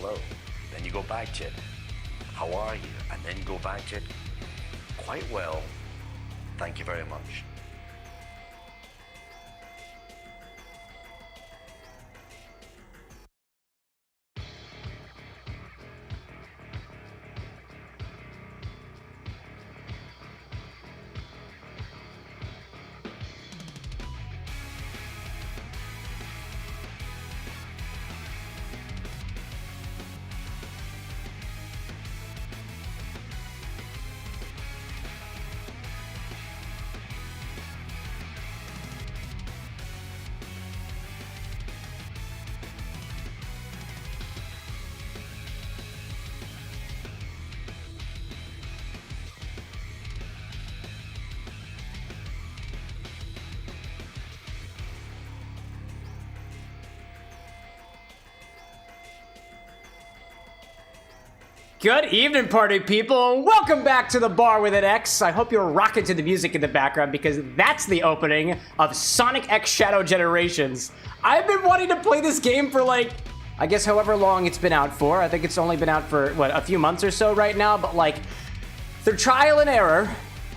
hello. Then you go back to it, how are you? And then go back to it, quite well, thank you very much. Good evening, party people, and welcome back to the bar with an X. I hope you're rocking to the music in the background because that's the opening of Sonic X Shadow Generations. I've been wanting to play this game for like, I guess however long it's been out for. I think it's only been out for, what, a few months or so right now, but like, through trial and error,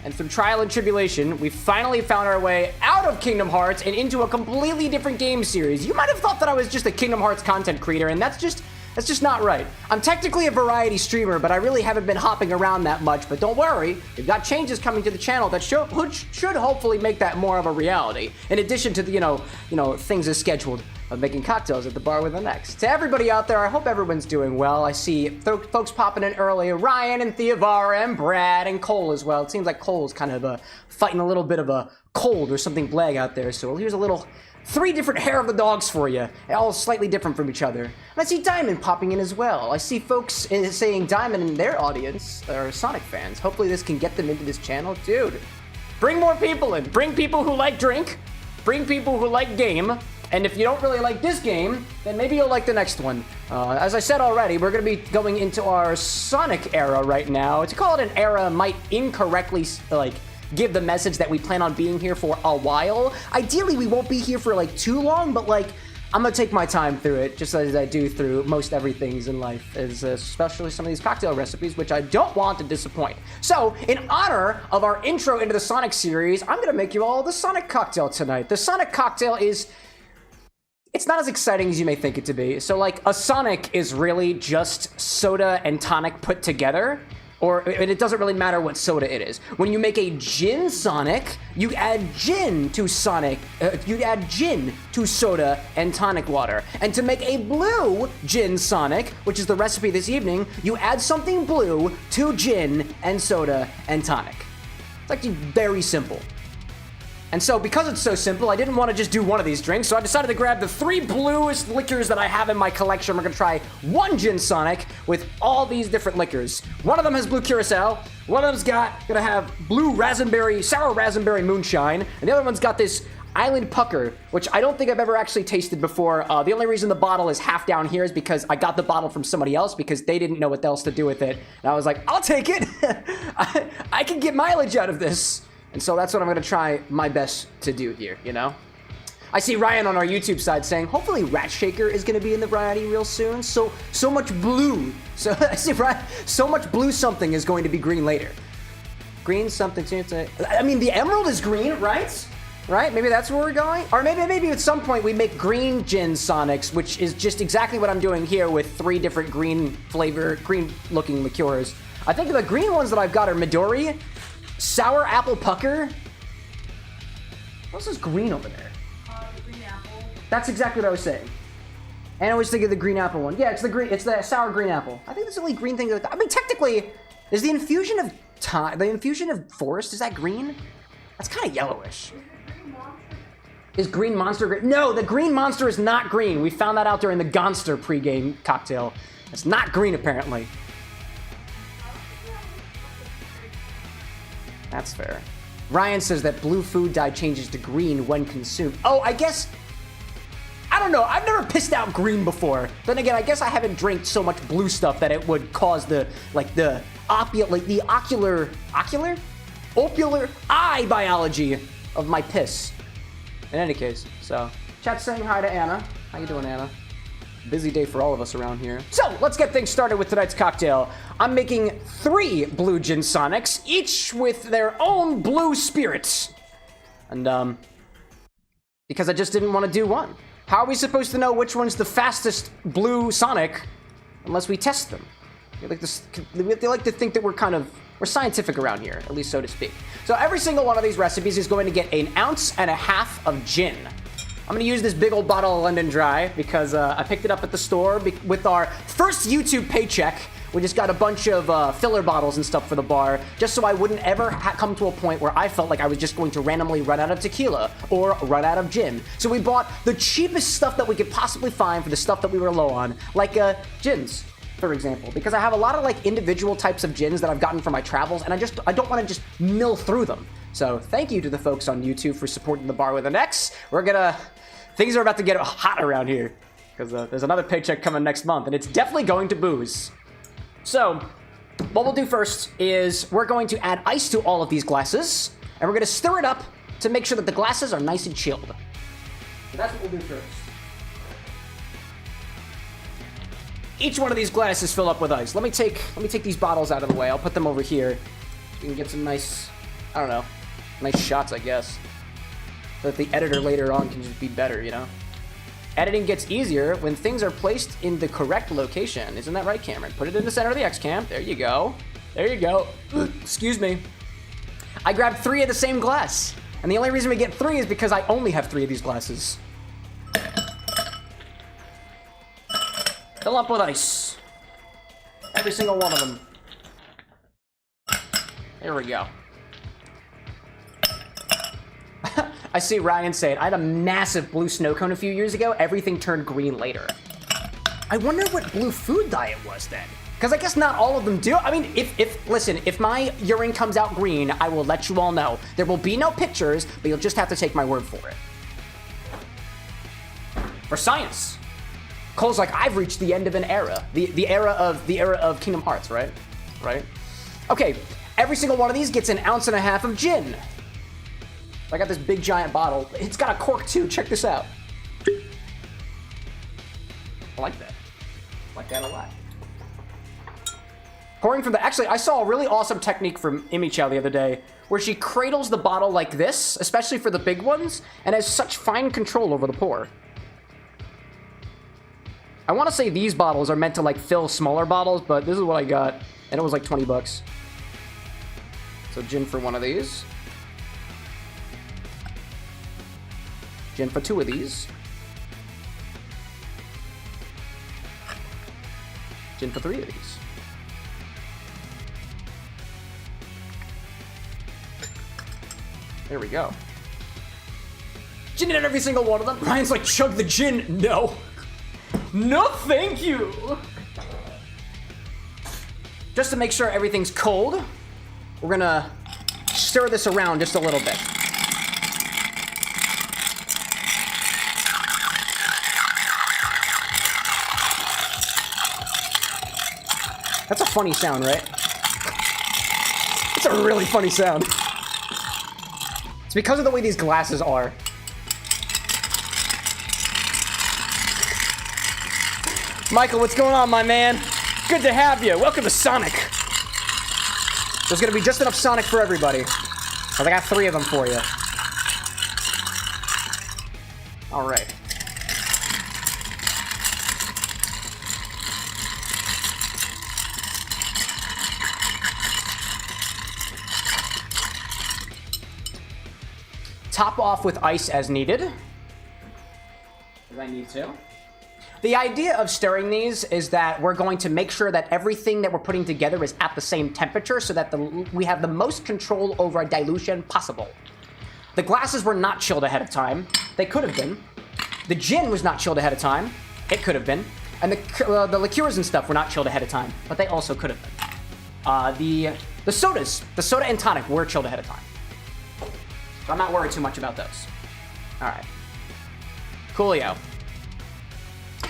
and through trial and tribulation, we finally found our way out of Kingdom Hearts and into a completely different game series. You might have thought that I was just a Kingdom Hearts content creator, and that's just not right. I'm technically a variety streamer, but I really haven't been hopping around that much. But don't worry, we've got changes coming to the channel that should hopefully make that more of a reality. In addition to the, you know, things as scheduled of making cocktails at the bar with an X. To everybody out there, I hope everyone's doing well. I see folks popping in early. Ryan and Theovara and Brad and Cole as well. It seems like Cole's kind of fighting a little bit of a cold or something blag out there. So here's a little 3 different hair of the dogs for you, all slightly different from each other. And I see Diamond popping in as well. I see folks saying Diamond in their audience are Sonic fans. Hopefully this can get them into this channel. Dude, bring more people in. Bring people who like drink. Bring people who like game. And if you don't really like this game, then maybe you'll like the next one. As I said already, we're going to be going into our Sonic era right now. To call it an era might incorrectly, give the message that we plan on being here for a while. Ideally, we won't be here for like too long, but like I'm gonna take my time through it, just as I do through most everything's in life, especially some of these cocktail recipes, which I don't want to disappoint. So, in honor of our intro into the Sonic series, I'm gonna make you all the Sonic cocktail tonight. The Sonic cocktail is, it's not as exciting as you may think it to be. So like a Sonic is really just soda and tonic put together. And it doesn't really matter what soda it is. When you make a gin Sonic, you add gin to Sonic. You add gin to soda and tonic water. And to make a blue gin Sonic, which is the recipe this evening, you add something blue to gin and soda and tonic. It's actually very simple. And so, because it's so simple, I didn't want to just do one of these drinks, so I decided to grab the 3 bluest liquors that I have in my collection. We're going to try one Gin Sonic with all these different liquors. One of them has blue Curaçao, one of them's gonna have blue raspberry, sour raspberry moonshine, and the other one's got this Island Pucker, which I don't think I've ever actually tasted before. The only reason the bottle is half down here is because I got the bottle from somebody else because they didn't know what else to do with it. And I was like, I'll take it. I can get mileage out of this. And so that's what I'm going to try my best to do here, you know? I see Ryan on our YouTube side saying, hopefully Rat Shaker is going to be in the variety real soon. So much blue. So I see Ryan, so much blue something is going to be green later. Green something. I mean, the emerald is green, right? Right? Maybe that's where we're going? Or maybe at some point we make green Gin Sonics, which is just exactly what I'm doing here with 3 different green looking liqueurs. I think the green ones that I've got are Midori, Sour Apple Pucker. What else is green over there? The green apple. That's exactly what I was saying. And I was thinking the green apple one. Yeah, it's the sour green apple. I think that's the only green thing. I mean, technically, is the infusion of forest, is that green? That's kind of yellowish. Is Green Monster green? No, the Green Monster is not green. We found that out during the Gonster pregame cocktail. It's not green, apparently. That's fair. Ryan says that blue food dye changes to green when consumed. Oh, I guess, I don't know. I've never pissed out green before. Then again, I guess I haven't drank so much blue stuff that it would cause the ocular eye biology of my piss. In any case, so chat's saying hi to Anna. How you doing, Anna? Busy day for all of us around here. So, let's get things started with tonight's cocktail. I'm making 3 blue gin sonics, each with their own blue spirits. And, because I just didn't want to do one. How are we supposed to know which one's the fastest blue sonic unless we test them? They like to think that we're scientific around here, at least so to speak. So every single one of these recipes is going to get 1.5 ounces of gin. I'm going to use this big old bottle of London Dry because I picked it up at the store with our first YouTube paycheck. We just got a bunch of filler bottles and stuff for the bar, just so I wouldn't ever come to a point where I felt like I was just going to randomly run out of tequila or run out of gin. So we bought the cheapest stuff that we could possibly find for the stuff that we were low on, like gins, for example, because I have a lot of like individual types of gins that I've gotten from my travels, and I don't want to just mill through them. So thank you to the folks on YouTube for supporting the Bar with an X. Things are about to get hot around here because there's another paycheck coming next month, and it's definitely going to booze. So what we'll do first is we're going to add ice to all of these glasses, and we're going to stir it up to make sure that the glasses are nice and chilled. So that's what we'll do first. Each one of these glasses fill up with ice. Let me take these bottles out of the way. I'll put them over here. You can get some nice, I don't know, nice shots, I guess. So that the editor later on can just be better, you know? Editing gets easier when things are placed in the correct location. Isn't that right, Cameron? Put it in the center of the X cam. There you go. There you go. Excuse me. I grabbed 3 of the same glass. And the only reason we get 3 is because I only have 3 of these glasses. Fill up with ice. Every single one of them. There we go. I see Ryan saying, I had a massive blue snow cone a few years ago. Everything turned green later. I wonder what blue food diet was then. Because I guess not all of them do. I mean, if my urine comes out green, I will let you all know. There will be no pictures, but you'll just have to take my word for it. For science. Cole's like, I've reached the end of an era. The era of Kingdom Hearts, right? Right? Okay, every single one of these gets 1.5 ounces of gin. I got this big giant bottle. It's got a cork too. Check this out. I like that. I like that a lot. Pouring from the... Actually, I saw a really awesome technique from Imi-Chow the other day where she cradles the bottle like this, especially for the big ones, and has such fine control over the pour. I want to say these bottles are meant to like fill smaller bottles, but this is what I got, and it was like 20 bucks. So gin for one of these. Gin for 2 of these. Gin for 3 of these. There we go. Gin in every single one of them. Ryan's like, chug the gin. No. No, thank you. Just to make sure everything's cold, we're gonna stir this around just a little bit. That's a funny sound, right? It's a really funny sound. It's because of the way these glasses are. Michael, what's going on, my man? Good to have you. Welcome to Sonic. There's gonna be just enough Sonic for everybody. I got 3 of them for you. All right. Top off with ice as needed. If I need to. The idea of stirring these is that we're going to make sure that everything that we're putting together is at the same temperature so that we have the most control over dilution possible. The glasses were not chilled ahead of time. They could have been. The gin was not chilled ahead of time. It could have been. And the liqueurs and stuff were not chilled ahead of time, but they also could have been. The sodas, the soda and tonic were chilled ahead of time. So I'm not worried too much about those. All right. Coolio.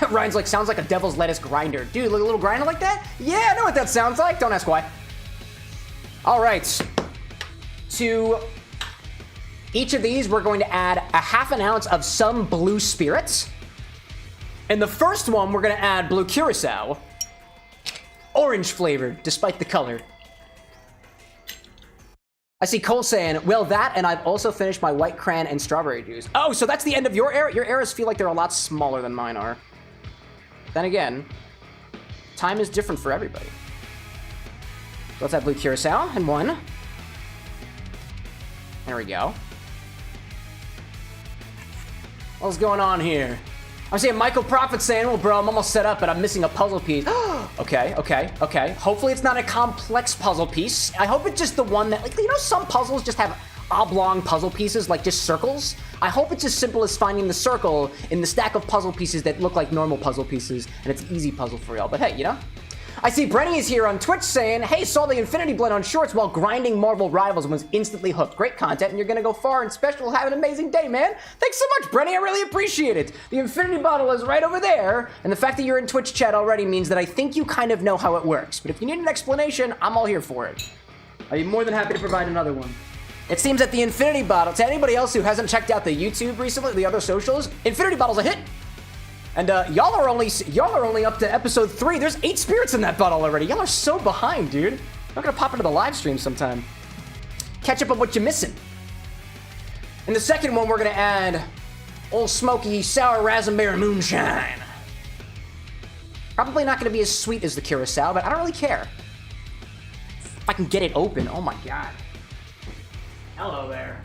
Ryan's like, sounds like a devil's lettuce grinder. Dude, like a little grinder like that? Yeah, I know what that sounds like. Don't ask why. All right. To each of these, we're going to add 1/2 ounce of some blue spirits. In the first one, we're gonna add blue Curaçao. Orange flavored, despite the color. I see Cole saying, well, that, and I've also finished my white cran and strawberry juice. Oh, so that's the end of your era? Your eras feel like they're a lot smaller than mine are. Then again, time is different for everybody. Let's have blue Curaçao in one. There we go. What's going on here? I'm seeing Michael Prophet saying, well, bro, I'm almost set up, but I'm missing a puzzle piece. Okay. Hopefully it's not a complex puzzle piece. I hope it's just the one that, like, you know, some puzzles just have oblong puzzle pieces, like just circles. I hope it's as simple as finding the circle in the stack of puzzle pieces that look like normal puzzle pieces, and it's an easy puzzle for y'all. But hey, you know? I see Brenny is here on Twitch saying, hey, saw the Infinity Blend on shorts while grinding Marvel Rivals and was instantly hooked. Great content, and you're gonna go far and special. Have an amazing day, man. Thanks so much, Brenny. I really appreciate it. The Infinity Bottle is right over there, and the fact that you're in Twitch chat already means that I think you kind of know how it works. But if you need an explanation, I'm all here for it. I'd be more than happy to provide another one. It seems that the Infinity Bottle, to anybody else who hasn't checked out the YouTube recently, the other socials, Infinity Bottle's a hit. And y'all are only up to episode 3. There's 8 spirits in that bottle already. Y'all are so behind, dude. I'm gonna pop into the live stream sometime. Catch up on what you're missing. In the second one, we're gonna add Old Smoky Sour Raspberry Moonshine. Probably not gonna be as sweet as the Curaçao, but I don't really care. If I can get it open, oh my god. Hello there.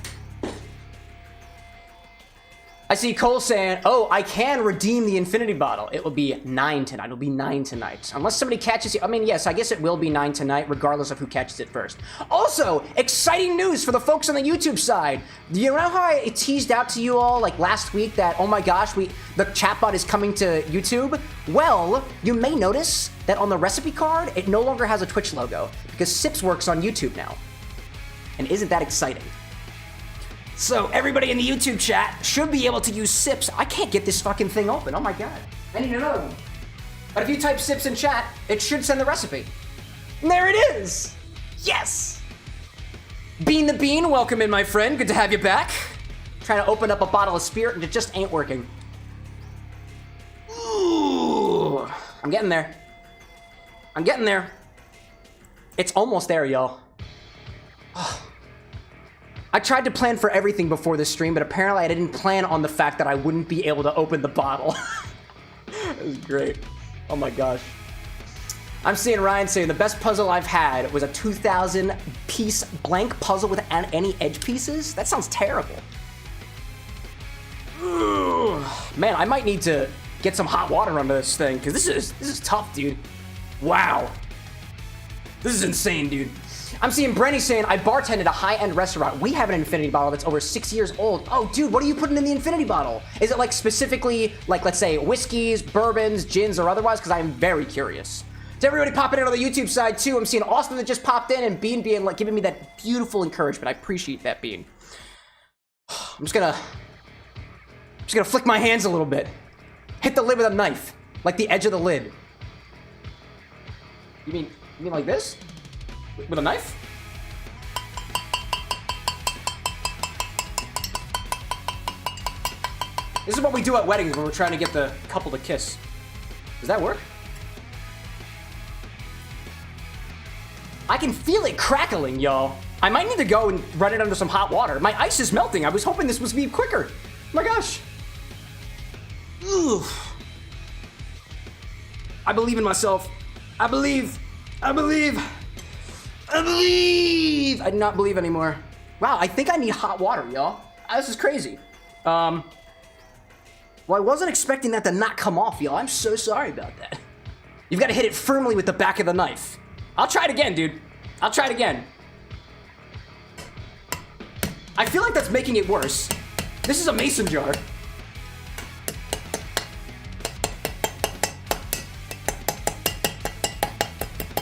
I see Cole saying, oh, I can redeem the Infinity Bottle. It will be 9 tonight. It'll be 9 tonight. Unless somebody catches it. I mean, yes, I guess it will be 9 tonight, regardless of who catches it first. Also, exciting news for the folks on the YouTube side. You know how I teased out to you all, like, last week that, oh my gosh, the chatbot is coming to YouTube? Well, you may notice that on the recipe card, it no longer has a Twitch logo, because Sips works on YouTube now. And isn't that exciting? So everybody in the YouTube chat should be able to use Sips. I can't get this fucking thing open. Oh my god. I need another one. But if you type Sips in chat, it should send the recipe. And there it is. Yes. Bean the Bean, welcome in, my friend. Good to have you back. Trying to open up a bottle of spirit and it just ain't working. Ooh. I'm getting there. I'm getting there. It's almost there, y'all. I tried to plan for everything before this stream, but apparently I didn't plan on the fact that I wouldn't be able to open the bottle. It was great. Oh my gosh. I'm seeing Ryan saying the best puzzle I've had was a 2,000 piece blank puzzle with any edge pieces. That sounds terrible. Ugh. Man, I might need to get some hot water under this thing, because this is tough, dude. Wow. This is insane, dude. I'm seeing Brenny saying, I bartended a high-end restaurant. We have an Infinity Bottle that's over 6 years old. Oh, dude, what are you putting in the Infinity Bottle? Is it, like, specifically, like, let's say, whiskeys, bourbons, gins, or otherwise? Because I'm very curious. To everybody popping in on the YouTube side, too, I'm seeing Austin that just popped in and Bean being, like, giving me that beautiful encouragement. I appreciate that, Bean. I'm just gonna flick my hands a little bit. Hit the lid with a knife. Like the edge of the lid. You mean like this? With a knife? This is what we do at weddings when we're trying to get the couple to kiss. Does that work? I can feel it crackling, y'all. I might need to go and run it under some hot water. My ice is melting. I was hoping this was be quicker. Oh my gosh. Ugh. I believe in myself. I believe. I do not believe anymore. Wow, I think I need hot water, y'all. This is crazy. Well, I wasn't expecting that to not come off, y'all. I'm so sorry about that. You've got to hit it firmly with the back of the knife. I'll try it again, dude. I'll try it again. I feel like that's making it worse. This is a mason jar.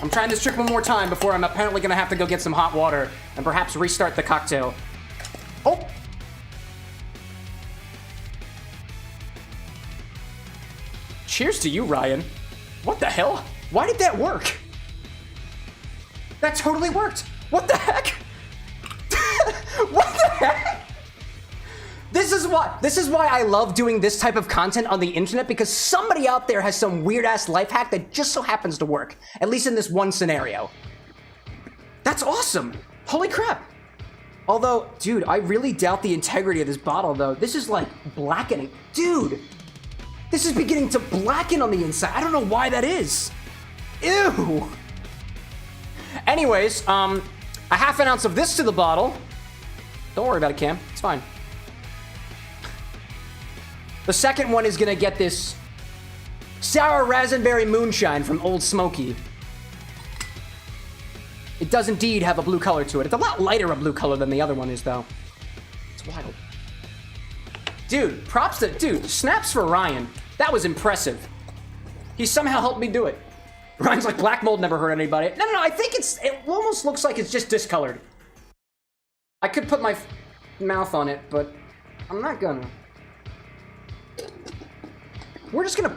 I'm trying this trick one more time before I'm apparently gonna have to go get some hot water and perhaps restart the cocktail. Oh! Cheers to you, Ryan. What the hell? Why did that work? That totally worked. What the heck? What the heck? This is is why I love doing this type of content on the internet, because somebody out there has some weird ass life hack that just so happens to work, at least in this one scenario. That's awesome. Holy crap. Although, dude, I really doubt the integrity of this bottle though. This is like blackening. Dude, this is beginning to blacken on the inside. I don't know why that is. Ew. Anyways, a half an ounce of this to the bottle. Don't worry about it, Cam. It's fine. The second one is gonna get this sour raspberry moonshine from Old Smoky. It does indeed have a blue color to it. It's a lot lighter a blue color than the other one is, though. It's wild. Dude, props to... Dude, snaps for Ryan. That was impressive. He somehow helped me do it. Ryan's like, black mold never hurt anybody. No, I think it almost looks like it's just discolored. I could put my mouth on it, but I'm not gonna. We're just gonna...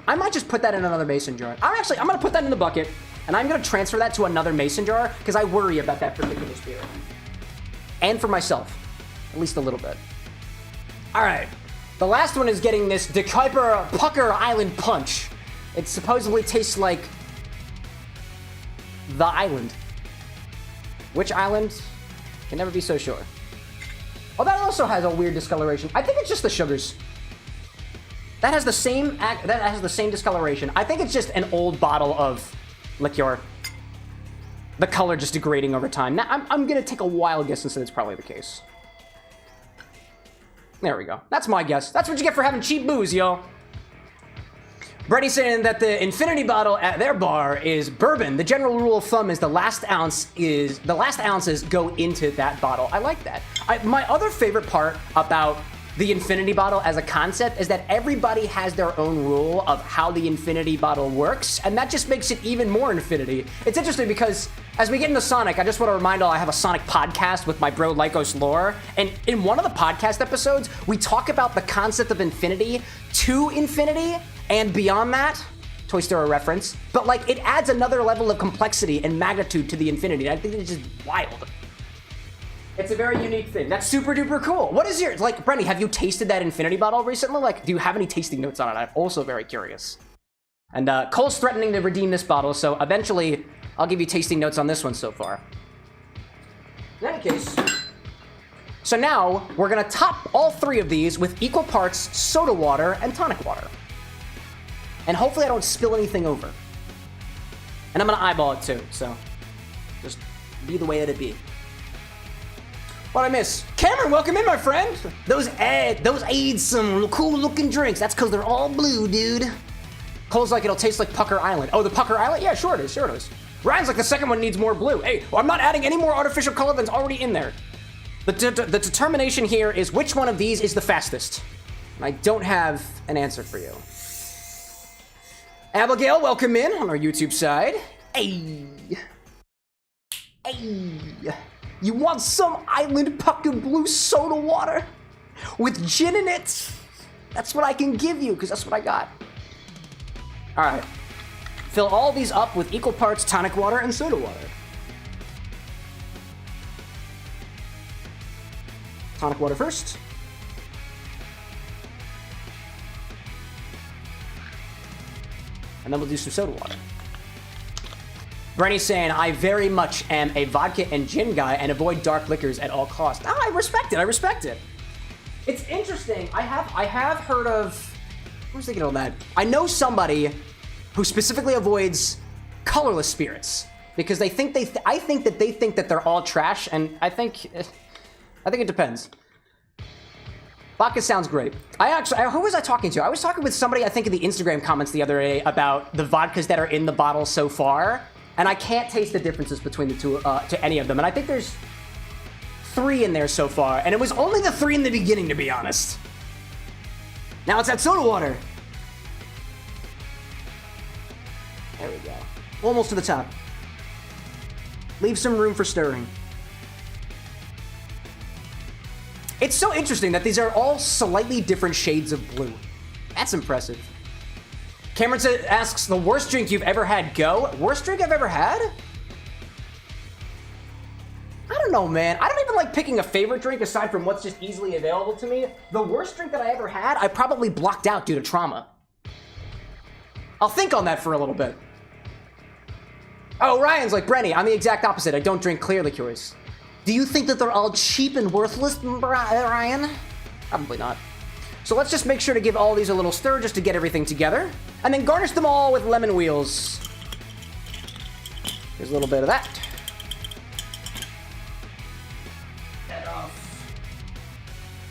I might just put that in another mason jar. I'm gonna put that in the bucket, and I'm gonna transfer that to another mason jar, because I worry about that particular spirit. And for myself. At least a little bit. Alright. The last one is getting this DeKuyper Pucker Island Punch. It supposedly tastes like the island. Which island? Can never be so sure. Oh, that also has a weird discoloration. I think it's just the sugars. That has the same discoloration. I think it's just an old bottle of liqueur. The color just degrading over time. Now, I'm gonna take a wild guess and say it's probably the case. There we go. That's my guess. That's what you get for having cheap booze, yo. Brady's saying that the infinity bottle at their bar is bourbon. The general rule of thumb is the last ounces go into that bottle. I like that. My other favorite part about the infinity bottle as a concept is that everybody has their own rule of how the infinity bottle works, and that just makes it even more infinity. It's interesting because as we get into Sonic, I just want to remind all I have a Sonic podcast with my bro Lycos Lore, and in one of the podcast episodes, we talk about the concept of infinity to infinity and beyond that. Toy Story reference, but like it adds another level of complexity and magnitude to the infinity. I think it's just wild. It's a very unique thing. That's super duper cool. What is your, like, Brenny, have you tasted that infinity bottle recently? Like, do you have any tasting notes on it? I'm also very curious. And Cole's threatening to redeem this bottle, so eventually I'll give you tasting notes on this one so far. In any case, so now we're gonna top all three of these with equal parts soda water and tonic water. And hopefully I don't spill anything over. And I'm gonna eyeball it too, so just be the way that it be. What'd I miss? Cameron, welcome in, my friend. Those aid some cool looking drinks. That's because they're all blue, dude. Cole's like, it'll taste like Pucker Island. Oh, the Pucker Island? Yeah, sure it is. Ryan's like, the second one needs more blue. Hey, well, I'm not adding any more artificial color than's already in there. The determination here is which one of these is the fastest. And I don't have an answer for you. Abigail, welcome in on our YouTube side. Hey. You want some Island Pucker Blue soda water with gin in it? That's what I can give you, because that's what I got. All right. Fill all these up with equal parts tonic water and soda water. Tonic water first. And then we'll do some soda water. Brenny's saying, I very much am a vodka and gin guy and avoid dark liquors at all costs. Oh, I respect it. It's interesting. I have heard of... I was thinking of that. I know somebody who specifically avoids colorless spirits because I think that they think that they're all trash, and I think it depends. Vodka sounds great. Who was I talking to? I was talking with somebody, I think, in the Instagram comments the other day about the vodkas that are in the bottle so far. And I can't taste the differences between the two, to any of them. And I think there's 3 in there so far. And it was only the 3 in the beginning, to be honest. Now it's that soda water. There we go. Almost to the top. Leave some room for stirring. It's so interesting that these are all slightly different shades of blue. That's impressive. Cameron asks, the worst drink you've ever had, go? Worst drink I've ever had? I don't don't know, man. I don't even like picking a favorite drink aside from what's just easily available to me. The worst drink that I ever had, I probably blocked out due to trauma. I'll think on that for a little bit. Oh, Ryan's like, Brenny, I'm the exact opposite. I don't drink clear liqueurs. Do you think that they're all cheap and worthless, Ryan? Probably not. So let's just make sure to give all these a little stir just to get everything together. And then garnish them all with lemon wheels. Here's a little bit of that. Get off.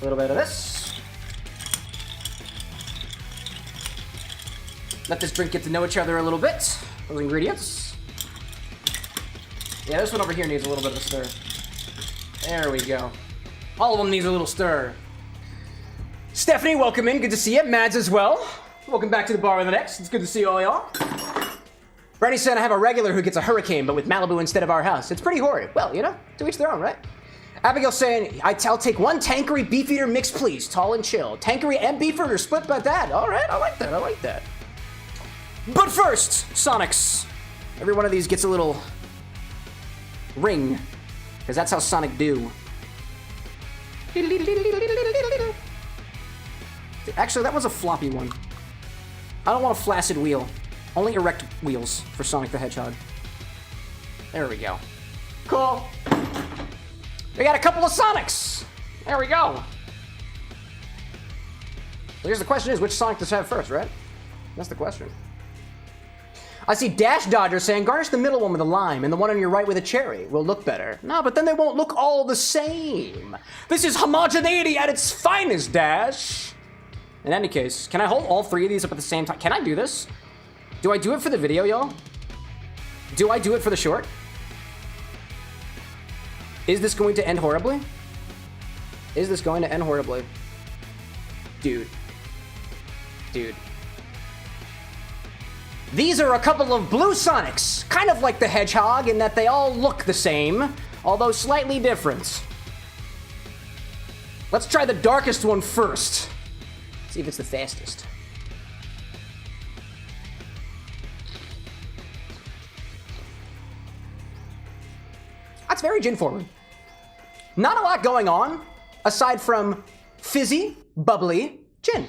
A little bit of this. Let this drink get to know each other a little bit. Those ingredients. Yeah, this one over here needs a little bit of a stir. There we go. All of them needs a little stir. Stephanie, welcome in. Good to see you. Mads as well. Welcome back to the bar with an X. It's good to see all y'all. Brenny said I have a regular who gets a hurricane, but with Malibu instead of our house. It's pretty horrid. Well, you know, to each their own, right? Abigail saying, I'll take one Tanqueray Beefeater mix, please. Tall and chill. Tanqueray and Beefeater split by that. All right, I like that. I like that. But first, Sonics. Every one of these gets a little ring, because that's how Sonic do. Actually, that was a floppy one. I don't want a flaccid wheel. Only erect wheels for Sonic the Hedgehog. There we go. Cool. We got a couple of Sonics. There we go. Well, here's the question is, which Sonic does it have first, right? That's the question. I see Dash Dodger saying, garnish the middle one with a lime and the one on your right with a cherry. Will look better. No, but then they won't look all the same. This is homogeneity at its finest, Dash. In any case, can I hold all three of these up at the same time? Can I do this? Do I do it for the video, y'all? Do I do it for the short? Is this going to end horribly? Is this going to end horribly? Dude. Dude. These are a couple of blue Sonics, kind of like the Hedgehog in that they all look the same, although slightly different. Let's try the darkest one first. See if it's the fastest. That's very gin forward. Not a lot going on aside from fizzy, bubbly gin.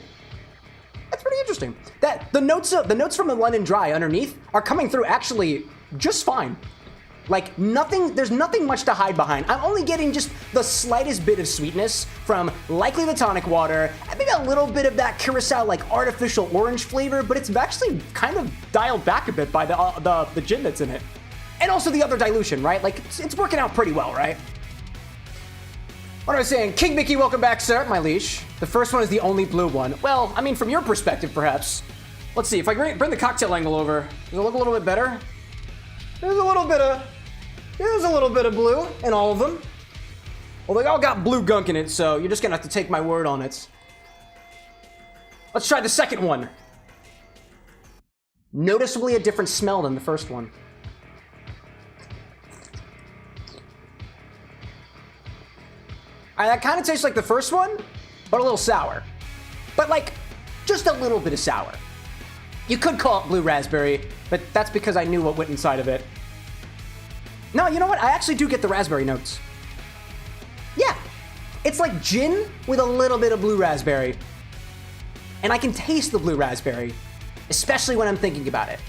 That's pretty interesting. That the notes from the London Dry underneath are coming through actually just fine. Like nothing, there's nothing much to hide behind. I'm only getting just the slightest bit of sweetness from likely the tonic water, and maybe a little bit of that Curaçao like artificial orange flavor, but it's actually kind of dialed back a bit by the gin that's in it. And also the other dilution, right? Like it's working out pretty well, right? What am I saying? King Mickey, welcome back, sir. My leash. The first one is the only blue one. Well, I mean, from your perspective, perhaps. Let's see, if I bring the cocktail angle over, does it look a little bit better? There's a little bit of blue in all of them. Well, they all got blue gunk in it, so you're just gonna have to take my word on it. Let's try the second one. Noticeably a different smell than the first one. That kind of tastes like the first one, but a little sour. But like, just a little bit of sour. You could call it blue raspberry, but that's because I knew what went inside of it. No, you know what? I actually do get the raspberry notes. Yeah, it's like gin with a little bit of blue raspberry. And I can taste the blue raspberry, especially when I'm thinking about it.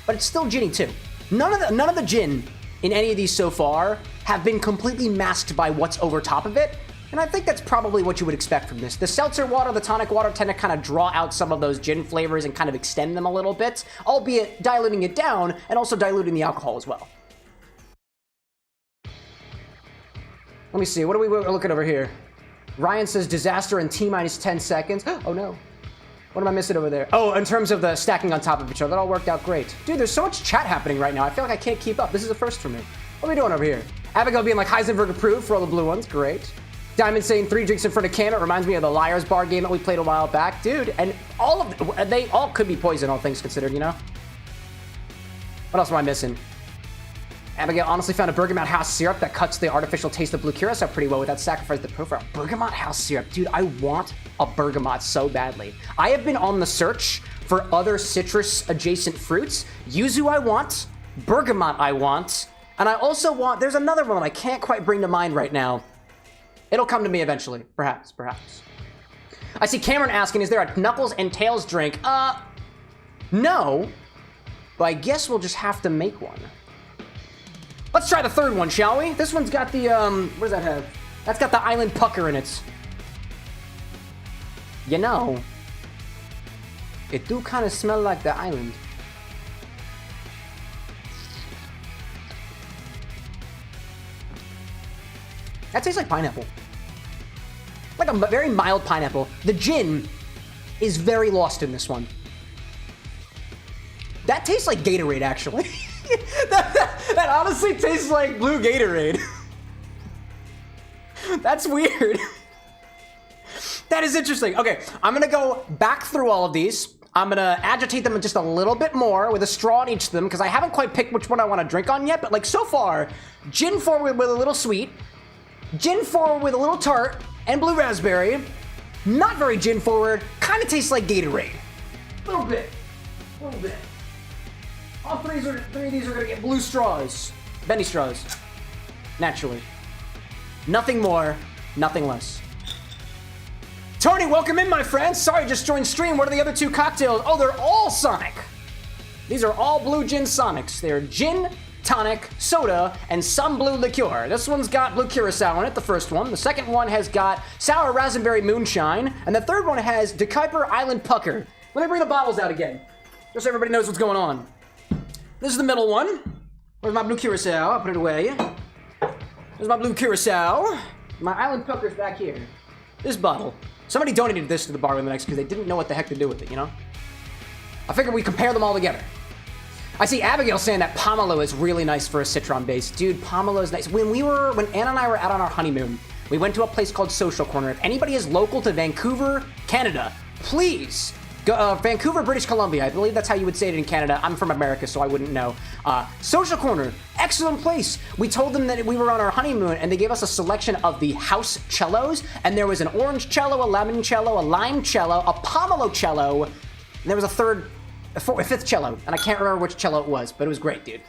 But it's still ginny too. None of the gin in any of these so far have been completely masked by what's over top of it. And I think that's probably what you would expect from this. The seltzer water, the tonic water tend to kind of draw out some of those gin flavors and kind of extend them a little bit, albeit diluting it down and also diluting the alcohol as well. Let me see, what are we looking over here? Ryan says disaster in T-minus 10 seconds. Oh no. What am I missing over there? Oh, in terms of the stacking on top of each other, that all worked out great. Dude, there's so much chat happening right now. I feel like I can't keep up. This is a first for me. What are we doing over here? Abigail being like Heisenberg approved for all the blue ones. Great. Diamond saying 3 drinks in front of Cam. It reminds me of the Liar's Bar game that we played a while back. Dude, and all of them, they all could be poison, all things considered, you know? What else am I missing? Abigail honestly found a bergamot house syrup that cuts the artificial taste of blue Curaçao pretty well without sacrificing the profile. Bergamot house syrup. Dude, I want a bergamot so badly. I have been on the search for other citrus adjacent fruits. Yuzu I want. Bergamot I want. And I also want, there's another one that I can't quite bring to mind right now. It'll come to me eventually, perhaps. I see Cameron asking, is there a Knuckles and Tails drink? No, but I guess we'll just have to make one. Let's try the third one, shall we? This one's got the, what does that have? That's got the Island Pucker in it. You know, it do kind of smell like the island. That tastes like pineapple. Like a very mild pineapple. The gin is very lost in this one. That tastes like Gatorade, actually. that honestly tastes like blue Gatorade. That's weird. That is interesting. Okay, I'm gonna go back through all of these. I'm gonna agitate them just a little bit more with a straw in each of them because I haven't quite picked which one I want to drink on yet. But like so far, gin forward with a little sweet, gin forward with a little tart, and blue raspberry. Not very gin forward. Kind of tastes like Gatorade. A little bit. All three of these are gonna get blue straws, Benny straws, naturally. Nothing more, nothing less. Tony, welcome in, my friend. Sorry, just joined stream. What are the other two cocktails? Oh, they're all Sonic. These are all blue gin Sonics. They're gin, tonic, soda, and some blue liqueur. This one's got blue Curaçao in it, the first one. The second one has got sour raspberry moonshine. And the third one has DeKuyper Island Pucker. Let me bring the bottles out again, just so everybody knows what's going on. This is the middle one. Where's my blue Curaçao? I'll put it away. There's my blue Curaçao. My Island Pucker's back here. This bottle. Somebody donated this to the bar with the next because they didn't know what the heck to do with it, you know? I figured we compare them all together. I see Abigail saying that pomelo is really nice for a citron base. Dude, pomelo is nice. When Anna and I were out on our honeymoon, we went to a place called Social Corner. If anybody is local to Vancouver, Canada, please go, Vancouver, British Columbia. I believe that's how you would say it in Canada. I'm from America, so I wouldn't know. Social Corner, excellent place. We told them that we were on our honeymoon, and they gave us a selection of the house cellos, and there was an orange cello, a lemon cello, a lime cello, a pomelo cello, and there was a fifth cello, and I can't remember which cello it was, but it was great, dude.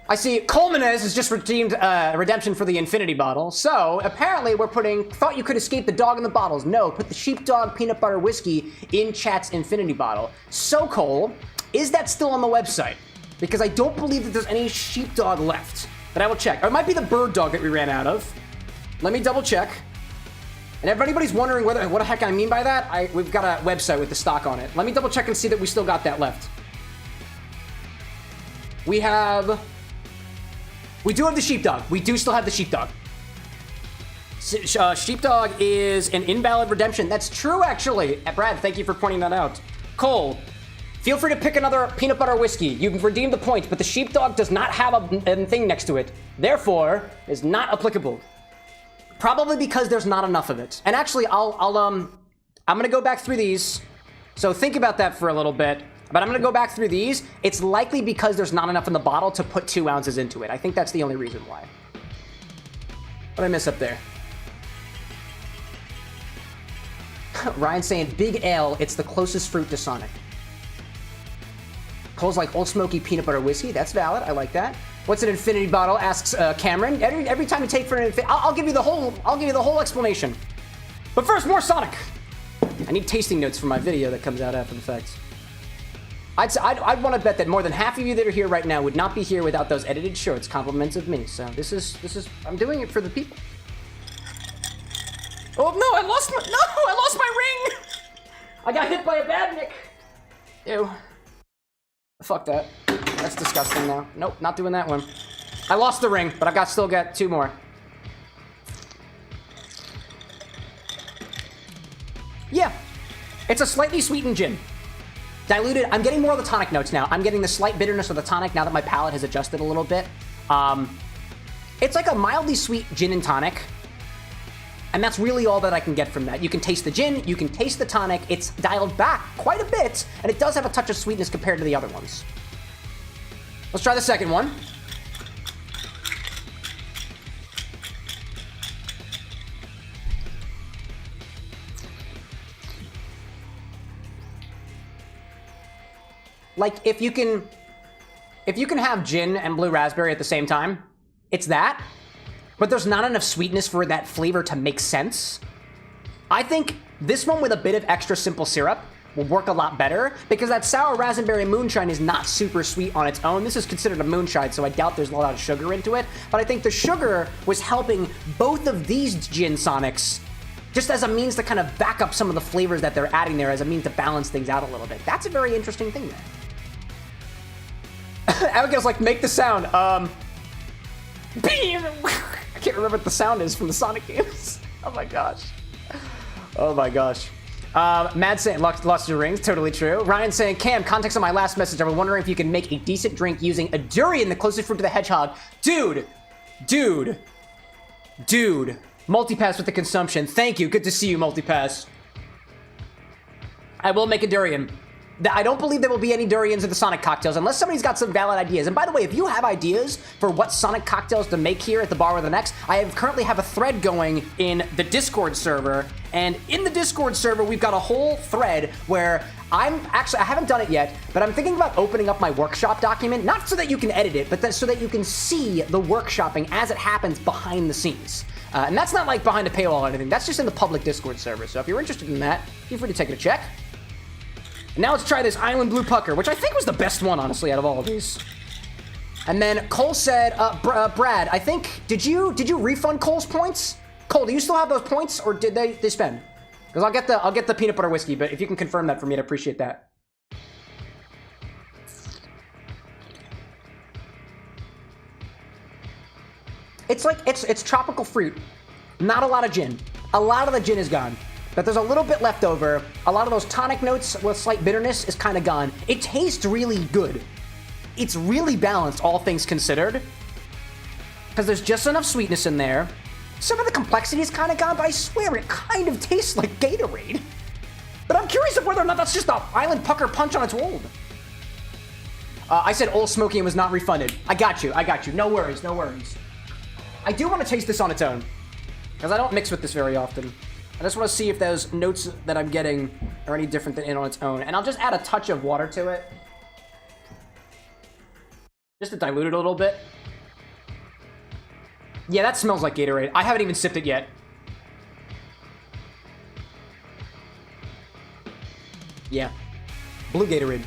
I see Colmenez has just redeemed redemption for the infinity bottle. So apparently we're thought you could escape the dog in the bottles. No, put the sheepdog peanut butter whiskey in chat's infinity bottle. So Cole, is that still on the website? Because I don't believe that there's any sheepdog left, but I will check. Or it might be the bird dog that we ran out of. Let me double check. And if anybody's wondering what the heck I mean by that, we've got a website with the stock on it. Let me double check and see that we still got that left. We do have the sheepdog. We do still have the sheepdog. Sheepdog is an invalid redemption. That's true, actually. Brad, thank you for pointing that out. Cole, feel free to pick another peanut butter whiskey. You can redeem the points, but the sheepdog does not have a thing next to it. Therefore, is not applicable. Probably because there's not enough of it. And actually, I'm gonna go back through these. So think about that for a little bit. But I'm gonna go back through these. It's likely because there's not enough in the bottle to put 2 ounces into it. I think that's the only reason why. What did I miss up there? Ryan saying, Big L, it's the closest fruit to Sonic. Cole's like Old Smoky peanut butter whiskey. That's valid, I like that. What's an infinity bottle? Asks Cameron. Every time you take for an infinity, I'll give you the whole explanation. But first, more Sonic. I need tasting notes for my video that comes out after the fact. I'd want to bet that more than half of you that are here right now would not be here without those edited shorts, compliments of me. So this is I'm doing it for the people. Oh no, I lost my ring. I got hit by a badnik. Ew. Fuck that. That's disgusting now. Nope, not doing that one. I lost the ring, but I've still got 2 more. Yeah, it's a slightly sweetened gin. Diluted, I'm getting more of the tonic notes now. I'm getting the slight bitterness of the tonic now that my palate has adjusted a little bit. It's like a mildly sweet gin and tonic. And that's really all that I can get from that. You can taste the gin, you can taste the tonic. It's dialed back quite a bit, and it does have a touch of sweetness compared to the other ones. Let's try the second one. Like, if if you can have gin and blue raspberry at the same time, it's that. But there's not enough sweetness for that flavor to make sense. I think this one with a bit of extra simple syrup will work a lot better because that sour raspberry moonshine is not super sweet on its own. This is considered a moonshine, so I doubt there's a lot of sugar into it. But I think the sugar was helping both of these gin sonics just as a means to kind of back up some of the flavors that they're adding there as a means to balance things out a little bit. That's a very interesting thing there. Abigail's like, make the sound. I can't remember what the sound is from the Sonic games. Oh my gosh. Oh my gosh. Mad saying, lost your rings, totally true. Ryan saying, Cam, context on my last message, I was wondering if you can make a decent drink using a durian, the closest fruit to the hedgehog. Dude. Multipass with the consumption. Thank you, good to see you, Multipass. I will make a durian. I don't believe there will be any durians in the Sonic cocktails unless somebody's got some valid ideas. And by the way, if you have ideas for what Sonic cocktails to make here at the Bar with an X, currently have a thread going in the Discord server. And in the Discord server, we've got a whole thread where I haven't done it yet, but I'm thinking about opening up my workshop document, not so that you can edit it, but so that you can see the workshopping as it happens behind the scenes. And that's not like behind a paywall or anything. That's just in the public Discord server. So if you're interested in that, feel free to take it a check. And now let's try this Island Blue Pucker, which I think was the best one, honestly, out of all of these. And then Cole said, Brad, I think, did you refund Cole's points? Cole, do you still have those points, or did they spend? Because I'll get the peanut butter whiskey, but if you can confirm that for me, I'd appreciate that. It's like, it's tropical fruit. Not a lot of gin. A lot of the gin is gone. But there's a little bit left over. A lot of those tonic notes with slight bitterness is kind of gone. It tastes really good. It's really balanced, all things considered. Because there's just enough sweetness in there. Some of the complexity is kind of gone, but I swear it kind of tastes like Gatorade. But I'm curious of whether or not that's just an Island Pucker punch on its old. I said Old Smoky and was not refunded. I got you. No worries. I do want to taste this on its own. Because I don't mix with this very often. I just want to see if those notes that I'm getting are any different than in on its own. And I'll just add a touch of water to it. Just to dilute it a little bit. Yeah, that smells like Gatorade. I haven't even sipped it yet. Yeah. Blue Gatorade.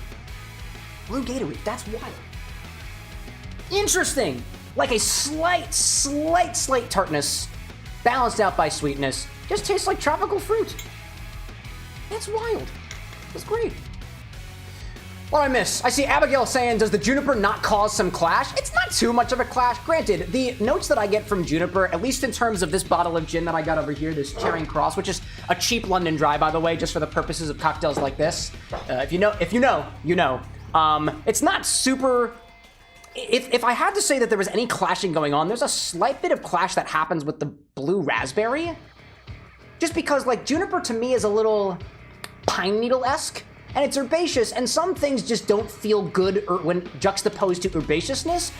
Blue Gatorade, that's wild. Interesting. Like a slight tartness, balanced out by sweetness. Just tastes like tropical fruit. That's wild. That's great. What do I miss? I see Abigail saying, does the juniper not cause some clash? It's not too much of a clash. Granted, the notes that I get from juniper, at least in terms of this bottle of gin that I got over here, this Charing Cross, which is a cheap London Dry, by the way, just for the purposes of cocktails like this. If you know, you know. It's not super... If I had to say that there was any clashing going on, there's a slight bit of clash that happens with the blue raspberry. Just because, like, juniper to me is a little pine needle-esque, and it's herbaceous, and some things just don't feel good when juxtaposed to herbaceousness.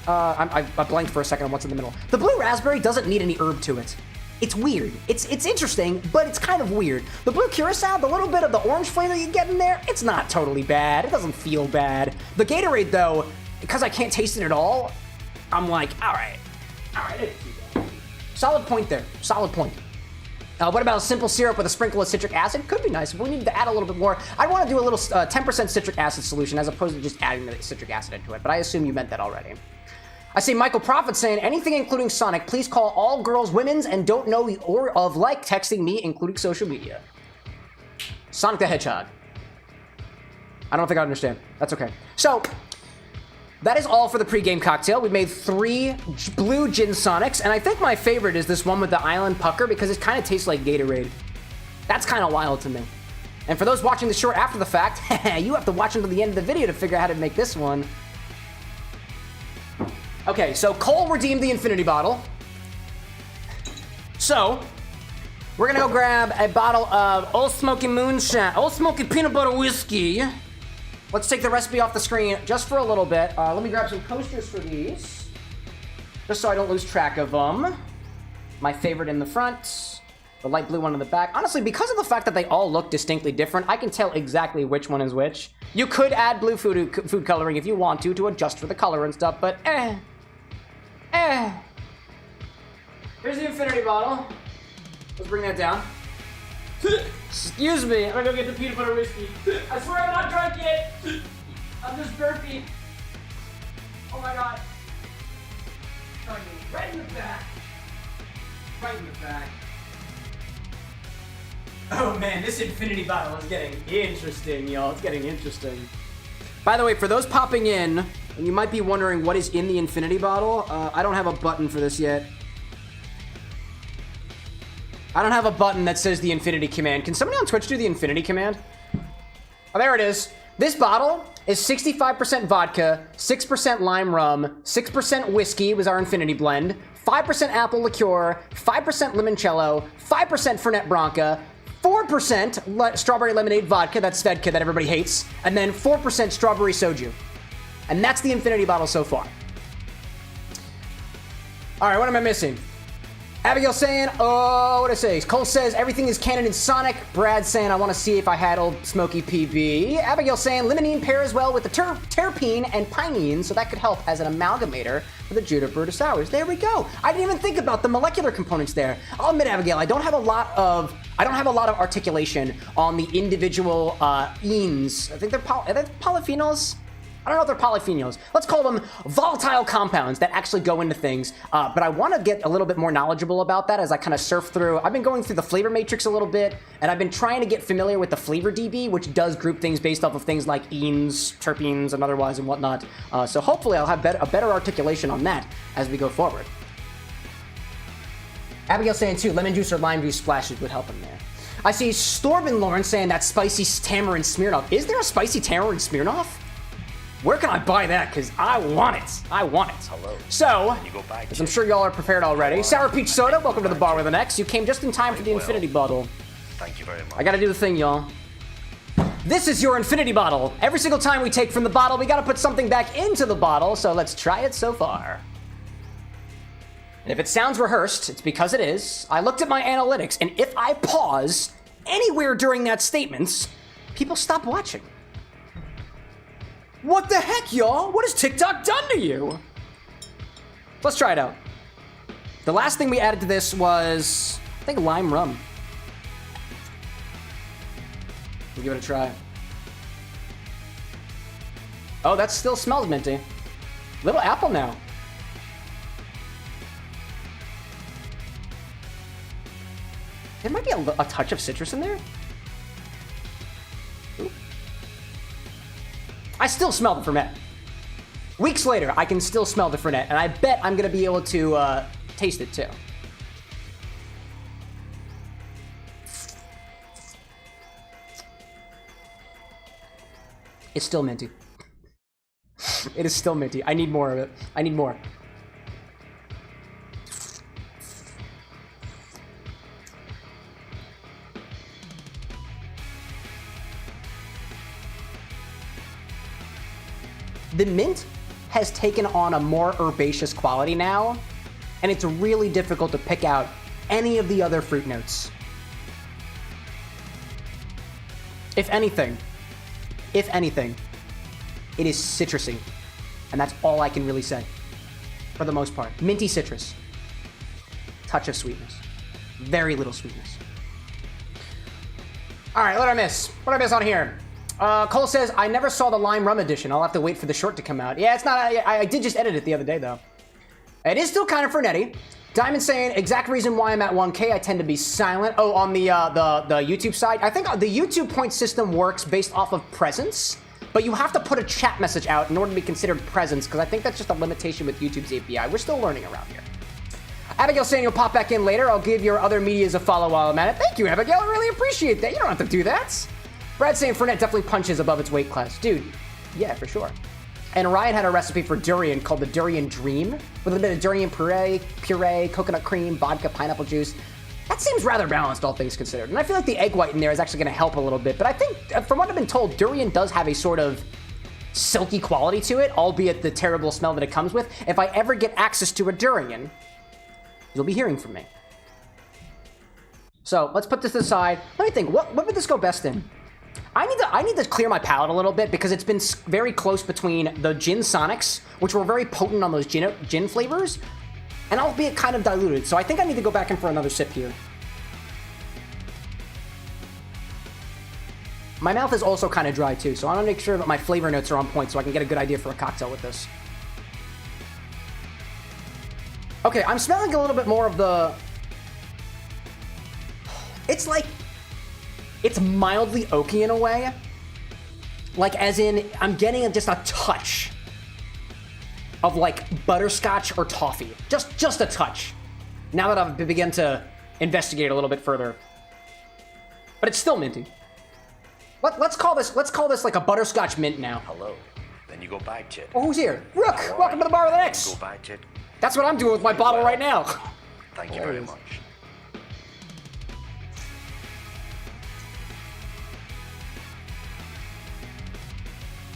I blanked for a second on what's in the middle. The blue raspberry doesn't need any herb to it. It's weird. It's interesting, but it's kind of weird. The blue Curaçao, the little bit of the orange flavor you get in there, it's not totally bad. It doesn't feel bad. The Gatorade, though, because I can't taste it at all, I'm like, all right, it's too bad. Solid point there. Solid point. What about a simple syrup with a sprinkle of citric acid? Could be nice, but we need to add a little bit more. I want to do a little 10% citric acid solution as opposed to just adding the citric acid into it, but I assume you meant that already. I see Michael Prophet saying, anything including Sonic, please call all girls women's and don't know or of like texting me, including social media. Sonic the Hedgehog. I don't think I understand. That's okay. So, that is all for the pregame cocktail. We made 3 blue gin Sonics, and I think my favorite is this one with the Island Pucker because it kind of tastes like Gatorade. That's kind of wild to me. And for those watching the short after the fact, you have to watch until the end of the video to figure out how to make this one. Okay, so Cole redeemed the infinity bottle. So, we're gonna go grab a bottle of Old Smoky Moonshine, Old Smoky Peanut Butter Whiskey. Let's take the recipe off the screen just for a little bit. Let me grab some coasters for these, just so I don't lose track of them. My favorite in the front, The light blue one in the back. Honestly, because of the fact that they all look distinctly different, I can tell exactly which one is which. You could add blue food coloring if you want to adjust for the color and stuff, but Here's the infinity bottle. Let's bring that down. Excuse me, I'm gonna go get the peanut butter whiskey. I swear I'm not drunk yet. I'm just burpy. Oh my god. Right in the back. Right in the back. Oh man, this infinity bottle is getting interesting, y'all. It's getting interesting. By the way, for those popping in, and you might be wondering what is in the infinity bottle, I don't have a button for this yet. I don't have a button that says the infinity command. Can somebody on Twitch do the infinity command? Oh, there it is. This bottle is 65% vodka, 6% lime rum, 6% whiskey was our infinity blend, 5% apple liqueur, 5% limoncello, 5% Fernet Branca, 4% strawberry lemonade vodka, that's Svedka that everybody hates, and then 4% strawberry soju. And that's the infinity bottle so far. All right, what am I missing? Abigail saying, oh, what did I say? Cole says, everything is canon in Sonic. Brad saying, I want to see if I had old Smoky PB. Abigail saying, limonene pairs well with the terpene and pinene, so that could help as an amalgamator for the juniper to sours. There we go. I didn't even think about the molecular components there. I'll admit, Abigail, I don't have a lot of articulation on the individual enes. I think they're polyphenols. I don't know if they're polyphenols. Let's call them volatile compounds that actually go into things. But I want to get a little bit more knowledgeable about that as I kind of surf through. I've been going through the flavor matrix a little bit, and I've been trying to get familiar with the flavor DB, which does group things based off of things like enes, terpenes, and otherwise and whatnot. So hopefully I'll have a better articulation on that as we go forward. Abigail saying too, lemon juice or lime juice splashes would help in there. I see Storben Lauren saying that spicy tamarind Smirnoff. Is there a spicy tamarind Smirnoff? Where can I buy that? Because I want it. I want it. Hello. So, as I'm sure y'all are prepared already. Sour Peach Soda, welcome to the bar with an X. You came just in time for the infinity bottle. Thank you very much. I gotta do the thing, y'all. This is your infinity bottle. Every single time we take from the bottle, we gotta put something back into the bottle, so let's try it so far. And if it sounds rehearsed, it's because it is. I looked at my analytics, and if I pause anywhere during that statement, people stop watching. What the heck, y'all? What has TikTok done to you? Let's try it out. The last thing we added to this was, I think, lime rum. We'll give it a try. Oh, that still smells minty. Little apple now. There might be a touch of citrus in there. Ooh. I still smell the Fernet. Weeks later, I can still smell the Fernet, and I bet I'm gonna be able to taste it too. It's still minty. It is still minty. I need more of it. I need more. The mint has taken on a more herbaceous quality now, and it's really difficult to pick out any of the other fruit notes. If anything, it is citrusy, and that's all I can really say, for the most part. Minty citrus, touch of sweetness, very little sweetness. All right, what did I miss? What did I miss on here? Cole says, I never saw the lime rum edition. I'll have to wait for the short to come out. Yeah, it's not, I did just edit it the other day, though. It is still kind of Fernetti. Diamond saying, exact reason why I'm at 1K, I tend to be silent. Oh, on the YouTube side, I think the YouTube point system works based off of presence, but you have to put a chat message out in order to be considered presence, because I think that's just a limitation with YouTube's API. We're still learning around here. Abigail saying you'll pop back in later. I'll give your other medias a follow while I'm at it. Thank you, Abigail. I really appreciate that. You don't have to do that. Brad saying Fernet definitely punches above its weight class. Dude, yeah, for sure. And Ryan had a recipe for durian called the Durian Dream, with a bit of durian puree, coconut cream, vodka, pineapple juice. That seems rather balanced, all things considered. And I feel like the egg white in there is actually going to help a little bit. But I think, from what I've been told, durian does have a sort of silky quality to it, albeit the terrible smell that it comes with. If I ever get access to a durian, you'll be hearing from me. So let's put this aside. Let me think. What would this go best in? I need to clear my palate a little bit because it's been very close between the gin Sonics, which were very potent on those gin flavors, and albeit kind of diluted. So I think I need to go back in for another sip here. My mouth is also kind of dry too, so I want to make sure that my flavor notes are on point so I can get a good idea for a cocktail with this. Okay, I'm smelling a little bit more of the... It's like... It's mildly oaky in a way. Like, as in, I'm getting just a touch of, like, butterscotch or toffee. Just a touch. Now that I've begun to investigate a little bit further. But it's still minty. Let's call this like a butterscotch mint now. Hello. Then you go back, Chit. Oh, who's here? Rook! Welcome to the bar with an X! Go back, Chit. That's what I'm doing with my bottle right now. Thank you very much.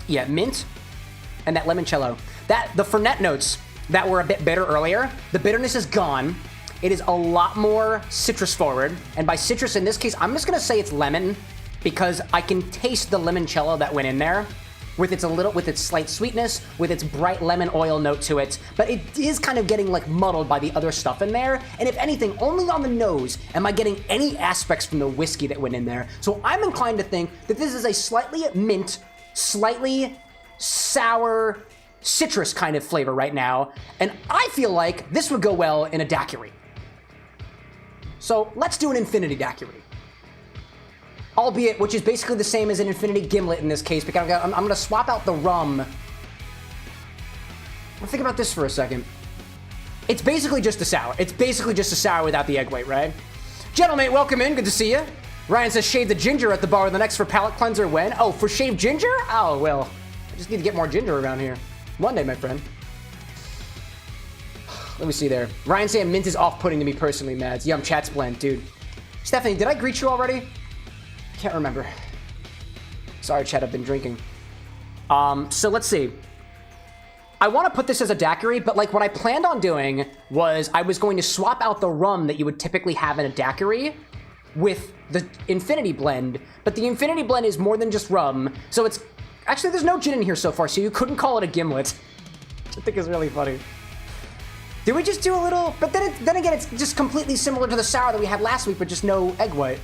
Yeah, mint and that limoncello. The Fernet notes that were a bit bitter earlier, the bitterness is gone. It is a lot more citrus forward. And by citrus in this case, I'm just gonna say it's lemon because I can taste the limoncello that went in there with its slight sweetness, with its bright lemon oil note to it. But it is kind of getting like muddled by the other stuff in there. And if anything, only on the nose am I getting any aspects from the whiskey that went in there. So I'm inclined to think that this is a slightly mint, slightly sour citrus kind of flavor right now, and I feel like this would go well in a daiquiri. So let's do an infinity daiquiri. Albeit, which is basically the same as an infinity gimlet in this case, because I'm going to swap out the rum. Think about this for a second. It's basically just a sour. It's basically just a sour without the egg white, right? Gentlemen, welcome in. Good to see you. Ryan says shave the ginger at the bar with the next for palate cleanser when? Oh, for shaved ginger? Oh, well, I just need to get more ginger around here. One day, my friend. Let me see there. Ryan saying mint is off-putting to me personally, Mads. Yum, chat's blend, dude. Stephanie, did I greet you already? Can't remember. Sorry, chat, I've been drinking. So let's see. I want to put this as a daiquiri, but like what I planned on doing was I was going to swap out the rum that you would typically have in a daiquiri with the Infinity Blend, but the Infinity Blend is more than just rum, so it's... Actually, there's no gin in here so far, so you couldn't call it a gimlet. Which I think is really funny. Did we just do a little... But then again, it's just completely similar to the sour that we had last week, but just no egg white.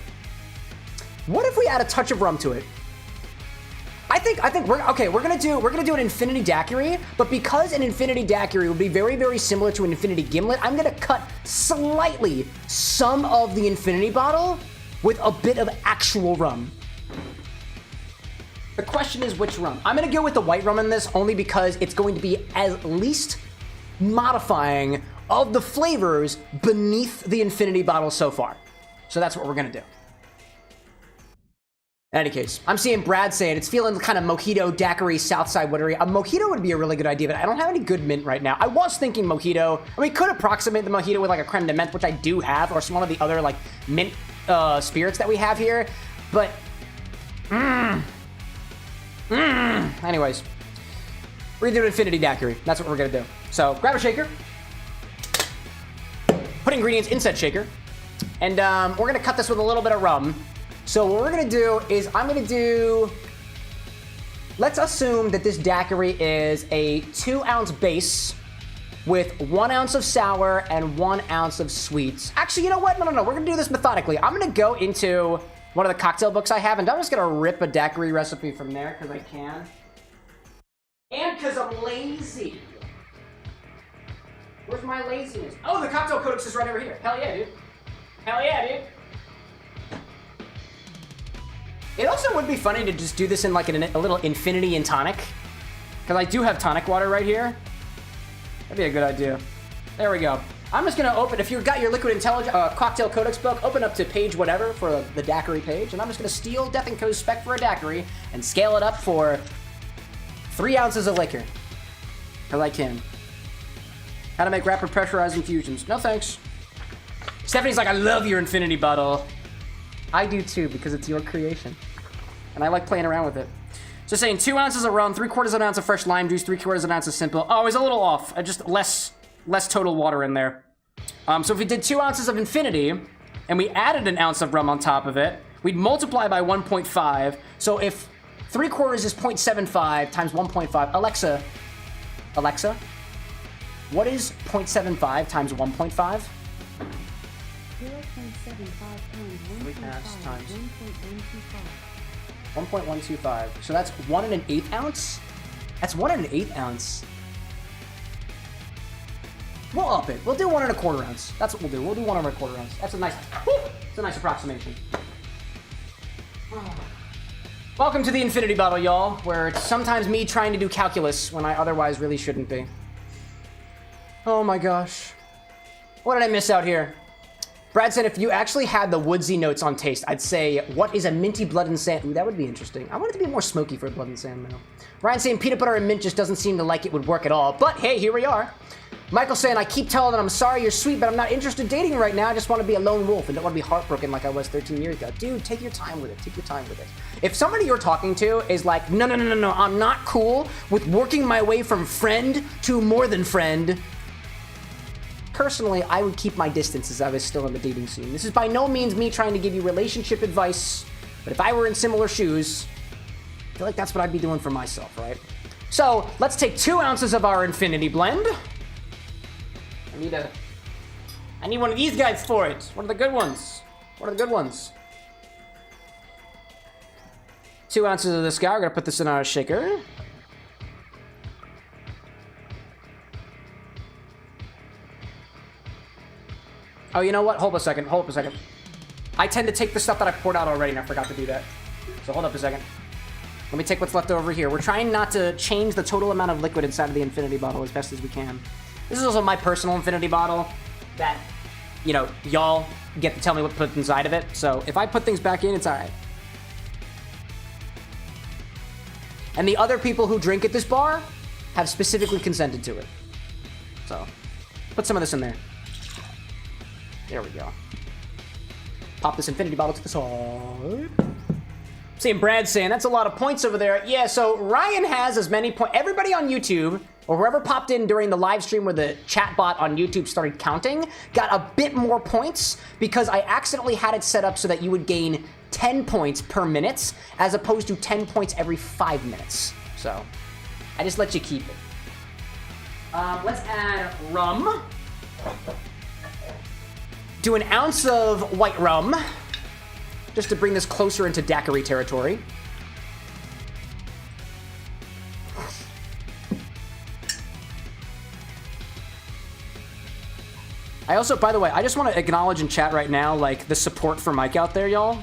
What if we add a touch of rum to it? I think we're gonna do an Infinity Daiquiri, but because an Infinity Daiquiri will be very, very similar to an Infinity Gimlet, I'm gonna cut slightly some of the Infinity bottle with a bit of actual rum. The question is which rum. I'm gonna go with the white rum in this only because it's going to be at least modifying of the flavors beneath the Infinity bottle so far. So that's what we're gonna do. In any case, I'm seeing Brad saying it's feeling kind of mojito, daiquiri, Southside watery. A mojito would be a really good idea, but I don't have any good mint right now. I was thinking mojito. I mean, could approximate the mojito with like a creme de menthe, which I do have, or some of the other like mint spirits that we have here. But, anyways, we're gonna do an Infinity Daiquiri. That's what we're gonna do. So grab a shaker, put ingredients in said shaker, and we're gonna cut this with a little bit of rum. So what we're gonna do is let's assume that this daiquiri is a 2-ounce base with 1 ounce of sour and 1 ounce of sweets. Actually, you know what? No. We're gonna do this methodically. I'm gonna go into one of the cocktail books I have, and I'm just gonna rip a daiquiri recipe from there because I can. And because I'm lazy. Where's my laziness? Oh, the cocktail codex is right over here. Hell yeah, dude. Hell yeah, dude. It also would be funny to just do this in like a little infinity and tonic. Because I do have tonic water right here. That'd be a good idea. There we go. I'm just going to open, if you've got your Liquid Intelligence Cocktail Codex book, open up to page whatever for the daiquiri page. And I'm just going to steal Death & Co.'s spec for a daiquiri and scale it up for 3 ounces of liquor. Because I can. How to make rapid pressurized infusions. No thanks. Stephanie's like, I love your infinity bottle. I do too, because it's your creation. And I like playing around with it. So saying 2 ounces of rum, 3/4 of an ounce of fresh lime juice, 3/4 of an ounce of simple. Oh, it's a little off. Just less total water in there. So if we did 2 ounces of infinity, and we added an ounce of rum on top of it, we'd multiply by 1.5. So if 3/4 is 0.75 times 1.5, Alexa, what is 0.75 times 1.5? 0.75 times 1.125. 1.125. So that's 1 1/8 ounce? That's 1 1/8 ounce. We'll up it. We'll do 1 1/4 ounce. That's what we'll do. We'll do 1 1/4 ounce. That's a nice, it's a nice approximation. Welcome to the infinity bottle, y'all, where it's sometimes me trying to do calculus when I otherwise really shouldn't be. Oh my gosh. What did I miss out here? Brad said if you actually had the woodsy notes on taste, I'd say, what is a minty blood and sand? Ooh, that would be interesting. I want it to be more smoky for blood and sand, though. Ryan saying peanut butter and mint just doesn't seem to like it would work at all. But hey, here we are. Michael saying, I keep telling them I'm sorry you're sweet, but I'm not interested in dating right now. I just want to be a lone wolf and don't want to be heartbroken like I was 13 years ago. Dude, take your time with it. Take your time with it. If somebody you're talking to is like, no, I'm not cool with working my way from friend to more than friend, personally, I would keep my distance as I was still in the dating scene. This is by no means me trying to give you relationship advice, but if I were in similar shoes, I feel like that's what I'd be doing for myself, right? So let's take 2 ounces of our infinity blend. I need one of these guys for it. What are the good ones? What are the good ones? 2 ounces of this guy. We're gonna put this in our shaker. Oh, you know what? Hold up a second. I tend to take the stuff that I poured out already, and I forgot to do that. So hold up a second. Let me take what's left over here. We're trying not to change the total amount of liquid inside of the infinity bottle as best as we can. This is also my personal infinity bottle that, you know, y'all get to tell me what to put inside of it. So if I put things back in, it's all right. And the other people who drink at this bar have specifically consented to it. So put some of this in there. There we go. Pop this infinity bottle to the side. Seeing Brad saying, that's a lot of points over there. Yeah, so Ryan has as many points. Everybody on YouTube, or whoever popped in during the live stream where the chat bot on YouTube started counting, got a bit more points because I accidentally had it set up so that you would gain 10 points per minute as opposed to 10 points every 5 minutes. So I just let you keep it. Let's add rum. Do 1 ounce of white rum, just to bring this closer into daiquiri territory. I also, by the way, I just want to acknowledge in chat right now, like, the support for Mike out there, y'all.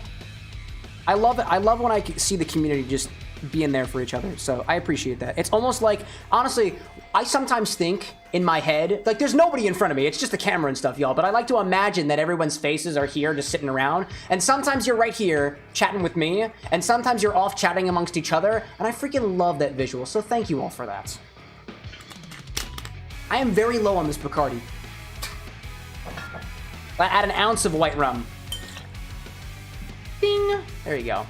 I love it. I love when I see the community just being there for each other, so I appreciate that. It's almost like, honestly, I sometimes think in my head, like, there's nobody in front of me. It's just the camera and stuff, y'all. But I like to imagine that everyone's faces are here just sitting around. And sometimes you're right here chatting with me. And sometimes you're off chatting amongst each other. And I freaking love that visual. So thank you all for that. I am very low on this Bacardi. I add 1 ounce of white rum. Ding. There you go.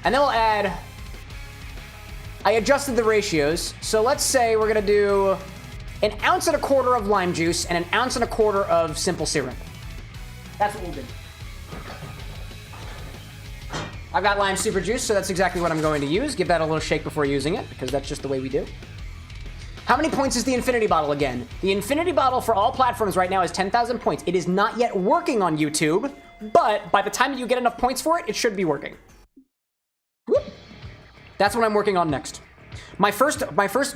And then we'll add... I adjusted the ratios. So let's say we're going to do 1.25 ounces of lime juice and 1.25 ounces of simple syrup. That's what we'll do. I've got lime super juice, so that's exactly what I'm going to use. Give that a little shake before using it, because that's just the way we do. How many points is the infinity bottle again? The infinity bottle for all platforms right now is 10,000 points. It is not yet working on YouTube, but by the time you get enough points for it, it should be working. Whoop. That's what I'm working on next. My first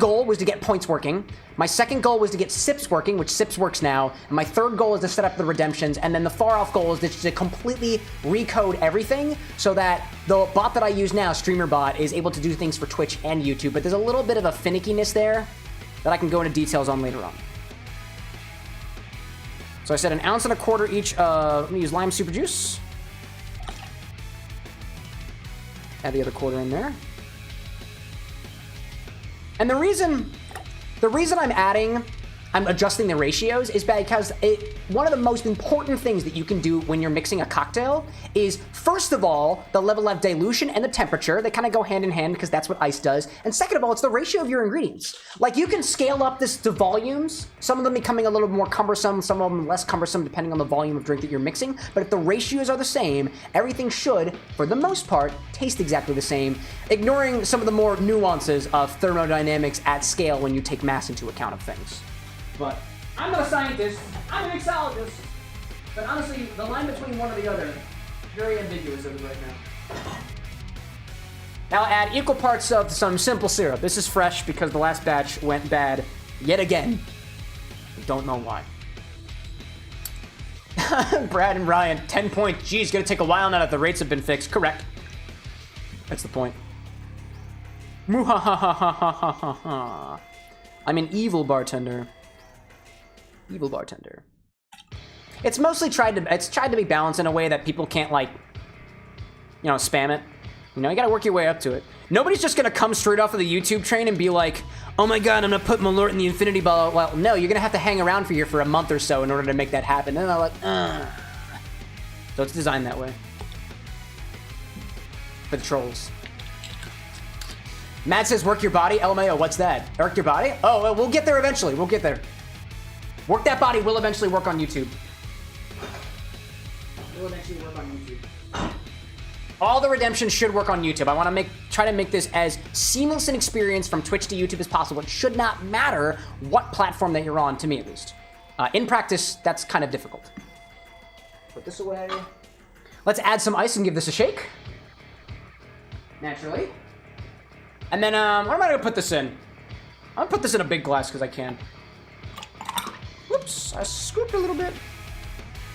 goal was to get points working. My second goal was to get sips working, which sips works now. And my third goal is to set up the redemptions. And then the far off goal is to completely recode everything so that the bot that I use now, StreamerBot, is able to do things for Twitch and YouTube. But there's a little bit of a finickiness there that I can go into details on later on. So I said 1.25 ounces each. Let me use lime super juice. Add the other quarter in there. And the reason I'm adding I'm adjusting the ratios is because one of the most important things that you can do when you're mixing a cocktail is, first of all, the level of dilution and the temperature. They kind of go hand in hand because that's what ice does. And second of all, it's the ratio of your ingredients. Like, you can scale up this to volumes, some of them becoming a little more cumbersome, some of them less cumbersome depending on the volume of drink that you're mixing. But if the ratios are the same, everything should, for the most part, taste exactly the same, ignoring some of the more nuances of thermodynamics at scale when you take mass into account of things. But I'm not a scientist, I'm a mixologist. But honestly, the line between one or the other, very ambiguous as of right now. Now add equal parts of some simple syrup. This is fresh because the last batch went bad yet again. Don't know why. Brad and Ryan, 10 points. Geez, gonna take a while now that the rates have been fixed. Correct. That's the point. Muhahahahaha. I'm an evil bartender. Evil bartender. It's mostly tried to be balanced in a way that people can't, like, you know, spam it. You know, you gotta work your way up to it. Nobody's just gonna come straight off of the YouTube train and be like, oh my god, I'm gonna put Malort in the infinity bottle. Well, no, you're gonna have to hang around for a month or so in order to make that happen. And they're like, So it's designed that way. For the trolls. Matt says, work your body. LMAO, what's that? Work your body? Oh, well, we'll get there eventually. We'll get there. Work that body will eventually work on YouTube. Will eventually work on YouTube. All the redemption should work on YouTube. I want to try to make this as seamless an experience from Twitch to YouTube as possible. It should not matter what platform that you're on, to me at least. In practice, that's kind of difficult. Put this away. Let's add some ice and give this a shake. Naturally. And then, where am I going to put this in? I'm going to put this in a big glass because I can. Whoops, I scooped a little bit.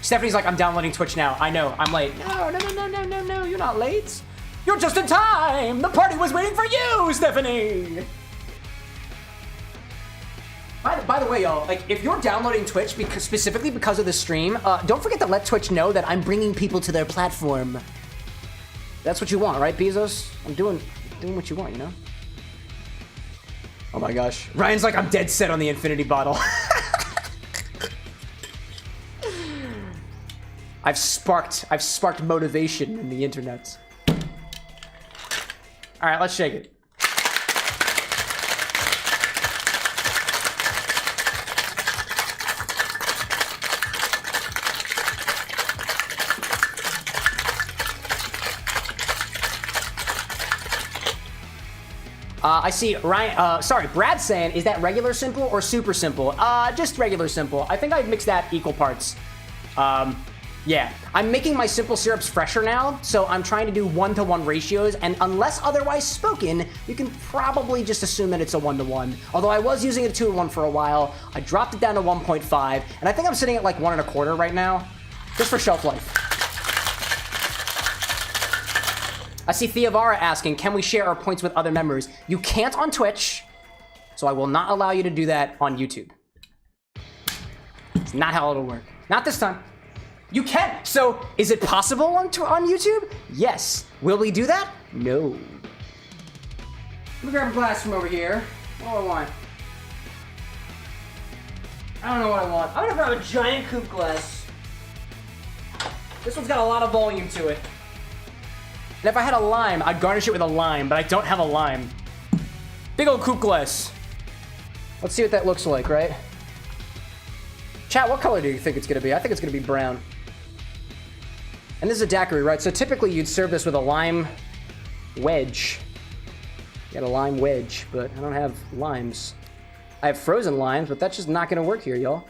Stephanie's like, I'm downloading Twitch now. I know, I'm late. No, you're not late. You're just in time. The party was waiting for you, Stephanie. By the way, y'all, like, if you're downloading Twitch specifically because of the stream, don't forget to let Twitch know that I'm bringing people to their platform. That's what you want, right, Bezos? I'm doing what you want, you know? Oh my gosh. Ryan's like, I'm dead set on the infinity bottle. I've sparked motivation in the internet. All right, let's shake it. I see Ryan, sorry, Brad's saying, is that regular simple or super simple? Just regular simple. I think I've mixed that equal parts. Yeah, I'm making my simple syrups fresher now, so I'm trying to do 1-to-1 ratios, and unless otherwise spoken, you can probably just assume that it's a 1-to-1. Although I was using a 2-to-1 for a while, I dropped it down to 1.5, and I think I'm sitting at like 1.25 right now, just for shelf life. I see Theavara asking, can we share our points with other members? You can't on Twitch, so I will not allow you to do that on YouTube. It's not how it'll work. Not this time. You can. So, is it possible on YouTube? Yes. Will we do that? No. Let me grab a glass from over here. What do I want? I don't know what I want. I'm gonna grab a giant coupe glass. This one's got a lot of volume to it. And if I had a lime, I'd garnish it with a lime, but I don't have a lime. Big old coupe glass. Let's see what that looks like, right? Chat, what color do you think it's gonna be? I think it's gonna be brown. And this is a daiquiri, right? So typically you'd serve this with a lime wedge. You got a lime wedge, but I don't have limes. I have frozen limes, but that's just not gonna work here, y'all.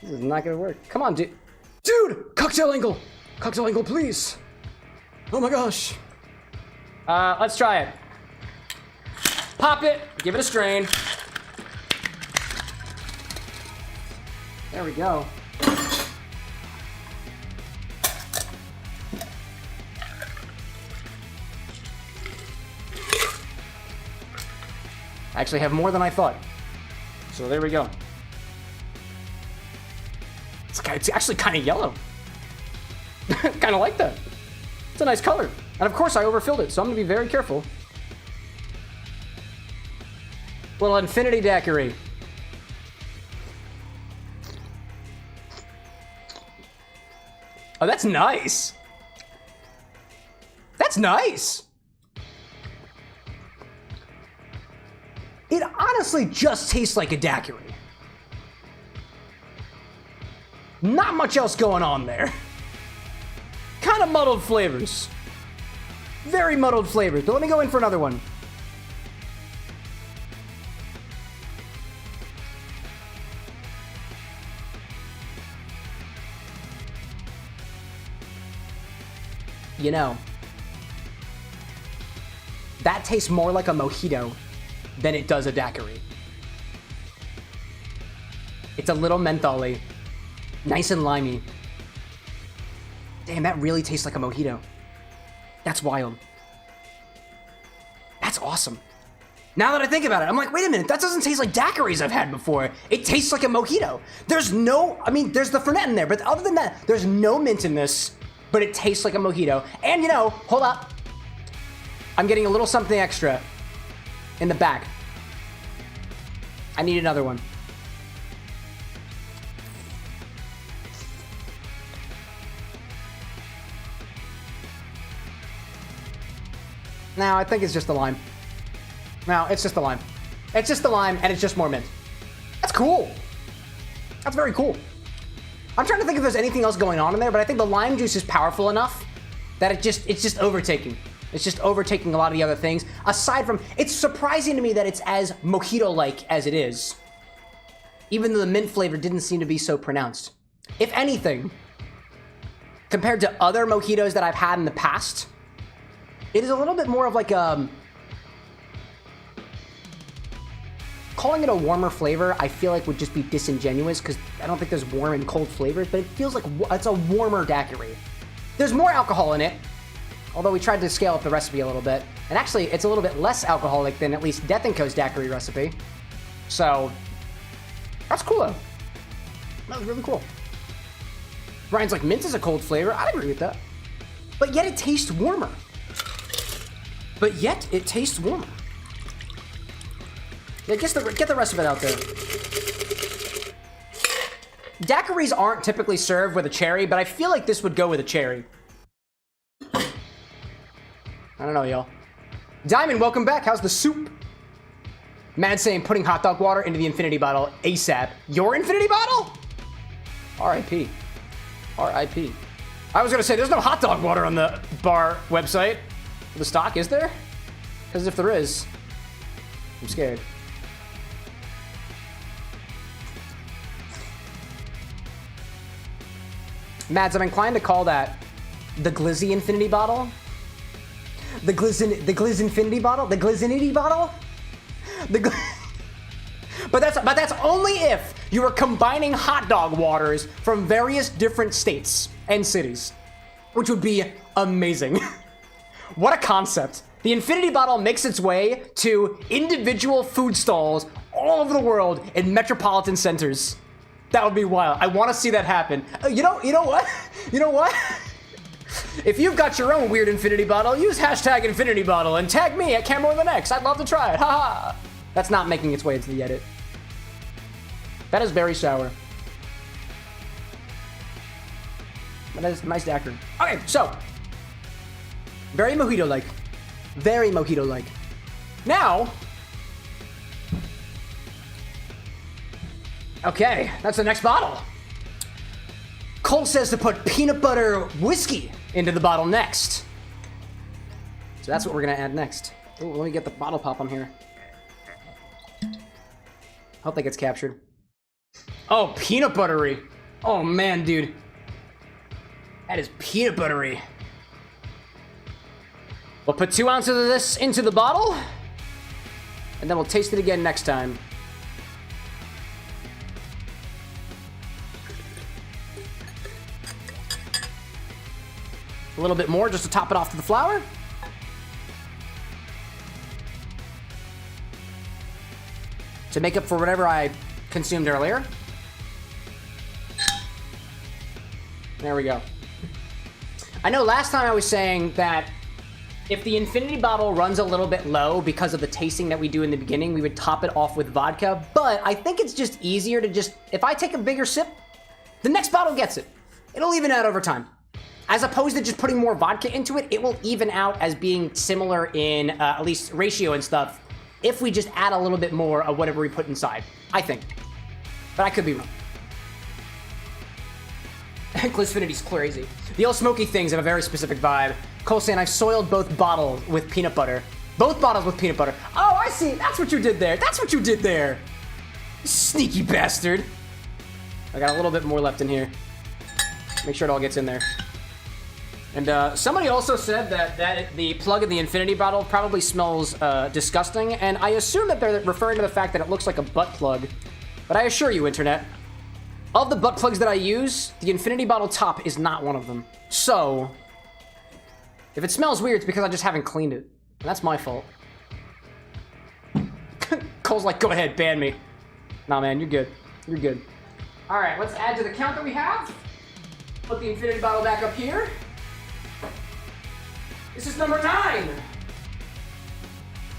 This is not gonna work. Come on, dude. Dude! Cocktail angle! Cocktail angle, please! Oh my gosh. Let's try it. Pop it, give it a strain. There we go. I actually have more than I thought. So there we go. It's actually kind of yellow. Kind of like that. It's a nice color. And of course I overfilled it, so I'm gonna be very careful. Little infinity daiquiri. Oh, that's nice. That's nice. It honestly just tastes like a daiquiri. Not much else going on there. Kind of muddled flavors. Very muddled flavors, but let me go in for another one. You know, that tastes more like a mojito than it does a daiquiri. It's a little mentholy, nice and limey. Damn, that really tastes like a mojito. That's wild. That's awesome. Now that I think about it, I'm like, wait a minute, that doesn't taste like daiquiris I've had before. It tastes like a mojito. There's no, I mean, there's the Fernet in there, but other than that, there's no mint in this, but it tastes like a mojito. And you know, hold up. I'm getting a little something extra in the back. I need another one. No, I think it's just the lime. No, it's just the lime. It's just the lime, and it's just more mint. That's cool. That's very cool. I'm trying to think if there's anything else going on in there, but I think the lime juice is powerful enough that it's just overtaking. It's just overtaking a lot of the other things. Aside from, it's surprising to me that it's as mojito-like as it is, even though the mint flavor didn't seem to be so pronounced. If anything, compared to other mojitos that I've had in the past, it is a little bit more of like a... Calling it a warmer flavor, I feel like would just be disingenuous because I don't think there's warm and cold flavors, but it feels like it's a warmer daiquiri. There's more alcohol in it, although we tried to scale up the recipe a little bit. And actually, it's a little bit less alcoholic than at least Death & Co.'s daiquiri recipe. So, that's cool though. That was really cool. Brian's like, mint is a cold flavor. I'd agree with that. But yet it tastes warmer. But yet it tastes warmer. Yeah, get the rest of it out there. Daiquiris aren't typically served with a cherry, but I feel like this would go with a cherry. I don't know, y'all. Diamond, welcome back. How's the soup? Mad saying putting hot dog water into the infinity bottle ASAP. Your infinity bottle? R.I.P. R.I.P. I was gonna say, there's no hot dog water on the bar website. The stock, is there? Because if there is, I'm scared. Mads, I'm inclined to call that the Glizzy Infinity Bottle. The Glizz Infinity Bottle? The Glizzinity Bottle? But that's only if you are combining hot dog waters from various different states and cities, which would be amazing. What a concept. The Infinity Bottle makes its way to individual food stalls all over the world in metropolitan centers. That would be wild. I want to see that happen. You know what? You know what? If you've got your own weird Infinity Bottle, use hashtag Infinity Bottle and tag me at CameroxnWithAnX. I'd love to try it. Haha. That's not making its way into the edit. That is very sour. But that is a nice daiquiri. Okay, so. Very mojito-like. Very mojito-like. Now. Okay, that's the next bottle. Cole says to put peanut butter whiskey into the bottle next. So that's what we're gonna add next. Ooh, let me get the bottle pop on here. Hope that gets captured. Oh, peanut buttery. Oh man, dude. That is peanut buttery. We'll put 2 ounces of this into the bottle, and then we'll taste it again next time. A little bit more just to top it off to the flour. To make up for whatever I consumed earlier. There we go. I know last time I was saying that if the Infinity Bottle runs a little bit low because of the tasting that we do in the beginning, we would top it off with vodka, but I think it's just easier to if I take a bigger sip, the next bottle gets it. It'll even out over time. as opposed to just putting more vodka into it, it will even out as being similar in at least ratio and stuff if we just add a little bit more of whatever we put inside, I think. But I could be wrong. Glissfinity's crazy. The old Smoky things have a very specific vibe. Cole saying, I've soiled both bottles with peanut butter. Both bottles with peanut butter. Oh, I see. That's what you did there. That's what you did there. Sneaky bastard. I got a little bit more left in here. Make sure it all gets in there. And somebody also said that the plug in the infinity bottle probably smells disgusting, and I assume that they're referring to the fact that it looks like a butt plug. But I assure you, Internet, of the butt plugs that I use, the infinity bottle top is not one of them. So, if it smells weird, it's because I just haven't cleaned it. And that's my fault. Cole's like, go ahead, ban me. Nah, man, you're good. You're good. All right, let's add to the count that we have. Put the infinity bottle back up here. This is number 9.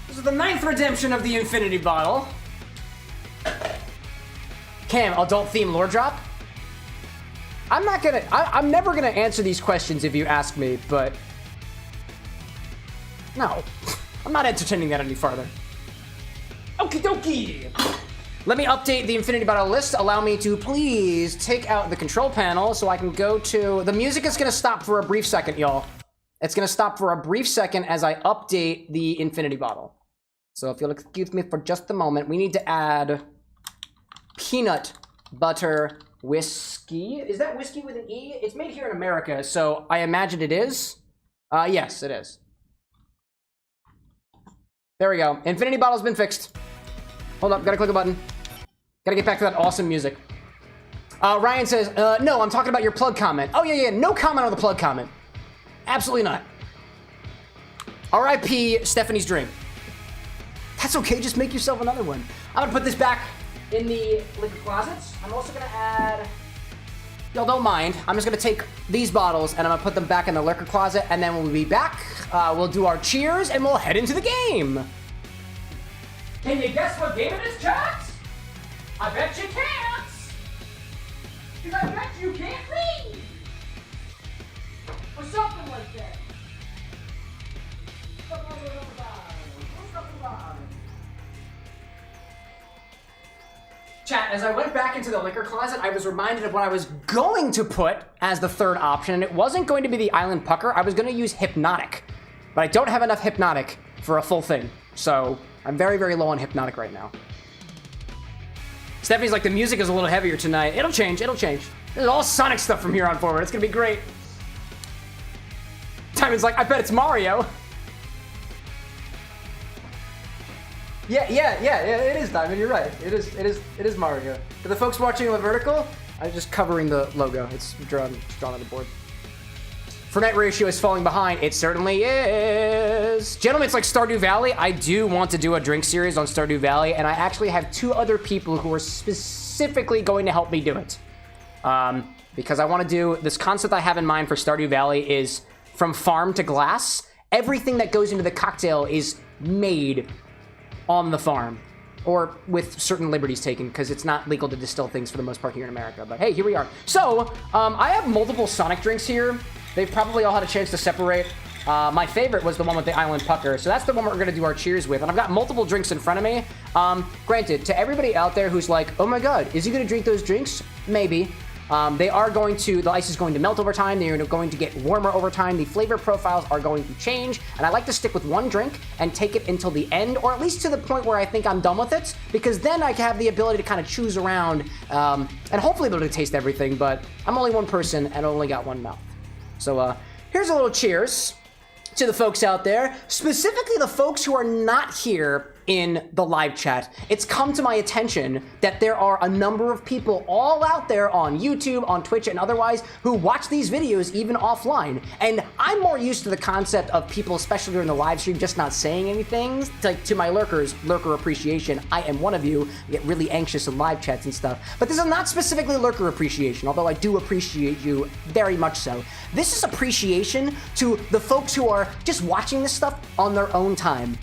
This is the 9th redemption of the infinity bottle. Cam, adult theme lore drop? I'm never gonna answer these questions if you ask me, but no, I'm not entertaining that any farther. Okie dokie. Let me update the infinity bottle list. Allow me to please take out the control panel so I can go to, the music is gonna stop for a brief second, y'all. It's gonna stop for a brief second as I update the infinity bottle. So if you'll excuse me for just a moment, we need to add peanut butter whiskey. Is that whiskey with an E? It's made here in America, so I imagine it is. Yes, it is. There we go. Infinity bottle's been fixed. Hold up, gotta click a button. Gotta get back to that awesome music. Ryan says, no, I'm talking about your plug comment. Oh, yeah, no comment on the plug comment. Absolutely not. R.I.P. Stephanie's drink. That's okay, just make yourself another one. I'm gonna put this back in the liquor closets. I'm also gonna add, y'all don't mind, I'm just gonna take these bottles and I'm gonna put them back in the liquor closet, and then we'll be back. We'll do our cheers and we'll head into the game. Can you guess what game it is, chat? I bet you can't. Because I bet you can't read. Or something like that. Chat, as I went back into the liquor closet, I was reminded of what I was going to put as the third option, and it wasn't going to be the Island Pucker. I was going to use Hypnotic, but I don't have enough Hypnotic for a full thing, so I'm very, very low on Hypnotic right now. Stephanie's like, the music is a little heavier tonight. It'll change, it'll change. There's all Sonic stuff from here on forward. It's going to be great. Timon's like, I bet it's Mario. Yeah, it is Diamond. You're right. It is Mario. For the folks watching on the vertical, I'm just covering the logo. It's drawn on the board. Fernet ratio is falling behind. It certainly is. Gentlemen, it's like Stardew Valley. I do want to do a drink series on Stardew Valley, and I actually have 2 other people who are specifically going to help me do it. Because I want to do this concept I have in mind for Stardew Valley is from farm to glass. Everything that goes into the cocktail is made on the farm, or with certain liberties taken, because it's not legal to distill things for the most part here in America. But hey, here we are. So, I have multiple Sonic drinks here. They've probably all had a chance to separate. My favorite was the one with the Island Pucker, so that's the one we're gonna do our cheers with. And I've got multiple drinks in front of me. Granted, to everybody out there who's like, oh my god, is he gonna drink those drinks? Maybe. They are going to, the ice is going to melt over time, they're going to get warmer over time, the flavor profiles are going to change, and I like to stick with one drink and take it until the end, or at least to the point where I think I'm done with it, because then I can have the ability to kind of choose around, and hopefully be able to taste everything, but I'm only one person and only got one mouth. So, here's a little cheers to the folks out there, specifically the folks who are not here in the live chat. It's come to my attention that there are a number of people all out there on YouTube, on Twitch, and otherwise who watch these videos even offline. And I'm more used to the concept of people, especially during the live stream, just not saying anything. To my lurkers, lurker appreciation. I am one of you. I get really anxious in live chats and stuff. But this is not specifically lurker appreciation, although I do appreciate you very much so. This is appreciation to the folks who are just watching this stuff on their own time.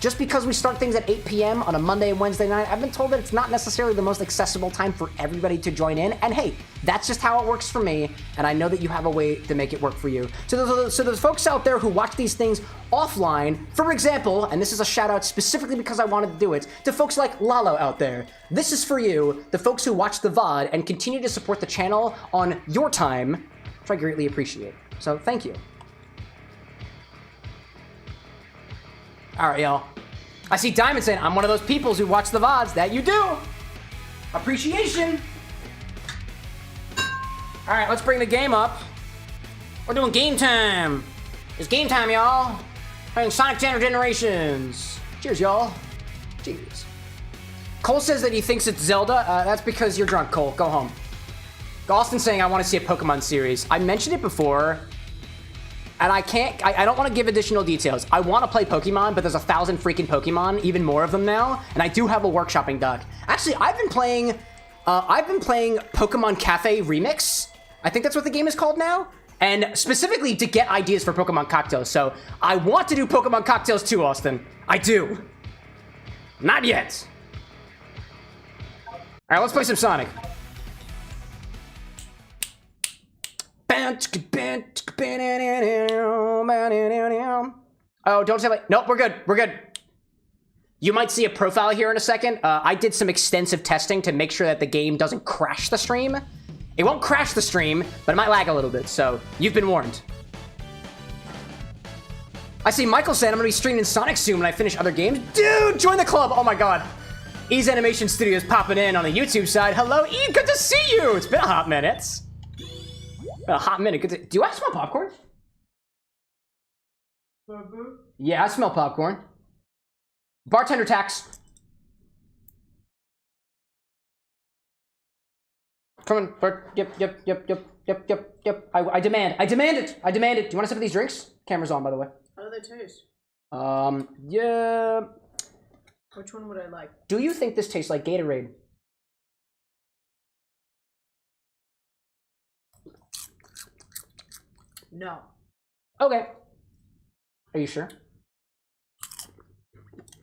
just because we start things at 8 p.m. on a Monday and Wednesday night, I've been told that it's not necessarily the most accessible time for everybody to join in. And hey, that's just how it works for me. And I know that you have a way to make it work for you. So those folks out there who watch these things offline, for example, and this is a shout out specifically because I wanted to do it, to folks like Lalo out there. This is for you, the folks who watch the VOD and continue to support the channel on your time, which I greatly appreciate. So thank you. All right, y'all. I see Diamond saying, I'm one of those peoples who watch the VODs. That you do. Appreciation. All right, let's bring the game up. We're doing game time. It's game time, y'all. Playing Sonic Generations. Cheers, y'all. Cheers. Cole says that he thinks it's Zelda. That's because you're drunk, Cole. Go home. Austin saying, I want to see a Pokemon series. I mentioned it before. And I don't want to give additional details. I want to play Pokemon, but there's 1,000 freaking Pokemon, even more of them now. And I do have a workshopping doc. Actually, I've been playing Pokemon Cafe Remix. I think that's what the game is called now. And specifically to get ideas for Pokemon cocktails. So I want to do Pokemon cocktails too, Austin. I do. Not yet. All right, let's play some Sonic. Oh, don't say like, nope, we're good, we're good. You might see a profile here in a second. I did some extensive testing to make sure that the game doesn't crash the stream. It won't crash the stream, but it might lag a little bit, so you've been warned. I see Michael saying I'm gonna be streaming Sonic soon when I finish other games. Dude, join the club, oh my God. E's Animation Studios popping in on the YouTube side. Hello, E, good to see you. It's been a hot minute. A hot minute. Good to, do I smell popcorn? Yeah, I smell popcorn. Bartender tax. Come on, Bart. Yep. I demand it. Do you want to sip of these drinks? Camera's on, by the way. How do they taste? Yeah. Which one would I like? Do you think this tastes like Gatorade? No. Okay. Are you sure?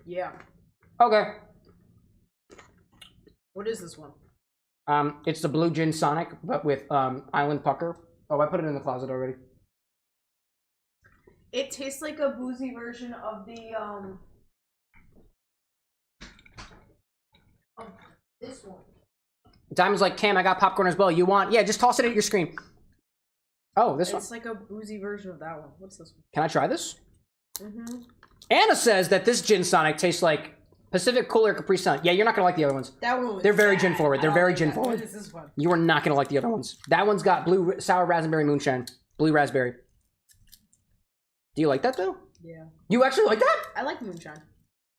Yeah. Okay. What is this one? It's the Blue Gin Sonic, but with Island Pucker. Oh, I put it in the closet already. It tastes like a boozy version of the of this one. Diamond's like, Cam, I got popcorn as well. You want? Yeah, just toss it at your screen. Oh, this one. It's like a boozy version of that one. What's this one? Can I try this? Mm-hmm. Anna says that this Gin Sonic tastes like Pacific Cooler Capri Sun. Yeah, you're not gonna like the other ones. That one was They're very bad. gin forward. They're very gin forward. What is this one? You are not gonna like the other ones. That one's got blue sour raspberry moonshine. Blue raspberry. Do you like that though? Yeah. You actually like that? I like moonshine.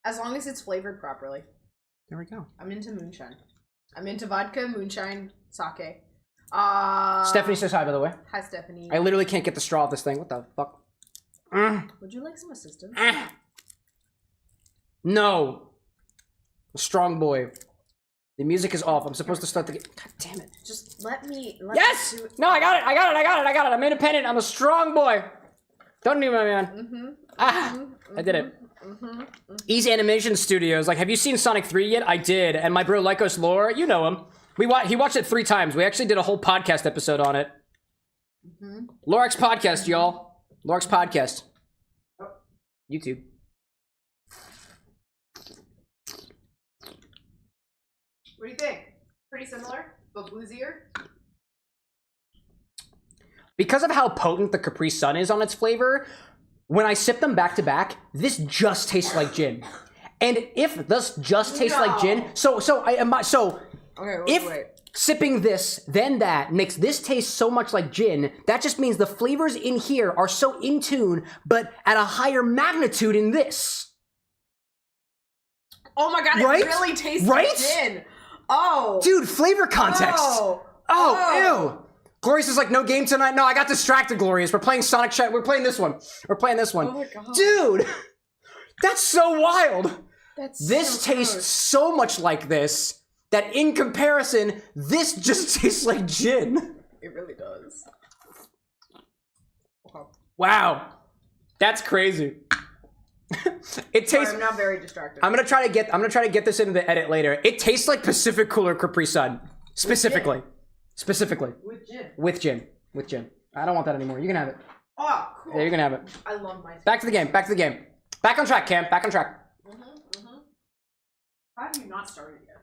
As long as it's flavored properly. There we go. I'm into moonshine. I'm into vodka, moonshine, sake. Stephanie says hi, by the way. Hi, Stephanie. I literally can't get the straw of this thing. What the fuck? Would you like some assistance? No. Strong boy. The music is off. I'm supposed to start the game. God damn it. Just let me. Yes! do it. No, I got it. I'm independent. I'm a strong boy. Don't need my man. I did it. Ease Animation Studios. Like, have you seen Sonic 3 yet? I did. And my bro Lycos Lore, you know him. He watched it 3 times. We actually did a whole podcast episode on it. Lorex Podcast, y'all. Lorex Podcast. YouTube. What do you think? Pretty similar, but boozier? Because of how potent the Capri Sun is on its flavor, when I sip them back to back, this just tastes like gin. And if this just tastes like gin, if sipping this, then that makes this taste so much like gin, that just means the flavors in here are so in tune, but at a higher magnitude in this. Oh my god, Right? it really tastes Right? like gin. Oh. Dude, flavor context. Oh. Ew. Glorious is like, no game tonight. No, I got distracted, Glorious. We're playing Sonic Chat. We're playing this one. Oh my god. Dude, that's so wild. This so tastes gross. so much like this that in comparison, this just tastes like gin. It really does. Wow. That's crazy. It Sorry, tastes. I'm now very distracted. I'm gonna try to get this into the edit later. It tastes like Pacific Cooler Capri Sun, specifically. With gin. I don't want that anymore. You can have it. Oh, cool. Yeah, you can have it. I love my. Back to the game. Back on track, Cam. Back on track. How have you not started yet?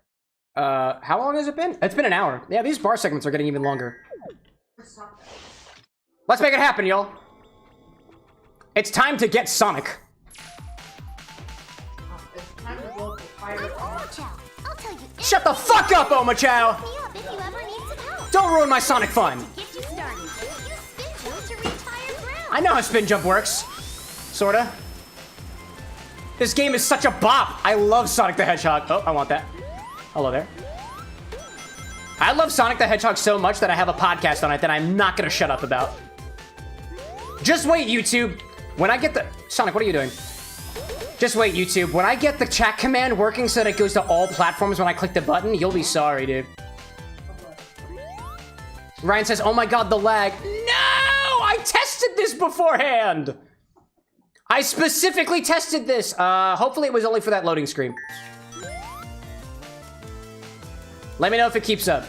How long has it been? It's been an hour. Yeah, these bar segments are getting even longer. Let's make it happen, y'all. It's time to get Sonic. It's time to blow up the fire. I'll tell you. Shut the fuck up, Omochow! Me up if you ever need some help. Don't ruin my Sonic fun. Get you started. Use spin jump to reach higher ground. I know how spin jump works. Sorta. This game is such a bop. I love Sonic the Hedgehog. Oh, I want that. Hello there. I love Sonic the Hedgehog so much that I have a podcast on it that I'm not gonna shut up about. Just wait, YouTube. When I get the... Sonic, what are you doing? Just wait, YouTube. When I get the chat command working so that it goes to all platforms when I click the button, you'll be sorry, dude. Ryan says, oh my god, the lag. No! I tested this beforehand! I specifically tested this. Hopefully it was only for that loading screen. Let me know if it keeps up.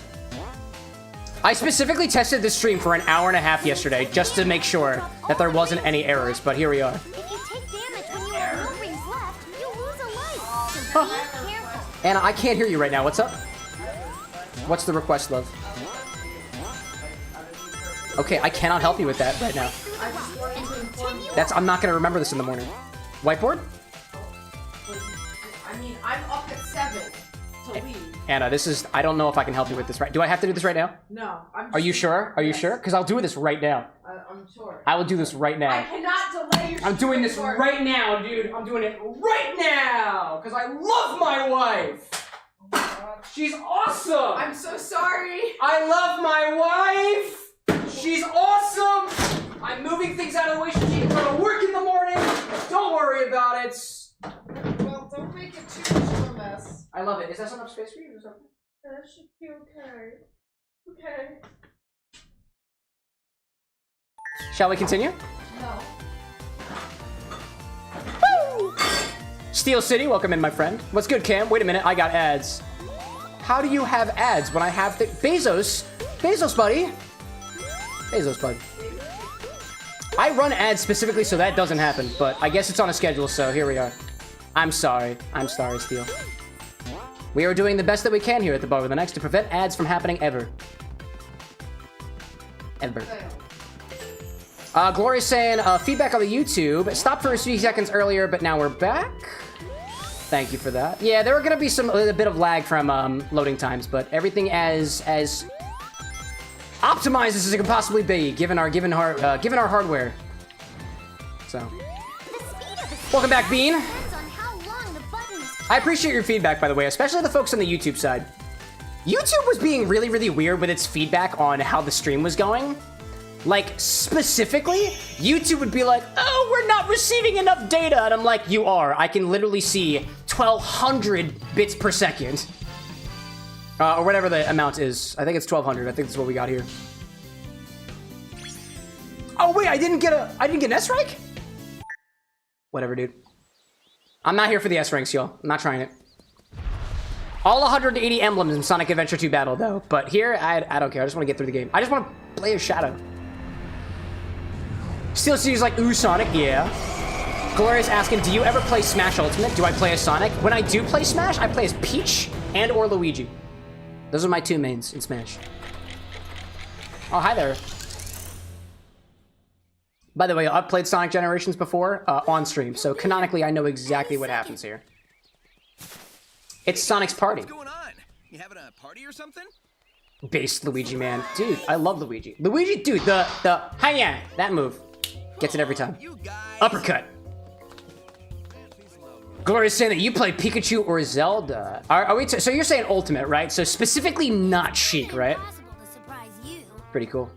I specifically tested this stream for an hour and a half yesterday just to make sure that there wasn't any errors, but here we are. If you take damage when you have no rings left, you lose a life. So be careful. Anna, I can't hear you right now. What's up? What's the request, love? Okay, I cannot help you with that right now. I'm not gonna remember this in the morning. Whiteboard? I mean, I'm up at 7 to leave. Anna, I don't know if I can help you with this right. Do I have to do this right now? No, I'm. Are you sure? Are you sure? Because I'll do this right now. I'm sure. I will do this right now. I cannot delay your. I'm doing this right now, dude. I'm doing it right now because I love my wife. She's awesome. I'm so sorry. I love my wife. She's awesome. I'm moving things out of the way so she can go to work in the morning. Don't worry about it. Well, don't make it too much of a mess. I love it. Is that enough space for you? That should be okay. Okay. Shall we continue? No. Woo! Steel City, welcome in, my friend. What's good, Cam? Wait a minute, I got ads. How do you have ads when I have the Bezos, buddy. Bezos, bud. I run ads specifically so that doesn't happen, but I guess it's on a schedule, so here we are. I'm sorry, Steel. We are doing the best that we can here at the Bar with an X to prevent ads from happening ever. Gloria's saying, feedback on the YouTube. Stopped for a few seconds earlier, but now we're back. Thank you for that. Yeah, there are gonna be a bit of lag from loading times, but everything as optimized as it can possibly be, given our hardware. So, welcome back, Bean. I appreciate your feedback, by the way, especially the folks on the YouTube side. YouTube was being really, really weird with its feedback on how the stream was going. Like, specifically, YouTube would be like, oh, we're not receiving enough data. And I'm like, you are. I can literally see 1,200 bits per second. Or whatever the amount is. I think it's 1,200. I think that's what we got here. Oh, wait, I didn't get an S rank? Whatever, dude. I'm not here for the S ranks, y'all. I'm not trying it. All 180 emblems in Sonic Adventure 2 Battle, though. But here, I don't care. I just want to get through the game. I just want to play as Shadow. Steel City's like, ooh, Sonic, yeah. Gloria's asking, do you ever play Smash Ultimate? Do I play as Sonic? When I do play Smash, I play as Peach and or Luigi. Those are my two mains in Smash. Oh, hi there. By the way, I've played Sonic Generations before on stream, so canonically I know exactly what happens here. It's Sonic's party. What's going on? You having a party or something? Based Luigi, man. Dude, I love Luigi. Luigi, dude, the hiya, that move. Gets it every time. Uppercut. Gloria's saying that you play Pikachu or Zelda. Are we so you're saying Ultimate, right? So specifically not Sheik, right? Pretty cool.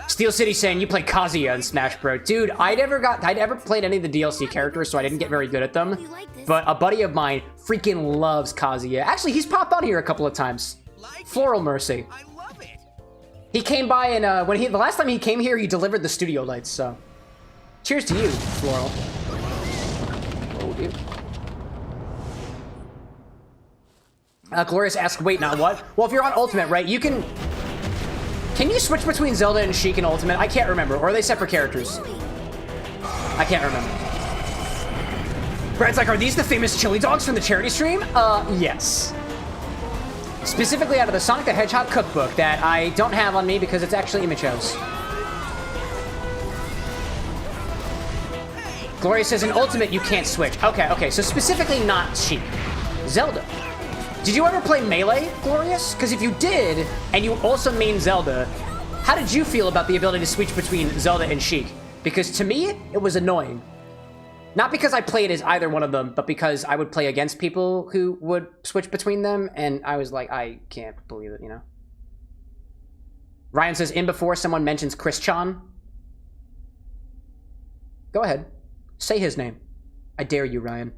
Steel City saying you play Kazuya in Smash Bros. Dude, I'd ever played any of the DLC characters, so I didn't get very good at them. But a buddy of mine freaking loves Kazuya. Actually, he's popped on here a couple of times. Floral Mercy. I love it. He came by and the last time he came here, he delivered the studio lights. So, cheers to you, Floral. you. Glorious asked, wait, not what? Well, if you're on Ultimate, right, you can... Can you switch between Zelda and Sheik in Ultimate? I can't remember. Or are they separate characters? I can't remember. Brad's like, are these the famous chili dogs from the charity stream? Yes. Specifically out of the Sonic the Hedgehog cookbook that I don't have on me because it's actually Imicho's. Gloria says in Ultimate you can't switch. Okay, so specifically not Sheik. Zelda. Did you ever play Melee, Glorious? Because if you did, and you also main Zelda, how did you feel about the ability to switch between Zelda and Sheik? Because to me, it was annoying. Not because I played as either one of them, but because I would play against people who would switch between them, and I was like, I can't believe it, you know? Ryan says, in before someone mentions Chris Chan. Go ahead. Say his name. I dare you, Ryan.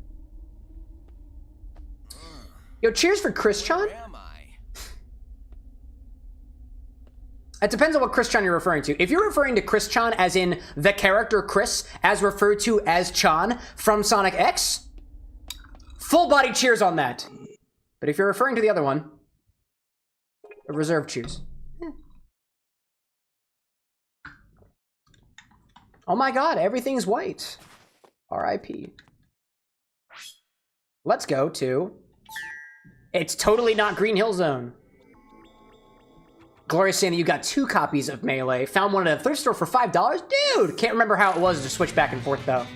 Yo, cheers for Chris Chan. Where am I? It depends on what Chris Chan you're referring to. If you're referring to Chris Chan as in the character Chris, as referred to as Chan from Sonic X, full body cheers on that. But if you're referring to the other one, a reserved cheers. Yeah. Oh my god, everything's white. R.I.P. Let's go to... It's totally not Green Hill Zone. Gloria's saying that you got 2 copies of Melee. Found one at a thrift store for $5. Dude! Can't remember how it was to switch back and forth, though.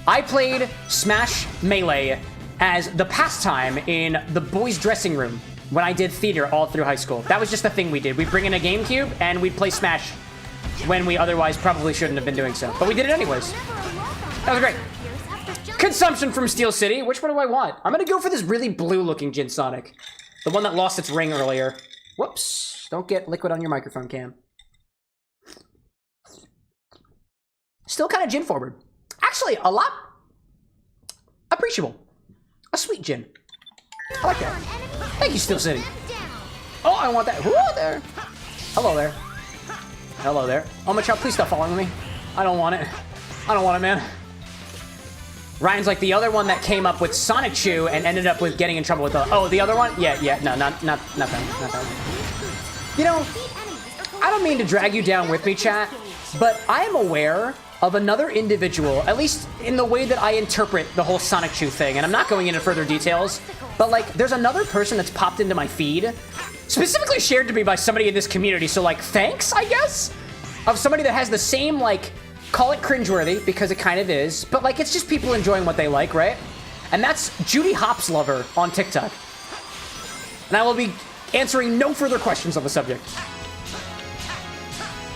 I played Smash Melee as the pastime in the boys' dressing room when I did theater all through high school. That was just the thing we did. We'd bring in a GameCube, and we'd play Smash when we otherwise probably shouldn't have been doing so. But we did it anyways. That was great. Consumption from Steel City. Which one do I want? I'm gonna go for this really blue-looking Gin Sonic. The one that lost its ring earlier. Whoops. Don't get liquid on your microphone, Cam. Still kind of gin forward. Actually, a lot appreciable. A sweet gin. I like that. Thank you, Steel City. Oh, I want that. Whoa there. Hello there. Hello there. Oh, my child, please stop following me. I don't want it. I don't want it, man. Ryan's like the other one that came up with Sonic Chew and ended up with getting in trouble with the... Oh, the other one? Yeah, no, not that one. You know, I don't mean to drag you down with me, chat, but I am aware of another individual, at least in the way that I interpret the whole Sonic Chew thing, and I'm not going into further details, but like, there's another person that's popped into my feed, specifically shared to me by somebody in this community, so like, thanks, I guess? Of somebody that has the same, like, call it cringeworthy, because it kind of is, but like, it's just people enjoying what they like, right? And that's Judy Hopps Lover on TikTok. And I will be answering no further questions on the subject.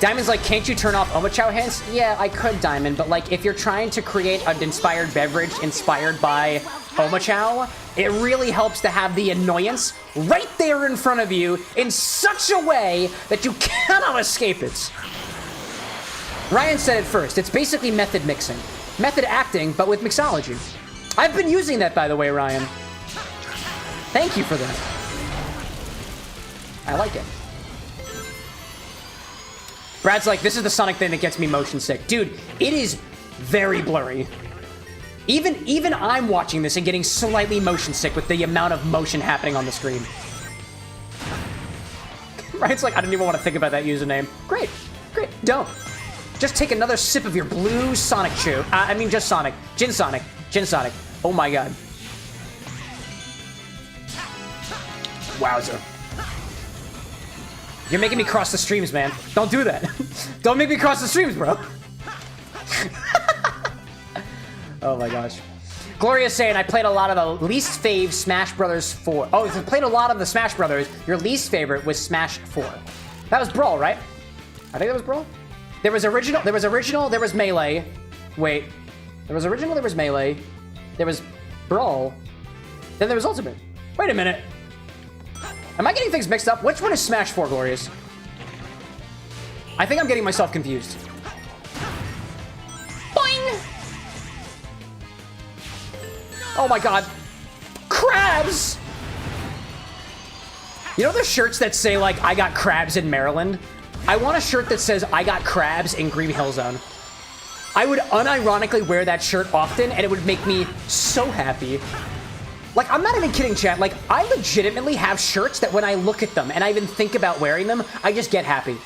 Diamond's like, can't you turn off Omochow hints? Yeah, I could, Diamond, but like, if you're trying to create an inspired beverage inspired by Omochow, it really helps to have the annoyance right there in front of you in such a way that you cannot escape it. Ryan said it first. It's basically method mixing. Method acting, but with mixology. I've been using that, by the way, Ryan. Thank you for that. I like it. Brad's like, this is the Sonic thing that gets me motion sick. Dude, it is very blurry. Even I'm watching this and getting slightly motion sick with the amount of motion happening on the screen. Ryan's like, I didn't even want to think about that username. Great. Don't. Just take another sip of your blue Sonic Chew. I mean, just Sonic. Gin Sonic. Oh my god. Wowzer. You're making me cross the streams, man. Don't do that. Don't make me cross the streams, bro. Oh my gosh. Gloria's saying, I played a lot of the least fave Smash Brothers 4. Oh, if you played a lot of the Smash Brothers, your least favorite was Smash 4. That was Brawl, right? I think that was Brawl. There was original, there was Melee. Wait. There was original, there was Melee. There was Brawl. Then there was Ultimate. Wait a minute. Am I getting things mixed up? Which one is Smash 4, Glorious? I think I'm getting myself confused. Boing! Oh my god. Crabs! You know the shirts that say, like, I got crabs in Maryland? I want a shirt that says, I got crabs in Green Hill Zone. I would unironically wear that shirt often, and it would make me so happy. Like, I'm not even kidding, chat. Like, I legitimately have shirts that when I look at them and I even think about wearing them, I just get happy.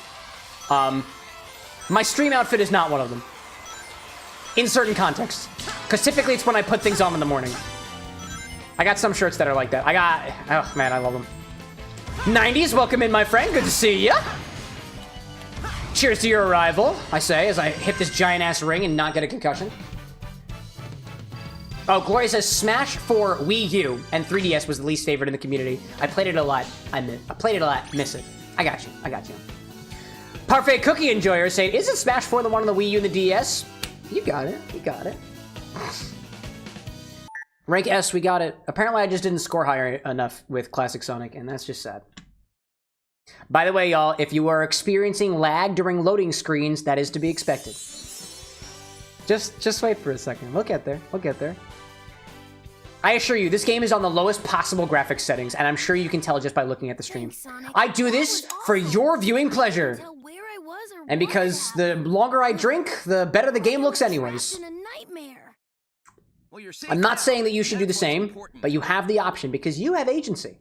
My stream outfit is not one of them. In certain contexts. Because typically it's when I put things on in the morning. I got some shirts that are like that. Oh man, I love them. 90s, welcome in, my friend. Good to see ya. Cheers to your arrival, I say, as I hit this giant-ass ring and not get a concussion. Oh, Gloria says Smash for Wii U and 3DS was the least favorite in the community. I played it a lot. I played it a lot. Miss it. I got you. Parfait Cookie Enjoyer saying, isn't Smash 4 the one on the Wii U and the DS? You got it. Rank S, we got it. Apparently, I just didn't score higher enough with Classic Sonic, and that's just sad. By the way, y'all, if you are experiencing lag during loading screens, that is to be expected. Just wait for a second. We'll get there. I assure you, this game is on the lowest possible graphics settings, and I'm sure you can tell just by looking at the stream. I do this for your viewing pleasure. And because the longer I drink, the better the game looks anyways. I'm not saying that you should do the same, but you have the option because you have agency.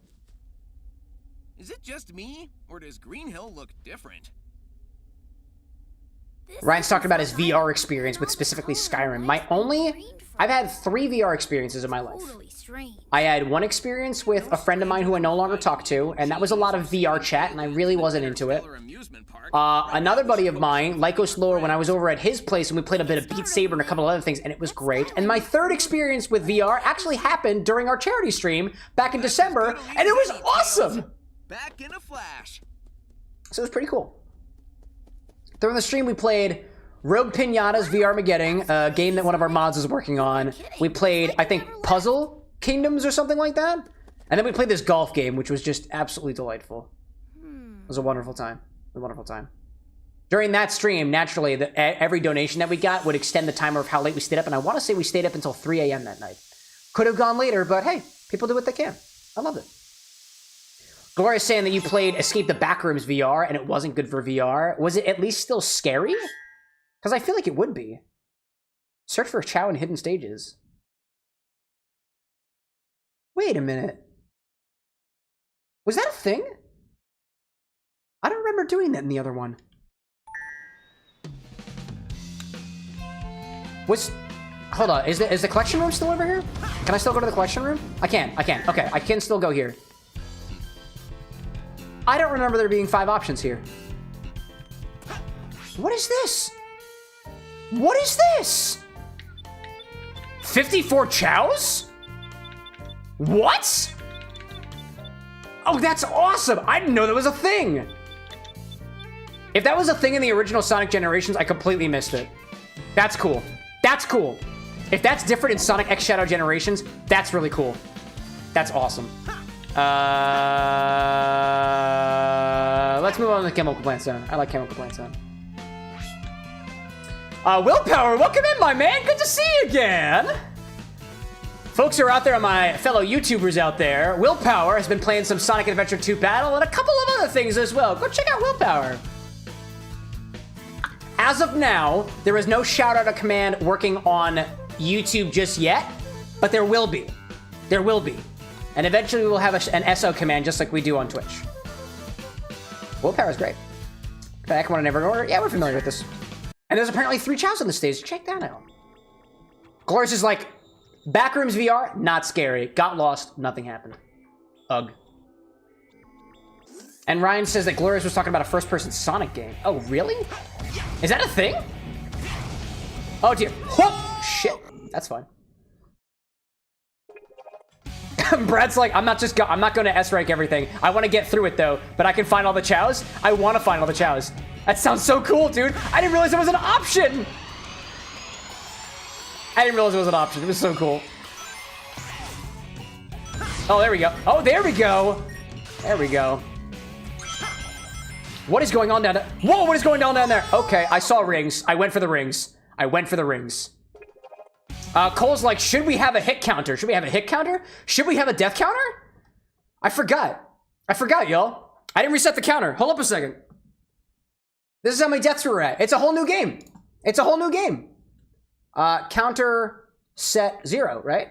Is it just me, or does Green Hill look different? Ryan's talking about his VR experience with specifically Skyrim. I've had 3 VR experiences in my life. I had one experience with a friend of mine who I no longer talk to, and that was a lot of VR chat, and I really wasn't into it. Another buddy of mine, Lycos Lore, when I was over at his place, and we played a bit of Beat Saber and a couple of other things, and it was great. And my 3rd experience with VR actually happened during our charity stream back in December, and it was awesome! Back in a flash. So it was pretty cool. During the stream, we played Rogue Pinata's VR-mageddon, a game that one of our mods is working on. We played, I think, Puzzle Kingdoms or something like that. And then we played this golf game, which was just absolutely delightful. It was a wonderful time. During that stream, naturally, every donation that we got would extend the timer of how late we stayed up. And I want to say we stayed up until 3 a.m. that night. Could have gone later, but hey, people do what they can. I love it. Gloria's saying that you played Escape the Backrooms VR and it wasn't good for VR. Was it at least still scary? Because I feel like it would be. Search for Chow in hidden stages. Wait a minute. Was that a thing? I don't remember doing that in the other one. Hold on, is the collection room still over here? Can I still go to the collection room? I can. Okay, I can still go here. I don't remember there being 5 options here. What is this? What is this? 54 chows? What? Oh, that's awesome. I didn't know that was a thing. If that was a thing in the original Sonic Generations, I completely missed it. That's cool. That's cool. If that's different in Sonic X Shadow Generations, that's really cool. That's awesome. Let's move on to the Chemical Plant Zone. I like Chemical Plant Zone. Willpower, welcome in, my man. Good to see you again. Folks who are out there, my fellow YouTubers out there, Willpower has been playing some Sonic Adventure 2 Battle and a couple of other things as well. Go check out Willpower. As of now, there is no shout-out command working on YouTube just yet, but there will be. There will be. And eventually we will have an SO command just like we do on Twitch. Willpower is great. Back one in every order. Yeah, we're familiar with this. And there's apparently 3 chows on the stage. Check that out. Glorious is like, Backrooms VR, not scary. Got lost, nothing happened. Ugh. And Ryan says that Glorious was talking about a first-person Sonic game. Oh, really? Is that a thing? Oh, dear. Whoop! Shit. That's fine. Brad's like, I'm not going to S-rank everything. I want to get through it, though. But I can find all the chows? I want to find all the chows. That sounds so cool, dude. I didn't realize it was an option. I didn't realize it was an option. It was so cool. Oh, there we go. Oh, there we go. There we go. What is going on down there? Whoa, what is going on down there? Okay, I saw rings. I went for the rings. Cole's like, should we have a hit counter? Should we have a hit counter? Should we have a death counter? I forgot, y'all. I didn't reset the counter. Hold up a second. This is how many deaths we're at. It's a whole new game. Counter set 0, right?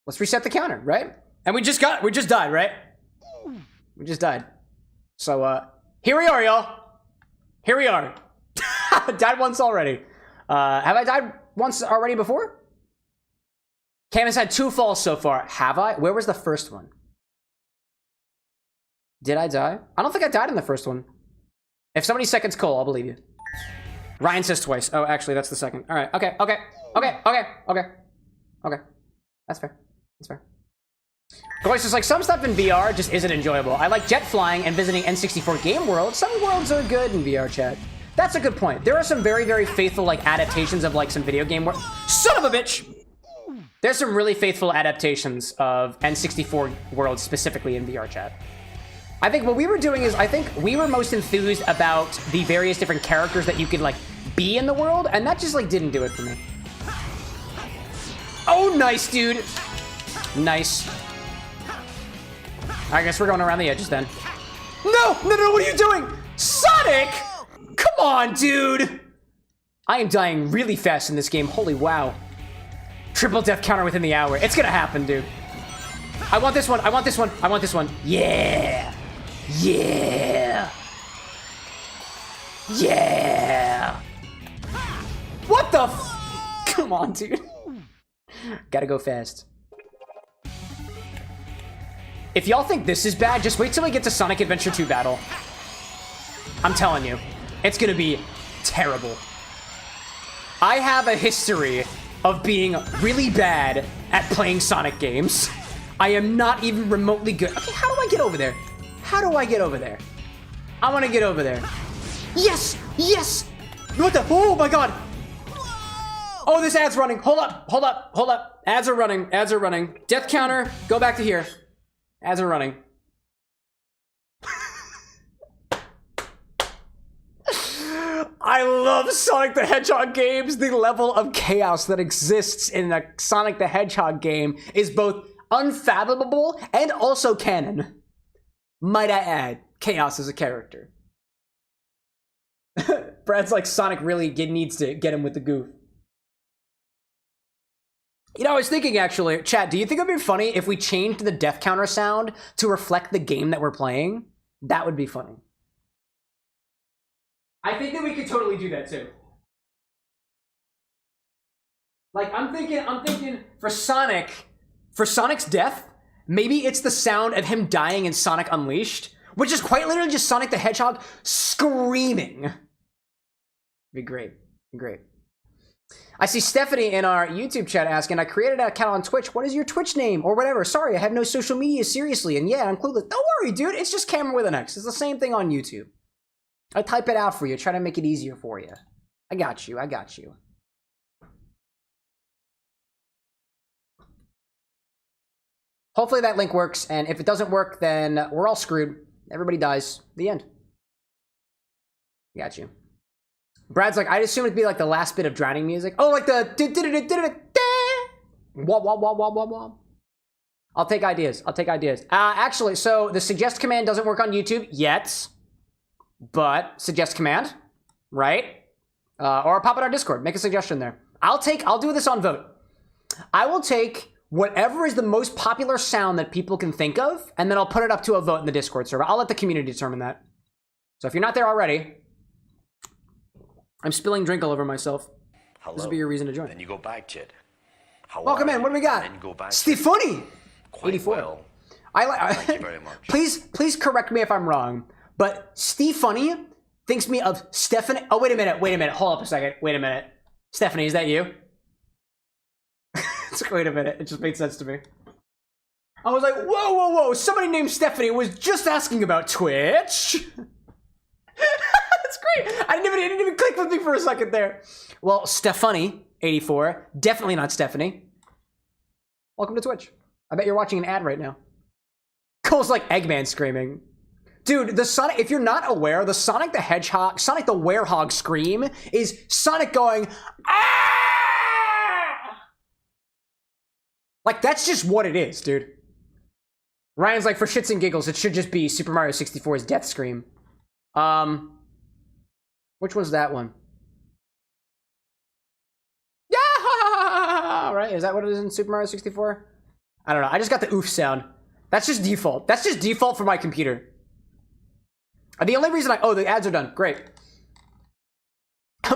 Let's reset the counter, right? And we just died, right? We just died. So, here we are, y'all. Here we are. Died once already. Have I died once already before? Cam has had 2 falls so far. Have I? Where was the first one? Did I die? I don't think I died in the first one. If somebody seconds Cole, I'll believe you. Ryan says twice. Oh, actually, that's the second. All right. Okay. That's fair. That's fair. Goyce is like, some stuff in VR just isn't enjoyable. I like jet flying and visiting N64 game worlds. Some worlds are good in VR, chat. That's a good point. There are some very, very faithful like adaptations of like some video game world. Son of a bitch! There's some really faithful adaptations of N64 worlds specifically in VR, chat. I think what we were doing is, I think we were most enthused about the various different characters that you could like be in the world, and that just like didn't do it for me. Oh, nice, dude. Nice. I guess we're going around the edges then. No, what are you doing? Sonic! Come on, dude. I am dying really fast in this game. Holy wow. Triple death counter within the hour. It's gonna happen, dude. I want this one. I want this one. I want this one. Yeah. Yeah. Yeah. What the f— Come on, dude. Gotta go fast. If y'all think this is bad, just wait till we get to Sonic Adventure 2 Battle. I'm telling you, it's gonna be terrible. I have a history of being really bad at playing Sonic games. I am not even remotely good. Okay, how do I get over there? How do I get over there? I want to get over there. Yes! Yes! What the— Oh my god! Oh, this ad's running. Hold up. Hold up. Hold up. Ads are running. Ads are running. Death counter. Go back to here. Ads are running. I love Sonic the Hedgehog games. The level of chaos that exists in a Sonic the Hedgehog game is both unfathomable and also canon. Might I add, Chaos is a character. Brad's like, Sonic really needs to get him with the goof. You know, I was thinking actually, chat, do you think it would be funny if we changed the death counter sound to reflect the game that we're playing? That would be funny. I think that we could totally do that too. Like, I'm thinking for Sonic's death, maybe it's the sound of him dying in Sonic Unleashed, which is quite literally just Sonic the Hedgehog screaming. Be great. Great. I see Stephanie in our YouTube chat asking, I created an account on Twitch. What is your Twitch name? Or whatever. Sorry, I have no social media, seriously. And yeah, I'm clueless. Don't worry, dude. It's just CameroxnWithAnX. It's the same thing on YouTube. I type it out for you. Try to make it easier for you. I got you. I got you. Hopefully that link works. And if it doesn't work, then we're all screwed. Everybody dies. The end. Got you. Brad's like, I'd assume it'd be like the last bit of drowning music. Oh, like the wah wah wah wah wah wah. I'll take ideas. I'll take ideas. Actually, so the suggest command doesn't work on YouTube yet, but suggest command, right? Or pop it on Discord. Make a suggestion there. I'll do this on vote. I will take whatever is the most popular sound that people can think of, and then I'll put it up to a vote in the Discord server. I'll let the community determine that. So if you're not there already, I'm spilling drink all over myself. Hello. This will be your reason to join. Then you go back, Chid. Welcome in. What do we got? Then go back. Stefani, 84. Well. Thank you very much. Please correct me if I'm wrong, but Stefani thinks me of Stephanie. Oh, wait a minute. Hold up a second. Wait a minute. Stephanie, is that you? Wait a minute. It just made sense to me. I was like, whoa. Somebody named Stephanie was just asking about Twitch. That's great. It didn't even click with me for a second there. Well, Stephanie, 84. Definitely not Stephanie. Welcome to Twitch. I bet you're watching an ad right now. Cole's like Eggman screaming. Dude, the Sonic, if you're not aware, the Sonic the Werehog scream is Sonic going, ah! Like, that's just what it is, dude. Ryan's like, for shits and giggles, it should just be Super Mario 64's death scream. Which one's that one? right? Is that what it is in Super Mario 64? I don't know. I just got the oof sound. That's just default. That's just default for my computer. The only reason oh, the ads are done. Great.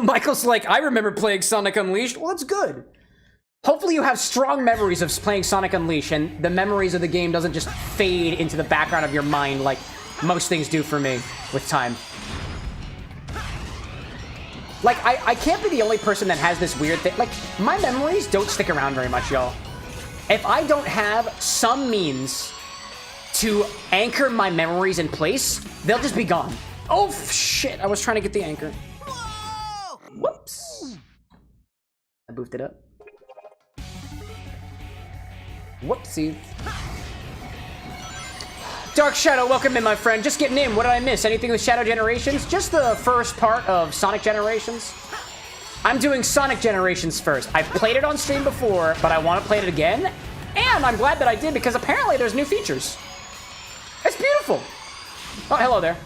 Michael's like, I remember playing Sonic Unleashed. Well, that's good. Hopefully you have strong memories of playing Sonic Unleashed and the memories of the game doesn't just fade into the background of your mind like most things do for me with time. Like, I can't be the only person that has this weird thing. Like, my memories don't stick around very much, y'all. If I don't have some means to anchor my memories in place, they'll just be gone. Oh, shit. I was trying to get the anchor. Whoa! Whoops. I boofed it up. Whoopsie. Dark Shadow, welcome in, my friend. Just getting in. What did I miss? Anything with Shadow Generations? Just the first part of Sonic Generations. I'm doing Sonic Generations first. I've played it on stream before, but I want to play it again. And I'm glad that I did because apparently there's new features. It's beautiful. Oh, hello there.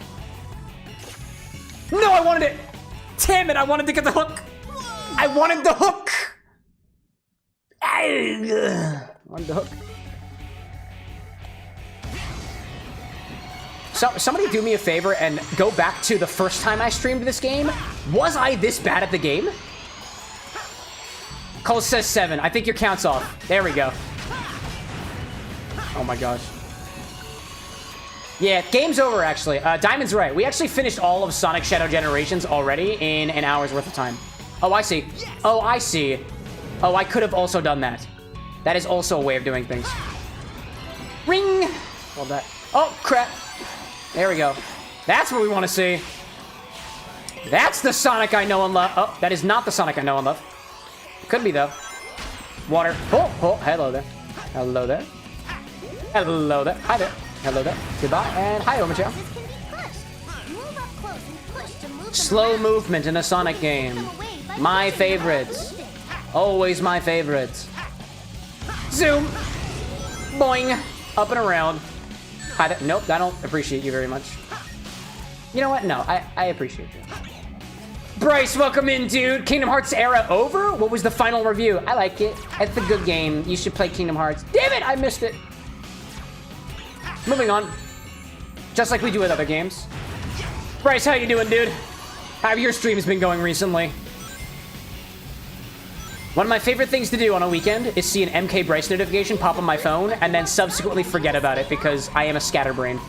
No, I wanted it. Damn it, I wanted to get the hook. I wanted the hook. I wanted the hook. So, somebody do me a favor and go back to the first time I streamed this game. Was I this bad at the game? Cole says 7. I think your count's off. There we go. Oh my gosh. Yeah, game's over, actually. Diamond's right. We actually finished all of Sonic Shadow Generations already in an hour's worth of time. Oh, I see. Oh, I see. Oh, I could have also done that. That is also a way of doing things. Ring! Love that. Oh, crap. There we go. That's what we want to see. That's the Sonic I know and love. Oh, that is not the Sonic I know and love. Could be, though. Water. Oh, oh, hello there. Hello there. Hello there. Hi there. Hello there. Goodbye. And hi, Omachao. Slow movement in a Sonic game. My favorite. Always my favorite. Zoom. Boing. Up and around. Hi there. Nope, I don't appreciate you very much. You know what? No, I appreciate you. Bryce, welcome in, dude. Kingdom Hearts era over? What was the final review? I like it. It's a good game. You should play Kingdom Hearts. Damn it, I missed it. Moving on. Just like we do with other games. Bryce, how you doing, dude? How have your streams been going recently? One of my favorite things to do on a weekend is see an MK Bryce notification pop on my phone and then subsequently forget about it because I am a scatterbrain.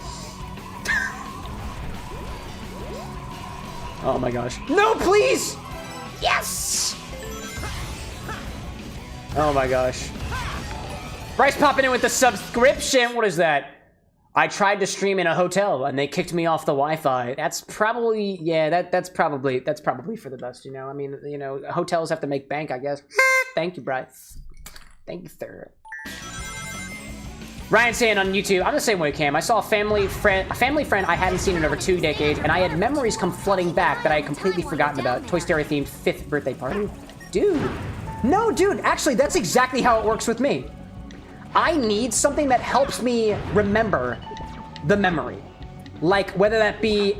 Oh my gosh. No, please! Yes! Oh my gosh. Bryce popping in with the subscription. What is that? I tried to stream in a hotel and they kicked me off the Wi-Fi. That's probably, yeah, that's probably for the best, you know? I mean, you know, hotels have to make bank, I guess. Thank you, Bryce. Thank you, sir. Ryan saying on YouTube, I'm the same way, Cam. I saw a family friend I hadn't seen in over 2 decades, and I had memories come flooding back that I had completely forgotten about. Toy Story themed 5th birthday party. Dude. No, dude, actually, that's exactly how it works with me. I need something that helps me remember the memory. Like, whether that be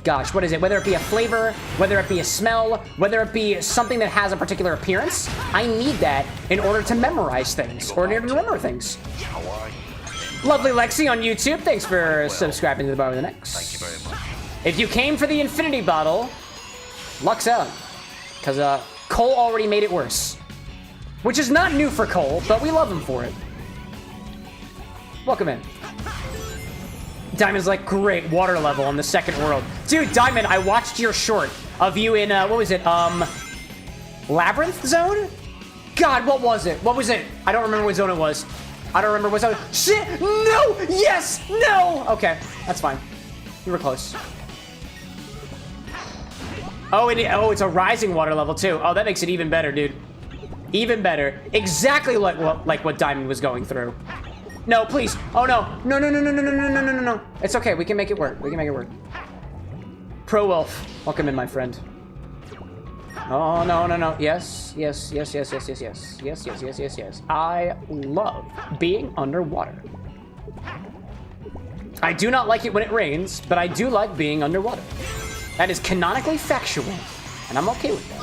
gosh, what is it? Whether it be a flavor, whether it be a smell, whether it be something that has a particular appearance, I need that in order to memorize things, or in order to remember things. Lovely Lexi on YouTube, thanks for subscribing to the Bar with an X. Thank you very much. If you came for the infinity bottle, luck's out. Because Cole already made it worse. Which is not new for Cole, but we love him for it. Welcome in. Diamond's like, great, water level on the second world. Dude, Diamond, I watched your short of you in, what was it, Labyrinth Zone? God, what was it? What was it? I don't remember what zone it was. I don't remember what zone. Shit, no, yes, no. Okay, that's fine. You were close. Oh, it's a rising water level, too. Oh, that makes it even better, dude. Even better. Exactly like what Diamond was going through. No, please. Oh, no. No, no, no, no, no, no, no, no, no, no, no. It's okay. We can make it work. We can make it work. Pro Wolf. Welcome in, my friend. Oh, no, no, no. Yes, yes, yes, yes, yes, yes, yes. Yes, yes, yes, yes, yes. I love being underwater. I do not like it when it rains, but I do like being underwater. That is canonically factual, and I'm okay with that.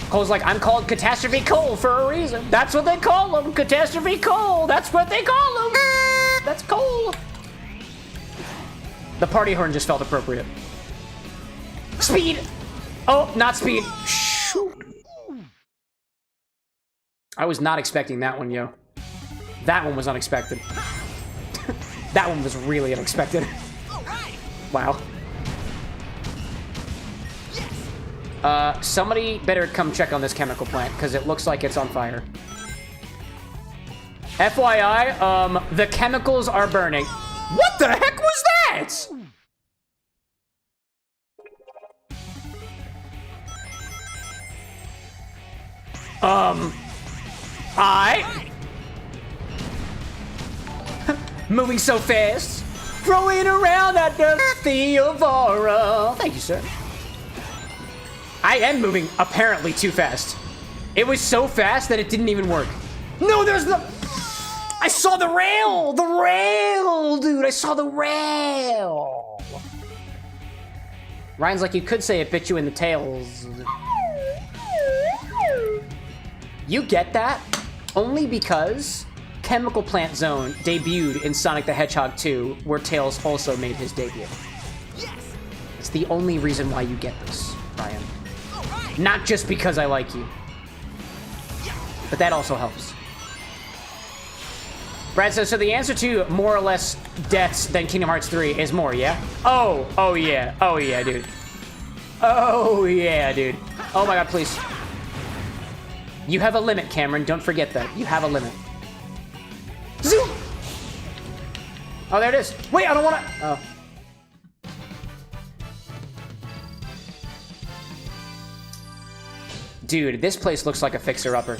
Cole's like, I'm called Catastrophe Cole for a reason. That's what they call him, Catastrophe Cole. That's what they call him. That's Cole. The party horn just felt appropriate. Speed. Oh, not speed. Shoot. I was not expecting that one, yo. That one was unexpected. That one was really unexpected. Wow. Somebody better come check on this chemical plant, because it looks like it's on fire. FYI, the chemicals are burning. What the heck was that? Moving so fast, throwing around at the Theovara. Thank you, sir. I am moving apparently too fast. It was so fast that it didn't even work. No, there's the... I saw the rail! The rail, dude! I saw the rail! Ryan's like, you could say it bit you in the tails. You get that? Only because Chemical Plant Zone debuted in Sonic the Hedgehog 2, where Tails also made his debut. It's the only reason why you get this, Ryan. Not just because I like you. But that also helps. Brad says, so the answer to more or less deaths than Kingdom Hearts 3 is more, yeah? Oh yeah. Oh yeah, dude. Oh yeah, dude. Oh my god, please. You have a limit, Cameron. Don't forget that. You have a limit. Zoom! Oh, there it is. Wait, I don't want to... Oh. Dude, this place looks like a fixer-upper.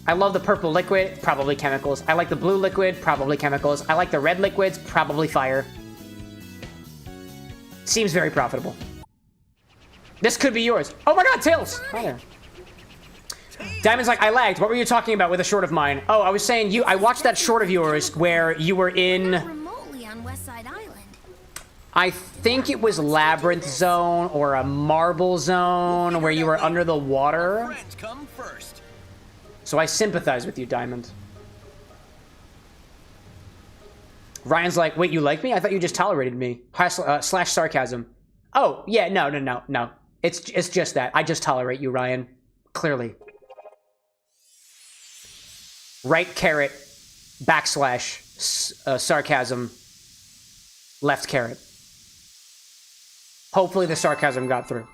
I love the purple liquid, probably chemicals. I like the blue liquid, probably chemicals. I like the red liquids, probably fire. Seems very profitable. This could be yours. Oh my god, Tails! Hi there. Diamond's like, I lagged. What were you talking about with a short of mine? Oh, I was saying I watched that short of yours where you were in... remotely on West Side Island. I think it was Labyrinth Zone or a Marble Zone where you were under the water. Friends come first. So I sympathize with you, Diamond. Ryan's like, wait, you like me? I thought you just tolerated me. Slash sarcasm. Oh, yeah, no. It's just that. I just tolerate you, Ryan. Clearly. Right caret, backslash, sarcasm, left caret. Hopefully the sarcasm got through.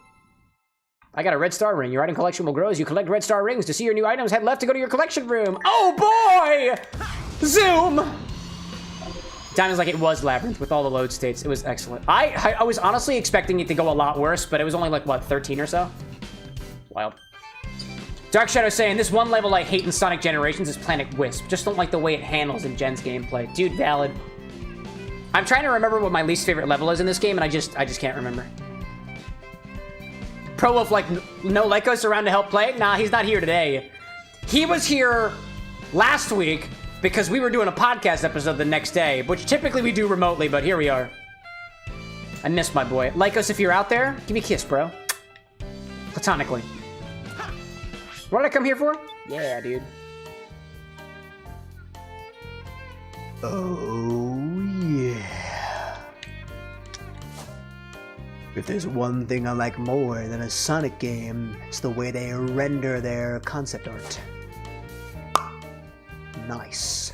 I got a red star ring. Your item collection will grow as you collect red star rings. To see your new items, head left to go to your collection room. Oh boy! Zoom! Diamond's like, it was Labyrinth with all the load states. It was excellent. I was honestly expecting it to go a lot worse, but it was only like, what, 13 or so? Wild. Dark Shadow saying, this one level I hate in Sonic Generations is Planet Wisp. Just don't like the way it handles in Gen's gameplay. Dude, valid. I'm trying to remember what my least favorite level is in this game, and I just can't remember. Pro Wolf, like, no Lycos around to help play? Nah, he's not here today. He was here last week because we were doing a podcast episode the next day, which typically we do remotely, but here we are. I miss my boy. Lycos, if you're out there, give me a kiss, bro. Platonically. What did I come here for? Yeah, dude. Oh, yeah. If there's one thing I like more than a Sonic game, it's the way they render their concept art. Nice.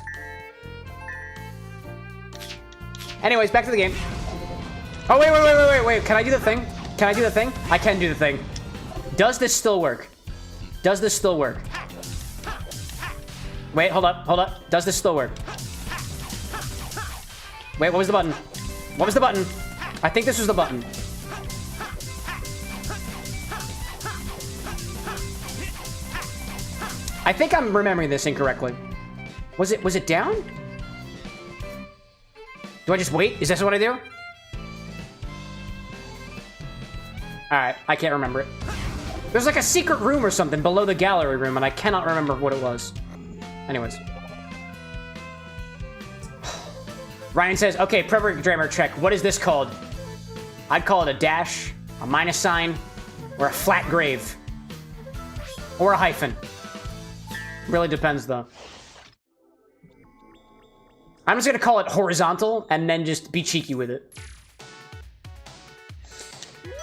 Anyways, back to the game. Oh, wait. Can I do the thing? Can I do the thing? I can do the thing. Does this still work? Does this still work? Wait, hold up. Does this still work? Wait, what was the button? What was the button? I think this was the button. I think I'm remembering this incorrectly. Was it down? Do I just wait? Is this what I do? Alright, I can't remember it. There's like a secret room or something below the gallery room, and I cannot remember what it was. Anyways. Ryan says, okay, programmer check. What is this called? I'd call it a dash, a minus sign, or a flat grave. Or a hyphen. Really depends, though. I'm just gonna call it horizontal, and then just be cheeky with it.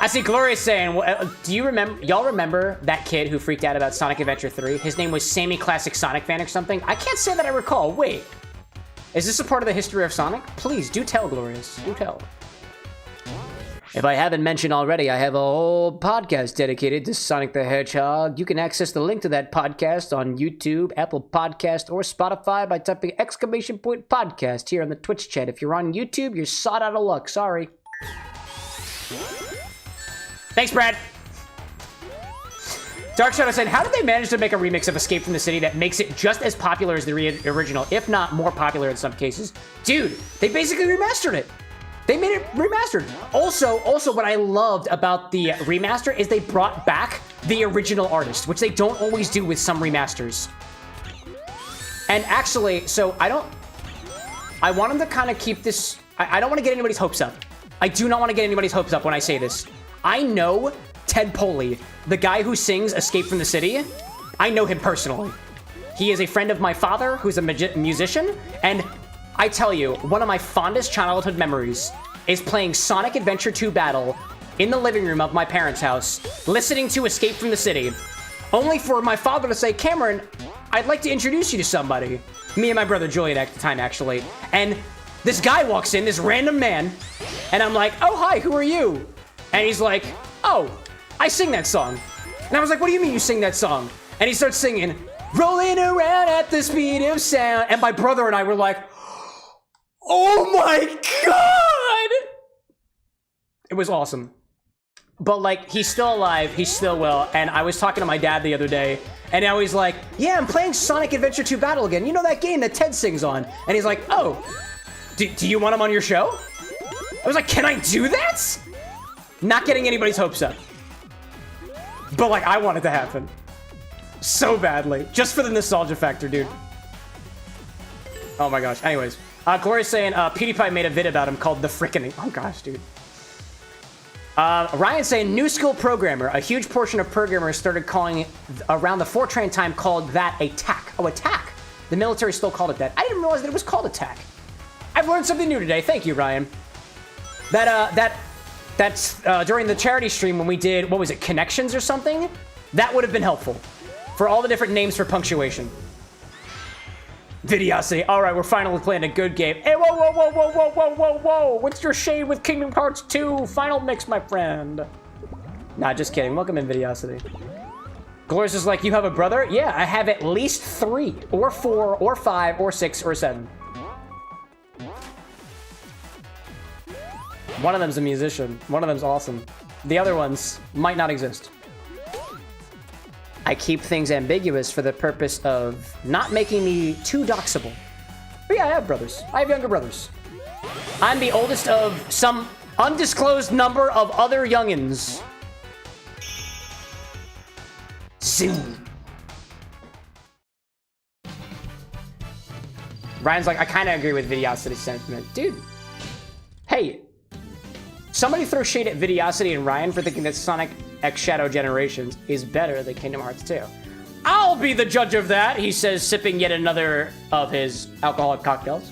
I see Gloria saying, do you remember, y'all remember that kid who freaked out about Sonic Adventure 3? His name was Sammy Classic Sonic Fan or something? I can't say that I recall. Wait. Is this a part of the history of Sonic? Please, do tell, Glorious. Do tell. If I haven't mentioned already, I have a whole podcast dedicated to Sonic the Hedgehog. You can access the link to that podcast on YouTube, Apple Podcast, or Spotify by typing !podcast here on the Twitch chat. If you're on YouTube, you're sawed out of luck. Sorry. Thanks, Brad. Dark Shadow said, how did they manage to make a remix of Escape from the City that makes it just as popular as the original, if not more popular in some cases? Dude, they basically remastered it. They made it remastered. Also, what I loved about the remaster is they brought back the original artist, which they don't always do with some remasters. And actually, so I want them to kind of keep this, I don't want to get anybody's hopes up. I do not want to get anybody's hopes up when I say this. I know Ted Poley, the guy who sings Escape from the City. I know him personally. He is a friend of my father who's a musician, and I tell you, one of my fondest childhood memories is playing Sonic Adventure 2 Battle in the living room of my parents' house, listening to Escape from the City, only for my father to say, Cameron, I'd like to introduce you to somebody. Me and my brother Julian at the time, actually. And this guy walks in, this random man, and I'm like, oh, hi, who are you? And he's like, oh, I sing that song. And I was like, what do you mean you sing that song? And he starts singing, rolling around at the speed of sound. And my brother and I were like, oh my God! It was awesome. But like, he's still alive, he's still well. And I was talking to my dad the other day, and now he's like, yeah, I'm playing Sonic Adventure 2 Battle again. You know that game that Ted sings on? And he's like, oh, do you want him on your show? I was like, can I do that? Not getting anybody's hopes up. But like, I want it to happen. So badly. Just for the nostalgia factor, dude. Oh my gosh. Anyways. Gloria's saying, PewDiePie made a vid about him called The Frickening. Oh gosh, dude. Ryan saying, new school programmer. A huge portion of programmers started calling around the Fortran time called that a tack. Oh, a tack. The military still called it that. I didn't realize that it was called a tack. I've learned something new today. Thank you, Ryan. That's during the charity stream when we did, what was it, connections or something? That would have been helpful for all the different names for punctuation. Videosity. All right, we're finally playing a good game. Hey, whoa, whoa, whoa, whoa, whoa, whoa, whoa, whoa. What's your shade with Kingdom Hearts 2? Final mix, my friend. Nah, just kidding. Welcome in, Videosity. Glorious is like, you have a brother? Yeah, I have at least 3 or 4 or 5 or 6 or 7. One of them's a musician. One of them's awesome. The other ones might not exist. I keep things ambiguous for the purpose of not making me too doxable. But yeah, I have brothers. I have younger brothers. I'm the oldest of some undisclosed number of other youngins. Zoom. Ryan's like, I kind of agree with Videosity's sentiment. Dude, hey, somebody throw shade at Videosity and Ryan for thinking that Sonic X Shadow Generations is better than Kingdom Hearts 2. I'll be the judge of that, he says, sipping yet another of his alcoholic cocktails.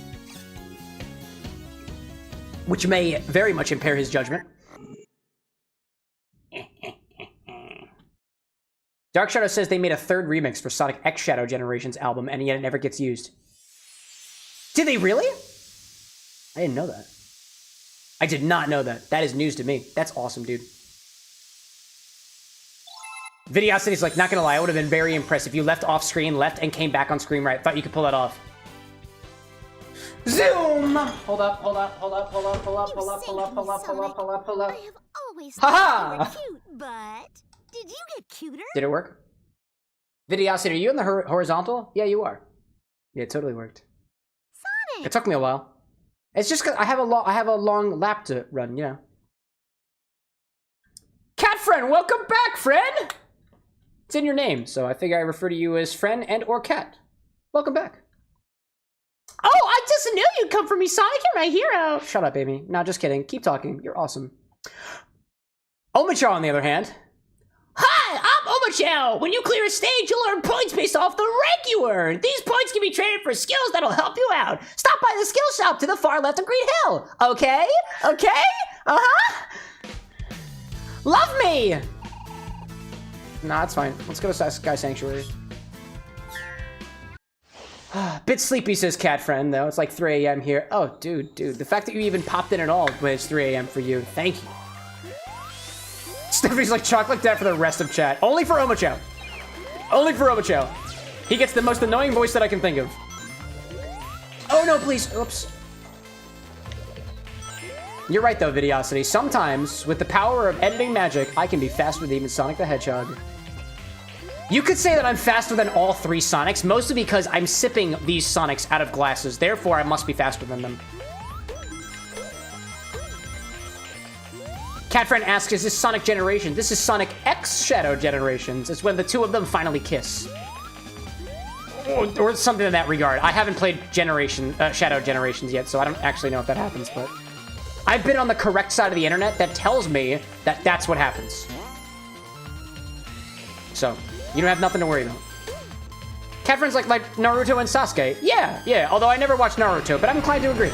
Which may very much impair his judgment. Dark Shadow says they made a 3rd remix for Sonic X Shadow Generations album, and yet it never gets used. Did they really? I didn't know that. I did not know that. That is news to me. That's awesome, dude. Videosity's like, not gonna lie, I would have been very impressed if you left off screen, left, and came back on screen right. Thought you could pull that off. Zoom! Hold up, hold up, hold up, hold up, hold up, hold up, hold up, hold up, hold up, hold up, hold up. I have always thought you were cute, but did you get cuter? Did it work? Videosity, are you in the horizontal? Yeah, you are. Yeah, it totally worked. Sonic! It took me a while. It's just 'cause I have a long lap to run, you know. Cat friend, welcome back, friend! It's in your name, so I figure I refer to you as friend and or cat. Welcome back. Oh, I just knew you'd come for me, Sonic. You're my hero. Shut up, Amy. No, just kidding. Keep talking. You're awesome. Omochao, on the other hand. Hi, I'm Omochao. When you clear a stage, you'll earn points based off the rank you earn. These points can be traded for skills that'll help you out. Stop by the skill shop to the far left of Green Hill. Okay? Okay? Uh-huh. Love me. Nah, it's fine. Let's go to Sky Sanctuary. Bit sleepy, says Cat Friend, though. It's like 3 a.m. here. Oh, dude. The fact that you even popped in at all when it's 3 a.m. for you. Thank you. Stephanie's like chocolate debt for the rest of chat. Only for Omochao. Only for Omochao. He gets the most annoying voice that I can think of. Oh, no, please. Oops. You're right, though, Videosity. Sometimes, with the power of editing magic, I can be faster than even Sonic the Hedgehog. You could say that I'm faster than all 3 Sonics, mostly because I'm sipping these Sonics out of glasses. Therefore, I must be faster than them. Catfriend asks, is this Sonic Generation? This is Sonic X Shadow Generations. It's when the 2 of them finally kiss. Or something in that regard. I haven't played Shadow Generations yet, so I don't actually know if that happens, but I've been on the correct side of the internet that tells me that that's what happens. So, you don't have nothing to worry about. Catfriend's like Naruto and Sasuke. Yeah, although I never watched Naruto, but I'm inclined to agree.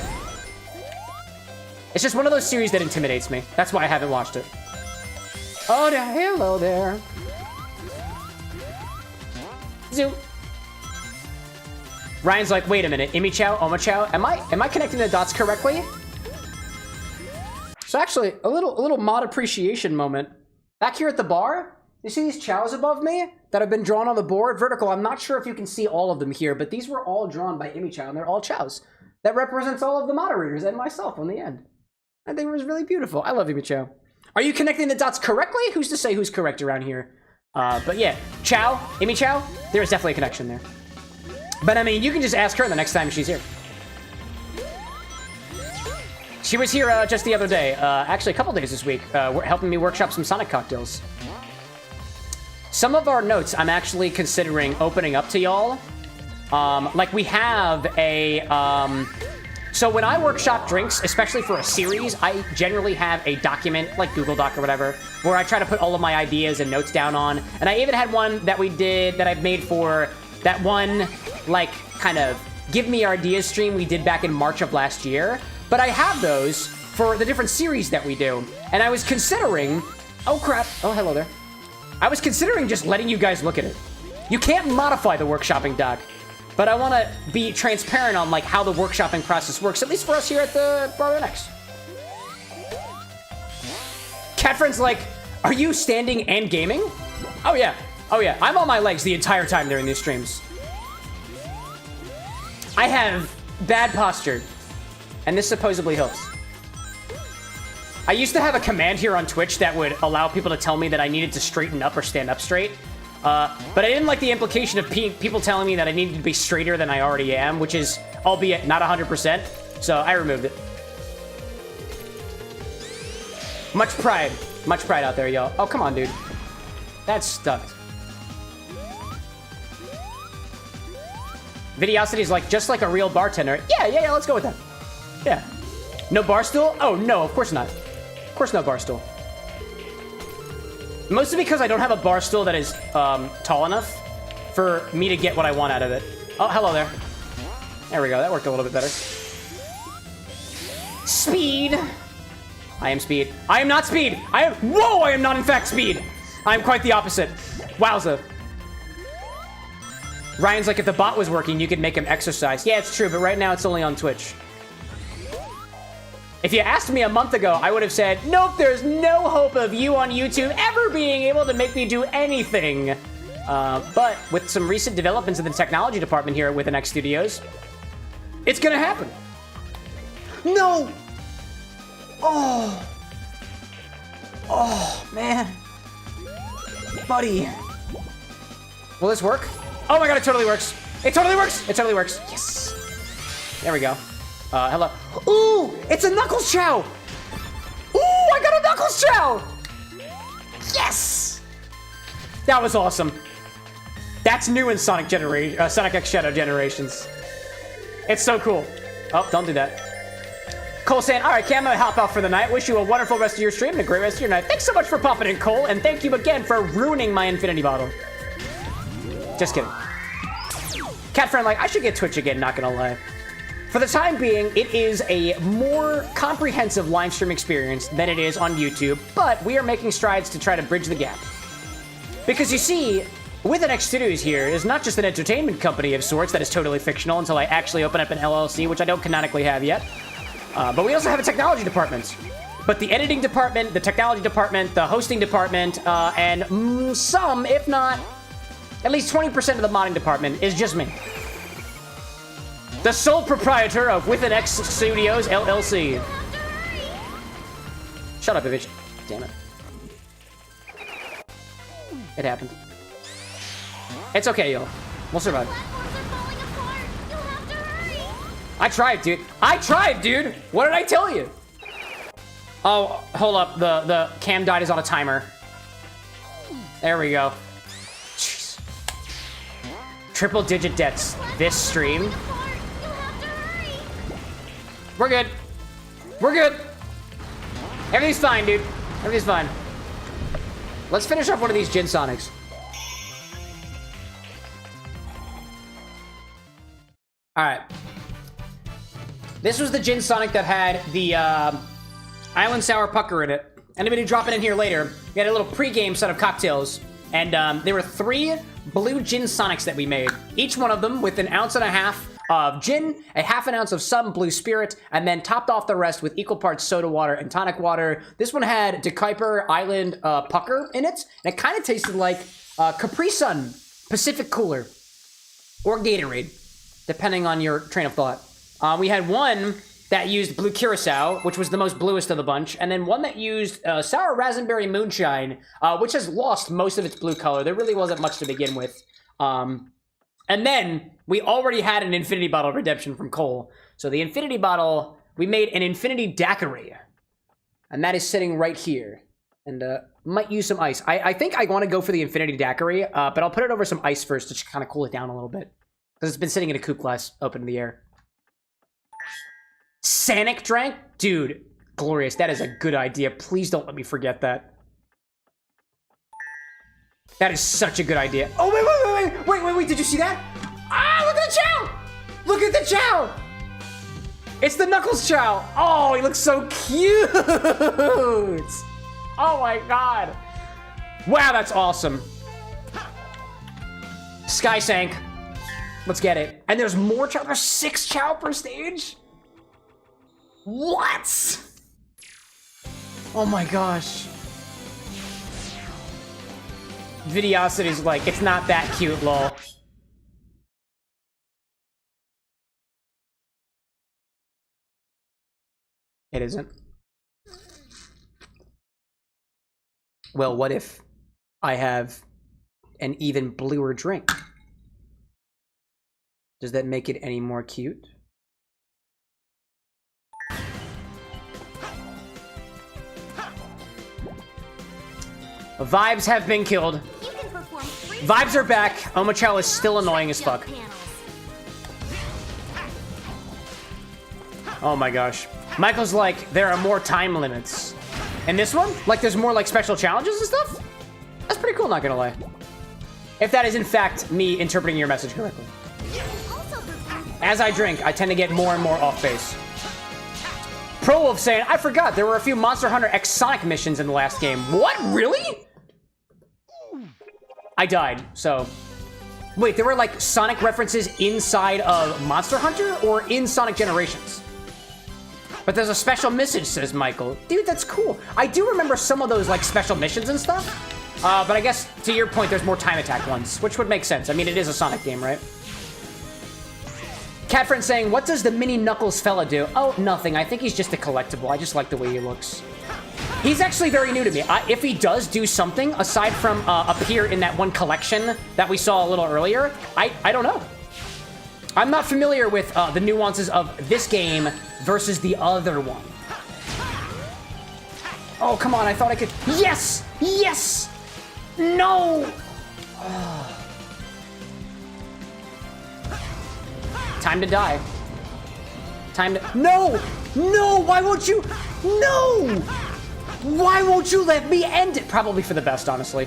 It's just one of those series that intimidates me. That's why I haven't watched it. Oh, hello there. Zoo. Ryan's like, wait a minute, Omochao? Am I connecting the dots correctly? So actually, a little mod appreciation moment. Back here at the bar, you see these chows above me that have been drawn on the board? Vertical, I'm not sure if you can see all of them here, but these were all drawn by Omochao, and they're all chows. That represents all of the moderators and myself on the end. I think it was really beautiful. I love Omochao. Are you connecting the dots correctly? Who's to say who's correct around here? But yeah, Omochao, there's definitely a connection there. But I mean, you can just ask her the next time she's here. She was here just the other day, actually a couple days this week, helping me workshop some Sonic cocktails. Some of our notes I'm actually considering opening up to y'all. Like we have a, so when I workshop drinks, especially for a series, I generally have a document, like Google Doc or whatever, where I try to put all of my ideas and notes down on. And I even had one that we did, that I've made for that one, like, kind of give me ideas stream we did back in March of last year. But I have those for the different series that we do. And I was considering, oh crap, oh hello there. I was considering just letting you guys look at it. You can't modify the workshopping doc. But I want to be transparent on like how the workshopping process works, at least for us here at the XBar. Catfriend's like, are you standing and gaming? Oh yeah, I'm on my legs the entire time during these streams. I have bad posture, and this supposedly helps. I used to have a command here on Twitch that would allow people to tell me that I needed to straighten up or stand up straight. But I didn't like the implication of people telling me that I needed to be straighter than I already am, which is, albeit not 100%, so I removed it. Much pride out there, y'all. Oh, come on, dude. That's stuck. Videosity's like, just like a real bartender. Yeah, let's go with that. Yeah. No bar stool? Oh, no, of course not. Of course no bar stool. Mostly because I don't have a bar stool that is tall enough for me to get what I want out of it. Oh, hello there. There we go. That worked a little bit better. Speed. I am speed. I am not speed. Whoa, I am not in fact speed. I am quite the opposite. Wowza. Ryan's like, if the bot was working, you could make him exercise. Yeah, it's true, but right now it's only on Twitch. If you asked me a month ago, I would have said, nope, there's no hope of you on YouTube ever being able to make me do anything. But with some recent developments in the technology department here with NX Studios, it's gonna happen. No! Oh, man. Buddy. Will this work? Oh my god, it totally works. It totally works. It totally works. Yes. There we go. Hello. Ooh, it's a Knuckles Chow. Ooh, I got a Knuckles Chow. Yes. That was awesome. That's new in Sonic X Shadow Generations. It's so cool. Oh, don't do that. Cole saying, all right, Cam, I'm gonna hop out for the night. Wish you a wonderful rest of your stream and a great rest of your night. Thanks so much for popping in, Cole, and thank you again for ruining my infinity bottle. Just kidding. Cat friend, like, I should get Twitch again, not gonna lie. For the time being, it is a more comprehensive live stream experience than it is on YouTube, but we are making strides to try to bridge the gap. Because you see, WithAnX Studios here is not just an entertainment company of sorts that is totally fictional until I actually open up an LLC, which I don't canonically have yet. But we also have a technology department. But the editing department, the technology department, the hosting department, and some, if not, at least 20% of the modding department is just me. The sole proprietor of WithAnX Studios, LLC. Shut up, bitch. Damn it. It happened. It's okay, yo. We'll survive. I tried, dude. I tried, dude. What did I tell you? Oh, hold up. The cam died is on a timer. There we go. Jeez. Triple digit deaths this stream. We're good. We're good. Everything's fine, dude. Everything's fine. Let's finish off one of these Gin Sonics. All right. This was the Gin Sonic that had the Island Sour Pucker in it. Anybody dropping in here later, we had a little pre-game set of cocktails. And there were 3 blue Gin Sonics that we made. Each one of them with 1.5 ounces of gin, a 1/2 ounce of some blue spirit, and then topped off the rest with equal parts soda water and tonic water. This one had DeKuyper Island Pucker in it. And it kind of tasted like Capri Sun Pacific Cooler. Or Gatorade, depending on your train of thought. We had one that used blue Curaçao, which was the most bluest of the bunch, and then one that used sour raspberry moonshine, which has lost most of its blue color. There really wasn't much to begin with. And then we already had an infinity bottle redemption from Cole. So the infinity bottle, we made an infinity daiquiri, and that is sitting right here. And might use some ice. I think I want to go for the infinity daiquiri, but I'll put it over some ice first to kind of cool it down a little bit. Because it's been sitting in a coupe glass open in the air. Sanic drank? Dude, glorious. That is a good idea. Please don't let me forget that. That is such a good idea. Oh, wait. Did you see that? Ah, look at the chow! Look at the chow! It's the Knuckles chow. Oh, he looks so cute. Oh my God. Wow, that's awesome. Sky sank. Let's get it. And there's more chow. There's 6 chow per stage? What? Oh my gosh. Videosity's like, it's not that cute, lol. It isn't. Well, what if I have an even bluer drink? Does that make it any more cute? Vibes have been killed. Vibes are back. Omochao is still annoying as fuck. Oh my gosh. Michael's like, there are more time limits. And this one? Like there's more like special challenges and stuff? That's pretty cool, not gonna lie. If that is in fact me interpreting your message correctly. As I drink, I tend to get more and more off base. Pro Wolf saying, I forgot there were a few Monster Hunter X Sonic missions in the last game. What? Really? I died, so. Wait, there were like Sonic references inside of Monster Hunter or in Sonic Generations? But there's a special message, says Michael. Dude, that's cool. I do remember some of those like special missions and stuff. But I guess to your point, there's more time attack ones, which would make sense. I mean, it is a Sonic game, right? Catfriend saying, what does the mini Knuckles fella do? Oh, nothing. I think he's just a collectible. I just like the way he looks. He's actually very new to me. If he does do something, aside from appear in that one collection that we saw a little earlier, I don't know. I'm not familiar with the nuances of this game versus the other one. Oh, come on. I thought I could... Yes! Yes! No! Oh. Time to die. Time to... No! No! Why won't you... No! Why won't you let me end it? Probably for the best, honestly.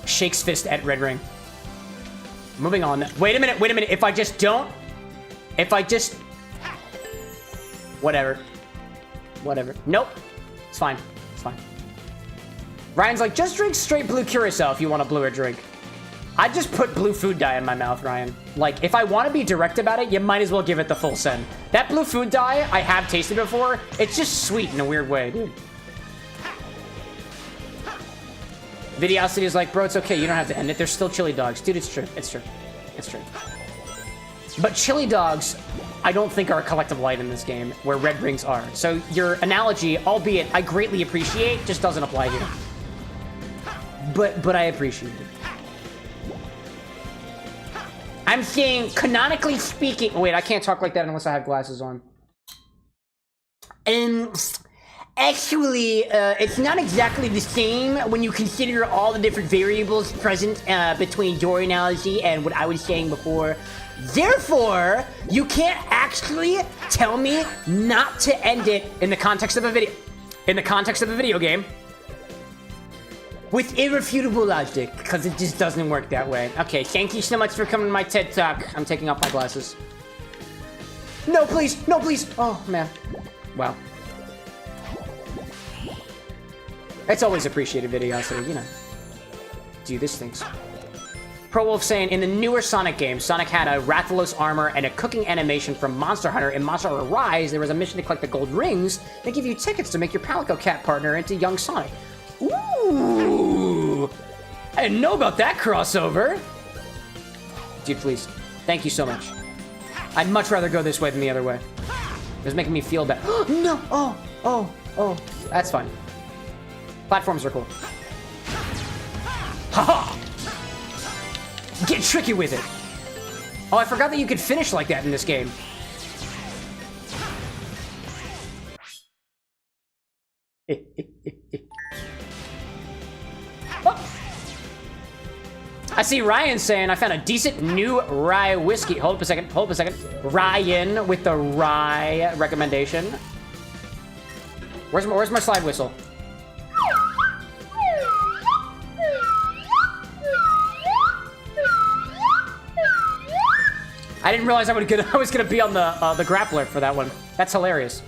Shakes fist at red ring. Moving on. Wait a minute, wait a minute. If I just don't... If I just... Whatever. Whatever. Nope. It's fine. It's fine. Ryan's like, just drink straight blue Curaçao if you want a bluer drink. I just put blue food dye in my mouth, Ryan. Like, if I want to be direct about it, you might as well give it the full send. That blue food dye, I have tasted before. It's just sweet in a weird way, dude. Videosity is like, bro, it's okay. You don't have to end it. There's still chili dogs. Dude, it's true. It's true. It's true. But chili dogs, I don't think are a collective item in this game, where red rings are. So your analogy, albeit I greatly appreciate, just doesn't apply here. But I appreciate it. I'm saying, canonically speaking... Wait, I can't talk like that unless I have glasses on. Actually, it's not exactly the same when you consider all the different variables present between your analogy and what I was saying before. Therefore, you can't actually tell me not to end it in the context of a video. In the context of a video game. With irrefutable logic, because it just doesn't work that way. Okay, thank you so much for coming to my TED Talk. I'm taking off my glasses. No, please! No, please! Oh, man. Wow. It's always appreciated, Videosity, you know. Do these things. Pro Wolf saying, in the newer Sonic games, Sonic had a Rathalos armor and a cooking animation from Monster Hunter. In Monster Hunter Rise, there was a mission to collect the gold rings that give you tickets to make your Palico Cat partner into young Sonic. Ooh! I didn't know about that crossover. Dude, please. Thank you so much. I'd much rather go this way than the other way. It was making me feel bad. No! Oh. That's fine. Platforms are cool. Haha! Get tricky with it. Oh, I forgot that you could finish like that in this game. Oh. I see Ryan saying, I found a decent new rye whiskey. Hold up a second. Ryan with the rye recommendation. Where's my slide whistle? I didn't realize I was gonna be on the grappler for that one. That's hilarious.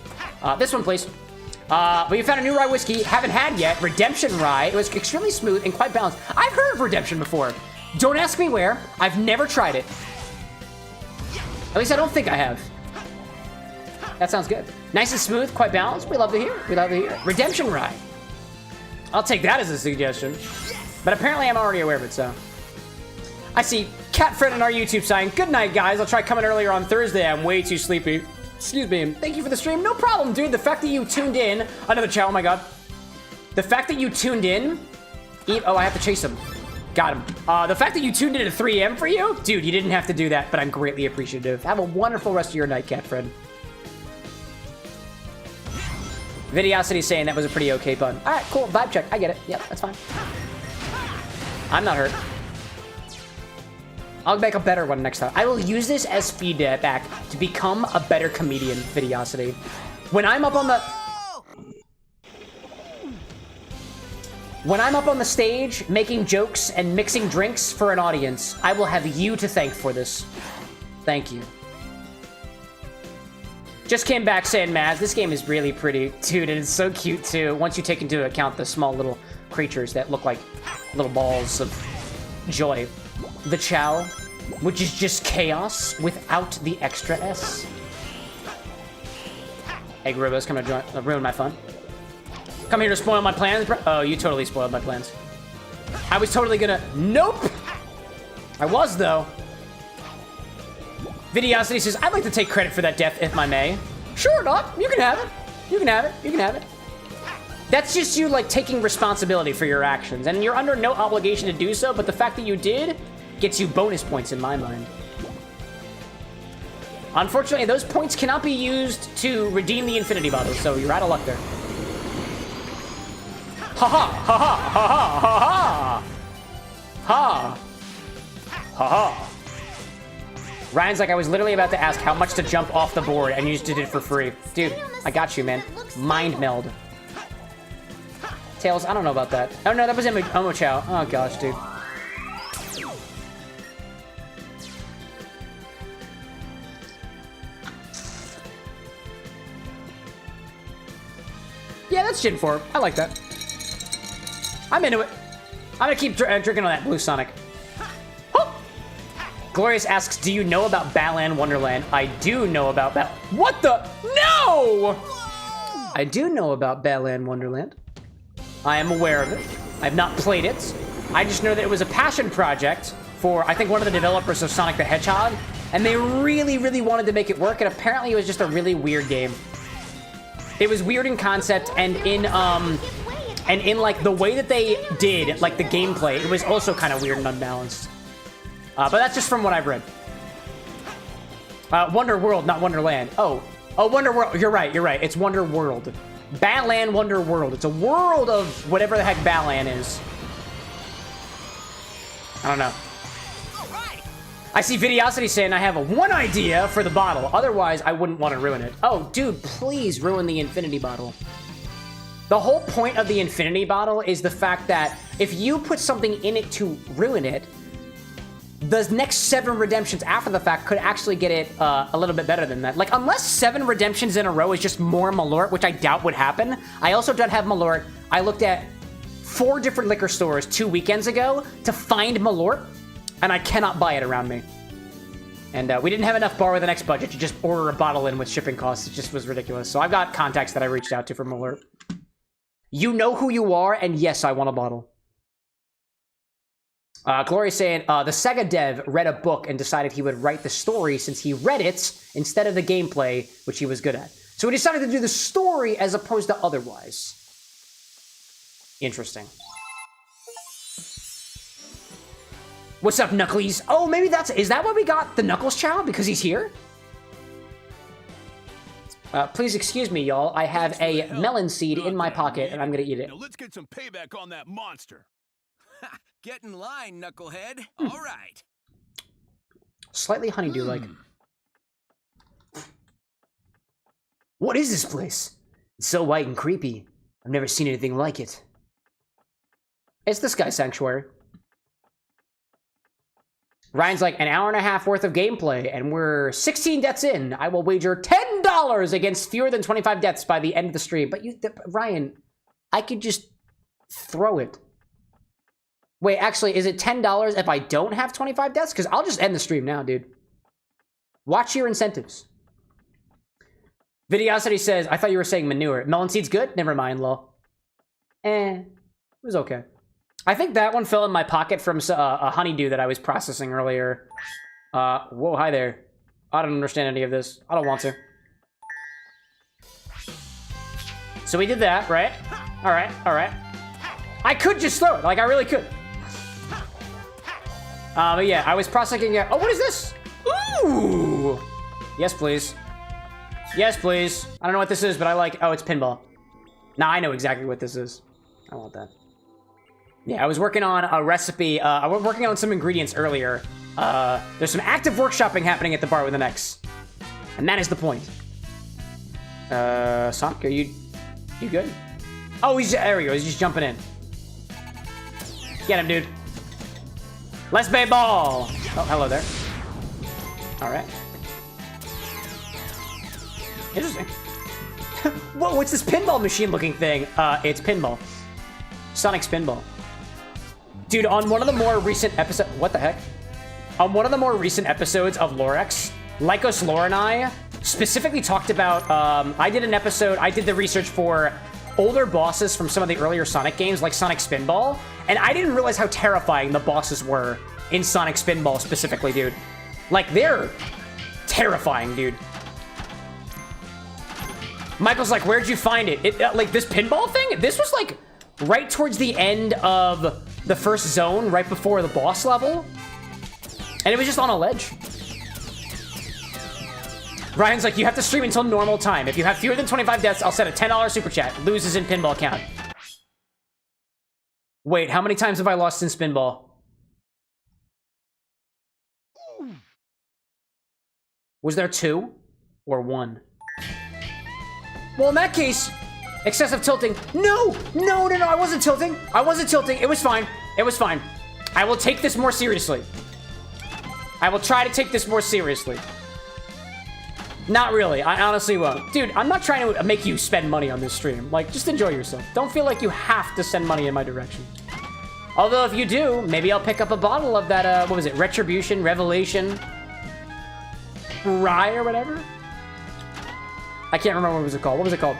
This one, please. But you found a new rye whiskey, haven't had yet. Redemption Rye. It was extremely smooth and quite balanced. I've heard of Redemption before. Don't ask me where. I've never tried it. At least I don't think I have. That sounds good. Nice and smooth, quite balanced. We love to hear. We love to hear. Redemption Rye. I'll take that as a suggestion. But apparently I'm already aware of it, so. I see Catfred on our YouTube saying, good night, guys. I'll try coming earlier on Thursday. I'm way too sleepy. Excuse me. Thank you for the stream. No problem, dude. The fact that you tuned in. Another chat. Oh, my God. The fact that you tuned in. Oh, I have to chase him. Got him. The fact that you tuned in at 3 a.m. for you. Dude, you didn't have to do that, but I'm greatly appreciative. Have a wonderful rest of your night, Catfred. Videosity saying that was a pretty okay pun. All right, cool. Vibe check. I get it. Yep, that's fine. I'm not hurt. I'll make a better one next time. I will use this as feedback to become a better comedian, Videosity. When I'm up on the stage making jokes and mixing drinks for an audience, I will have you to thank for this. Thank you. Just came back saying, Maz, this game is really pretty. Dude, and it's so cute too, once you take into account the small little creatures that look like little balls of joy. The Chow, which is just chaos without the extra S. Hey, Garibos, come to ruin my fun. Come here to spoil my plans, bro. Oh, you totally spoiled my plans. I was totally gonna... Nope! I was, though. Videosity says, I'd like to take credit for that death, if I may. Sure, Doc. You can have it. You can have it. You can have it. That's just you, like, taking responsibility for your actions. And you're under no obligation to do so, but the fact that you did gets you bonus points in my mind. Unfortunately, those points cannot be used to redeem the infinity bottle, so you're out of luck there. Ha ha ha ha ha ha ha ha ha Ryan's like, I was literally about to ask how much to jump off the board, and you just did it for free. Dude, I got you, man. Mind meld. Tails, I don't know about that. Oh, no, that was Omo Chow. Oh, gosh, dude. Yeah, that's Gin 4. I like that. I'm into it. I'm gonna keep drinking on that Blue Sonic. Glorious asks, do you know about Balan Wonderland? I do know about What the? No! I do know about Balan Wonderland. I am aware of it. I've not played it. I just know that it was a passion project for, I think, one of the developers of Sonic the Hedgehog, and they really, really wanted to make it work, and apparently it was just a really weird game. It was weird in concept, and in like the way that they did, like the gameplay, it was also kind of weird and unbalanced. But that's just from what I've read. Wonder World, not Wonderland. Oh, Wonder World. You're right. It's Wonder World. Balan Wonder World. It's a world of whatever the heck Balan is. I don't know. I see Videosity saying I have one idea for the bottle. Otherwise, I wouldn't want to ruin it. Oh, dude, please ruin the Infinity Bottle. The whole point of the Infinity Bottle is the fact that if you put something in it to ruin it, the next 7 redemptions after the fact could actually get it a little bit better than that. Like, unless 7 redemptions in a row is just more Malort, which I doubt would happen. I also don't have Malort. I looked at 4 different liquor stores 2 weekends ago to find Malort, and I cannot buy it around me. And we didn't have enough bar with an X budget to just order a bottle in with shipping costs. It just was ridiculous. So I've got contacts that I reached out to for Malort. You know who you are, and yes, I want a bottle. Gloria saying, the Sega dev read a book and decided he would write the story since he read it instead of the gameplay, which he was good at. So he decided to do the story as opposed to otherwise. Interesting. What's up, Knucklies? Oh, maybe is that why we got the Knuckles Chow? Because he's here? Please excuse me, y'all. I have a melon seed in my pocket, and I'm gonna eat it. Now let's get some payback on that monster. Get in line, knucklehead. All right. Slightly honeydew-like. What is this place? It's so white and creepy. I've never seen anything like it. It's the Sky Sanctuary. Ryan's like, an hour and a half worth of gameplay, and we're 16 deaths in. I will wager $10 against fewer than 25 deaths by the end of the stream. But Ryan, I could just throw it. Wait, actually, is it $10 if I don't have 25 deaths? Because I'll just end the stream now, dude. Watch your incentives. Videosity says, I thought you were saying manure. Melon seed's good? Never mind, lol. It was okay. I think that one fell in my pocket from a honeydew that I was processing earlier. Whoa, hi there. I don't understand any of this. I don't want to. So we did that, right? All right, all right. I could just throw it. Like, I really could. But yeah, I was processing it. Oh, what is this? Ooh! Yes, please. Yes, please. I don't know what this is, but I like... Oh, it's pinball. Now I know exactly what this is. I want that. Yeah, I was working on a recipe. I was working on some ingredients earlier. There's some active workshopping happening at the bar with an X. And that is the point. Sonic, are you good? Oh, there we go. He's just jumping in. Get him, dude. Let's play ball. Oh, hello there. All right. Interesting. Whoa, what's this pinball machine looking thing? It's pinball. Sonic's pinball. Dude, on one of the more recent episodes... What the heck? On one of the more recent episodes of Lorex, Lycos Lore and I specifically talked about... I did an episode... I did the research for older bosses from some of the earlier Sonic games, like Sonic Spinball, and I didn't realize how terrifying the bosses were in Sonic Spinball specifically, dude. Like, they're terrifying, dude. Michael's like, where'd you find it? Like, this pinball thing? This was, like, right towards the end of the first zone, right before the boss level. And it was just on a ledge. Ryan's like, you have to stream until normal time. If you have fewer than 25 deaths, I'll set a $10 super chat. Loses in pinball count. Wait, how many times have I lost in Spinball? Was there 2 or 1? Well, in that case, excessive tilting. No, I wasn't tilting. I wasn't tilting. It was fine. It was fine. I will take this more seriously. I will try to take this more seriously. Not really. I honestly won't. Dude, I'm not trying to make you spend money on this stream. Like, just enjoy yourself. Don't feel like you have to send money in my direction. Although, if you do, maybe I'll pick up a bottle of that, what was it? Retribution, Revelation, Rye, or whatever? I can't remember what was it called. What was it called?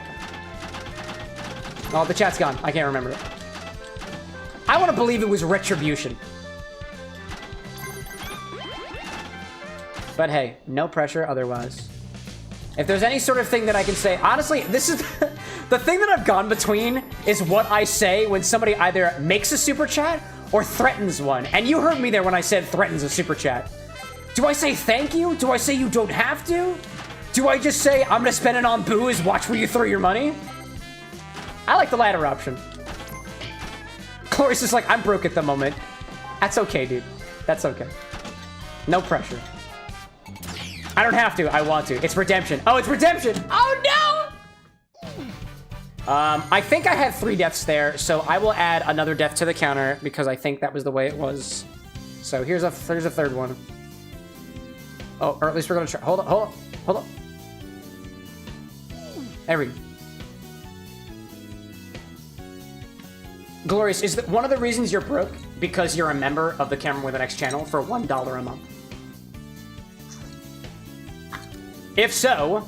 Oh, the chat's gone. I can't remember it. I want to believe it was Retribution. But hey, no pressure otherwise. If there's any sort of thing that I can say, honestly, this is the thing that I've gone between is what I say when somebody either makes a super chat or threatens one. And you heard me there when I said threatens a super chat. Do I say thank you? Do I say you don't have to? Do I just say I'm gonna spend it on booze, watch where you throw your money? I like the latter option. Glorious is like, I'm broke at the moment. That's okay, dude. That's okay. No pressure. I don't have to. I want to. It's redemption. Oh, it's redemption. Oh, no. I think I had 3 deaths there, so I will add another death to the counter because I think that was the way it was. So here's a 3rd one. Oh, or at least we're going to try. Hold on. There we go. Glorious, is that one of the reasons you're broke because you're a member of the CameroxnWithAnX channel for $1 a month? If so,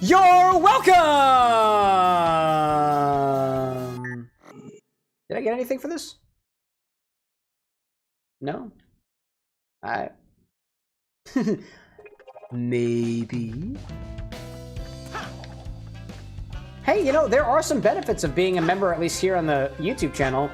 you're welcome! Did I get anything for this? No? Maybe. Hey, you know, there are some benefits of being a member, at least here on the YouTube channel.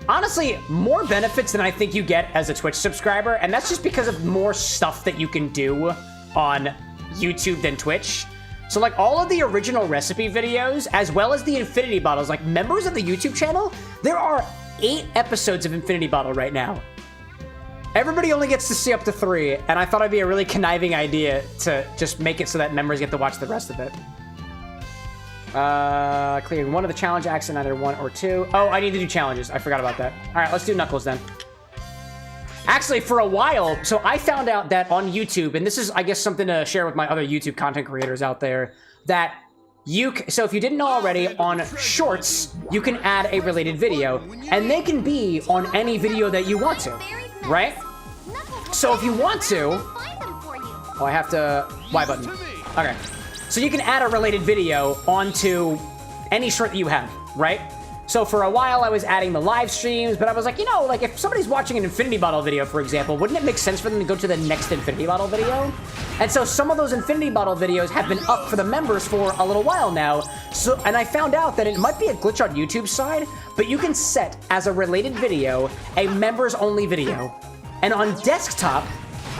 Honestly, more benefits than I think you get as a Twitch subscriber, and that's just because of more stuff that you can do on YouTube than Twitch. So like all of the original recipe videos, as well as the Infinity Bottles, like members of the YouTube channel, there are 8 episodes of Infinity Bottle right now. Everybody only gets to see up to 3, and I thought it'd be a really conniving idea to just make it so that members get to watch the rest of it. Clearing one of the challenge acts in either 1 or 2. Oh, I need to do challenges. I forgot about that. All right, let's do Knuckles then. Actually, for a while, so I found out that on YouTube, and this is, I guess, something to share with my other YouTube content creators out there, that so if you didn't know already, on Shorts, you can add a related video, and they can be on any video that you want to, right? So if you want to... Oh, I have to... Y button. Okay. So you can add a related video onto any short that you have, right? So for a while, I was adding the live streams, but I was like, you know, like if somebody's watching an Infinity Bottle video, for example, wouldn't it make sense for them to go to the next Infinity Bottle video? And so some of those Infinity Bottle videos have been up for the members for a little while now. So, and I found out that it might be a glitch on YouTube's side, but you can set as a related video, a members only video. And on desktop,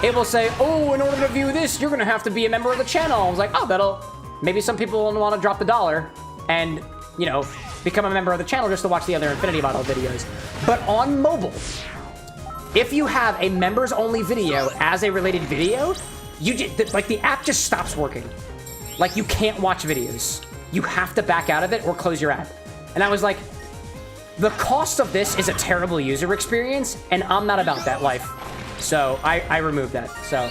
it will say, oh, in order to view this, you're gonna have to be a member of the channel. I was like, oh, maybe some people will want to drop the $1 and, you know, become a member of the channel just to watch the other Infinity Bottle videos. But on mobile, if you have a members only video as a related video, like the app just stops working. Like you can't watch videos. You have to back out of it or close your app. And I was like, the cost of this is a terrible user experience, and I'm not about that life. So I removed that. So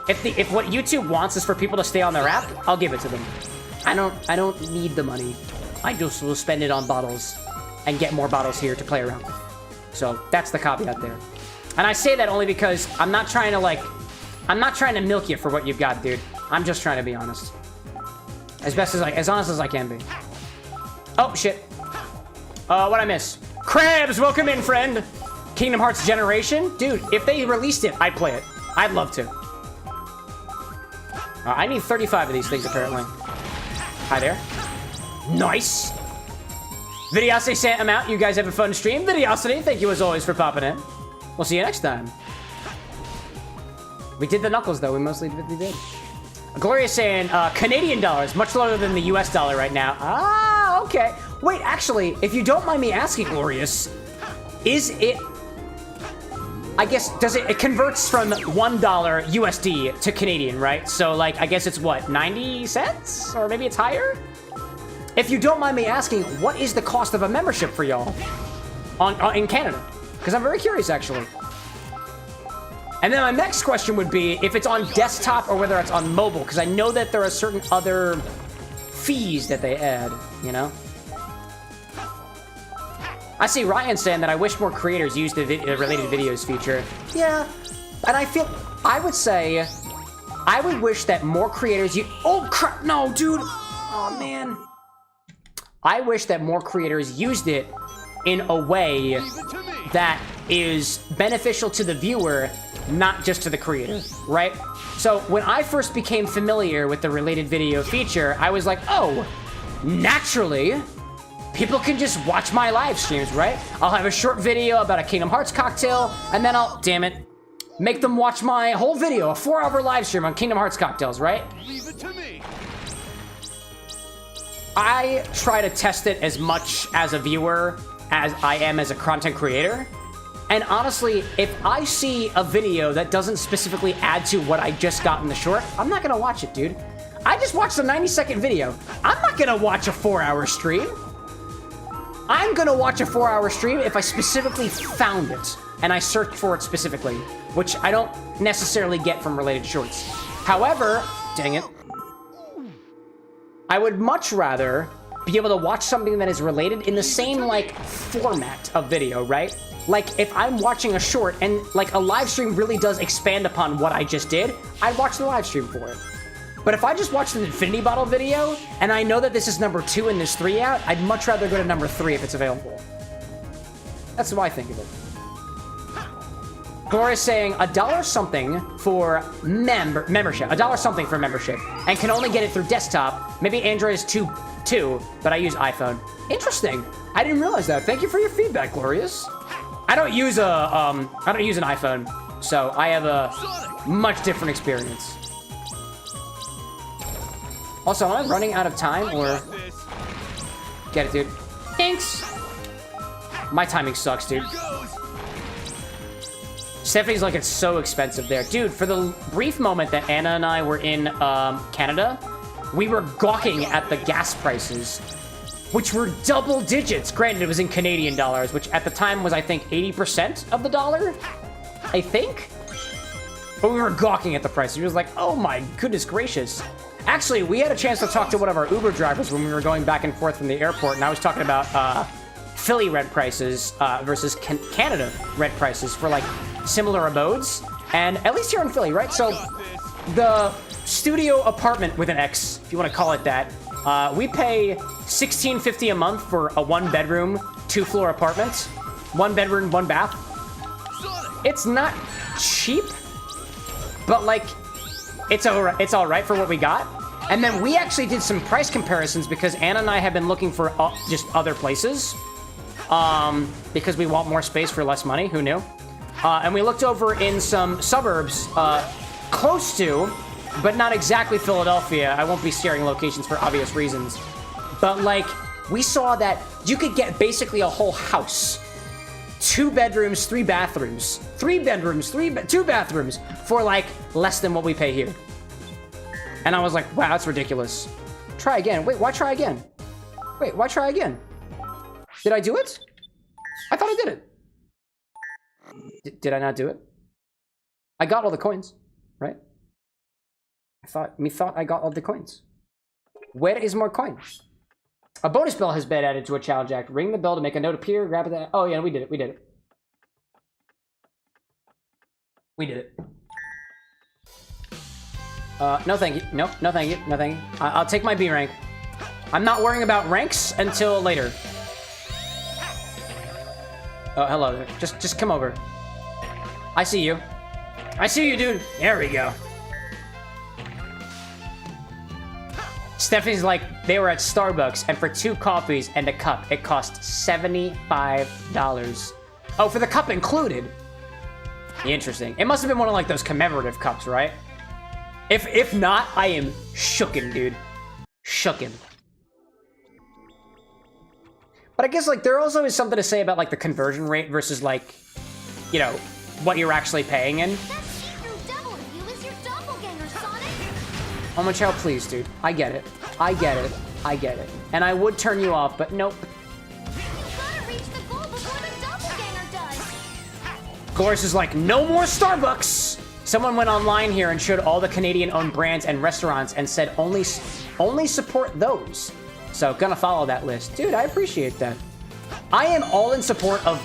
if what YouTube wants is for people to stay on their app, I'll give it to them. I don't need the money. I just will spend it on bottles and get more bottles here to play around with. So that's the caveat there. And I say that only because I'm not trying to milk you for what you've got, dude. I'm just trying to be honest. As honest as I can be. Oh, shit. What'd I miss? Krabs, welcome in, friend. Kingdom Hearts Generation? Dude, if they released it, I'd play it. I'd love to. I need 35 of these things, apparently. Hi there. Nice. Videosity sent them out. You guys have a fun stream. Videosity, thank you as always for popping in. We'll see you next time. We did the Knuckles, though. We mostly did. Gloria's saying, Canadian dollars, much lower than the US dollar right now. Ah, okay. Wait, actually, if you don't mind me asking, Glorious, is it... I guess, it converts from $1 USD to Canadian, right? So, like, I guess it's what, 90 cents? Or maybe it's higher? If you don't mind me asking, what is the cost of a membership for y'all in Canada? Because I'm very curious, actually. And then my next question would be if it's on desktop or whether it's on mobile, because I know that there are certain other fees that they add, you know? I see Ryan saying that I wish more creators used the related videos feature. Yeah, and I would say, I would wish that more creators oh crap, no, dude. Oh man. I wish that more creators used it in a way that is beneficial to the viewer, not just to the creator, right? So when I first became familiar with the related video feature, I was like, oh, naturally, people can just watch my live streams, right? I'll have a short video about a Kingdom Hearts cocktail, and then I'll, damn it, make them watch my whole video, a 4-hour live stream on Kingdom Hearts cocktails, right? Leave it to me. I try to test it as much as a viewer as I am as a content creator. And honestly, if I see a video that doesn't specifically add to what I just got in the short, I'm not gonna watch it, dude. I just watched a 90-second video. I'm not gonna watch a 4-hour stream. I'm gonna watch a 4-hour stream if I specifically found it and I searched for it specifically, which I don't necessarily get from related shorts. However, dang it, I would much rather be able to watch something that is related in the same, like, format of video, right? Like, if I'm watching a short and, like, a live stream really does expand upon what I just did, I'd watch the live stream for it. But if I just watched an Infinity Bottle video, and I know that this is number 2 and there's 3 out, I'd much rather go to number 3 if it's available. That's what I think of it. Gloria's saying $1 something for membership. $1 something for membership. And can only get it through desktop. Maybe Android is too, but I use iPhone. Interesting. I didn't realize that. Thank you for your feedback, Glorious. I don't use an iPhone, so I have a much different experience. Also, am I running out of time, or... Get it, dude. Thanks. My timing sucks, dude. Stephanie's like, it's so expensive there. Dude, for the brief moment that Anna and I were in Canada, we were gawking at the gas prices, which were double digits. Granted, it was in Canadian dollars, which at the time was, I think, 80% of the dollar, I think? But we were gawking at the prices. We was like, oh my goodness gracious. Actually, we had a chance to talk to one of our Uber drivers when we were going back and forth from the airport, and I was talking about Philly rent prices versus Canada rent prices for, like, similar abodes. And at least here in Philly, right? So the studio apartment with an X, if you want to call it that, we pay $16.50 a month for a 1-bedroom, 2-floor apartment. 1 bedroom, 1 bath. It's not cheap, but, like, it's all right for what we got. And then we actually did some price comparisons because Anna and I have been looking for just other places. Because we want more space for less money. Who knew? And we looked over in some suburbs close to, but not exactly Philadelphia. I won't be sharing locations for obvious reasons. But, like, we saw that you could get basically a whole house. 2 bedrooms, 3 bathrooms. 3 bedrooms, 2 bathrooms for, like, less than what we pay here. And I was like, wow, that's ridiculous. Try again. Wait, why try again? Wait, why try again? Did I do it? I thought I did it. Did I not do it? I got all the coins, right? I thought I got all the coins. Where is more coins? A bonus bell has been added to a challenge act. Ring the bell to make a note appear. Grab it. Oh yeah, we did it. We did it. We did it. No thank you. No thank you. No thank you. I'll take my B rank. I'm not worrying about ranks until later. Oh, hello there. Just come over. I see you. I see you, dude. There we go. Stephanie's like, they were at Starbucks, and for 2 coffees and a cup, it cost $75. Oh, for the cup included? Interesting. It must have been one of, like, those commemorative cups, right? If not, I am shooken, dude. Shooken. But I guess, like, there also is something to say about, like, the conversion rate versus, like, you know, what you're actually paying in. That see-through devil of you is your doppelganger, Sonic. Oh my child, please, dude. I get it. I get it. I get it. And I would turn you off, but nope. You gotta reach the goal before the doppelganger does. Chorus is like, no more Starbucks. Someone went online here and showed all the Canadian-owned brands and restaurants and said only support those. So gonna follow that list. Dude, I appreciate that. I am all in support of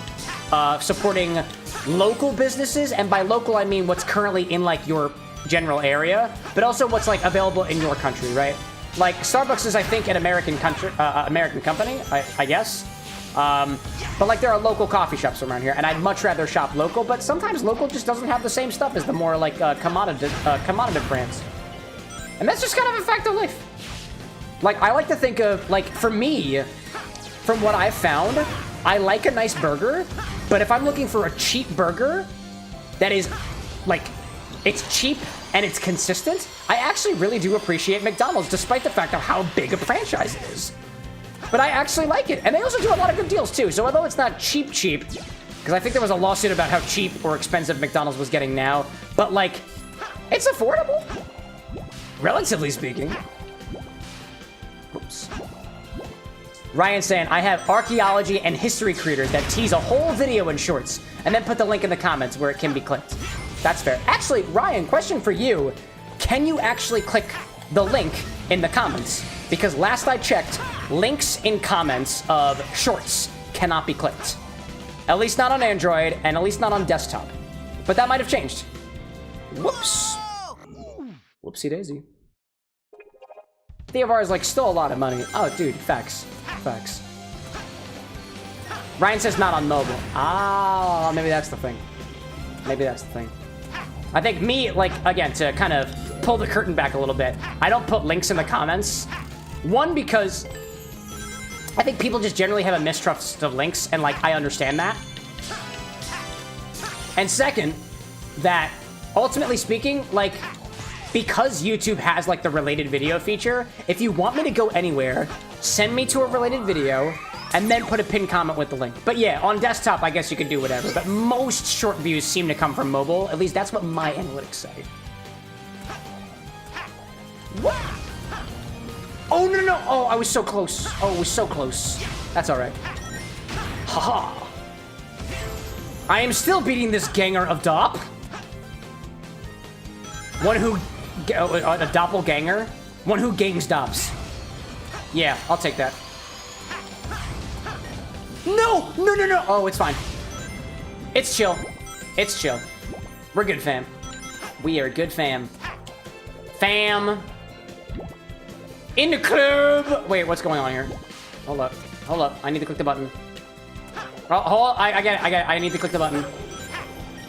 supporting local businesses, and by local I mean what's currently in like your general area, but also what's like available in your country, right? Like Starbucks is, I think, an American company, I guess. But like there are local coffee shops around here, and I'd much rather shop local. But sometimes local just doesn't have the same stuff as the more like commodity brands, and that's just kind of a fact of life. Like I like to think of like for me, from what I've found, I like a nice burger, but if I'm looking for a cheap burger that is like it's cheap and it's consistent, I actually really do appreciate McDonald's, despite the fact of how big a franchise it is. But I actually like it, and they also do a lot of good deals too. So although it's not cheap, because I think there was a lawsuit about how cheap or expensive McDonald's was getting now, but like, it's affordable, relatively speaking. Oops. Ryan saying, I have archaeology and history creators that tease a whole video in shorts and then put the link in the comments where it can be clicked. That's fair. Actually, Ryan, question for you. Can you actually click the link in the comments? Because last I checked, links in comments of shorts cannot be clicked. At least not on Android, and at least not on desktop. But that might have changed. Whoops. Whoopsie daisy. DFR is like still a lot of money. Oh, dude, facts. Facts. Ryan says not on mobile. Ah, maybe that's the thing. Maybe that's the thing. I think me, like, again, to kind of pull the curtain back a little bit, I don't put links in the comments. One, because I think people just generally have a mistrust of links, and, like, I understand that. And second, that, ultimately speaking, like, because YouTube has, like, the related video feature, if you want me to go anywhere, send me to a related video, and then put a pinned comment with the link. But yeah, on desktop, I guess you could do whatever. But most short views seem to come from mobile. At least that's what my analytics say. What? Oh, no, no. Oh, I was so close. Oh, it was so close. That's all right. Haha. I am still beating this ganger of Dop. One who... a doppelganger. One who gangs Dops. Yeah, I'll take that. No! No, no, no! Oh, it's fine. It's chill. It's chill. We're good, fam. We are good, fam. Fam. In the club! Wait, what's going on here? Hold up. Hold up. I need to click the button. Oh, hold on. I get it. I need to click the button.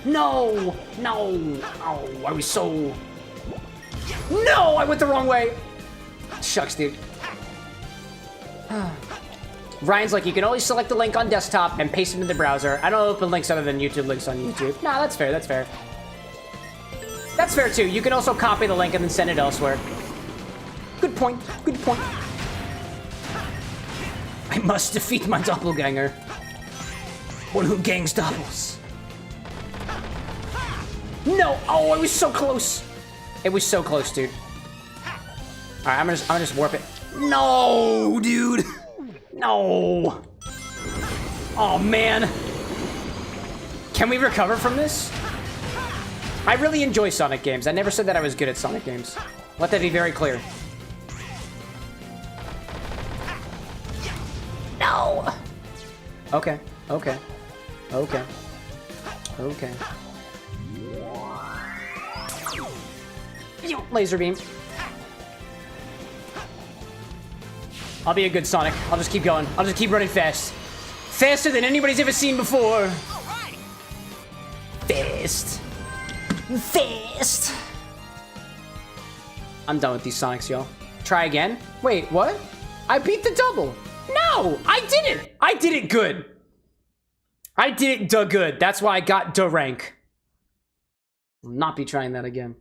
No! No! Oh, I was so... No! I went the wrong way! Shucks, dude. Ryan's like, you can always select the link on desktop and paste it into the browser. I don't open links other than YouTube links on YouTube. Nah, that's fair, that's fair. That's fair, too. You can also copy the link and then send it elsewhere. Good point, good point. I must defeat my doppelganger. One who gangs doppels. No! Oh, I was so close! It was so close, dude. Alright, I'm gonna just warp it. No, dude! No! Oh, man. Can we recover from this? I really enjoy Sonic games. I never said that I was good at Sonic games. Let that be very clear. No! Okay, okay, okay, okay. Laser beam. I'll be a good Sonic. I'll just keep going. I'll just keep running fast. Faster than anybody's ever seen before. Fast. Fast. I'm done with these Sonics, y'all. Try again? Wait, what? I beat the double. No, I didn't. I did it good. I did it good. That's why I got da rank. I'll not be trying that again.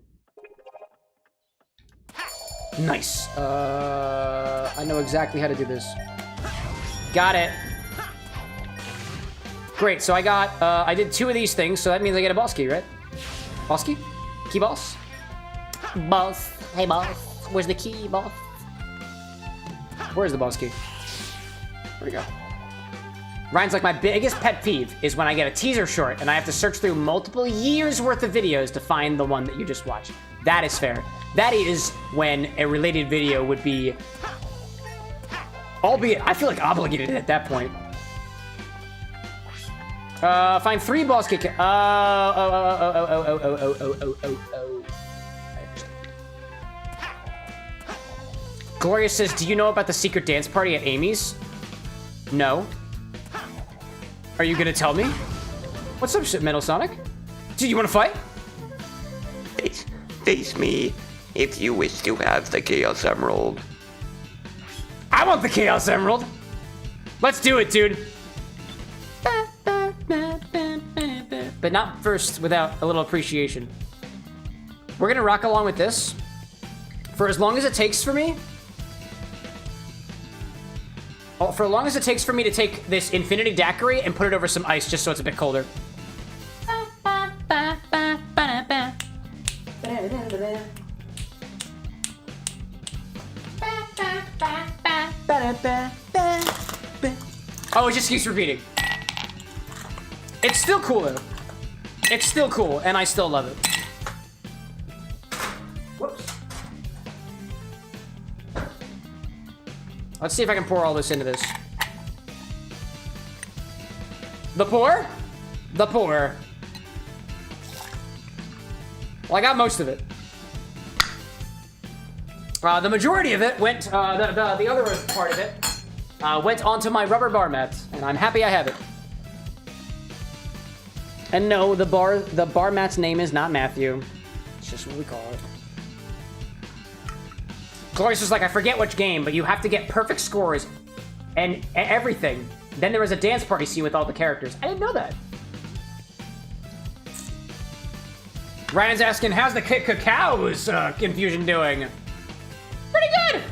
Nice. I know exactly how to do this. Got it. Great, so I got, I did 2 of these things, so that means I get a boss key, right? Boss key? Key boss? Boss. Hey, boss. Where's the key, boss? Where's the boss key? Where'd it go? Ryan's like, my biggest pet peeve is when I get a teaser short and I have to search through multiple years worth of videos to find the one that you just watched. That is fair. That is when a related video would be, albeit, I feel like obligated at that point. Find 3 boss kick. Gloria says, do you know about the secret dance party at Amy's? No. Are you gonna tell me? What's up, Metal Sonic? Do you want to fight? Face me if you wish to have the Chaos Emerald. I want the Chaos Emerald. Let's do it, dude. But not first without a little appreciation. We're gonna rock along with this for as long as it takes for me. Oh, for as long as it takes for me to take this Infinity Daiquiri and put it over some ice just so it's a bit colder. Oh, it just keeps repeating. It's still cool though. It's still cool, and I still love it. Whoops. Let's see if I can pour all this into this. The pour? The pour. Well, I got most of it. The majority of it went, the other part of it, went onto my rubber bar mat, and I'm happy I have it. And no, the bar mat's name is not Matthew. It's just what we call it. Glorious was like, I forget which game, but you have to get perfect scores and everything. Then there was a dance party scene with all the characters. I didn't know that. Ryan's asking, how's the Cacao's confusion doing? Pretty good.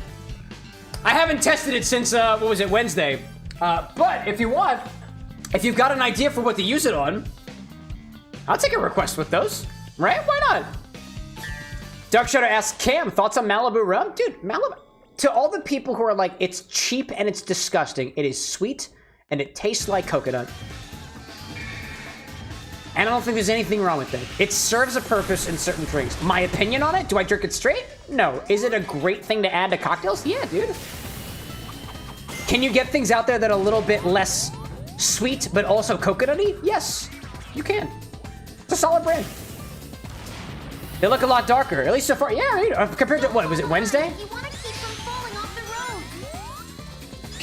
I haven't tested it since, what was it, Wednesday. But if you want, if you've got an idea for what to use it on, I'll take a request with those, right? Why not? Dark Shadow asks, Cam, thoughts on Malibu rum? Dude, Malibu, to all the people who are like, it's cheap and it's disgusting, it is sweet and it tastes like coconut. And I don't think there's anything wrong with it. It serves a purpose in certain drinks. My opinion on it, do I drink it straight? No. Is it a great thing to add to cocktails? Yeah, dude. Can you get things out there that are a little bit less sweet, but also coconutty? Yes, you can. It's a solid brand. They look a lot darker, at least so far. Yeah, right? Compared to, what, was it Wednesday? You want to keep from falling off the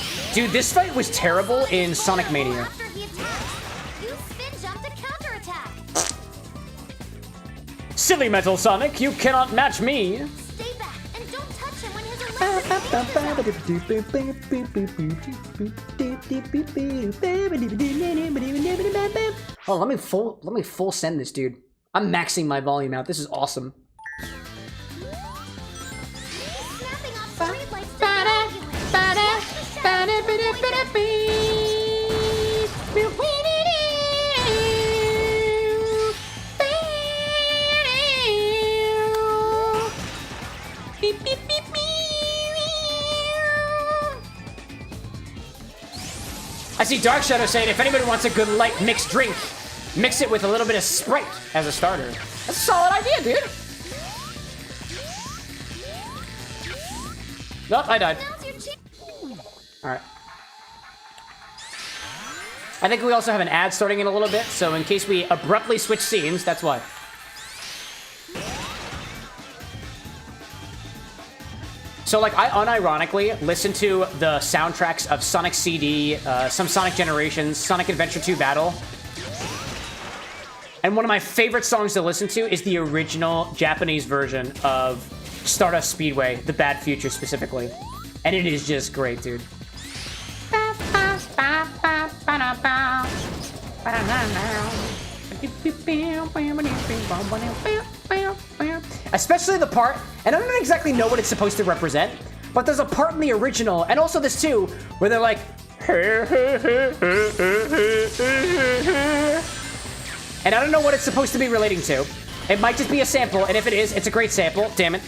road. Dude, this fight was terrible in Sonic Mania. After he attacks, you spin jump to counterattack. Silly Metal Sonic, you cannot match me. Stay back and don't touch him when his electric Oh, let me full send this, dude. I'm maxing my volume out. This is awesome. snapping off streetlights to I see Dark Shadow saying if anybody wants a good light mixed drink, mix it with a little bit of Sprite as a starter. That's a solid idea, dude. Nope, I died. Alright. I think we also have an ad starting in a little bit, so in case we abruptly switch scenes, that's why. So, like, I unironically listen to the soundtracks of Sonic CD, some Sonic Generations, Sonic Adventure 2 Battle. And one of my favorite songs to listen to is the original Japanese version of Stardust Speedway, The Bad Future specifically. And it is just great, dude. Especially the part, and I don't exactly know what it's supposed to represent, but there's a part in the original, and also this too, where they're like, And I don't know what it's supposed to be relating to. It might just be a sample, and if it is, it's a great sample. Damn it.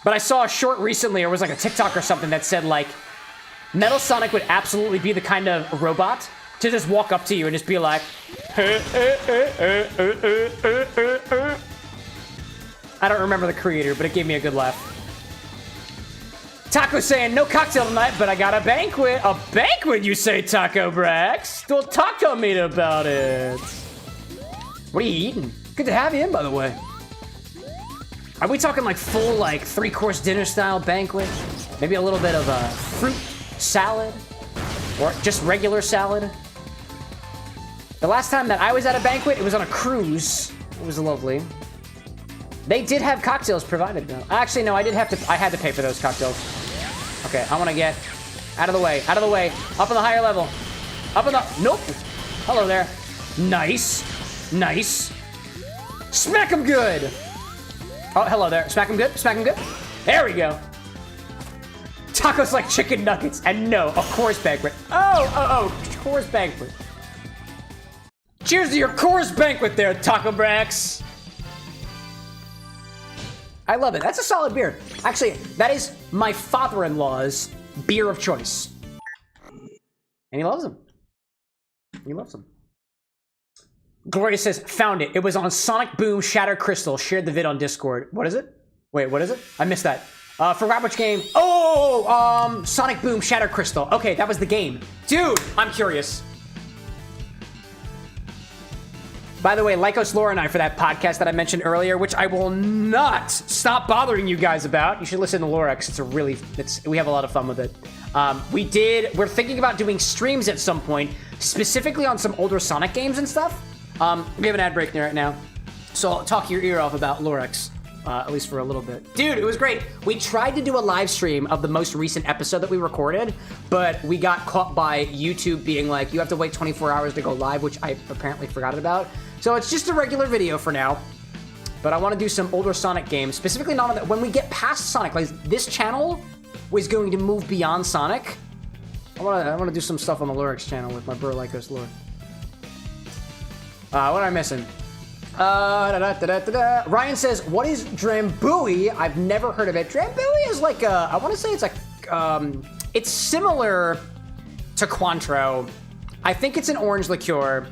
But I saw a short recently, or it was like a TikTok or something that said, like, Metal Sonic would absolutely be the kind of robot to just walk up to you and just be like, I don't remember the creator, but it gave me a good laugh. Taco saying, no cocktail tonight, but I got a banquet. A banquet, you say, Taco Brax? Well, talk to me about it. What are you eating? Good to have you in, by the way. Are we talking like full, like 3-course dinner style banquet? Maybe a little bit of a fruit salad? Or just regular salad? The last time that I was at a banquet, it was on a cruise. It was lovely. They did have cocktails provided, though. Actually, no, I had to pay for those cocktails. Okay, I want to get out of the way, out of the way. Up on the higher level. Up on the, nope. Hello there. Nice. Nice. Smack him good. Oh, hello there. Smack him good. Smack him good. There we go. Tacos like chicken nuggets. And no, a course banquet. Oh, course banquet. Cheers to your course banquet there, Taco Brax. I love it. That's a solid beer. Actually, that is my father-in-law's beer of choice. And he loves them. He loves them. Gloria says, found it. It was on Sonic Boom Shatter Crystal. Shared the vid on Discord. What is it? Wait, what is it? I missed that. Forgot which game. Oh, Sonic Boom Shatter Crystal. Okay, that was the game. Dude, I'm curious. By the way, Lycos Laura and I for that podcast that I mentioned earlier, which I will not stop bothering you guys about. You should listen to Lorex. We have a lot of fun with it. We're thinking about doing streams at some point, specifically on some older Sonic games and stuff. We have an ad break there right now. So I'll talk your ear off about Lorex, at least for a little bit. Dude, it was great. We tried to do a live stream of the most recent episode that we recorded, but we got caught by YouTube being like, you have to wait 24 hours to go live, which I apparently forgot about. So it's just a regular video for now, but I want to do some older Sonic games, specifically not on that. When we get past Sonic, like this channel was going to move beyond Sonic. I want to do some stuff on the Lyrics channel with my bro Lycos Lore. What am I missing? Ryan says, what is Drambuie? I've never heard of it. Drambuie is like I want to say it's like, it's similar to Cointreau. I think it's an orange liqueur.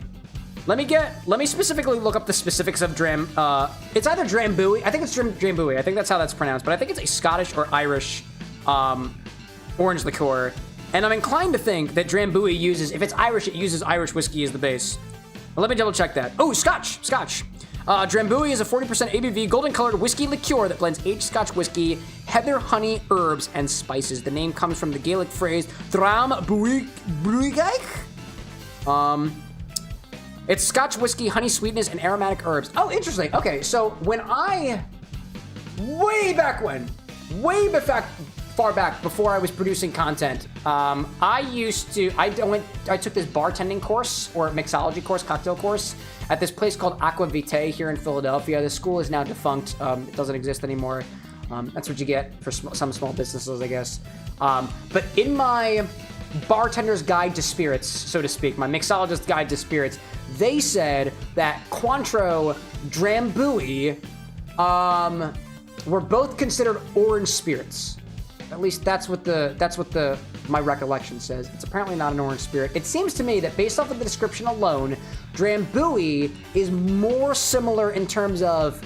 Let me specifically look up the specifics of it's either Drambuie. I think it's Drambuie. I think that's how that's pronounced, but I think it's a Scottish or Irish orange liqueur. And I'm inclined to think that Drambuie uses, if it's Irish, it uses Irish whiskey as the base. But let me double check that. Oh, Scotch. Drambuie is a 40% ABV golden colored whiskey liqueur that blends aged Scotch whiskey, heather, honey, herbs, and spices. The name comes from the Gaelic phrase Drambuie. It's Scotch whiskey, honey sweetness, and aromatic herbs. Oh, interesting. Okay, so when far back before I was producing content, I took this bartending course or mixology course, cocktail course at this place called Aqua Vitae here in Philadelphia. The school is now defunct. It doesn't exist anymore. That's what you get for some small businesses, I guess. But in my bartender's guide to spirits, so to speak, my mixologist's guide to spirits, they said that Cointreau, Drambuie, were both considered orange spirits. At least that's what my recollection says. It's apparently not an orange spirit. It seems to me that based off of the description alone, Drambuie is more similar in terms of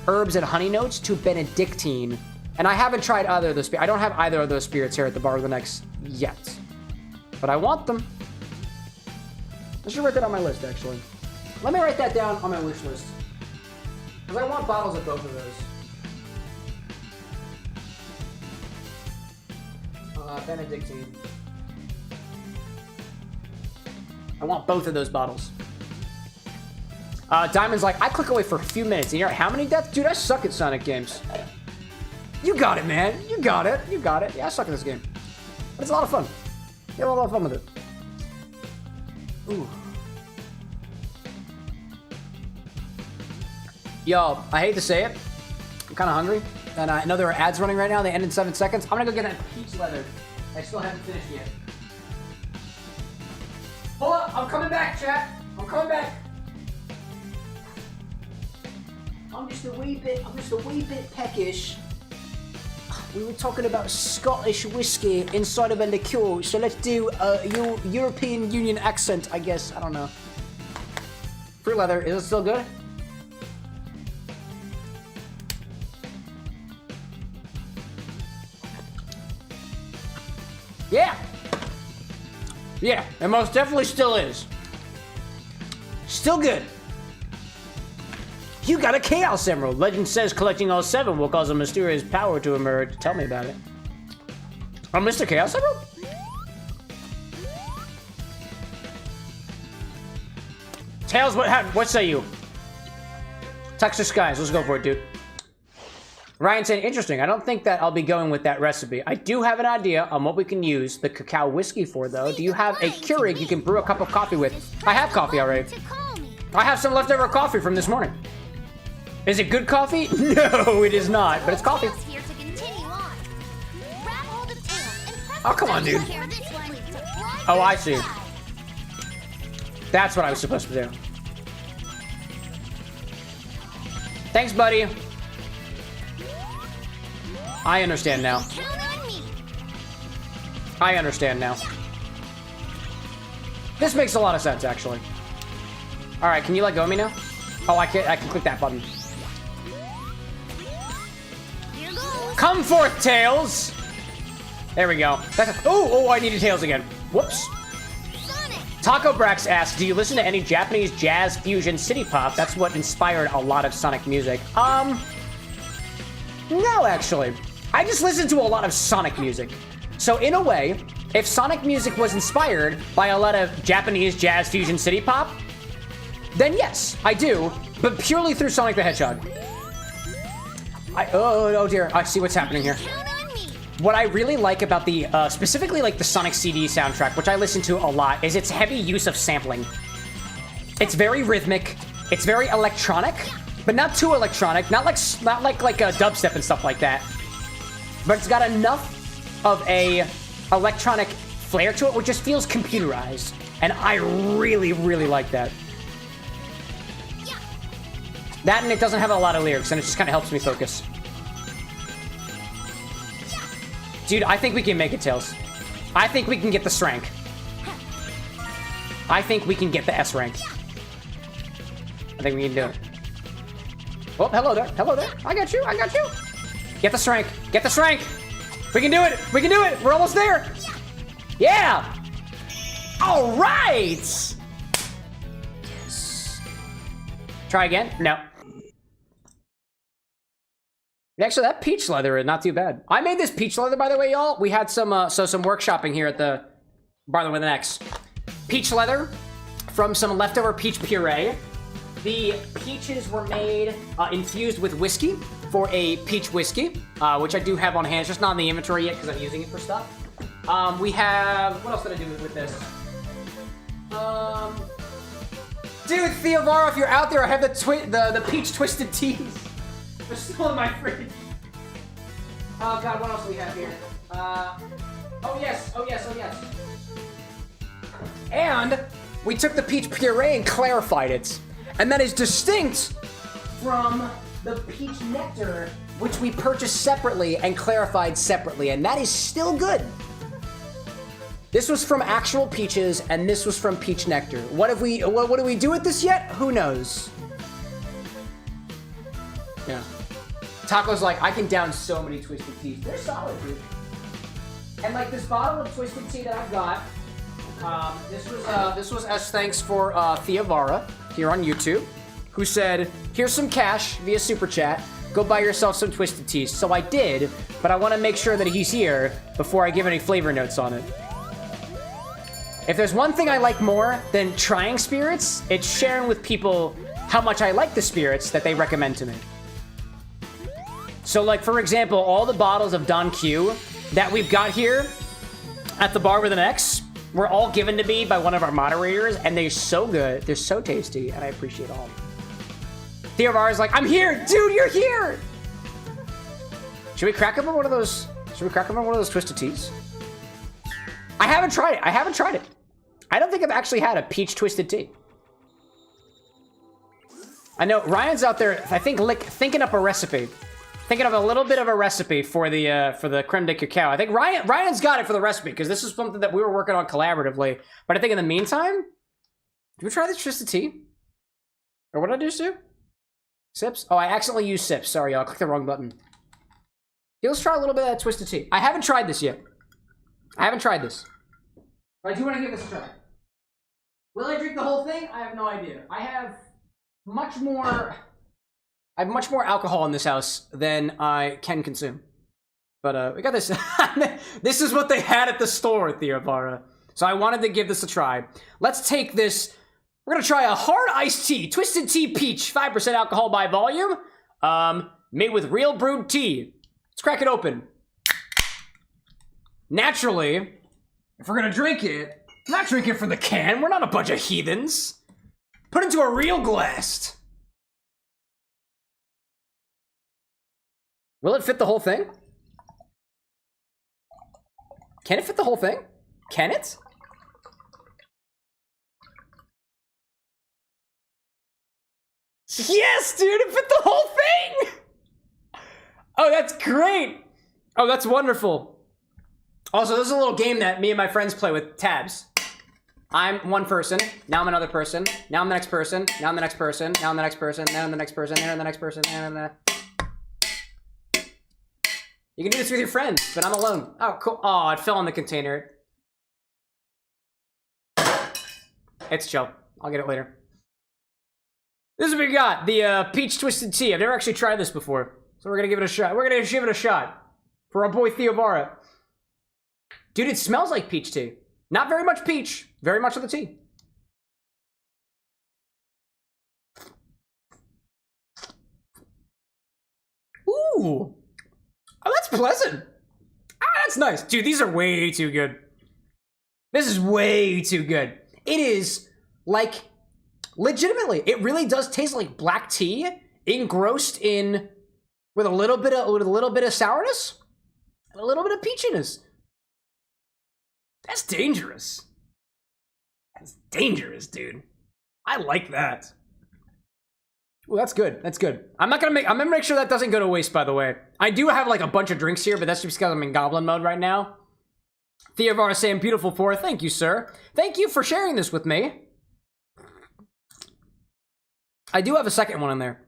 herbs and honey notes to Benedictine. And I haven't tried either of those. I don't have either of those spirits here at the Bar with an X yet. But I want them. I should write that on my list, actually. Let me write that down on my wish list. Because I want bottles of both of those. Benedictine. I want both of those bottles. Diamond's like, I click away for a few minutes. And you're like, how many deaths? Dude, I suck at Sonic games. You got it, man. You got it. Yeah, I suck at this game. But it's a lot of fun. You have a lot of fun with it. Ooh. Yo, I hate to say it. I'm kind of hungry. And I know there are ads running right now. They end in 7 seconds. I'm going to go get that peach leather. I still haven't finished yet. Hold up, I'm coming back, chat. I'm coming back. I'm just a wee bit peckish. We were talking about Scottish whiskey inside of a liqueur, so let's do a European Union accent, I guess. I don't know. Fruit leather, is it still good? Yeah! Yeah, it most definitely still is. Still good. You got a Chaos Emerald. Legend says collecting all 7 will cause a mysterious power to emerge. Tell me about it. Oh, Mr. Chaos Emerald? Tails, what say you? Texas Skies, let's go for it, dude. Ryan said, interesting. I don't think that I'll be going with that recipe. I do have an idea on what we can use the cacao whiskey for, though. Do you have a Keurig you can brew a cup of coffee with? I have coffee already. I have some leftover coffee from this morning. Is it good coffee? No, it is not, but it's coffee. Oh, come on, dude. Oh, I see. That's what I was supposed to do. Thanks, buddy. I understand now. I understand now. This makes a lot of sense, actually. All right, can you let go of me now? Oh, I can click that button. Come forth, Tails! There we go. Oh, I needed Tails again. Whoops. Taco Brax asks, do you listen to any Japanese jazz fusion city pop? That's what inspired a lot of Sonic music. No, actually. I just listen to a lot of Sonic music. So in a way, if Sonic music was inspired by a lot of Japanese jazz fusion city pop, then yes, I do, but purely through Sonic the Hedgehog. Oh dear, I see what's happening here. What I really like about the, specifically like the Sonic CD soundtrack, which I listen to a lot, is its heavy use of sampling. It's very rhythmic, it's very electronic, but not too electronic, not like dubstep and stuff like that. But it's got enough of a electronic flair to it, which just feels computerized. And I really, really like that. That, and it doesn't have a lot of lyrics, and it just kind of helps me focus. Dude, I think we can make it, Tails. I think we can get the S rank. I think we can get the S rank. I think we can do it. Oh, hello there. Hello there. I got you. I got you. Get the S rank. Get the S rank. We can do it. We can do it. We're almost there. Yeah. All right. Yes. Try again. No. Actually, that peach leather is not too bad. I made this peach leather, by the way, y'all. We had some workshopping here at the Bar with an X. Peach leather from some leftover peach puree. The peaches were made infused with whiskey for a peach whiskey, which I do have on hand. It's just not in the inventory yet because I'm using it for stuff. We have, what else did I do with this? Dude, Theovara, if you're out there, I have the peach twisted teas. They're still in my fridge. Oh god, what else do we have here? Oh yes. And we took the peach puree and clarified it. And that is distinct from the peach nectar, which we purchased separately and clarified separately. And that is still good. This was from actual peaches, and this was from peach nectar. What do we do with this yet? Who knows? Yeah. Taco's like, I can down so many twisted teas. They're solid, dude. And like this bottle of twisted tea that I've got, this was as thanks for Theovara here on YouTube, who said, here's some cash via Super Chat. Go buy yourself some twisted teas. So I did, but I want to make sure that he's here before I give any flavor notes on it. If there's one thing I like more than trying spirits, it's sharing with people how much I like the spirits that they recommend to me. So like, for example, all the bottles of Don Q that we've got here at the Bar with an X were all given to me by one of our moderators, and they're so good, they're so tasty, and I appreciate all of them. Theovara's like, I'm here, dude, you're here! Should we crack open one of those twisted teas? I haven't tried it. I don't think I've actually had a peach twisted tea. I know Ryan's out there, I think, thinking up a recipe. Thinking of a little bit of a recipe for the creme de cacao. I think Ryan's got it for the recipe, because this is something that we were working on collaboratively. But I think in the meantime, did we try this twisted tea? Or what did I just do? Sips? Oh, I accidentally used sips. Sorry, y'all. I clicked the wrong button. Yeah, let's try a little bit of that twisted tea. I haven't tried this yet. I haven't tried this. But I do want to give this a try. Will I drink the whole thing? I have no idea. I have much more alcohol in this house than I can consume. But we got this. This is what they had at the store, Theobara. So I wanted to give this a try. Let's take this. We're gonna try a hard iced tea, twisted tea peach, 5% alcohol by volume, made with real brewed tea. Let's crack it open. Naturally, if we're gonna drink it, I'm not drinking from the can. We're not a bunch of heathens. Put it into a real glass. Will it fit the whole thing? Can it fit the whole thing? Can it? Yes, dude, it fit the whole thing! Oh, that's great! Oh, that's wonderful. Also, this is a little game that me and my friends play with tabs. I'm one person, now I'm another person, now I'm the next person, now I'm the next person, now I'm the next person, now I'm the next person, now I'm the next person, now I'm the... You can do this with your friends, but I'm alone. Oh, cool. Oh, it fell in the container. It's chill. I'll get it later. This is what we got. The peach twisted tea. I've never actually tried this before. So we're gonna give it a shot. We're gonna give it a shot. For our boy Theobara. Dude, it smells like peach tea. Not very much peach. Very much of the tea. Ooh. Oh, that's pleasant. Ah, that's nice. Dude, these are way too good. This is way too good. It is, like, legitimately, it really does taste like black tea engrossed in, with a little bit of sourness, and a little bit of peachiness. That's dangerous. That's dangerous, dude. I like that. Well, that's good. That's good. I'm gonna make sure that doesn't go to waste, by the way. I do have like a bunch of drinks here, but that's just because I'm in goblin mode right now. Theovar saying beautiful pour. Thank you, sir. Thank you for sharing this with me. I do have a second one in there.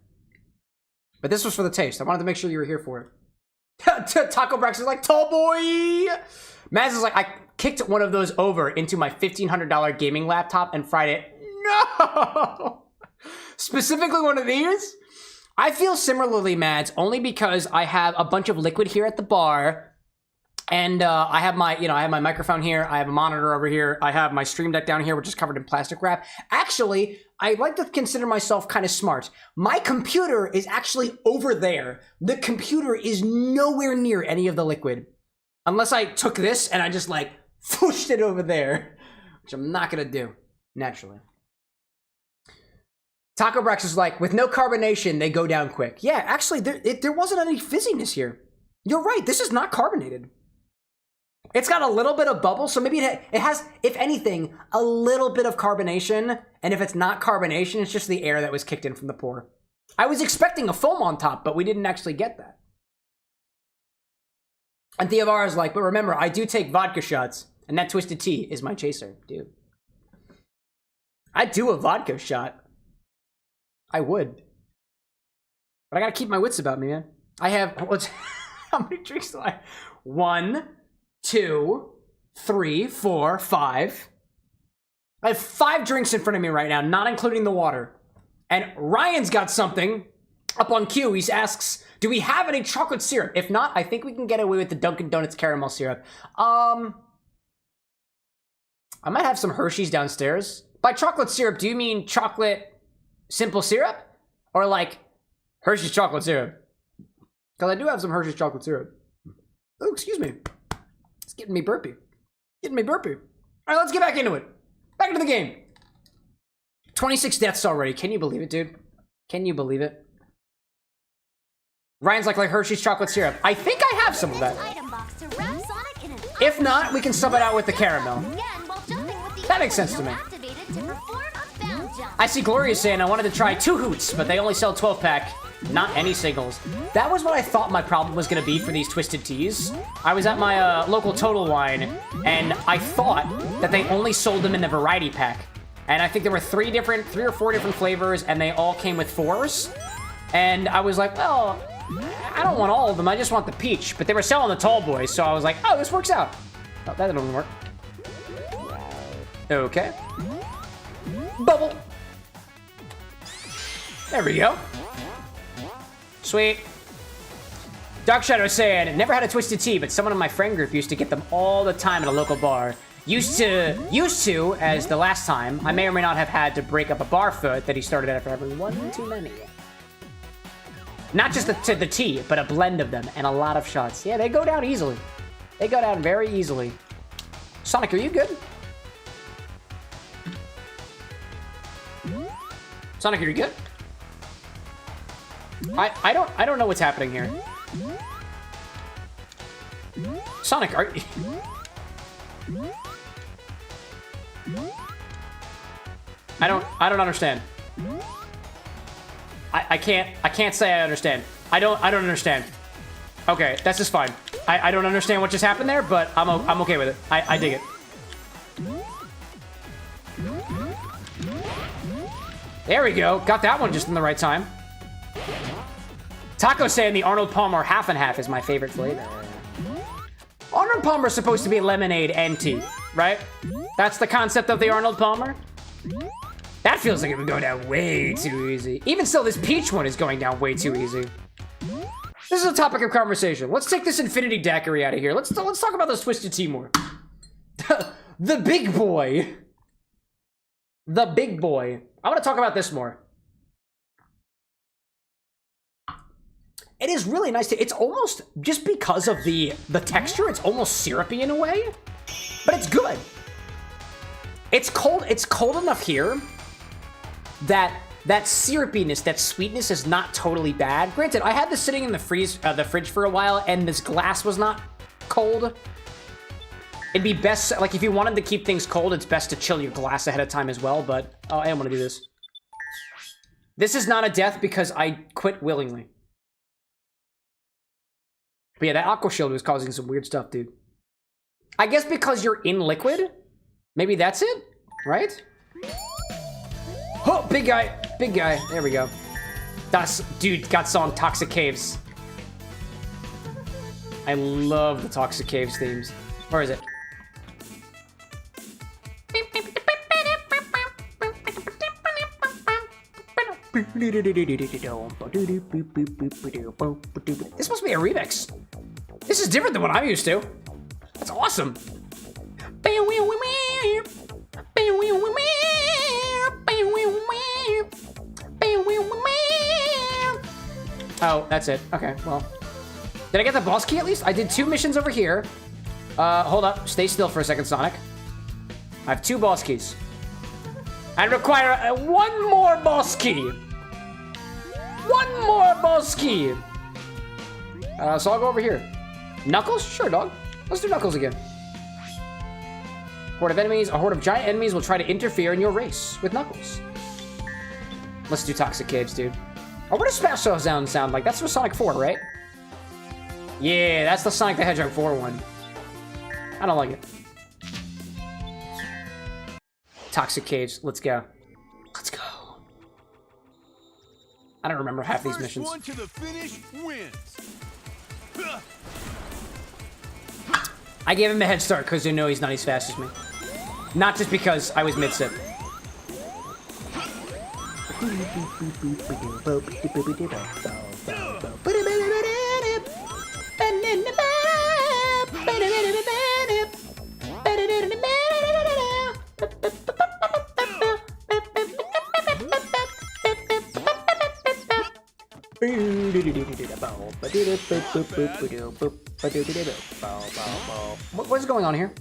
But this was for the taste. I wanted to make sure you were here for it. Taco Brax is like, tall boy. Maz is like, I kicked one of those over into my $1,500 gaming laptop and fried it. No! Specifically one of these? I feel similarly, Mads, only because I have a bunch of liquid here at the bar, and I have my, I have my microphone here, I have a monitor over here, I have my Stream Deck down here, which is covered in plastic wrap. Actually, I like to consider myself kind of smart. My computer is actually over there. The computer is nowhere near any of the liquid. Unless I took this and I just like, whooshed it over there, which I'm not gonna do, naturally. Taco Brax is like, with no carbonation, they go down quick. Yeah, actually, there wasn't any fizziness here. You're right, this is not carbonated. It's got a little bit of bubble, so maybe it has, if anything, a little bit of carbonation. And if it's not carbonation, it's just the air that was kicked in from the pour. I was expecting a foam on top, but we didn't actually get that. And Theovar is like, but remember, I do take vodka shots, and that twisted tea is my chaser, dude. I'd do a vodka shot. I would. But I gotta keep my wits about me, man. I have, how many drinks do I have? 1, 2, 3, 4, 5. I have 5 drinks in front of me right now, not including the water. And Ryan's got something up on cue. He asks, do we have any chocolate syrup? If not, I think we can get away with the Dunkin' Donuts caramel syrup. I might have some Hershey's downstairs. By chocolate syrup, do you mean chocolate simple syrup? Or like Hershey's chocolate syrup? Because I do have some Hershey's chocolate syrup. Oh, excuse me. It's getting me burpy. Getting me burpy. All right, let's get back into it. Back into the game. 26 deaths already. Can you believe it, dude? Can you believe it? Ryan's like Hershey's chocolate syrup. I think I have some of that. If not, we can sub it out with the caramel. Again, while jumping with That makes sense to me. Activated to perform a bound jump. I see Gloria saying I wanted to try 2 hoots, but they only sell 12-pack, not any singles. That was what I thought my problem was gonna be for these Twisted Teas. I was at my local Total Wine, and I thought that they only sold them in the variety pack. And I think there were 3 or 4 different flavors, and they all came with 4s. And I was like, well, I don't want all of them, I just want the peach. But they were selling the tall boys, so I was like, oh, this works out. Oh, that didn't work. Okay. Bubble. There we go. Sweet. Dark Shadow saying, never had a Twisted Tea, but someone in my friend group used to get them all the time at a local bar. Used to, as the last time, I may or may not have had to break up a bar foot that he started after having one too many. Not just the tea, but a blend of them and a lot of shots. Yeah, they go down easily. They go down very easily. Sonic, are you good? Sonic, are you good? I don't know what's happening here. Sonic, are you... I don't understand. I can't say I understand. I don't understand. Okay, that's just fine. I don't understand what just happened there, but I'm okay with it. I dig it. There we go. Got that one just in the right time. Taco saying the Arnold Palmer half and half is my favorite flavor. Arnold Palmer is supposed to be lemonade and tea, right? That's the concept of the Arnold Palmer. That feels like it would go down way too easy. Even still, this peach one is going down way too easy. This is a topic of conversation. Let's take this infinity daiquiri out of here. Let's talk about this Twisted Tea more. The big boy. The big boy. I want to talk about this more. It is really nice to, it's almost, just because of the texture, it's almost syrupy in a way, but it's good. It's cold enough here that syrupiness, that sweetness is not totally bad. Granted, I had this sitting in the fridge for a while, and this glass was not cold. It'd be best, like, if you wanted to keep things cold, it's best to chill your glass ahead of time as well, but oh, I don't want to do this. This is not a death because I quit willingly. But yeah, that Aqua Shield was causing some weird stuff, dude. I guess because you're in liquid, maybe that's it, right? Oh, big guy, big guy. There we go. That's, dude, got song Toxic Caves. I love the Toxic Caves themes. Where is it? This must be a remix. This is different than what I'm used to. That's awesome. Oh, that's it. Okay, well. Did I get the boss key at least? I did 2 missions over here. Hold up. Stay still for a second, Sonic. I have 2 boss keys. I require 1 more boss key. 1 more boss key. So I'll go over here. Knuckles? Sure, dog. Let's do Knuckles again. Horde of enemies. A horde of giant enemies will try to interfere in your race with Knuckles. Let's do Toxic Caves, dude. Oh, what does Smash Showdown sound like? That's for Sonic 4, right? Yeah, that's the Sonic the Hedgehog 4 one. I don't like it. Toxic Caves. Let's go. Let's go. I don't remember half these missions. First one to the finish wins. I gave him a head start because I know he's not as fast as me. Not just because I was mid-sip. What is going on here?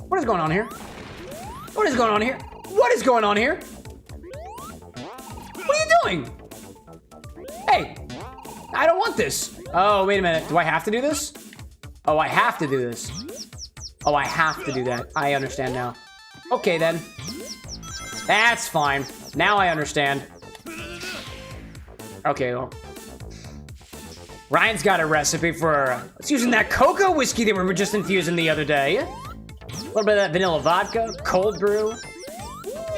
What is going on here? What is going on here? What is going on here? What are you doing? Hey, I don't want this. Oh, wait a minute. Do I have to do this? Oh, I have to do this. Oh, I have to do that. I understand now. Okay, then. That's fine. Now I understand. Okay, well. Ryan's got a recipe for... It's using that cocoa whiskey that we were just infusing the other day. A little bit of that vanilla vodka, cold brew.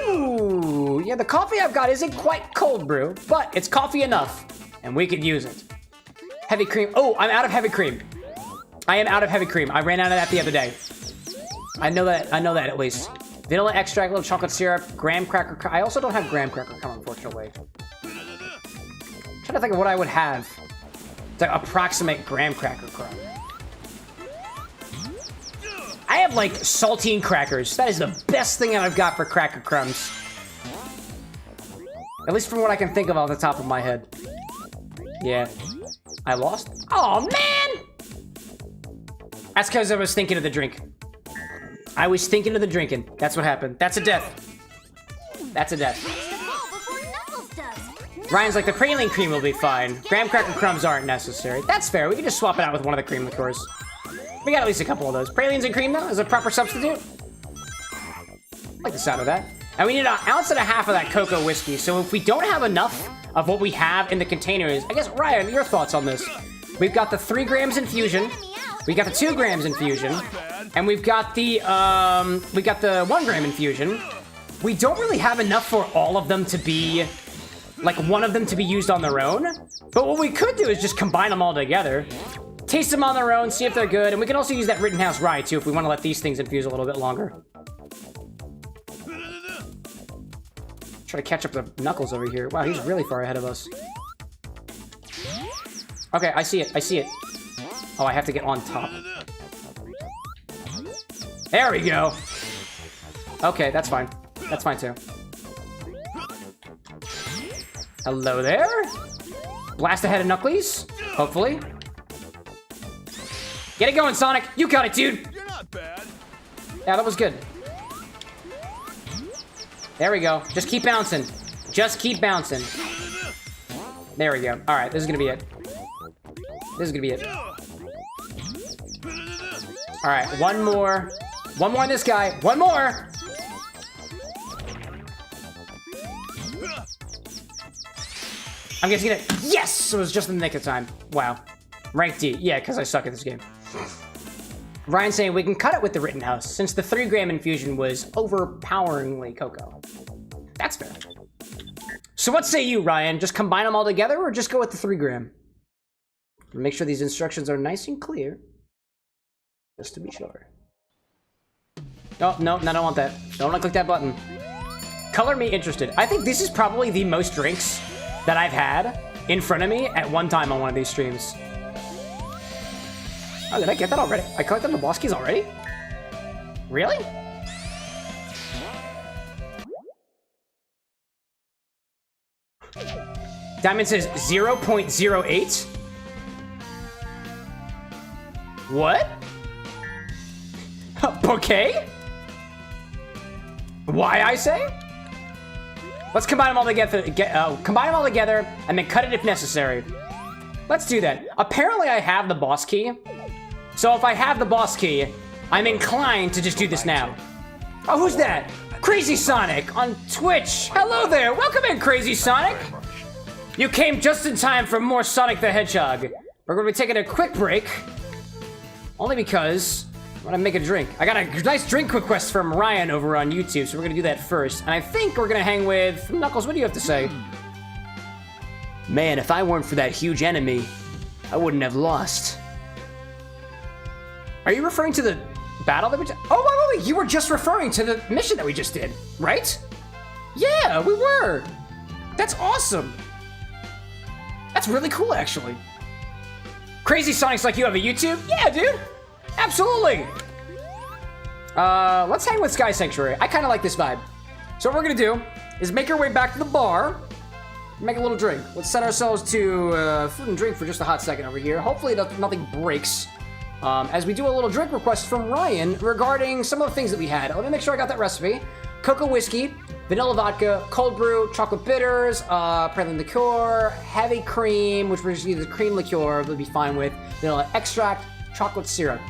Ooh, yeah, the coffee I've got isn't quite cold brew, but it's coffee enough, and we could use it. Heavy cream. Oh, I'm out of heavy cream. I am out of heavy cream. I ran out of that the other day. I know that at least. Vanilla extract, little chocolate syrup, graham cracker crumb. I also don't have graham cracker crumb, unfortunately. I'm trying to think of what I would have to approximate graham cracker crumb. I have like saltine crackers. That is the best thing that I've got for cracker crumbs. At least from what I can think of off the top of my head. Yeah. I lost? Oh man! That's because I was thinking of the drink. I was thinking of the drinking. That's what happened. That's a death. That's a death. Ryan's like, the praline cream will be fine. Graham cracker crumbs aren't necessary. That's fair. We can just swap it out with one of the cream liqueurs. We got at least a couple of those. Pralines and cream, though, is a proper substitute. I like the sound of that. And we need 1.5 ounces of that cocoa whiskey. So if we don't have enough of what we have in the containers, I guess, Ryan, your thoughts on this? We've got the 3 grams infusion. We got the 2 grams infusion. And we've got the 1 gram infusion. We don't really have enough for all of them to be, like, one of them to be used on their own. But what we could do is just combine them all together. Taste them on their own, see if they're good. And we can also use that Rittenhouse Rye, too, if we want to let these things infuse a little bit longer. Try to catch up the Knuckles over here. Wow, he's really far ahead of us. Okay, I see it. I see it. Oh, I have to get on top. There we go. Okay, that's fine. That's fine, too. Hello there. Blast ahead of Knuckles, hopefully. Get it going, Sonic. You got it, dude. You're not bad. Yeah, that was good. There we go. Just keep bouncing. Just keep bouncing. There we go. All right, this is gonna be it. This is gonna be it. All right, one more. One more on this guy. One more. I'm guessing it. Yes! It was just in the nick of time. Wow. Rank D. Yeah, because I suck at this game. Ryan's saying we can cut it with the Rittenhouse since the 3 gram infusion was overpoweringly cocoa. That's fair. So what say you, Ryan? Just combine them all together or just go with the 3 gram? Make sure these instructions are nice and clear. Just to be sure. Oh, no, I don't want that. Don't want to click that button. Color me interested. I think this is probably the most drinks that I've had in front of me at one time on one of these streams. Oh, did I get that already? I collected the boss keys already? Really? Diamond says 0.08. What? Bouquet? Why I say? Let's combine them all together. Combine them all together and then cut it if necessary. Let's do that. Apparently, I have the boss key. So if I have the boss key, I'm inclined to just do this now. Oh, who's that? Crazy Sonic on Twitch. Hello there. Welcome in, Crazy Sonic. You came just in time for more Sonic the Hedgehog. We're going to be taking a quick break. Only because I want to make a drink. I got a nice drink request from Ryan over on YouTube, so we're going to do that first. And I think we're going to hang with... Knuckles, what do you have to say? Man, if I weren't for that huge enemy, I wouldn't have lost. Are you referring to the battle that we just... Oh, wait. You were just referring to the mission that we just did, right? Yeah, we were. That's awesome. That's really cool, actually. Crazy Sonic's like, you have a YouTube? Yeah, dude. Absolutely. Let's hang with Sky Sanctuary. I kind of like this vibe. So what we're going to do is make our way back to the bar. Make a little drink. Let's set ourselves to food and drink for just a hot second over here. Hopefully nothing breaks. As we do a little drink request from Ryan regarding some of the things that we had. Let me make sure I got that recipe. Cocoa whiskey, vanilla vodka, cold brew, chocolate bitters, praline liqueur, heavy cream, which was either cream liqueur would be fine with, vanilla extract, chocolate syrup.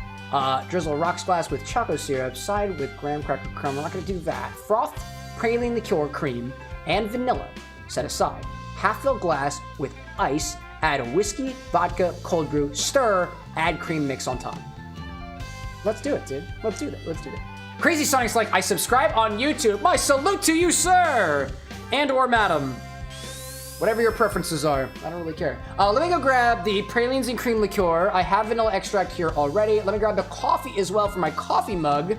Drizzle a rocks glass with choco syrup, side with graham cracker crumb. We're not gonna do that. Froth praline liqueur cream and vanilla. Set aside. Half-fill glass with ice. Add whiskey, vodka, cold brew, stir, add cream mix on top. Let's do it, dude. Let's do that. Let's do that. Crazy Sonic's like, I subscribe on YouTube. My salute to you, sir! And or madam. Whatever your preferences are. I don't really care. Let me go grab the pralines and cream liqueur. I have vanilla extract here already. Let me grab the coffee as well for my coffee mug.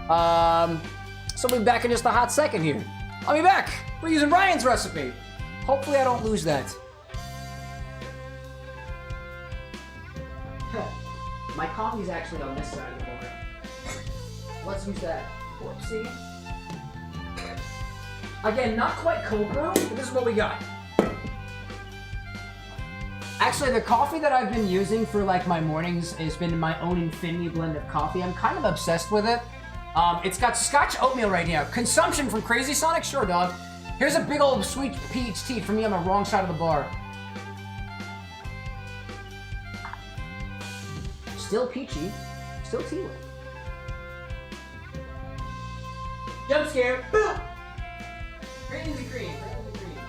So we'll be back in just a hot second here. I'll be back. We're using Ryan's recipe. Hopefully I don't lose that. My coffee's actually on this side of the bar. Let's use that. Whoopsie. Again, not quite cold brew, but this is what we got. Actually, the coffee that I've been using for like my mornings has been my own infinity blend of coffee. I'm kind of obsessed with it. It's got Scotch oatmeal right now. Consumption from Crazy Sonic? Sure, dog. Here's a big old sweet peach tea for me on the wrong side of the bar. Still peachy, still tea-like. Jump scare, boom! Crazy cream, crazy cream.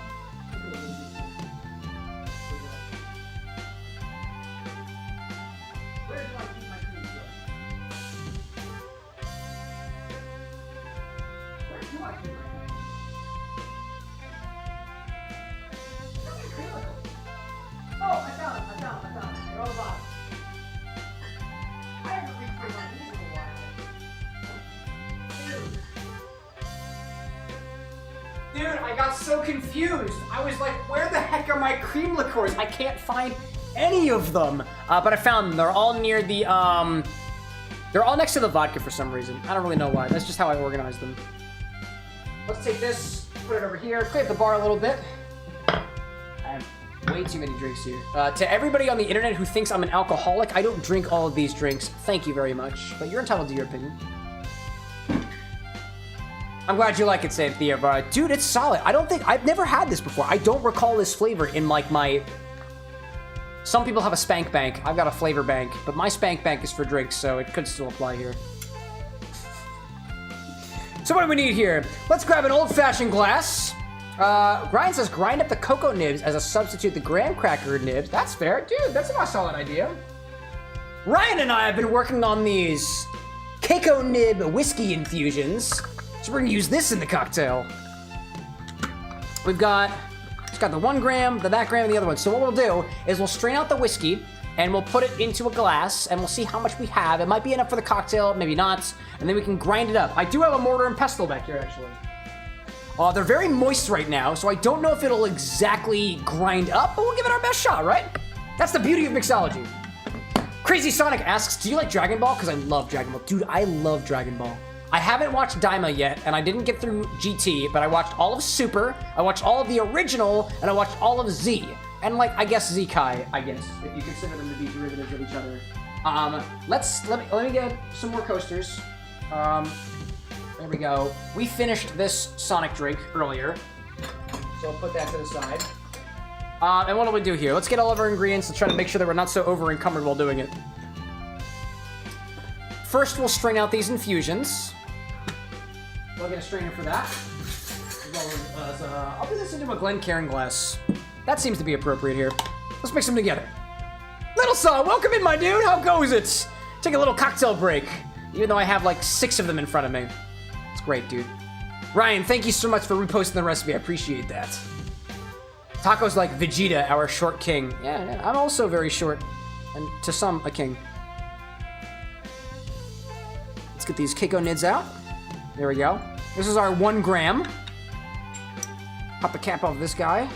Where do I keep my cream good? Where do I keep my cream? Where's my cream liquor? Oh, I found it. They're all bottom. I haven't refilled my these in a while. Dude, I got so confused. I was like, where the heck are my cream liqueurs? I can't find any of them. But I found them. They're all near the, they're all next to the vodka for some reason. I don't really know why. That's just how I organized them. Let's take this, put it over here, clear up the bar a little bit. I have way too many drinks here. To everybody on the internet who thinks I'm an alcoholic, I don't drink all of these drinks. Thank you very much. But you're entitled to your opinion. I'm glad you like it, Sam Theo, but dude, it's solid. I've never had this before. I don't recall this flavor in like my... Some people have a spank bank. I've got a flavor bank, but my spank bank is for drinks, so it could still apply here. So what do we need here? Let's grab an old-fashioned glass. Ryan says grind up the cocoa nibs as a substitute the graham cracker nibs. That's fair. Dude, that's a solid idea. Ryan and I have been working on these cocoa nib whiskey infusions. So we're gonna use this in the cocktail. It's got the 1 gram, that gram, and the other one. So what we'll do is we'll strain out the whiskey and we'll put it into a glass and we'll see how much we have. It might be enough for the cocktail, maybe not. And then we can grind it up. I do have a mortar and pestle back here, actually. They're very moist right now, so I don't know if it'll exactly grind up, but we'll give it our best shot, right? That's the beauty of mixology. Crazy Sonic asks, do you like Dragon Ball? Because I love Dragon Ball. Dude, I love Dragon Ball. I haven't watched Daima yet, and I didn't get through GT, but I watched all of Super, I watched all of the original, and I watched all of Z. And like, I guess Z-Kai, I guess, if you consider them to be derivatives of each other. Let me get some more coasters. There we go. We finished this Sonic drink earlier, so I'll put that to the side. And what do we do here? Let's get all of our ingredients and try to make sure that we're not so over-encumbered while doing it. First, we'll strain out these infusions. We'll get a strainer for that. As well as, I'll do this into a Glencairn glass. That seems to be appropriate here. Let's mix them together. Little Saw, welcome in, my dude. How goes it? Take a little cocktail break, even though I have like 6 of them in front of me. It's great, dude. Ryan, thank you so much for reposting the recipe. I appreciate that. Taco's like Vegeta, our short king. Yeah, I'm also very short, and to some, a king. Let's get these Keiko Nids out. There we go. This is our 1 gram. Pop the cap off this guy.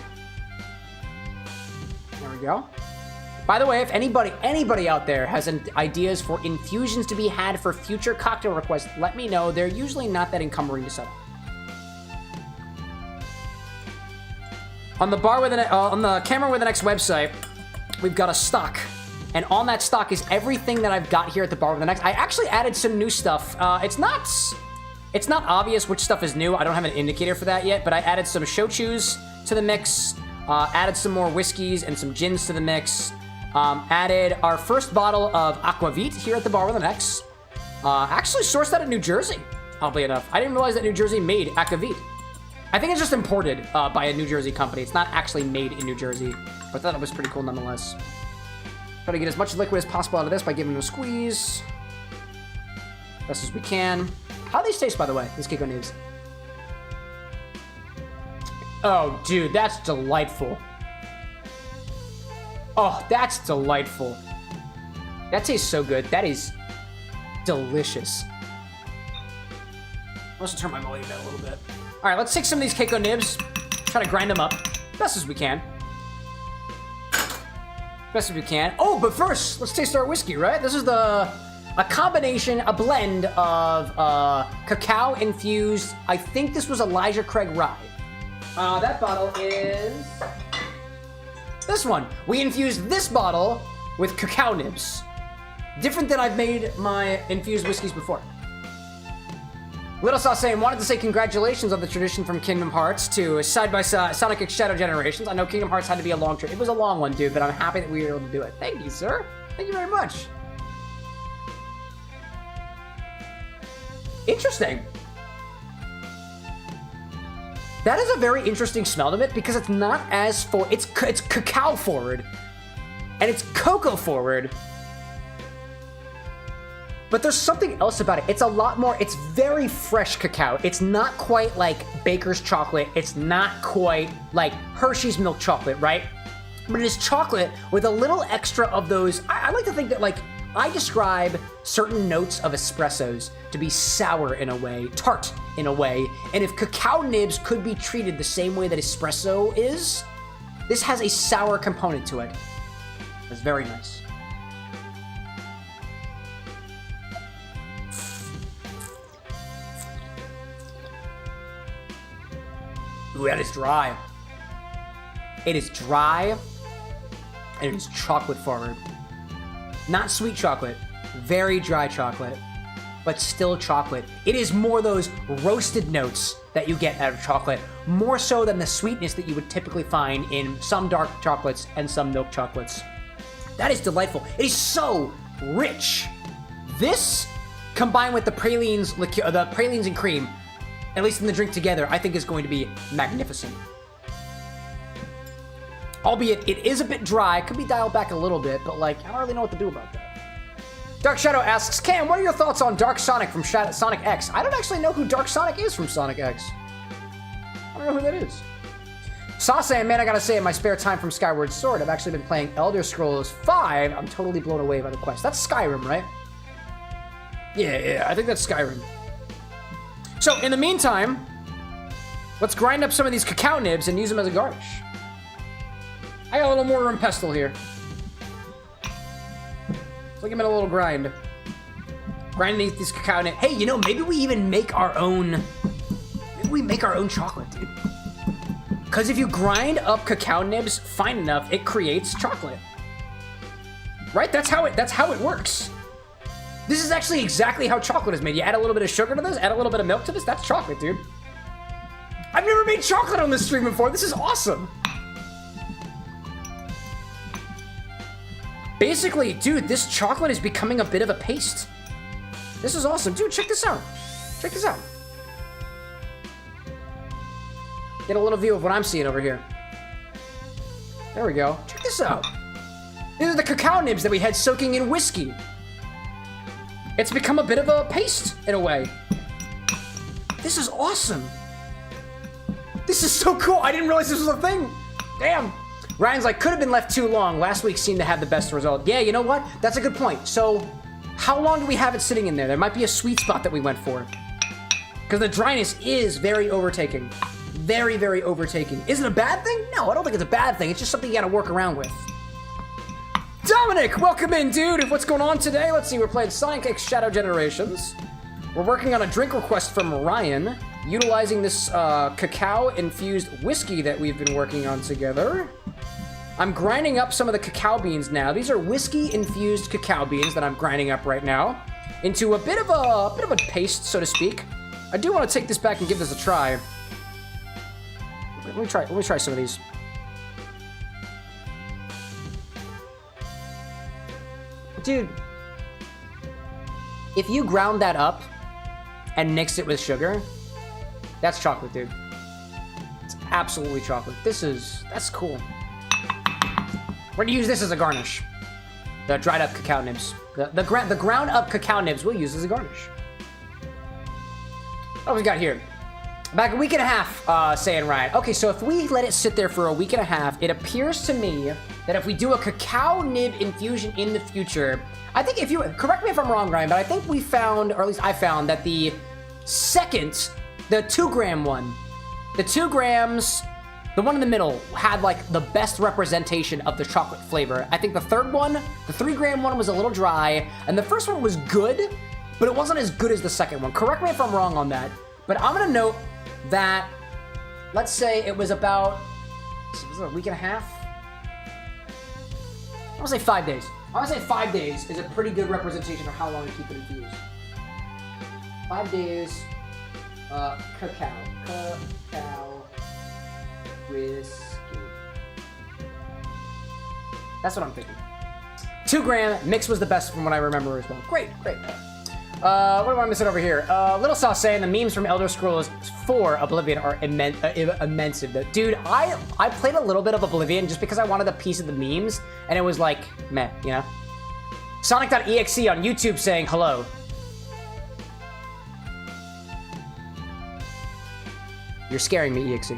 There we go. By the way, if anybody out there has ideas for infusions to be had for future cocktail requests, let me know. They're usually not that encumbering to set up. On the on the CameroxnWithAnX website, we've got a stock. And on that stock is everything that I've got here at the bar with the next. I actually added some new stuff. It's not obvious which stuff is new. I don't have an indicator for that yet, but I added some shochus to the mix, added some more whiskeys and some gins to the mix. Added our first bottle of Aquavit here at the bar with an X. Actually sourced out of New Jersey, oddly enough. I didn't realize that New Jersey made Aquavit. I think it's just imported by a New Jersey company. It's not actually made in New Jersey, but I thought it was pretty cool nonetheless. Try to get as much liquid as possible out of this by giving it a squeeze. Best as we can. How do these taste, by the way, these Kiko Nibs? Oh, dude, that's delightful. Oh, that's delightful. That tastes so good. That is delicious. I'll also turn my volume down a little bit. All right, let's take some of these Keiko Nibs. Try to grind them up best as we can. Best as we can. Oh, but first, let's taste our whiskey, right? This is a combination, a blend of cacao-infused, I think this was Elijah Craig Rye. That bottle is this one. We infused this bottle with cacao nibs. Different than I've made my infused whiskeys before. Little Saw saying, wanted to say congratulations on the tradition from Kingdom Hearts to Side by Side Sonic X Shadow Generations. I know Kingdom Hearts had to be a long trip. It was a long one, dude, but I'm happy that we were able to do it. Thank you, sir. Thank you very much. Interesting. That is a very interesting smell to it because it's not as it's cacao forward and it's cocoa forward. But there's something else about it. It's a lot more, it's very fresh cacao. It's not quite like Baker's chocolate. It's not quite like Hershey's milk chocolate, right? But it is chocolate with a little extra of those. I like to think that, like, I describe certain notes of espressos to be sour in a way, tart in a way. And if cacao nibs could be treated the same way that espresso is, this has a sour component to it. It's very nice. Ooh, that is dry. It is dry, and it is chocolate forward. Not sweet chocolate, very dry chocolate, but still chocolate. It is more those roasted notes that you get out of chocolate, more so than the sweetness that you would typically find in some dark chocolates and some milk chocolates. That is delightful. It is so rich. This, combined with the pralines, the pralines and cream, at least in the drink together, I think is going to be magnificent. Albeit, it is a bit dry. Could be dialed back a little bit, but, like, I don't really know what to do about that. Dark Shadow asks, Cam, what are your thoughts on Dark Sonic from Sonic X? I don't actually know who Dark Sonic is from Sonic X. I don't know who that is. Sasay, man, I gotta say, in my spare time from Skyward Sword, I've actually been playing Elder Scrolls V. I'm totally blown away by the quest. That's Skyrim, right? Yeah, I think that's Skyrim. So, in the meantime, let's grind up some of these cacao nibs and use them as a garnish. I got a little mortar and pestle here. So give it a little grind. Grinding these cacao nibs. Hey, you know, maybe we even make our own... Maybe we make our own chocolate, dude. Because if you grind up cacao nibs fine enough, it creates chocolate. Right? That's how it works. This is actually exactly how chocolate is made. You add a little bit of sugar to this, add a little bit of milk to this, that's chocolate, dude. I've never made chocolate on this stream before. This is awesome. Basically, dude, this chocolate is becoming a bit of a paste. This is awesome. Dude, check this out. Check this out. Get a little view of what I'm seeing over here. There we go. Check this out. These are the cacao nibs that we had soaking in whiskey. It's become a bit of a paste, in a way. This is awesome. This is so cool. I didn't realize this was a thing. Damn. Ryan's like, could have been left too long. Last week seemed to have the best result. Yeah, you know what? That's a good point. So, how long do we have it sitting in there? There might be a sweet spot that we went for. Because the dryness is very overtaking. Very, very overtaking. Is it a bad thing? No, I don't think it's a bad thing. It's just something you gotta work around with. Dominic, welcome in, dude. What's going on today? Let's see, we're playing Sonic X Shadow Generations. We're working on a drink request from Ryan, utilizing this cacao-infused whiskey that we've been working on together. I'm grinding up some of the cacao beans now. These are whiskey-infused cacao beans that I'm grinding up right now into a bit of a paste, so to speak. I do want to take this back and give this a try. Let me try some of these. Dude, if you ground that up and mix it with sugar, that's chocolate, dude. It's absolutely chocolate. That's cool. We're gonna use this as a garnish. The dried up cacao nibs. The ground up cacao nibs we'll use as a garnish. What we got here? Back a week and a half, saying Ryan. Okay, so if we let it sit there for a week and a half, it appears to me that if we do a cacao nib infusion in the future, I think if you, correct me if I'm wrong, Ryan, but I think we found, or at least I found, that the second, the 2 gram one, the 2 grams, the one in the middle had like the best representation of the chocolate flavor. I think the third one, the 3 gram one was a little dry, and the first one was good, but it wasn't as good as the second one. Correct me if I'm wrong on that, but I'm gonna note that, let's say it was about, was it a week and a half? I'm gonna say 5 days. I'm gonna say 5 days is a pretty good representation of how long to keep it infused. 5 days, cacao whiskey. That's what I'm thinking. 2 gram, mix was the best from what I remember as well. Great. What do I miss it over here? Little Sauce saying the memes from Elder Scrolls 4 Oblivion are immense. Dude, I played a little bit of Oblivion just because I wanted a piece of the memes, and it was like, meh, you know? Sonic.exe on YouTube saying hello. You're scaring me, EXE.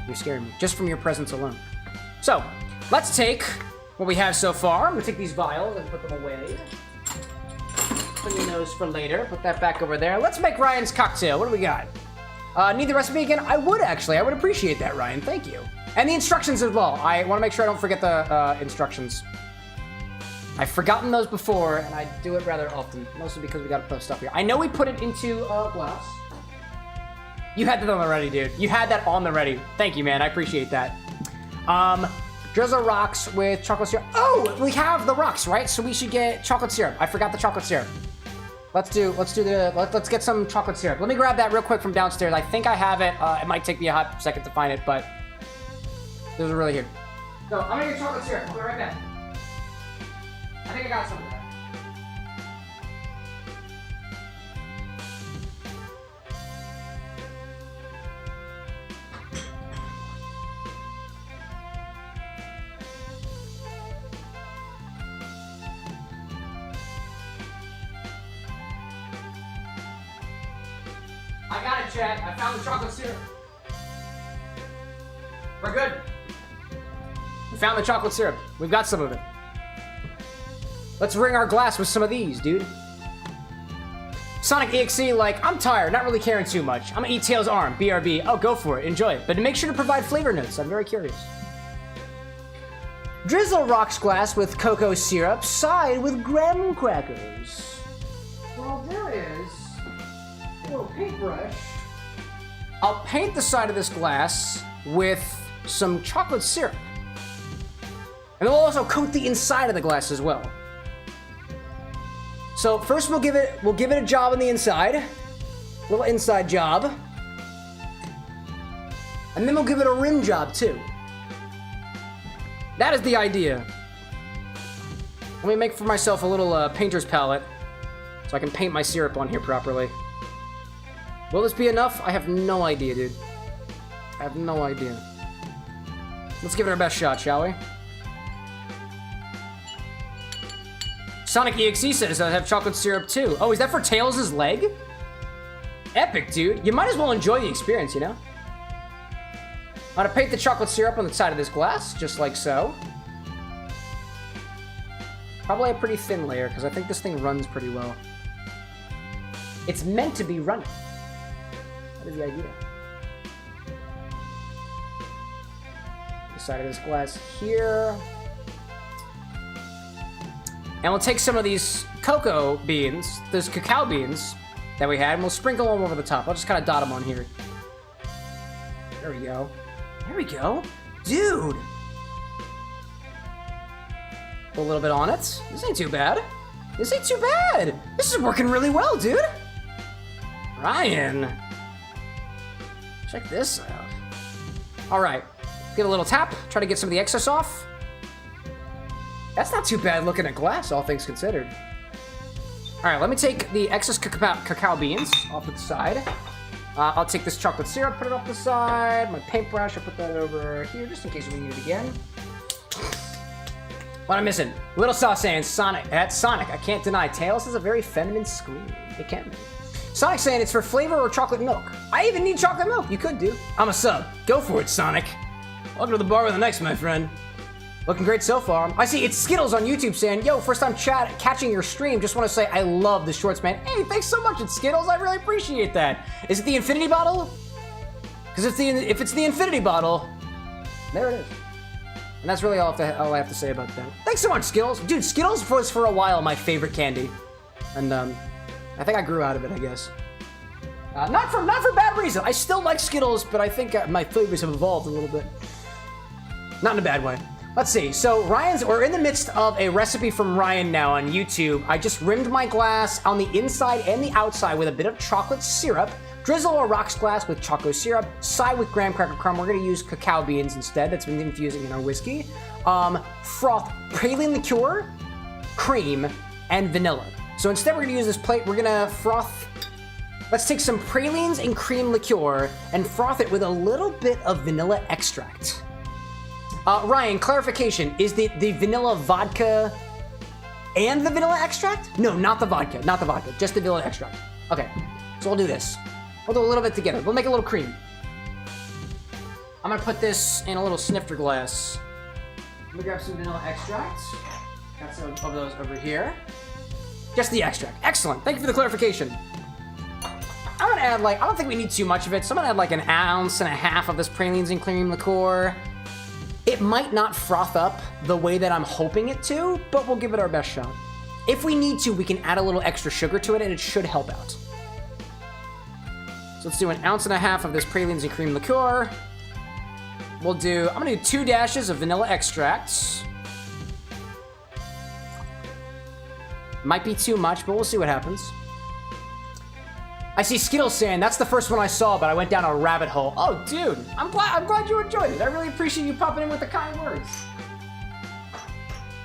You're scaring me, just from your presence alone. So, let's take what we have so far. I'm gonna take these vials and put them away. Put your nose for later. Put that back over there. Let's make Ryan's cocktail. What do we got? Need the recipe again? I would actually. I would appreciate that, Ryan. Thank you. And the instructions as well. I want to make sure I don't forget the instructions. I've forgotten those before, and I do it rather often. Mostly because we got to put stuff here. I know we put it into glass. You had that on the ready, dude. You had that on the ready. Thank you, man. I appreciate that. Drizzle rocks with chocolate syrup. Oh, we have the rocks, right? So we should get chocolate syrup. I forgot the chocolate syrup. Let's get some chocolate syrup. Let me grab that real quick from downstairs. I think I have it. It might take me a hot second to find it, but those are really here. So I'm gonna get chocolate syrup. I'll be right back. I think I got some of that. I got it, Chad. I found the chocolate syrup. We're good. We found the chocolate syrup. We've got some of it. Let's ring our glass with some of these, dude. Sonic EXE, like, I'm tired, not really caring too much. I'm gonna eat Tails' arm, BRB. Oh, go for it, enjoy it. But make sure to provide flavor notes, I'm very curious. Drizzle rocks glass with cocoa syrup, side with graham crackers. Well, there is a little paintbrush. I'll paint the side of this glass with some chocolate syrup. And then we'll also coat the inside of the glass as well. So first we'll give it a job on the inside. A little inside job. And then we'll give it a rim job too. That is the idea. Let me make for myself a little painter's palette so I can paint my syrup on here properly. Will this be enough? I have no idea, dude. I have no idea. Let's give it our best shot, shall we? Sonic EXE says I have chocolate syrup too. Oh, is that for Tails' leg? Epic, dude. You might as well enjoy the experience, you know? I'm gonna paint the chocolate syrup on the side of this glass, just like so. Probably a pretty thin layer, because I think this thing runs pretty well. It's meant to be running. That is the idea. The side of this glass here. And we'll take some of these cocoa beans, those cacao beans that we had, and we'll sprinkle them over the top. I'll just kind of dot them on here. There we go. There we go. Dude! Put a little bit on it. This ain't too bad. This ain't too bad. This is working really well, dude. Ryan. Check this out. All right. Get a little tap. Try to get some of the excess off. That's not too bad looking at glass, all things considered. All right, let me take the excess cacao beans off to the side. I'll take this chocolate syrup, put it off the side. My paintbrush, I'll put that over here just in case we need it again. What I'm missing? Little Sauce saying Sonic. That's Sonic. I can't deny. Tails has a very feminine scream. It can be. Sonic saying it's for flavor or chocolate milk. I even need chocolate milk. You could do. I'm a sub. Go for it, Sonic. Welcome to the bar with an X, my friend. Looking great so far. I see it's Skittles on YouTube saying, yo, first time catching your stream. Just want to say I love the shorts, man. Hey, thanks so much. It's Skittles. I really appreciate that. Is it the infinity bottle? Because if it's the infinity bottle, there it is. And that's really all I have to say about that. Thanks so much, Skittles. Dude, Skittles was for a while my favorite candy. And I think I grew out of it, I guess. Not for bad reason. I still like Skittles, but I think my flavors have evolved a little bit. Not in a bad way. Let's see. So we're in the midst of a recipe from Ryan now on YouTube. I just rimmed my glass on the inside and the outside with a bit of chocolate syrup. Drizzle a rocks glass with chocolate syrup. Side with graham cracker crumb. We're going to use cacao beans instead. That's been infusing in our whiskey. Froth praline liqueur, cream, and vanilla. So instead we're going to use this plate. We're going to froth. Let's take some pralines and cream liqueur and froth it with a little bit of vanilla extract. Ryan, clarification. Is the vanilla vodka and the vanilla extract? No, not the vodka. Not the vodka. Just the vanilla extract. Okay, so we'll do this. We'll do a little bit together. We'll make a little cream. I'm gonna put this in a little snifter glass. Let me grab some vanilla extract. Got some of those over here. Just the extract. Excellent. Thank you for the clarification. I'm gonna add I don't think we need too much of it, so I'm gonna add like 1.5 ounces of this pralines and cream liqueur. It might not froth up the way that I'm hoping it to, but we'll give it our best shot. If we need to, we can add a little extra sugar to it and it should help out. So let's do 1.5 ounces of this pralines and cream liqueur. I'm gonna do 2 dashes of vanilla extract. Might be too much, but we'll see what happens. I see Skittles saying, that's the first one I saw, but I went down a rabbit hole. Oh, dude, I'm glad you enjoyed it. I really appreciate you popping in with the kind words.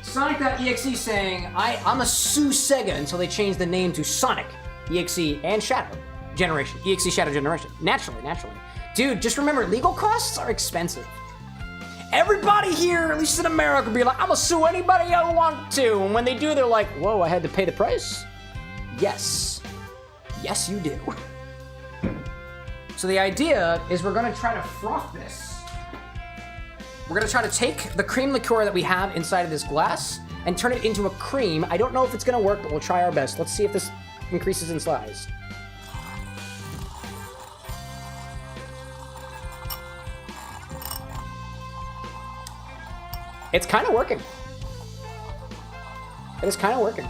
Sonic.exe saying, I'm a Sue Sega until they change the name to Sonic, EXE, and Shadow Generation. EXE Shadow Generation. Naturally. Dude, just remember, legal costs are expensive. Everybody here, at least in America, will be like, I'm gonna sue anybody I want to. And when they do, they're like, whoa, I had to pay the price? Yes. Yes, you do. So the idea is we're gonna try to froth this. We're gonna try to take the cream liqueur that we have inside of this glass and turn it into a cream. I don't know if it's gonna work, but we'll try our best. Let's see if this increases in size. It's kind of working. It is kind of working.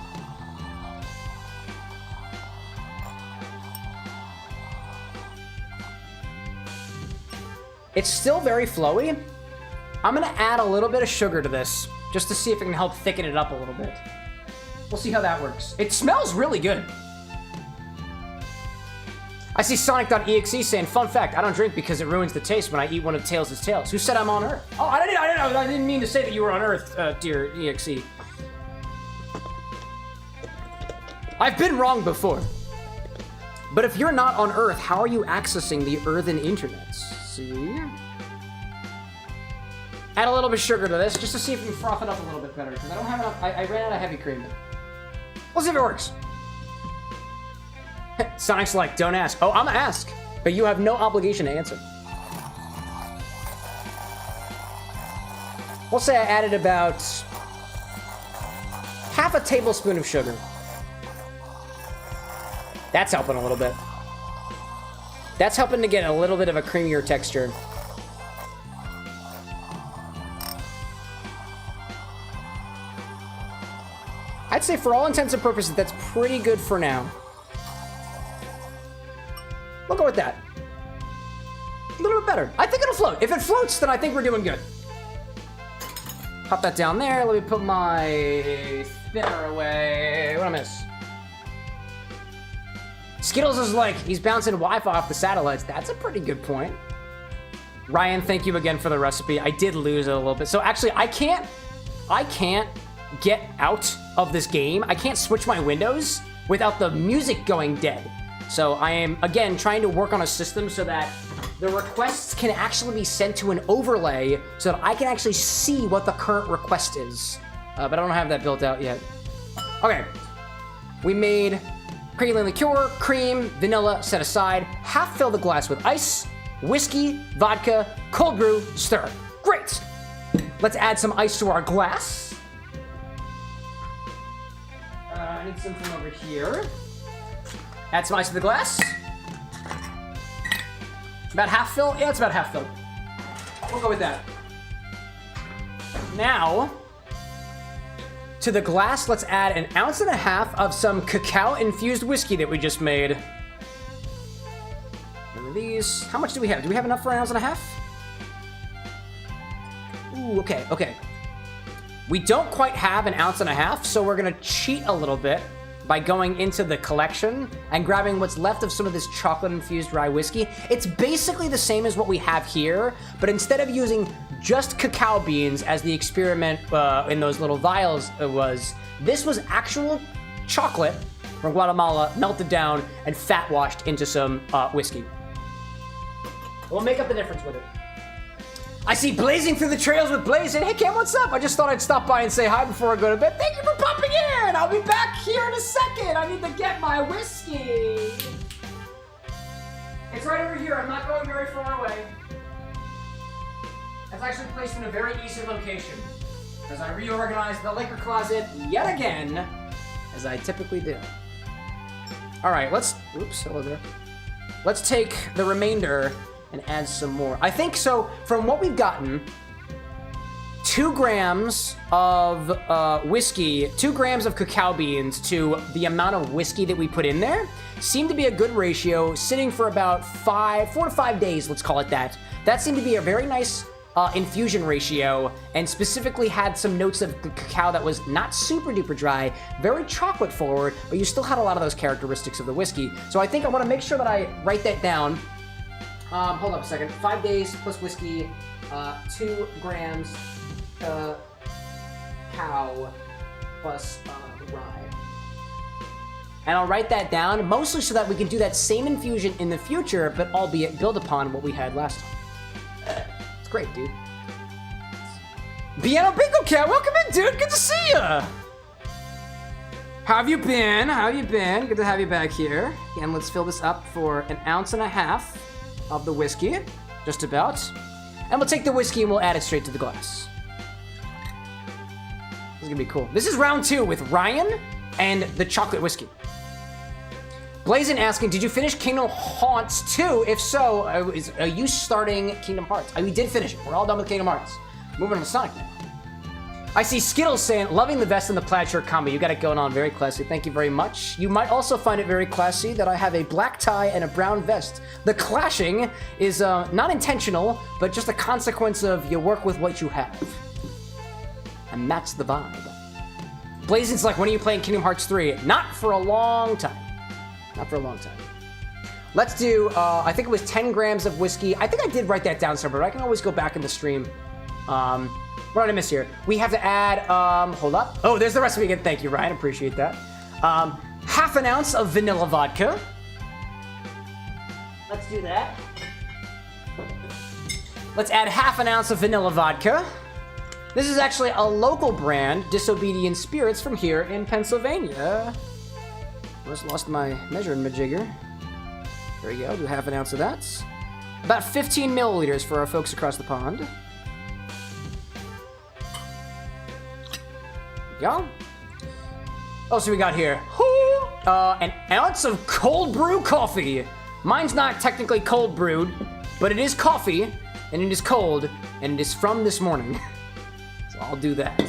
It's still very flowy. I'm gonna add a little bit of sugar to this just to see if it can help thicken it up a little bit. We'll see how that works. It smells really good. I see Sonic.exe saying, fun fact, I don't drink because it ruins the taste when I eat one of Tails' tails. Who said I'm on Earth? Oh, I didn't mean to say that you were on Earth, dear EXE. I've been wrong before. But if you're not on Earth, how are you accessing the earthen internet? See? Add a little bit of sugar to this just to see if we can froth it up a little bit better. Because I don't have enough, I ran out of heavy cream. We'll see if it works. Sonic's like, don't ask. Oh, I'm gonna ask. But you have no obligation to answer. We'll say I added about half a tablespoon of sugar. That's helping a little bit. That's helping to get a little bit of a creamier texture. I'd say for all intents and purposes, that's pretty good for now. We'll go with that. A little bit better. I think it'll float. If it floats, then I think we're doing good. Pop that down there. Let me put my spinner away. What did I miss? Skittles is like, he's bouncing Wi-Fi off the satellites. That's a pretty good point. Ryan, thank you again for the recipe. I did lose it a little bit. So actually, I can't get out of this game. I can't switch my windows without the music going dead. So I am, again, trying to work on a system so that the requests can actually be sent to an overlay so that I can actually see what the current request is. But I don't have that built out yet. Okay. We made Pregame liqueur, cream, vanilla set aside. Half fill the glass with ice, whiskey, vodka, cold brew, stir. Great. Let's add some ice to our glass. I need something over here. Add some ice to the glass. About half fill? Yeah, it's about half fill. We'll go with that. Now, to the glass, let's add 1.5 ounces of some cacao-infused whiskey that we just made. One of these. How much do we have? Do we have enough for 1.5 ounces? Ooh, okay, okay. We don't quite have 1.5 ounces, so we're gonna cheat a little bit by going into the collection and grabbing what's left of some of this chocolate-infused rye whiskey. It's basically the same as what we have here, but instead of using just cacao beans as the experiment in those little vials this was actual chocolate from Guatemala, melted down and fat washed into some whiskey. We'll make up the difference with it. I see Blazing Through the Trails with Blazing. Hey, Cam, what's up? I just thought I'd stop by and say hi before I go to bed. Thank you for popping in. I'll be back here in a second. I need to get my whiskey. It's right over here. I'm not going very far away. It's actually placed in a very easy location as I reorganized the liquor closet yet again, as I typically do. All right, let's, oops, hello there. Let's take the remainder and add some more. I think so, from what we've gotten, 2 grams of whiskey, 2 grams of cacao beans to the amount of whiskey that we put in there seemed to be a good ratio, sitting for about 4 to 5 days, let's call it that. That seemed to be a very nice infusion ratio, and specifically had some notes of cacao that was not super duper dry, very chocolate forward, but you still had a lot of those characteristics of the whiskey. So I think I wanna make sure that I write that down. Hold up a second. 5 days plus whiskey, 2 grams cacao plus rye. And I'll write that down, mostly so that we can do that same infusion in the future, but albeit build upon what we had last time. It's great, dude. Piano Bingo Cat, welcome in, dude. Good to see ya. How have you been? How have you been? Good to have you back here. And let's fill this up for 1.5 ounces of the whiskey, just about. And we'll take the whiskey and we'll add it straight to the glass. This is gonna be cool. This is round 2 with Ryan and the chocolate whiskey. Blazin asking, did you finish Kingdom Hearts 2? If so, are you starting Kingdom Hearts? We did finish it. We're all done with Kingdom Hearts. Moving on to Sonic now. I see Skittles saying, loving the vest and the plaid shirt combo. You got it going on. Very classy. Thank you very much. You might also find it very classy that I have a black tie and a brown vest. The clashing is not intentional, but just a consequence of you work with what you have. And that's the vibe. Blazin's like, when are you playing Kingdom Hearts 3? Not for a long time. Not for a long time. Let's do, I think it was 10 grams of whiskey. I think I did write that down somewhere, but I can always go back in the stream. What did I miss here? We have to add, hold up. Oh, there's the recipe again. Thank you, Ryan. Appreciate that. 1/2 ounce of vanilla vodka. Let's do that. Let's add 1/2 ounce of vanilla vodka. This is actually a local brand, Disobedient Spirits, from here in Pennsylvania. I just lost my measuring majigger. There we go. Do 1/2 ounce of that. About 15 milliliters for our folks across the pond. Go. Oh, so we got here 1 ounce of cold brew coffee. Mine's not technically cold brewed, but it is coffee, and it is cold, and it is from this morning. So I'll do that.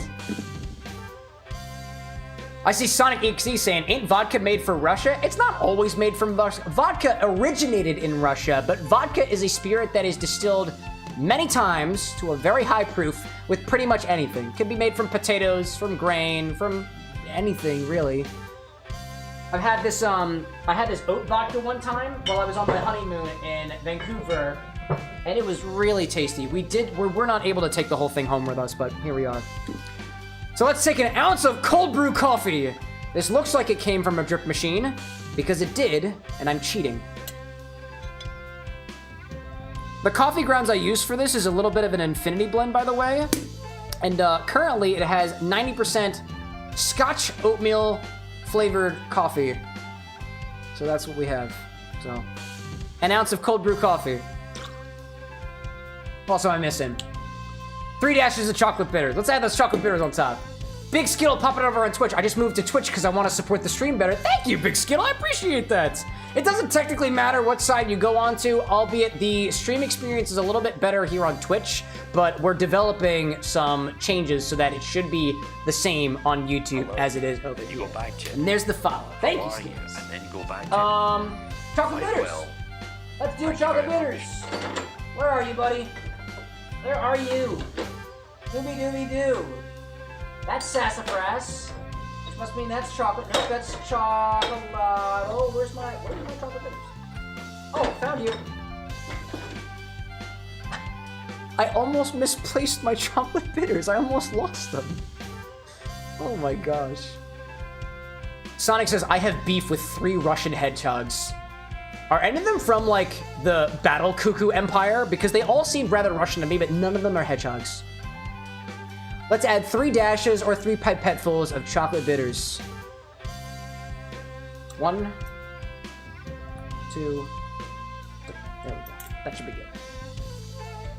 I see Sonic XE saying, ain't vodka made for Russia? It's not always made from Russia. Vodka originated in Russia, but vodka is a spirit that is distilled many times to a very high proof with pretty much anything. Could be made from potatoes, from grain, from anything, really. I've had this, I had this oat vodka one time while I was on my honeymoon in Vancouver, and it was really tasty. We're not able to take the whole thing home with us, but here we are. So let's take an ounce of cold brew coffee. This looks like it came from a drip machine, because it did, and I'm cheating. The coffee grounds I use for this is a little bit of an infinity blend, by the way. And currently it has 90% Scotch oatmeal flavored coffee. So that's what we have. So, an ounce of cold brew coffee. Also, I'm missing 3 dashes of chocolate bitters. Let's add those chocolate bitters on top. Big Skittle popping over on Twitch. I just moved to Twitch because I want to support the stream better. Thank you, Big Skittle. I appreciate that. It doesn't technically matter what side you go on to, albeit the stream experience is a little bit better here on Twitch, but we're developing some changes so that it should be the same on YouTube as it is over Then you here. go back to it. And there's the follow. Thank How you, are you? Skittles. And then go back to Chocolate Quite bitters. well. Let's do Thank you chocolate very bitters. Where are you, buddy? Where are you? Dooby dooby doo. That's sassafras. Which must mean that's chocolate. No, that's chocolate. Oh, where's my chocolate bitters? Oh, found you. I almost misplaced my chocolate bitters. I almost lost them. Oh my gosh. Sonic says, I have beef with 3 Russian hedgehogs. Are any of them from, like, the Battle Cuckoo Empire? Because they all seem rather Russian to me, but none of them are hedgehogs. Let's add 3 dashes or 3 pipettefuls of chocolate bitters. 1, 2, 3. There we go. That should be good.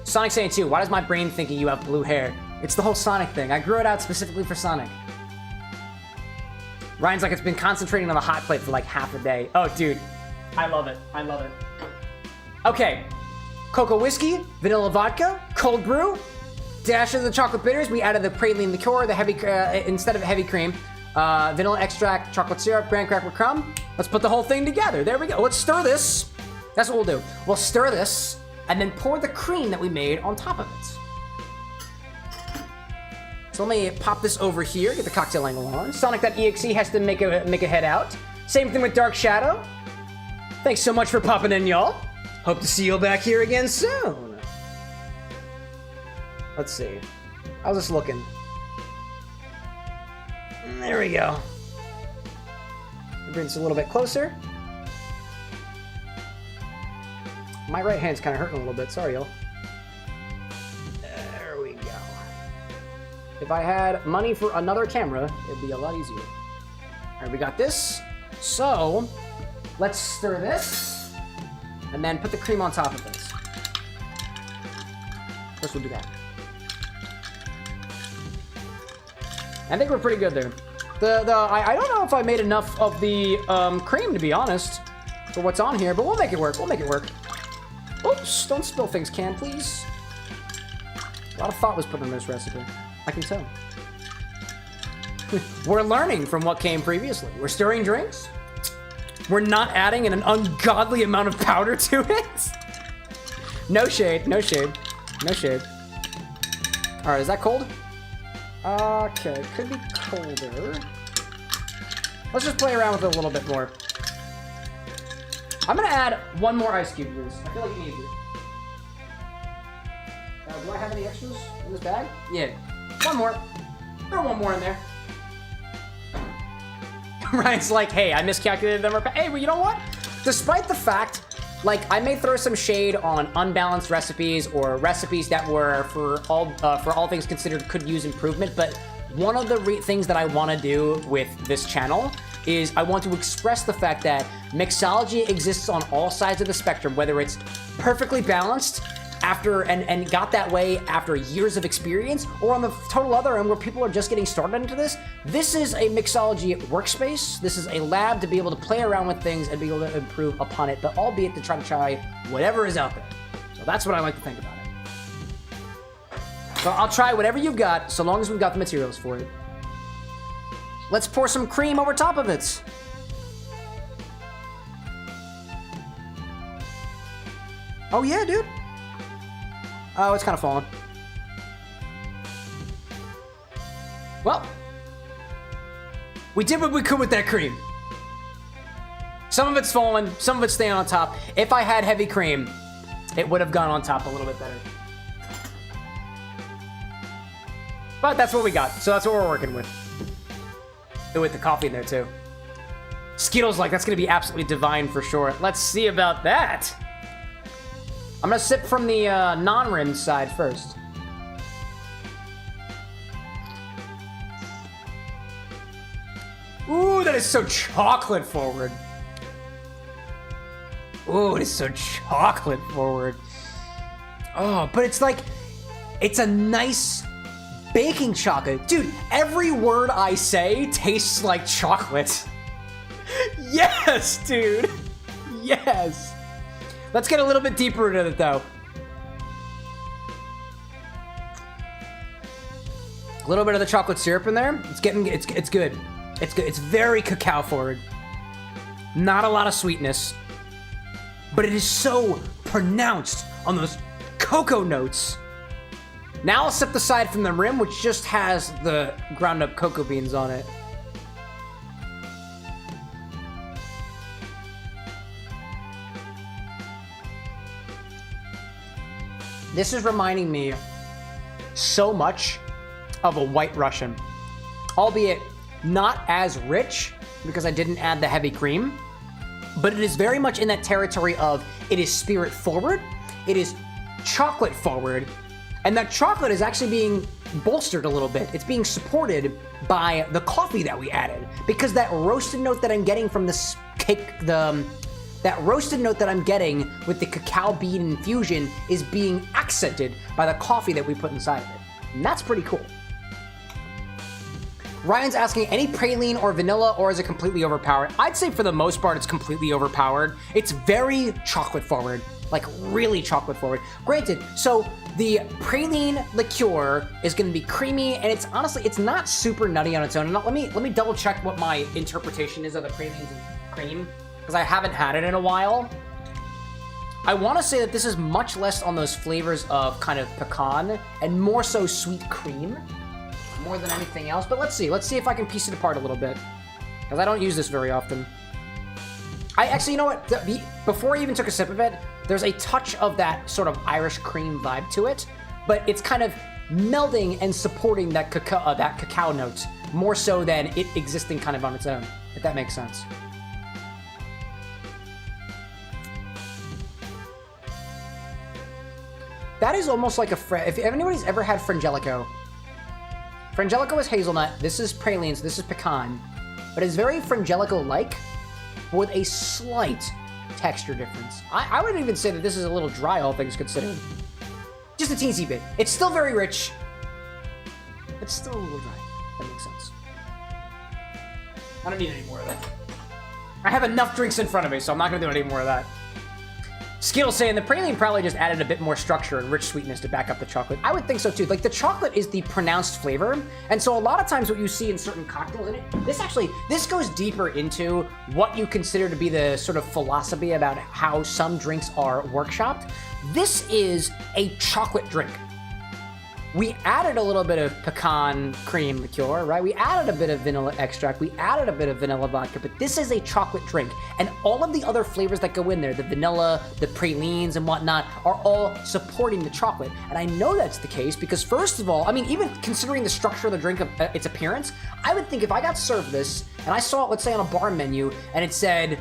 Sonic saying too, why does my brain thinking you have blue hair? It's the whole Sonic thing. I grew it out specifically for Sonic. Ryan's like, it's been concentrating on the hot plate for like half a day. Oh, dude. I love it. I love it. Okay. Cocoa whiskey, vanilla vodka, cold brew, dash of the chocolate bitters. We added the praline liqueur, the heavy instead of heavy cream, vanilla extract, chocolate syrup, graham cracker crumb. Let's put the whole thing together. There we go. Let's stir this. That's what we'll do. We'll stir this and then pour the cream that we made on top of it. So let me pop this over here, get the cocktail angle on. Sonic.exe has to make a head out. Same thing with Dark Shadow. Thanks so much for popping in, y'all. Hope to see you back here again soon. Let's see. How's this looking? There we go. Bring this a little bit closer. My right hand's kind of hurting a little bit. Sorry, y'all. There we go. If I had money for another camera, it'd be a lot easier. All right, we got this. So, let's stir this, and then put the cream on top of this. First, we'll do that. I think we're pretty good there. I don't know if I made enough of the cream, to be honest, for what's on here, but we'll make it work. We'll make it work. Oops! Don't spill things, Cam, please. A lot of thought was put in this recipe. I can tell. We're learning from what came previously. We're stirring drinks. We're not adding an ungodly amount of powder to it. No shade, no shade, no shade. All right, is that cold? Okay, could be colder. Let's just play around with it a little bit more. I'm gonna add 1 more ice cube to this. I feel like it needs it. Do I have any extras in this bag? Yeah, 1 more. Throw 1 more in there. Ryan's like, hey, I miscalculated them. Hey, well, you know what? Despite the fact, like, I may throw some shade on unbalanced recipes or recipes that were, for all things considered, could use improvement, but one of the things that I want to do with this channel is I want to express the fact that mixology exists on all sides of the spectrum, whether it's perfectly balanced after and got that way after years of experience, or on the total other end where people are just getting started into this. This is a mixology workspace. This is a lab to be able to play around with things and be able to improve upon it, but albeit to try whatever is out there. So that's what I like to think about it. So I'll try whatever you've got, so long as we've got the materials for it. Let's pour some cream over top of it. Oh yeah, dude. Oh, it's kind of falling. Well, we did what we could with that cream. Some of it's fallen, some of it's staying on top. If I had heavy cream, it would have gone on top a little bit better. But that's what we got. So that's what we're working with. And with the coffee in there, too. Skittles, like, that's going to be absolutely divine for sure. Let's see about that. I'm going to sip from the non-rimmed side first. Ooh, that is so chocolate forward. Ooh, it is so chocolate forward. Oh, but it's like, it's a nice baking chocolate. Dude, every word I say tastes like chocolate. Yes, dude. Yes. Let's get a little bit deeper into it, though. A little bit of the chocolate syrup in there. It's good. It's good. It's very cacao forward. Not a lot of sweetness. But it is so pronounced on those cocoa notes. Now I'll sip the side from the rim, which just has the ground up cocoa beans on it. This is reminding me so much of a White Russian, albeit not as rich because I didn't add the heavy cream, but it is very much in that territory of it is spirit forward, it is chocolate forward, and that chocolate is actually being bolstered a little bit. It's being supported by the coffee that we added because that roasted note that I'm getting from this cake, that roasted note that I'm getting with the cacao bean infusion is being accented by the coffee that we put inside of it. And that's pretty cool. Ryan's asking, any praline or vanilla, or is it completely overpowered? I'd say for the most part, it's completely overpowered. It's very chocolate forward, like really chocolate forward. Granted, so the praline liqueur is gonna be creamy, and it's honestly, it's not super nutty on its own. And let me double check what my interpretation is of the pralines and cream, because I haven't had it in a while. I want to say that this is much less on those flavors of kind of pecan and more so sweet cream more than anything else. But let's see if I can piece it apart a little bit, because I don't use this very often. I actually, you know what? Before I even took a sip of it, there's a touch of that sort of Irish cream vibe to it, but it's kind of melding and supporting that cacao note more so than it existing kind of on its own, if that makes sense. That is almost like if anybody's ever had Frangelico. Frangelico is hazelnut, this is pralines, this is pecan, but it's very Frangelico-like, but with a slight texture difference. I would even say that this is a little dry, all things considered. Just a teensy bit. It's still very rich. It's still a little dry. That makes sense. I don't need any more of that. I have enough drinks in front of me, so I'm not going to do any more of that. Skill saying the praline probably just added a bit more structure and rich sweetness to back up the chocolate. I would think so too. Like, the chocolate is the pronounced flavor, and so a lot of times what you see in certain cocktails, and this goes deeper into what you consider to be the sort of philosophy about how some drinks are workshopped. This is a chocolate drink. We added a little bit of pecan cream liqueur, right? We added a bit of vanilla extract. We added a bit of vanilla vodka, but this is a chocolate drink. And all of the other flavors that go in there, the vanilla, the pralines and whatnot, are all supporting the chocolate. And I know that's the case because, first of all, I mean, even considering the structure of the drink, of its appearance, I would think if I got served this and I saw it, let's say, on a bar menu and it said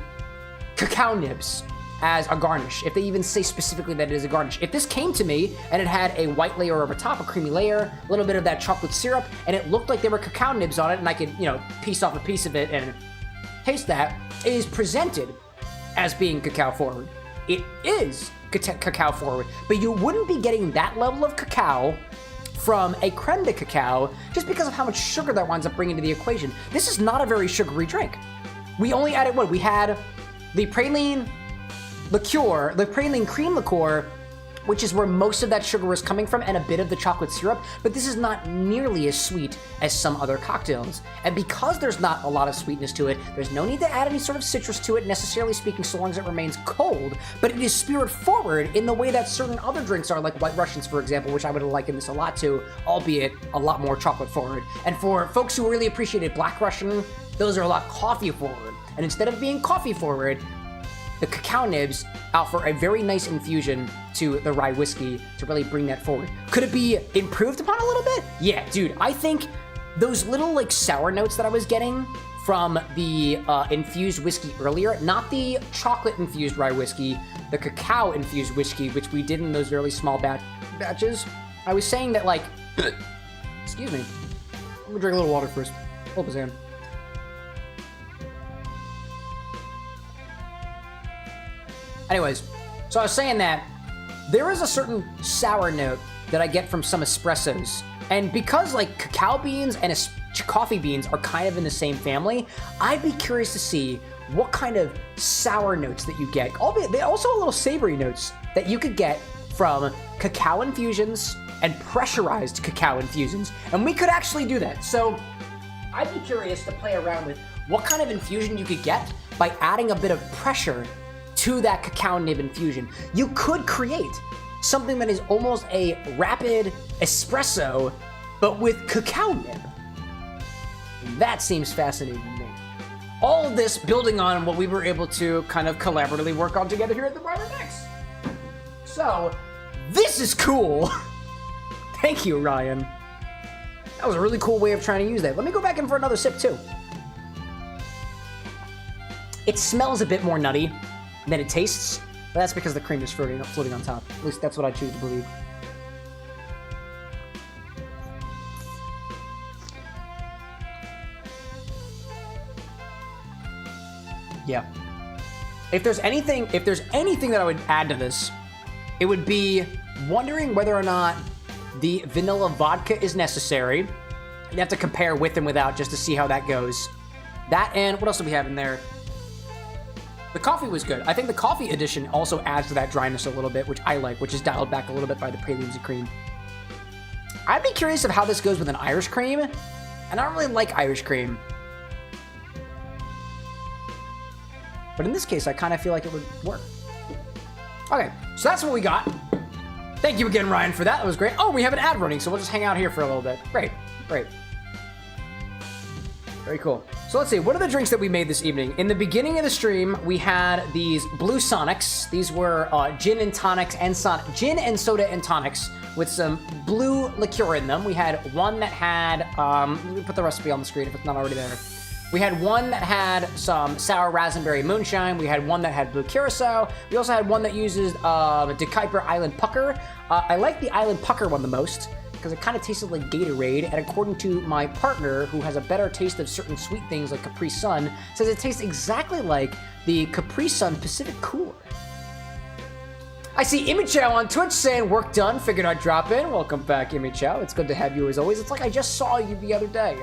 cacao nibs as a garnish, if they even say specifically that it is a garnish. If this came to me and it had a white layer over top, a creamy layer, a little bit of that chocolate syrup, and it looked like there were cacao nibs on it, and I could, piece off a piece of it and taste that, it is presented as being cacao forward. It is cacao forward, but you wouldn't be getting that level of cacao from a creme de cacao just because of how much sugar that winds up bringing to the equation. This is not a very sugary drink. We only added what? We had the praline liqueur, the praline cream liqueur, which is where most of that sugar is coming from, and a bit of the chocolate syrup, but this is not nearly as sweet as some other cocktails. And because there's not a lot of sweetness to it, there's no need to add any sort of citrus to it, necessarily speaking, so long as it remains cold, but it is spirit forward in the way that certain other drinks are, like White Russians, for example, which I would liken this a lot to, albeit a lot more chocolate forward. And for folks who really appreciated Black Russian, those are a lot coffee forward. And instead of being coffee forward, the cacao nibs offer a very nice infusion to the rye whiskey to really bring that forward. Could it be improved upon a little bit? Yeah, dude, I think those little like sour notes that I was getting from the infused whiskey earlier, not the chocolate infused rye whiskey, the cacao infused whiskey, which we did in those really small batches. I was saying that, like, excuse me, I'm gonna drink a little water first. Hold his hand. Anyways, so I was saying that there is a certain sour note that I get from some espressos. And because like cacao beans and coffee beans are kind of in the same family, I'd be curious to see what kind of sour notes that you get. Albeit, they also have little savory notes that you could get from cacao infusions and pressurized cacao infusions. And we could actually do that. So I'd be curious to play around with what kind of infusion you could get by adding a bit of pressure to that cacao nib infusion. You could create something that is almost a rapid espresso, but with cacao nib. That seems fascinating to me. All of this building on what we were able to kind of collaboratively work on together here at the Bar with X. So, this is cool. Thank you, Ryan. That was a really cool way of trying to use that. Let me go back in for another sip, too. It smells a bit more nutty than it tastes, but that's because the cream is floating on top. At least that's what I choose to believe. Yeah. If there's anything that I would add to this, it would be wondering whether or not the vanilla vodka is necessary. You'd have to compare with and without just to see how that goes. That, and what else do we have in there? The coffee was good. I think the coffee addition also adds to that dryness a little bit, which I like, which is dialed back a little bit by the pralines and cream. I'd be curious of how this goes with an Irish cream, and I don't really like Irish cream. But in this case, I kind of feel like it would work. Okay, so that's what we got. Thank you again, Ryan, for that. That was great. Oh, we have an ad running, so we'll just hang out here for a little bit. Great, great. Very cool. So let's see, what are the drinks that we made this evening? In the beginning of the stream, we had these blue Sonics. These were gin and tonics and gin and soda and tonics with some blue liqueur in them. We had one that had, let me put the recipe on the screen if it's not already there. We had one that had some sour raspberry moonshine. We had one that had blue Curaçao. We also had one that uses DeKuyper Island Pucker. I like the Island Pucker one the most because it kind of tasted like Gatorade, and according to my partner, who has a better taste of certain sweet things like Capri Sun, says it tastes exactly like the Capri Sun Pacific Cooler. I see Imi Chow on Twitch saying, work done, figured I'd drop in. Welcome back, Imi Chow. It's good to have you as always. It's like I just saw you the other day.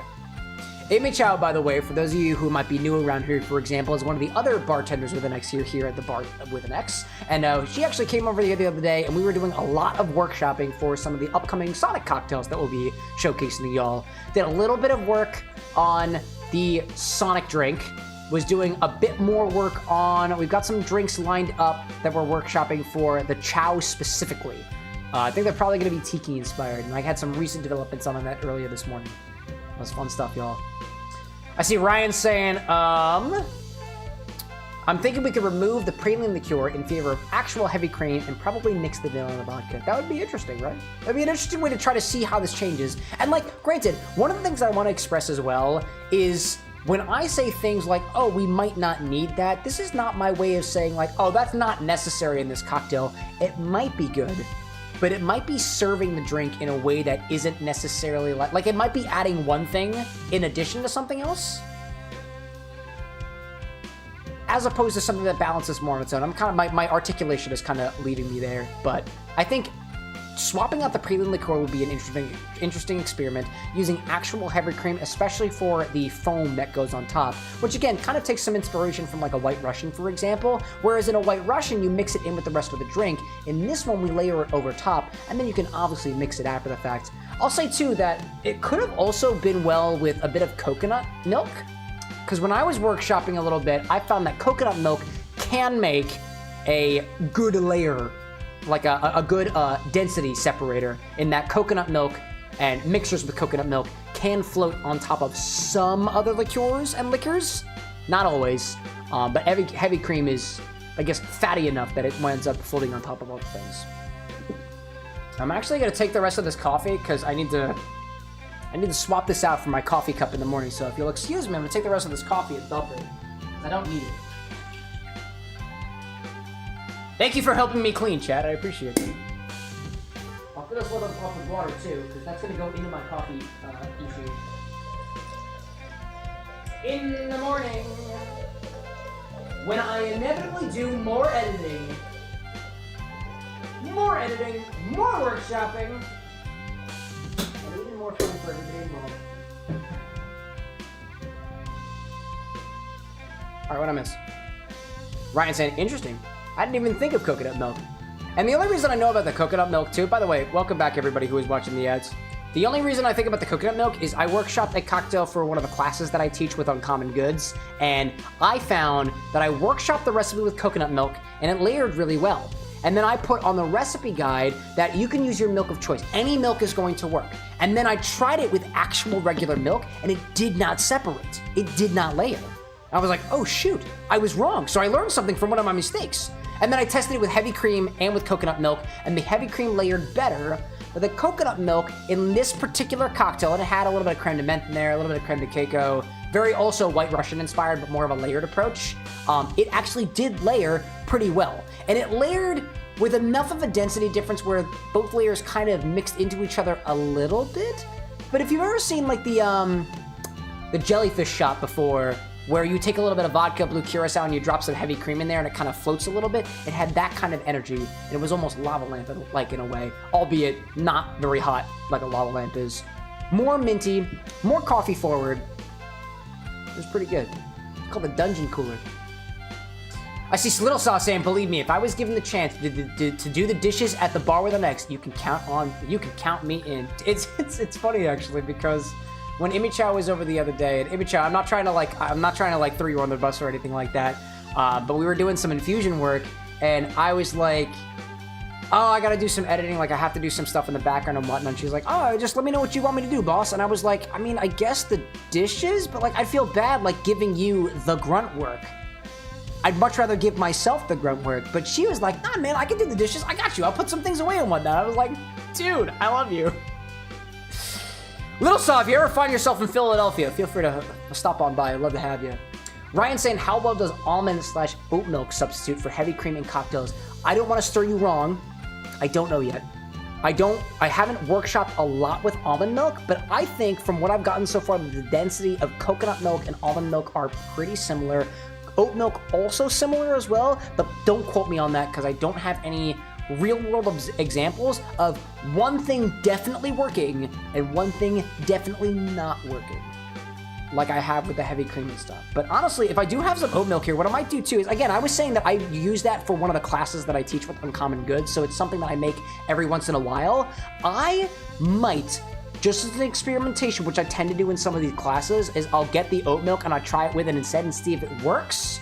Amy Chow, by the way, for those of you who might be new around here, for example, is one of the other bartenders with an X here at the Bar with an X. And she actually came over here the other day, and we were doing a lot of workshopping for some of the upcoming Sonic cocktails that we'll be showcasing to y'all. Did a little bit of work on the Sonic drink. Was doing a bit more work on, we've got some drinks lined up that we're workshopping for the Chow specifically. I think they're probably going to be Tiki inspired, and I had some recent developments on that earlier this morning. That was fun stuff, y'all. I see Ryan saying, I'm thinking we could remove the praline liqueur in favor of actual heavy cream and probably mix the vanilla and the vodka. That would be interesting, right? That'd be an interesting way to try to see how this changes. And like, granted, one of the things I want to express as well is when I say things like, oh, we might not need that, this is not my way of saying like, oh, that's not necessary in this cocktail. It might be good, but it might be serving the drink in a way that isn't necessarily like it might be adding one thing in addition to something else, as opposed to something that balances more on its own. I'm kind of, my articulation is kind of leaving me there, but I think swapping out the praline liqueur would be an interesting experiment, using actual heavy cream, especially for the foam that goes on top, which again kind of takes some inspiration from like a White Russian, for example, whereas in a White Russian you mix it in with the rest of the drink. In this one we layer it over top, and then you can obviously mix it after the fact. I'll say too that it could have also been well with a bit of coconut milk, because when I was workshopping a little bit, I found that coconut milk can make a good layer, like a good density separator, in that coconut milk and mixtures with coconut milk can float on top of some other liqueurs and liquors. Not always, but heavy cream is I guess, fatty enough that it winds up floating on top of other things. I'm actually going to take the rest of this coffee because I need to swap this out for my coffee cup in the morning. So if you'll excuse me, I'm going to take the rest of this coffee and dump it. I don't need it. Thank you for helping me clean, chat. I appreciate it. I'll fill this with water too, because that's going to go into my coffee issue. In the morning, when I inevitably do more editing, more workshopping, and even more fun for everybody involved. Alright, what'd I miss? Ryan saying, interesting. I didn't even think of coconut milk. And the only reason I know about the coconut milk too, by the way, welcome back everybody who is watching the ads. The only reason I think about the coconut milk is I workshopped a cocktail for one of the classes that I teach with Uncommon Goods, and I found that I workshopped the recipe with coconut milk, and it layered really well. And then I put on the recipe guide that you can use your milk of choice. Any milk is going to work. And then I tried it with actual regular milk, and it did not separate. It did not layer. I was like, oh shoot, I was wrong. So I learned something from one of my mistakes. And then I tested it with heavy cream and with coconut milk, and the heavy cream layered better. But the coconut milk in this particular cocktail, and it had a little bit of creme de menthe in there, a little bit of creme de cacao, very also White Russian inspired, but more of a layered approach. It actually did layer pretty well. And it layered with enough of a density difference where both layers kind of mixed into each other a little bit. But if you've ever seen like the jellyfish shot before, where you take a little bit of vodka, blue Curaçao, and you drop some heavy cream in there and it kind of floats a little bit, it had that kind of energy, and it was almost lava lamp, like in a way, albeit not very hot like a lava lamp is. More minty, more coffee forward. It was pretty good. It's called the Dungeon Cooler. I see Little Saw saying, believe me, if I was given the chance to do the dishes at the bar with an X, you can count me in. It's funny actually, because when Imi Chow was over the other day, and Imi Chow, I'm not trying to throw you on the bus or anything like that, but we were doing some infusion work, and I was like, oh, I gotta do some editing, like I have to do some stuff in the background and whatnot. And she's like, oh, just let me know what you want me to do, boss. And I was like, I mean, I guess the dishes, but like I feel bad like giving you the grunt work. I'd much rather give myself the grunt work. But she was like, nah, man, I can do the dishes. I got you. I'll put some things away and whatnot. I was like, dude, I love you. Little Saw, if you ever find yourself in Philadelphia, feel free to stop on by. I'd love to have you. Ryan saying, how well does almond/oat milk substitute for heavy cream in cocktails? I don't want to stir you wrong. I don't know yet. I haven't workshopped a lot with almond milk, but I think from what I've gotten so far, the density of coconut milk and almond milk are pretty similar. Oat milk also similar as well, but don't quote me on that because I don't have any real-world examples of one thing definitely working and one thing definitely not working, like I have with the heavy cream and stuff. But honestly, if I do have some oat milk here, what I might do too is, again, I was saying that I use that for one of the classes that I teach with Uncommon Goods, so it's something that I make every once in a while. I might, just as an experimentation, which I tend to do in some of these classes, is I'll get the oat milk and I try it with it instead and see if it works.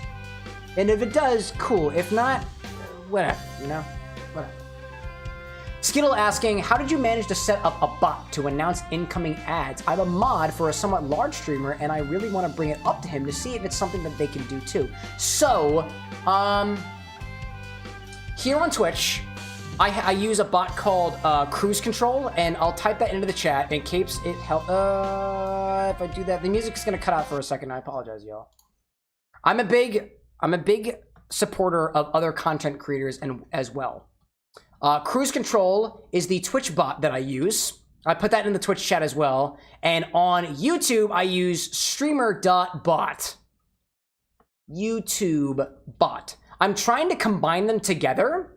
And if it does, cool. If not, whatever, you know? Whatever. Skittle asking, how did you manage to set up a bot to announce incoming ads? I'm a mod for a somewhat large streamer, and I really want to bring it up to him to see if it's something that they can do too. So, here on Twitch, I use a bot called Cruise Control, and I'll type that into the chat in case it helps. If I do that, the music's gonna cut out for a second. I apologize, y'all. I'm a big supporter of other content creators and as well. Cruise Control is the Twitch bot that I use. I put that in the Twitch chat as well. And on YouTube, I use streamer.bot. YouTube bot. I'm trying to combine them together.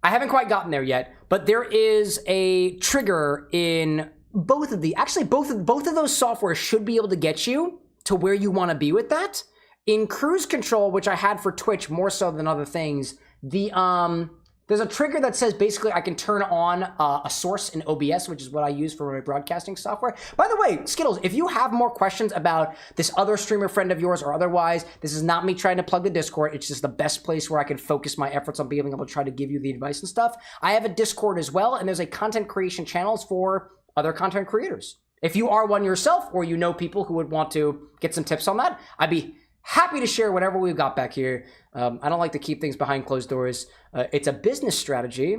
I haven't quite gotten there yet, but there is a trigger in both of the, actually both of those softwares should be able to get you to where you want to be with that. In Cruise Control, which I had for Twitch more so than other things, there's a trigger that says basically I can turn on a source in OBS, which is what I use for my broadcasting software. By the way, Skittles, if you have more questions about this other streamer friend of yours or otherwise, this is not me trying to plug the Discord. It's just the best place where I can focus my efforts on being able to try to give you the advice and stuff. I have a Discord as well, and there's a content creation channels for other content creators. If you are one yourself or you know people who would want to get some tips on that, I'd be Happy to share whatever we've got back here. I don't like to keep things behind closed doors. It's a business strategy,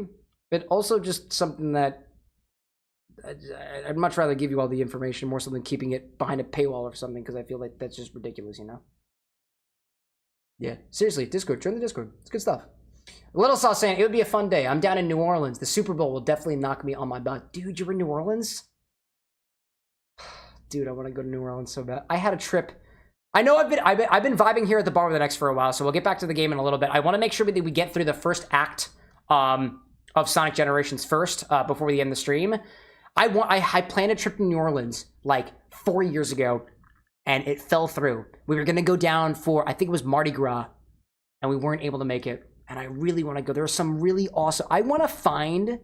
but also just something that I'd much rather give you all the information more so than keeping it behind a paywall or something, because I feel like that's just ridiculous, you know? Yeah, seriously, Discord, join the Discord. It's good stuff. Little Saw saying, it would be a fun day. I'm down in New Orleans. The Super Bowl will definitely knock me on my butt. Dude, you're in New Orleans? Dude, I want to go to New Orleans so bad. I had a trip. I know I've been vibing here at the Bar with an X for a while, so we'll get back to the game in a little bit. I want to make sure that we get through the first act of Sonic Generations first before we end the stream. I planned a trip to New Orleans like 4 years ago, and it fell through. We were gonna go down for, I think it was Mardi Gras, and we weren't able to make it. And I really want to go. There are some really awesome. I want to find.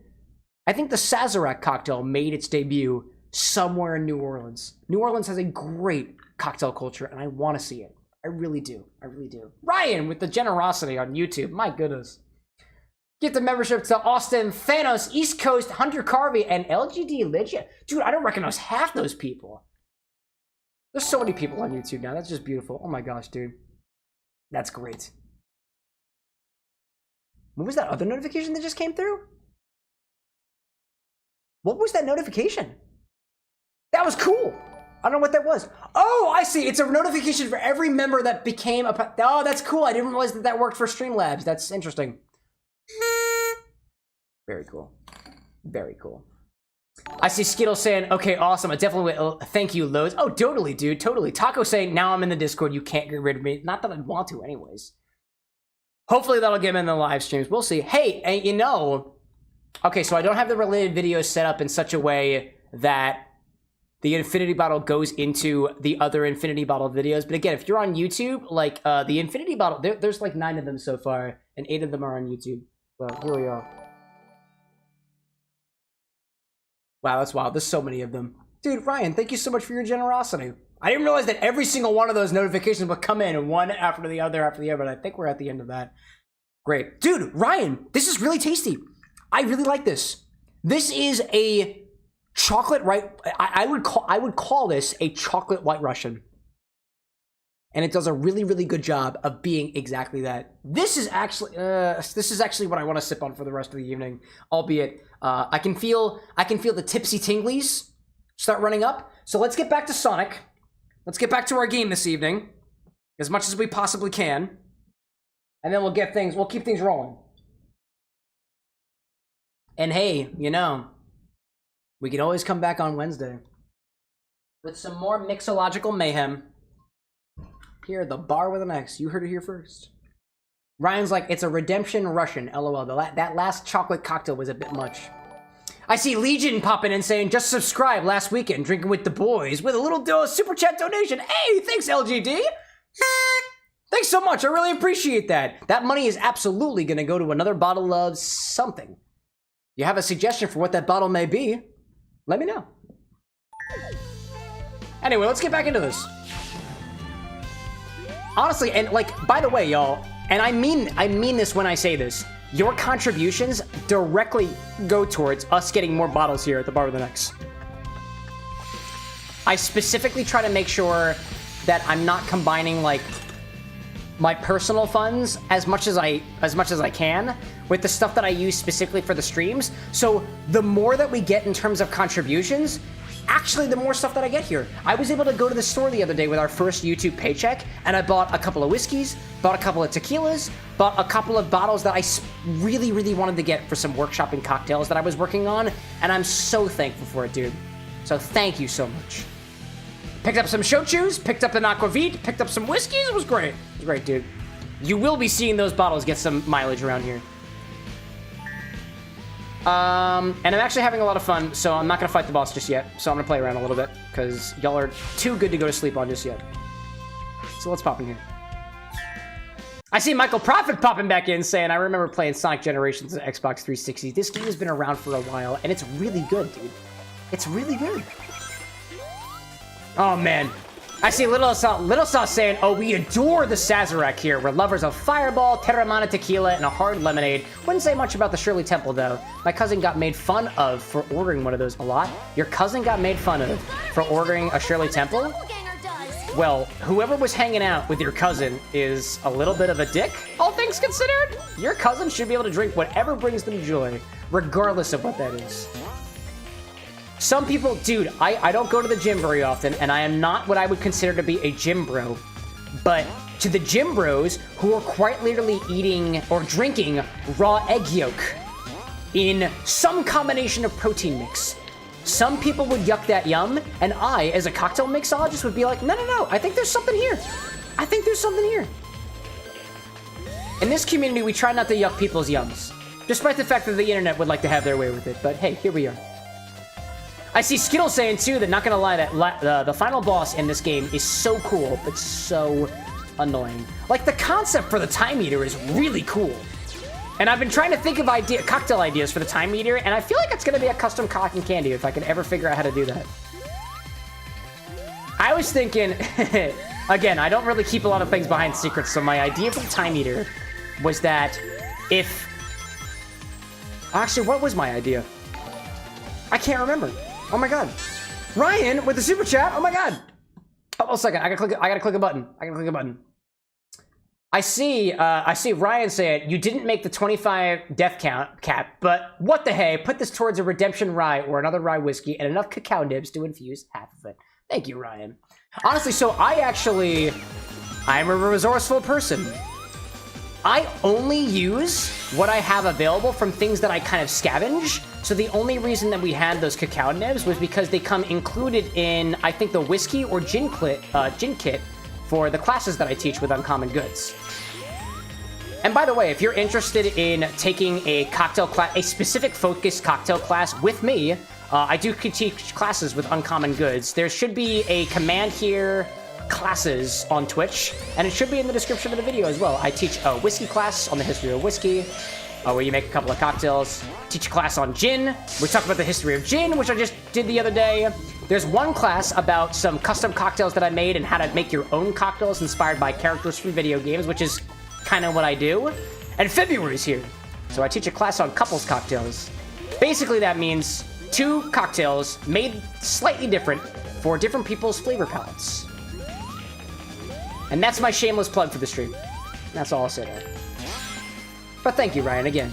I think the Sazerac cocktail made its debut somewhere in New Orleans. New Orleans has a great cocktail culture, and I want to see it. I really do. I really do. Ryan with the generosity on YouTube. My goodness. Get the membership to Austin, Thanos, East Coast, Hunter Carvey, and LGD Legend. Dude, I don't recognize half those people. There's so many people on YouTube now. That's just beautiful. Oh my gosh, dude. That's great. What was that other notification that just came through? What was that notification? That was cool. I don't know what that was. Oh, I see. It's a notification for every member that became a... Oh, that's cool. I didn't realize that that worked for Streamlabs. That's interesting. Very cool. Very cool. I see Skittle saying, okay, awesome. I definitely will. Thank you, Lowe's. Oh, totally, dude. Totally. Taco saying, now I'm in the Discord. You can't get rid of me. Not that I'd want to anyways. Hopefully that'll get him in the live streams. We'll see. Hey, and you know... Okay, so I don't have the related videos set up in such a way that the Infinity Bottle goes into the other Infinity Bottle videos. But again, if you're on YouTube, like, the Infinity Bottle... There's like 9 of them so far, and 8 of them are on YouTube. So, here we are. Wow, that's wild. There's so many of them. Dude, Ryan, thank you so much for your generosity. I didn't realize that every single one of those notifications would come in one after the other, but I think we're at the end of that. Great. Dude, Ryan, this is really tasty. I really like this. This is a chocolate I would call this a chocolate White Russian. And it does a really, really good job of being exactly that. This is actually what I want to sip on for the rest of the evening. Albeit, I can feel the tipsy tinglies start running up. So let's get back to Sonic. Let's get back to our game this evening, as much as we possibly can, and then we'll keep things rolling. And hey, you know, we can always come back on Wednesday with some more mixological mayhem. Here, the Bar with an X. You heard it here first. Ryan's like, it's a redemption Russian. LOL. That last chocolate cocktail was a bit much. I see Legion popping in saying, just subscribe last weekend, drinking with the boys, with a little super chat donation. Hey, thanks, LGD. Thanks so much. I really appreciate that. That money is absolutely going to go to another bottle of something. You have a suggestion for what that bottle may be? Let me know. Anyway, let's get back into this. Honestly, and like, by the way, y'all, and I mean this when I say this, your contributions directly go towards us getting more bottles here at the Bar with an X. I specifically try to make sure that I'm not combining like my personal funds as much as I can with the stuff that I use specifically for the streams. So the more that we get in terms of contributions, actually the more stuff that I get here. I was able to go to the store the other day with our first YouTube paycheck, and I bought a couple of whiskeys, bought a couple of tequilas, bought a couple of bottles that I really, really wanted to get for some workshopping cocktails that I was working on, and I'm so thankful for it, dude. So thank you so much. Picked up some shochus, picked up an aquavit, picked up some whiskeys. It was great. It was great, dude. You will be seeing those bottles get some mileage around here. And I'm actually having a lot of fun, so I'm not going to fight the boss just yet. So I'm going to play around a little bit, because y'all are too good to go to sleep on just yet. So let's pop in here. I see Michael Prophet popping back in, saying, I remember playing Sonic Generations on Xbox 360. This game has been around for a while, and it's really good, dude. It's really good. Oh, man. I see Little Sauce saying, oh, we adore the Sazerac here. We're lovers of Fireball, Terramana Tequila, and a hard lemonade. Wouldn't say much about the Shirley Temple, though. My cousin got made fun of for ordering one of those a lot. Your cousin got made fun of for ordering a Shirley Temple? Well, whoever was hanging out with your cousin is a little bit of a dick, all things considered. Your cousin should be able to drink whatever brings them joy, regardless of what that is. Some people, dude, I don't go to the gym very often, and I am not what I would consider to be a gym bro. But to the gym bros who are quite literally eating or drinking raw egg yolk in some combination of protein mix, some people would yuck that yum, and I, as a cocktail mixologist, would be like, no, I think there's something here. I think there's something here. In this community, we try not to yuck people's yums, despite the fact that the internet would like to have their way with it, but hey, here we are. I see Skittle saying, too, that not gonna lie, that the final boss in this game is so cool, but so annoying. Like, the concept for the time eater is really cool. And I've been trying to think of cocktail ideas for the time eater, and I feel like it's gonna be a custom cotton candy if I can ever figure out how to do that. I was thinking, again, I don't really keep a lot of things behind secrets, so my idea for the time eater was that if... Actually, what was my idea? I can't remember. Oh my god. Ryan with the super chat. Oh my god. Oh, a second. I gotta click a button. I see Ryan saying, you didn't make the 25 death count cap, but what the hey, put this towards a redemption rye or another rye whiskey and enough cacao nibs to infuse half of it. Thank you, Ryan. Honestly, so I'm a resourceful person. I only use what I have available from things that I kind of scavenge. So the only reason that we had those cacao nibs was because they come included in, I think, the whiskey or gin kit for the classes that I teach with Uncommon Goods. And by the way, if you're interested in taking a cocktail class, a specific focused cocktail class with me, I do teach classes with Uncommon Goods. There should be a command here, classes on Twitch, and it should be in the description of the video as well. I teach a whiskey class on the history of whiskey, where you make a couple of cocktails. Teach a class on gin. We talk about the history of gin, which I just did the other day. There's one class about some custom cocktails that I made and how to make your own cocktails inspired by characters from video games, which is kind of what I do. And February's here, so I teach a class on couples cocktails. Basically, that means 2 cocktails made slightly different for different people's flavor palettes. And that's my shameless plug for the stream. That's all I'll say there. But thank you, Ryan, again.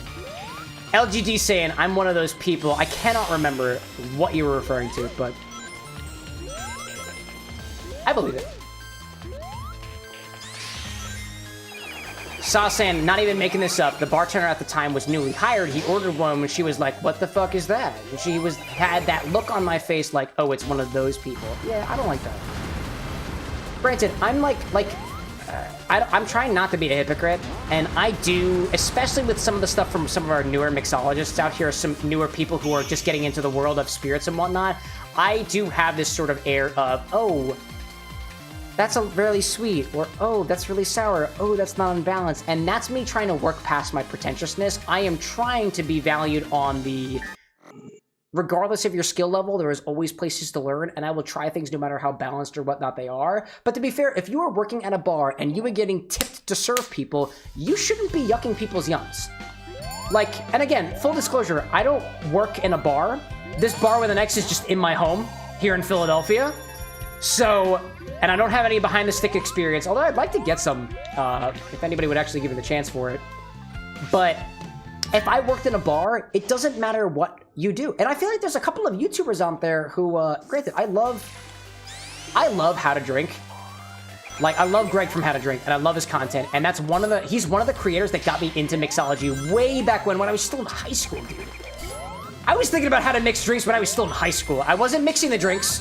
LGD saying, I'm one of those people. I cannot remember what you were referring to, but I believe it. Saw saying, not even making this up. The bartender at the time was newly hired. He ordered one when she was like, what the fuck is that? And she had that look on my face like, oh, it's one of those people. Yeah, I don't like that. Granted, I'm I'm trying not to be a hypocrite, and I do, especially with some of the stuff from some of our newer mixologists out here, some newer people who are just getting into the world of spirits and whatnot, I do have this sort of air of, oh, that's really sweet, or oh, that's really sour, oh, that's not unbalanced, and that's me trying to work past my pretentiousness. I am trying to be valued on the... Regardless of your skill level, there is always places to learn, and I will try things no matter how balanced or whatnot they are. But to be fair, if you are working at a bar and you are getting tipped to serve people, you shouldn't be yucking people's yums. Like, and again, full disclosure, I don't work in a bar. This bar with an X is just in my home here in Philadelphia. So, and I don't have any behind the stick experience, although I'd like to get some, if anybody would actually give me the chance for it. But if I worked in a bar, it doesn't matter what you do. And I feel like there's a couple of YouTubers out there who, granted, I love How to Drink. Like, I love Greg from How to Drink, and I love his content. And that's he's one of the creators that got me into mixology way back when I was still in high school, dude. I was thinking about how to mix drinks when I was still in high school. I wasn't mixing the drinks,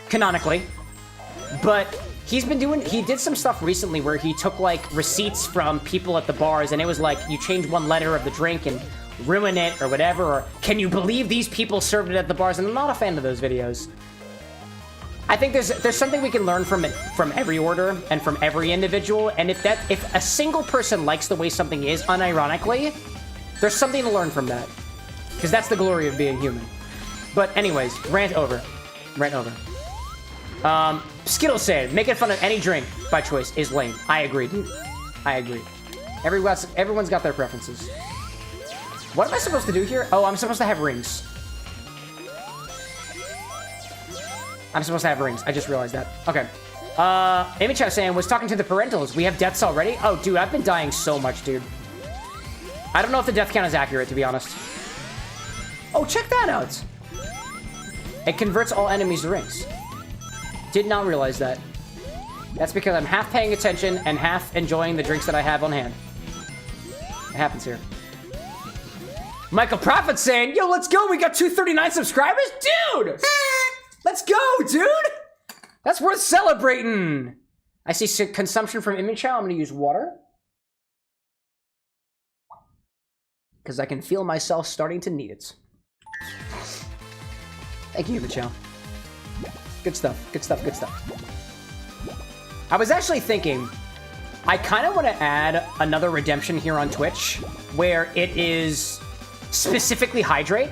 canonically, but he did some stuff recently where he took, like, receipts from people at the bars, and it was like, you change one letter of the drink and ruin it, or whatever, or can you believe these people served it at the bars? And I'm not a fan of those videos. I think there's something we can learn from every order and from every individual, and if a single person likes the way something is, unironically, there's something to learn from that. Because that's the glory of being human. But anyways, rant over. Skittles said, making fun of any drink by choice is lame. I agree, dude. I agree. Everyone's got their preferences. What am I supposed to do here? Oh, I'm supposed to have rings. I just realized that. Okay. Amy Chow saying, was talking to the parentals. We have deaths already? Oh, dude, I've been dying so much, dude. I don't know if the death count is accurate, to be honest. Oh, check that out. It converts all enemies to rings. Did not realize that. That's because I'm half paying attention and half enjoying the drinks that I have on hand. It happens here. Michael Prophet saying, yo, let's go. We got 239 subscribers? Dude! Let's go, dude! That's worth celebrating. I see consumption from Image Chow. I'm going to use water. Because I can feel myself starting to need it. Thank you, Image Chow. Good stuff, good stuff, good stuff. I was actually thinking, I kind of want to add another redemption here on Twitch, where it is specifically hydrate.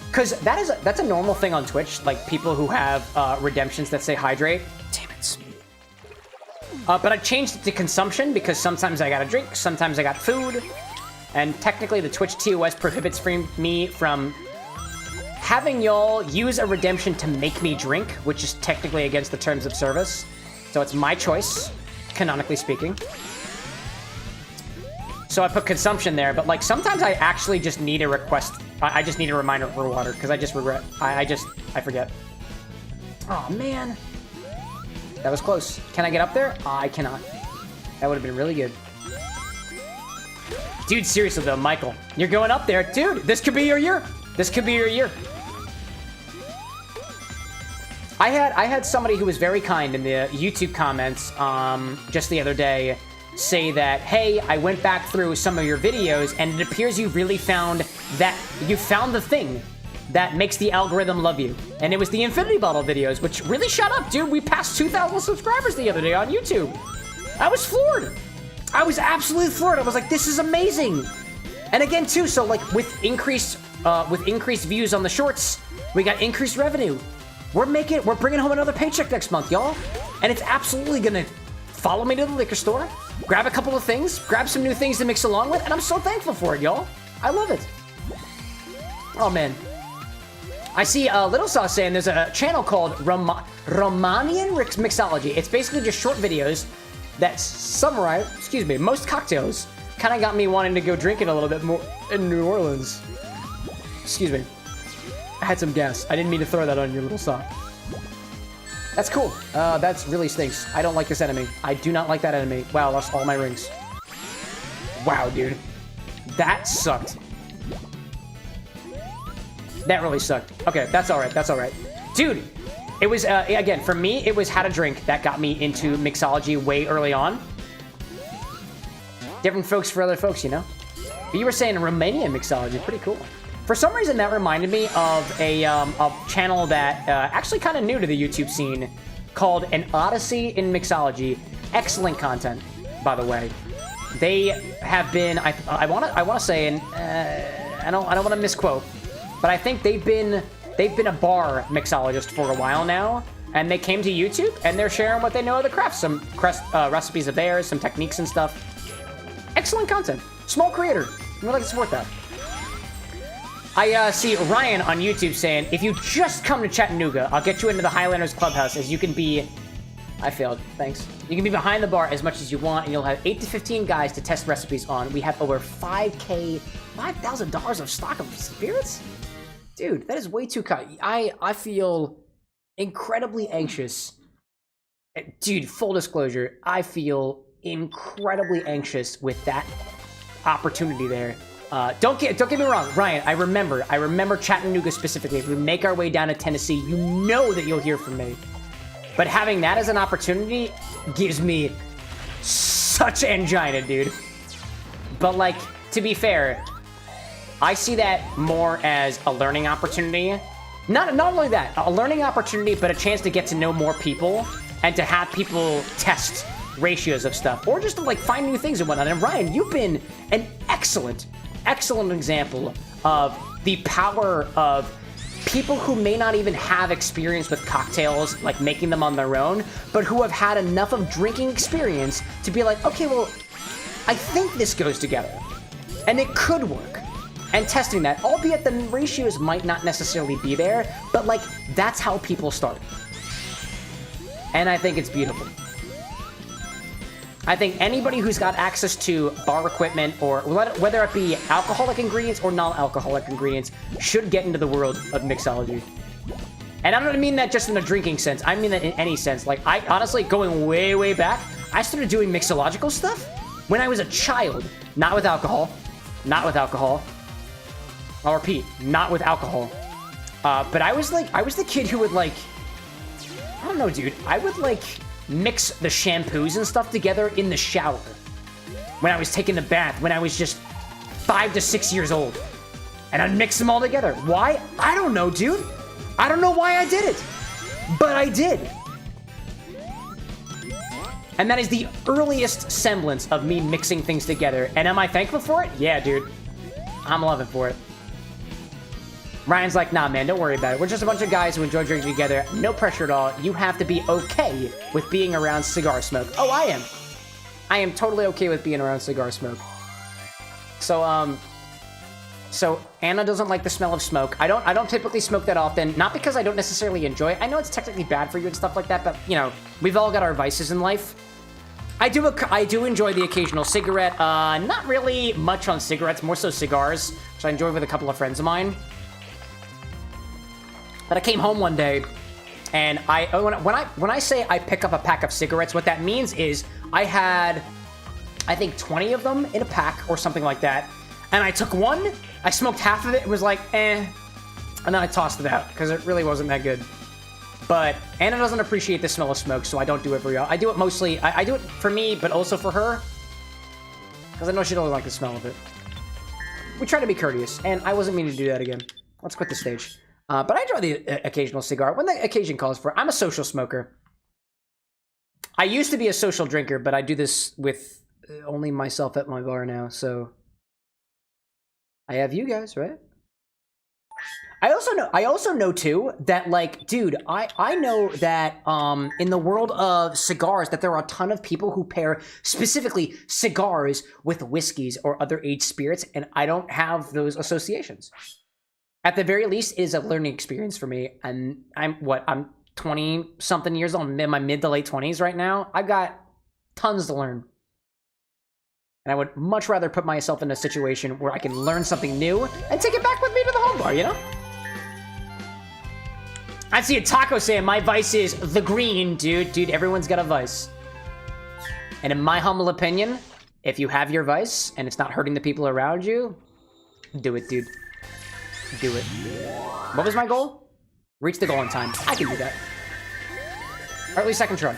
Because that's a normal thing on Twitch, like people who have redemptions that say hydrate. Damn it. But I changed it to consumption because sometimes I gotta drink, sometimes I got food. And technically the Twitch TOS prohibits me from having y'all use a redemption to make me drink, which is technically against the terms of service. So it's my choice, canonically speaking. So I put consumption there, but like sometimes I actually just need a request. I just need a reminder for water because I just regret. I forget. Oh man, that was close. Can I get up there? I cannot. That would have been really good. Dude, seriously though, Michael, you're going up there, dude. This could be your year. This could be your year. I had somebody who was very kind in the YouTube comments just the other day say that, hey, I went back through some of your videos and it appears you really found the thing that makes the algorithm love you. And it was the Infinity Bottle videos, which really shot up, dude. We passed 2,000 subscribers the other day on YouTube. I was floored. I was absolutely floored. I was like, this is amazing. And again, too, so like with increased views on the shorts, we got increased revenue. We're bringing home another paycheck next month, y'all. And it's absolutely gonna follow me to the liquor store, grab a couple of things, grab some new things to mix along with, and I'm so thankful for it, y'all. I love it. Oh, man. I see Little Sauce saying there's a channel called Romanian Mixology. It's basically just short videos that summarize, most cocktails. Kind of got me wanting to go drinking a little bit more in New Orleans. Excuse me. I had some gas. I didn't mean to throw that on your little sock. That's cool. That's really stinks. I don't like this enemy. I do not like that enemy. Wow, I lost all my rings. Wow, dude. That sucked. That really sucked. Okay, that's all right. That's all right. Dude, it was, again, for me, it was How to Drink that got me into mixology way early on. Different folks for other folks, you know? But you were saying Romanian mixology. Pretty cool. For some reason, that reminded me of a channel that actually kind of new to the YouTube scene called An Odyssey in Mixology. Excellent content, by the way. They have been, I want to say, and I don't want to misquote, but I think they've been a bar mixologist for a while now, and they came to YouTube and they're sharing what they know of the craft, some recipes of theirs, some techniques and stuff. Excellent content. Small creator. We'd like to support that. I see Ryan on YouTube saying, if you just come to Chattanooga, I'll get you into the Highlanders Clubhouse, as you can be... I failed. Thanks. You can be behind the bar as much as you want, and you'll have 8 to 15 guys to test recipes on. We have over $5,000 of stock of spirits? Dude, that is way too kind. I feel incredibly anxious. Dude, full disclosure, I feel incredibly anxious with that opportunity there. Don't get me wrong, Ryan, I remember Chattanooga specifically. If we make our way down to Tennessee, you know that you'll hear from me. But having that as an opportunity gives me such angina, dude. But like, to be fair, I see that more as a learning opportunity. Not only that, a learning opportunity, but a chance to get to know more people and to have people test ratios of stuff, or just to like find new things and whatnot. And Ryan, you've been an excellent example of the power of people who may not even have experience with cocktails, like making them on their own, but who have had enough of drinking experience to be like, okay, well, I think this goes together, and it could work. And testing that, albeit the ratios might not necessarily be there, but like, that's how people start. And I think it's beautiful. I think anybody who's got access to bar equipment, or whether it be alcoholic ingredients or non-alcoholic ingredients, should get into the world of mixology. And I don't mean that just in a drinking sense. I mean that in any sense. Like, I honestly, going way, way back, I started doing mixological stuff when I was a child. Not with alcohol. Not with alcohol. I'll repeat, not with alcohol. But I was the kid who would, like, I don't know, dude. I would, like, mix the shampoos and stuff together in the shower when I was taking the bath, when I was just 5 to 6 years old. And I'd mix them all together. Why? I don't know, dude. I don't know why I did it. But I did. And that is the earliest semblance of me mixing things together. And am I thankful for it? Yeah, dude. I'm loving for it. Ryan's like, nah, man, don't worry about it. We're just a bunch of guys who enjoy drinking together. No pressure at all. You have to be okay with being around cigar smoke. Oh, I am. I am totally okay with being around cigar smoke. So Anna doesn't like the smell of smoke. I don't typically smoke that often. Not because I don't necessarily enjoy it. I know it's technically bad for you and stuff like that, but, you know, we've all got our vices in life. I do enjoy the occasional cigarette. Not really much on cigarettes, more so cigars, which I enjoy with a couple of friends of mine. But I came home one day, and when I say I pick up a pack of cigarettes, what that means is I had, I think, 20 of them in a pack or something like that. And I took one, I smoked half of it, and was like, eh. And then I tossed it out, because it really wasn't that good. But Anna doesn't appreciate the smell of smoke, so I don't do it very often. I do it mostly, I do it for me, but also for her. Because I know she doesn't like the smell of it. We try to be courteous, and I wasn't meaning to do that again. Let's quit the stage. But I enjoy the occasional cigar when the occasion calls for it. I'm a social smoker. I used to be a social drinker, but I do this with only myself at my bar now, so I have you guys, right? I also know too that, like, dude, I know that in the world of cigars that there are a ton of people who pair specifically cigars with whiskeys or other aged spirits, and I don't have those associations. At the very least, it is a learning experience for me. And I'm 20-something years old. I'm in my mid to late 20s right now. I've got tons to learn. And I would much rather put myself in a situation where I can learn something new and take it back with me to the home bar, you know? I see a taco saying, my vice is the green, dude. Dude, everyone's got a vice. And in my humble opinion, if you have your vice and it's not hurting the people around you, do it, dude. Do it. What was my goal? Reach the goal in time. I can do that. Or at least I can try.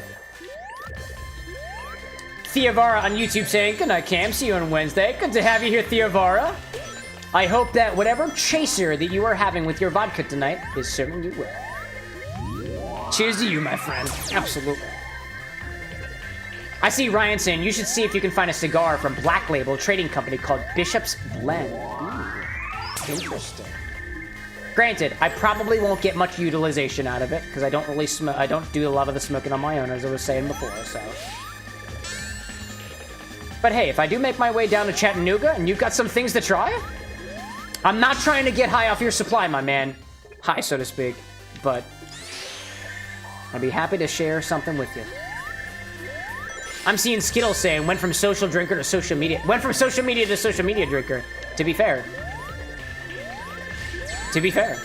Theavara on YouTube saying, good night, Cam. See you on Wednesday. Good to have you here, Theavara. I hope that whatever chaser that you are having with your vodka tonight is serving you well. Cheers to you, my friend. Absolutely. I see Ryan saying, you should see if you can find a cigar from Black Label trading company called Bishop's Blend. Ooh. Interesting. Granted, I probably won't get much utilization out of it because I don't really I don't do a lot of the smoking on my own, as I was saying before. So, but hey, if I do make my way down to Chattanooga and you've got some things to try, I'm not trying to get high off your supply, my man. High, so to speak, but I'd be happy to share something with you. I'm seeing Skittles saying went from social drinker to social media. Went from social media to social media drinker. To be fair. To be fair.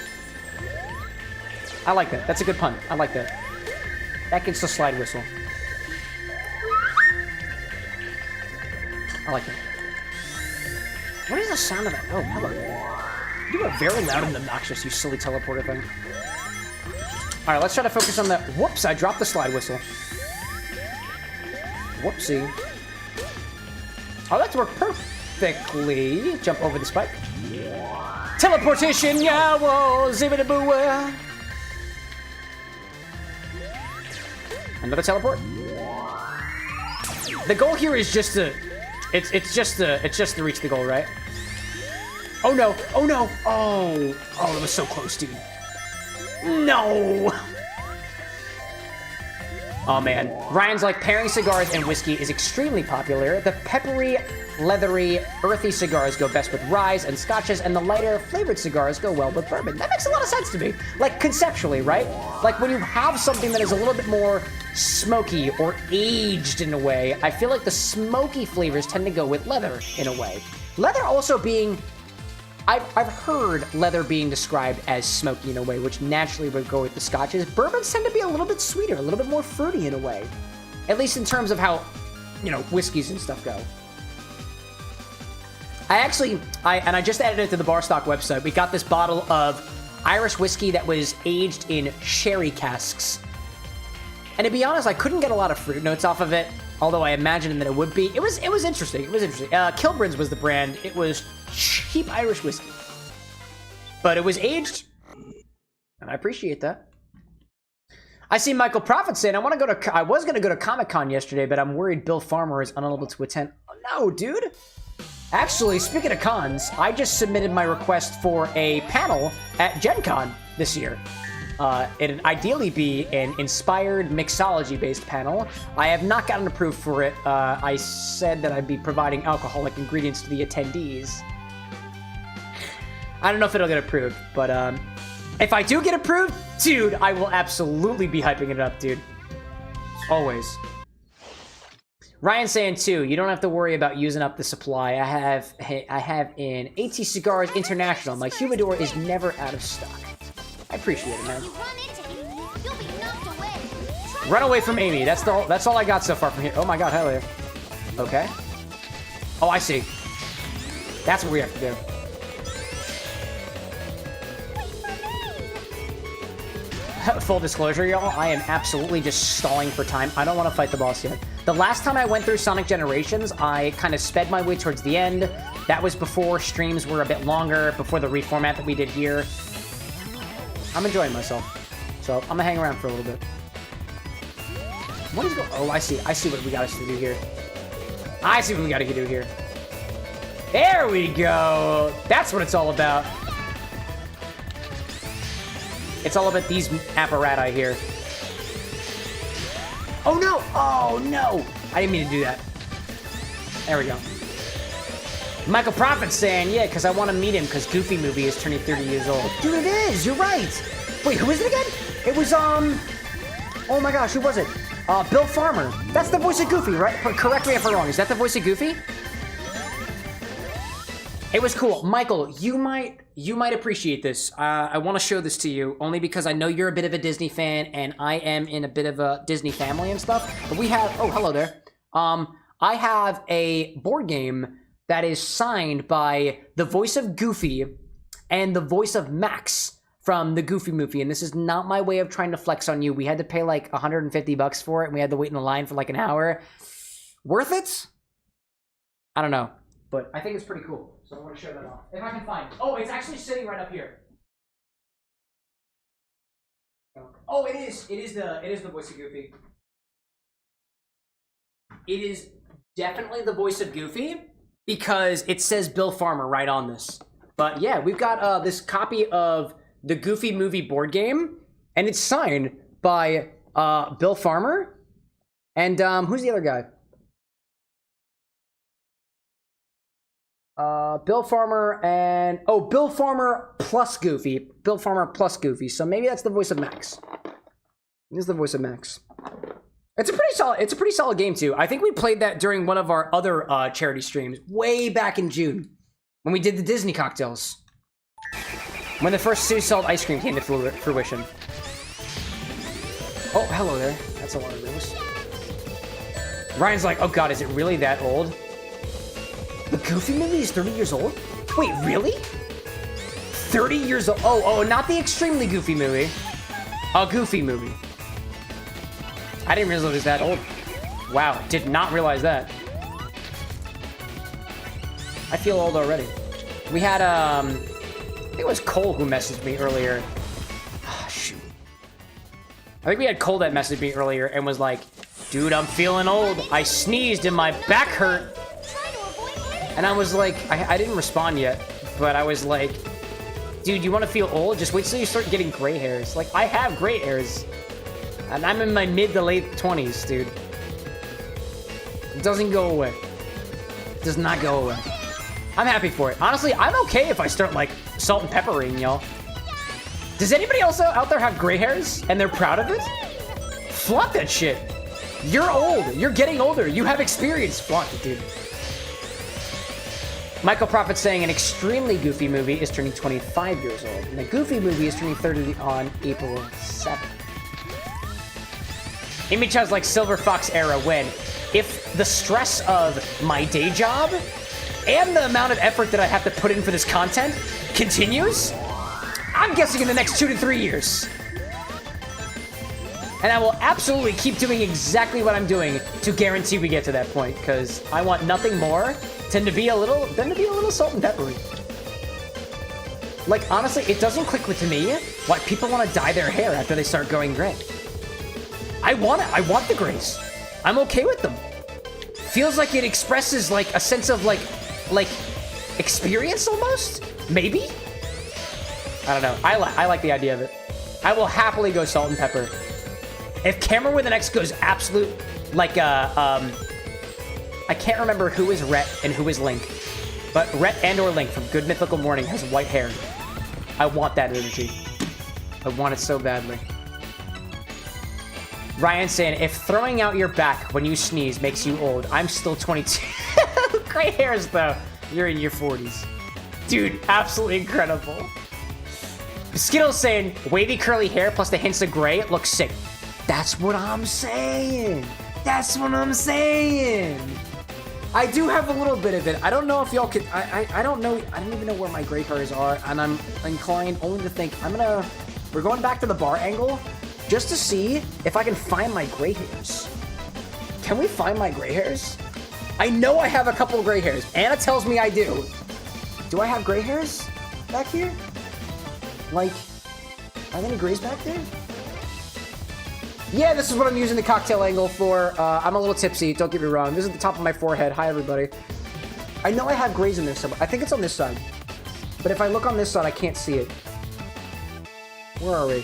I like that. That's a good pun. I like that. That gets the slide whistle. I like that. What is the sound of that? Oh, hello. You are very loud and obnoxious, you silly teleporter thing. Alright, let's try to focus on that. Whoops, I dropped the slide whistle. Whoopsie. Oh, that's worked perfectly. Jump over the spike. Teleportation, yeah, whoa, zibbity-boo. Another teleport. The goal here is just to, it's just to reach the goal, right? Oh no! Oh no! Oh, it was so close, dude. No. Oh man. Ryan's like, pairing cigars and whiskey is extremely popular. The peppery, leathery, earthy cigars go best with ryes and scotches, and the lighter, flavored cigars go well with bourbon. That makes a lot of sense to me. Like, conceptually, right? Like, when you have something that is a little bit more smoky or aged in a way, I feel like the smoky flavors tend to go with leather in a way. Leather also being... I've heard leather being described as smoky in a way, which naturally would go with the scotches. Bourbons tend to be a little bit sweeter, a little bit more fruity in a way. At least in terms of how, you know, whiskeys and stuff go. I just added it to the Barstock website. We got this bottle of Irish whiskey that was aged in sherry casks. And to be honest, I couldn't get a lot of fruit notes off of it, although I imagined that it would be. It was interesting. It was interesting. Kilburn's was the brand. It was cheap Irish whiskey, but it was aged, and I appreciate that. I see Michael Prophet saying, I was going to go to Comic-Con yesterday, but I'm worried Bill Farmer is unable to attend. Oh, no, dude. Actually, speaking of cons, I just submitted my request for a panel at Gen Con this year. It'd ideally be an inspired mixology-based panel. I have not gotten approved for it. I said that I'd be providing alcoholic ingredients to the attendees. I don't know if it'll get approved, but if I do get approved, dude, I will absolutely be hyping it up, dude. Always. Ryan saying too, you don't have to worry about using up the supply. I have an AT Cigars International. My humidor is never out of stock. I appreciate it, man. Run away from Amy. That's all I got so far from here. Oh my god, hell yeah. Okay. Oh, I see. That's what we have to do. Full disclosure, y'all, I am absolutely just stalling for time. I don't want to fight the boss yet. The last time I went through Sonic Generations, I kind of sped my way towards the end. That was before streams were a bit longer, before the reformat that we did here. I'm enjoying myself, so I'm gonna hang around for a little bit. What is going? Oh, I see what we got us to do here. I see what we got to do here. There we go. That's what it's all about. It's all about these apparati here. Oh no! Oh no! I didn't mean to do that. There we go. Michael Prophet's saying, yeah, because I want to meet him because Goofy Movie is turning 30 years old. Dude, it is! You're right! Wait, who is it again? It was, oh my gosh, who was it? Bill Farmer. That's the voice of Goofy, right? Correct me if I'm wrong. Is that the voice of Goofy? It was cool. Michael, you might appreciate this. I want to show this to you, only because I know you're a bit of a Disney fan, and I am in a bit of a Disney family and stuff. But we have... Oh, hello there. I have a board game that is signed by the voice of Goofy and the voice of Max from the Goofy Movie. And this is not my way of trying to flex on you. We had to pay like $150 for it, and we had to wait in the line for like an hour. Worth it? I don't know. But I think it's pretty cool. So I want to show that off. If I can find it. Oh, it's actually sitting right up here. Oh, it is. It is the voice of Goofy. It is definitely the voice of Goofy because it says Bill Farmer right on this. But yeah, we've got this copy of the Goofy Movie board game, and it's signed by Bill Farmer and who's the other guy? Bill Farmer and... Oh, Bill Farmer plus Goofy. Bill Farmer plus Goofy. So maybe that's the voice of Max. This is the voice of Max. It's a pretty solid game, too. I think we played that during one of our other charity streams way back in June when we did the Disney cocktails. When the first sea salt ice cream came to fruition. Oh, hello there. That's a lot of those. Ryan's like, oh god, is it really that old? The Goofy Movie is 30 years old? Wait, really? 30 years old? Oh, not the extremely Goofy Movie. A Goofy Movie. I didn't realize it was that old. Wow, did not realize that. I feel old already. We had, I think it was Cole who messaged me earlier. Oh, shoot. I think we had Cole that messaged me earlier and was like, dude, I'm feeling old. I sneezed and my back hurt. And I was like, I didn't respond yet, but I was like, dude, you want to feel old? Just wait till you start getting gray hairs. Like, I have gray hairs. And I'm in my mid to late 20s, dude. It doesn't go away. It does not go away. I'm happy for it. Honestly, I'm okay if I start, like, salt and peppering, y'all. Does anybody else out there have gray hairs and they're proud of it? Flaunt that shit. You're old. You're getting older. You have experience. Flaunt it, dude. Michael Prophet saying an extremely goofy movie is turning 25 years old. And a goofy movie is turning 30 on April 7th. Amy Chow's like Silver Fox era when, if the stress of my day job and the amount of effort that I have to put in for this content continues, I'm guessing in the next 2 to 3 years. And I will absolutely keep doing exactly what I'm doing to guarantee we get to that point, because I want nothing more than to be a little salt and peppery. Like, honestly, it doesn't click with me why people want to dye their hair after they start going gray. I want it. I want the grays. I'm okay with them. Feels like it expresses like a sense of like experience almost. Maybe. I don't know. I like the idea of it. I will happily go salt and pepper. If CameroxnWithAnX goes absolute like I can't remember who is Rhett and who is Link, but Rhett and or Link from Good Mythical Morning has white hair. I want that energy. I want it so badly. Ryan saying, if throwing out your back when you sneeze makes you old, I'm still 22. Gray hairs, though. You're in your 40s. Dude, absolutely incredible. Skittles saying, wavy curly hair plus the hints of gray looks sick. That's what I'm saying. That's what I'm saying. I do have a little bit of it. I don't know if y'all could... I don't know. I don't even know where my gray hairs are, and I'm inclined only to think we're going back to the bar angle just to see if I can find my gray hairs. Can we find my gray hairs? I know I have a couple of gray hairs. Anna tells me I do. Do I have gray hairs back here? Like, are there any grays back there? Yeah, this is what I'm using the cocktail angle for. I'm a little tipsy, don't get me wrong. This is the top of my forehead. Hi, everybody. I know I have grays in there somewhere. I think it's on this side. But if I look on this side, I can't see it. Where are we?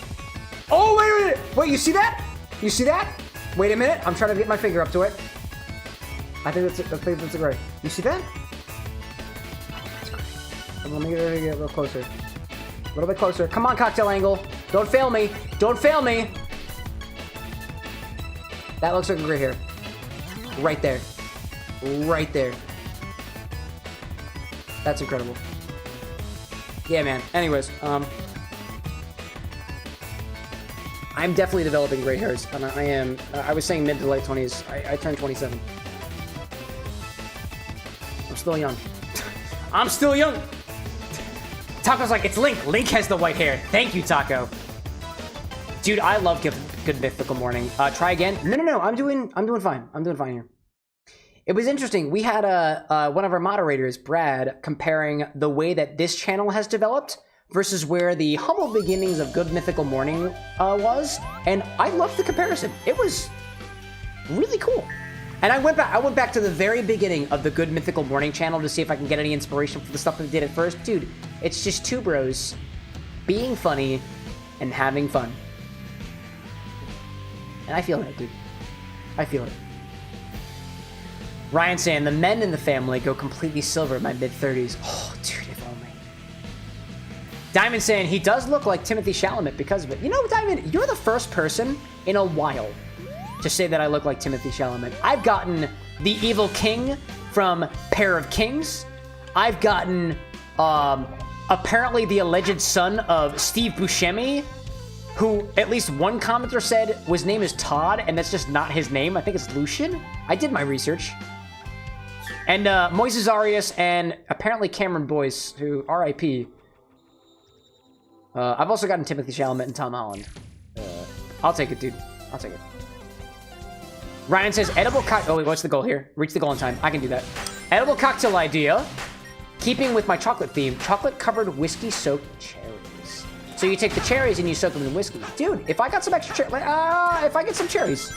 Oh, wait. Wait, you see that? You see that? Wait a minute. I'm trying to get my finger up to it. I think that's a gray. You see that? That's gray. Let me get a little closer. A little bit closer. Come on, cocktail angle. Don't fail me. Don't fail me. That looks like a gray hair. Right there. Right there. That's incredible. Yeah, man. Anyways, I'm definitely developing gray hairs, and I am. I was saying mid to late 20s. I turned 27. I'm still young. I'm still young. Taco's like, it's Link. Link has the white hair. Thank you, Taco. Dude, I love Good Mythical Morning. Try again? No. I'm doing fine. I'm doing fine here. It was interesting. We had one of our moderators, Brad, comparing the way that this channel has developed versus where the humble beginnings of Good Mythical Morning was, and I loved the comparison. It was really cool. And I went back to the very beginning of the Good Mythical Morning channel to see if I can get any inspiration for the stuff that we did at first. Dude, it's just two bros being funny and having fun. And I feel that, dude. I feel it. Ryan saying, the men in the family go completely silver in my mid-30s. Oh, dude, if only. Diamond saying, he does look like Timothy Chalamet because of it. You know, Diamond, you're the first person in a while to say that I look like Timothy Chalamet. I've gotten the evil king from Pair of Kings. I've gotten, apparently the alleged son of Steve Buscemi, who at least one commenter said his name is Todd, and that's just not his name. I think it's Lucian. I did my research. And Moises Arias and apparently Cameron Boyce, who RIP. I've also gotten Timothy Chalamet and Tom Holland. I'll take it, dude. I'll take it. Ryan says, edible cocktail... Oh, wait, what's the goal here? Reach the goal in time. I can do that. Edible cocktail idea. Keeping with my chocolate theme. Chocolate-covered whiskey-soaked cherries. So you take the cherries and you soak them in whiskey. Dude, if I got some extra cherries... if I get some cherries...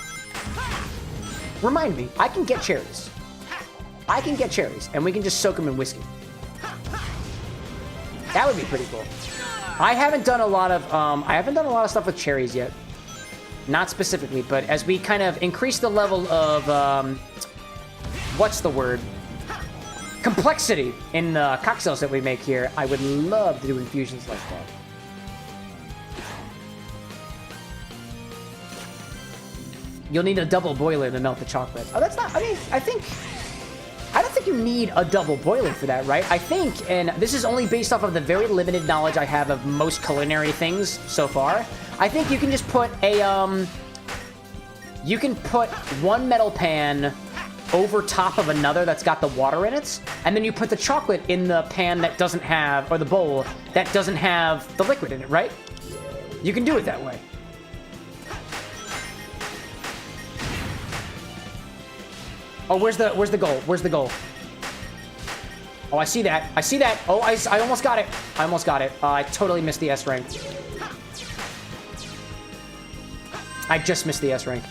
Remind me. I can get cherries. I can get cherries, and we can just soak them in whiskey. That would be pretty cool. I haven't done a lot of stuff with cherries yet. Not specifically, but as we kind of increase the level of, what's the word? Complexity in the cocktails that we make here, I would love to do infusions like that. You'll need a double boiler to melt the chocolate. Oh, that's not, I mean, I don't think you need a double boiler for that, right? I think, and this is only based off of the very limited knowledge I have of most culinary things so far, I think you can just put a, you can put one metal pan over top of another that's got the water in it, and then you put the chocolate in the pan that doesn't have, or the bowl that doesn't have the liquid in it, right? You can do it that way. Oh, where's the goal? Where's the goal? Oh, I see that. I see that. Oh, I almost got it. I almost got it. I totally missed the S rank. I just missed the S rank.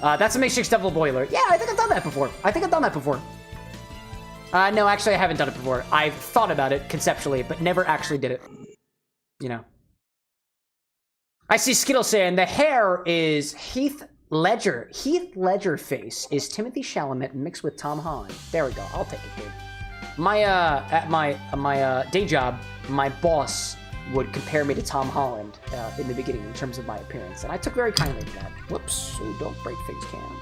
That's a Matrix double boiler. Yeah, I think I've done that before. No, actually, I haven't done it before. I've thought about it conceptually, but never actually did it. You know. I see Skittle saying the hair is Heath Ledger. Heath Ledger face is Timothy Chalamet mixed with Tom Holland. There we go. I'll take it, dude. At my day job, my boss would compare me to Tom Holland in the beginning in terms of my appearance, and I took very kindly to that. Whoops! Oh, don't break things, Cam.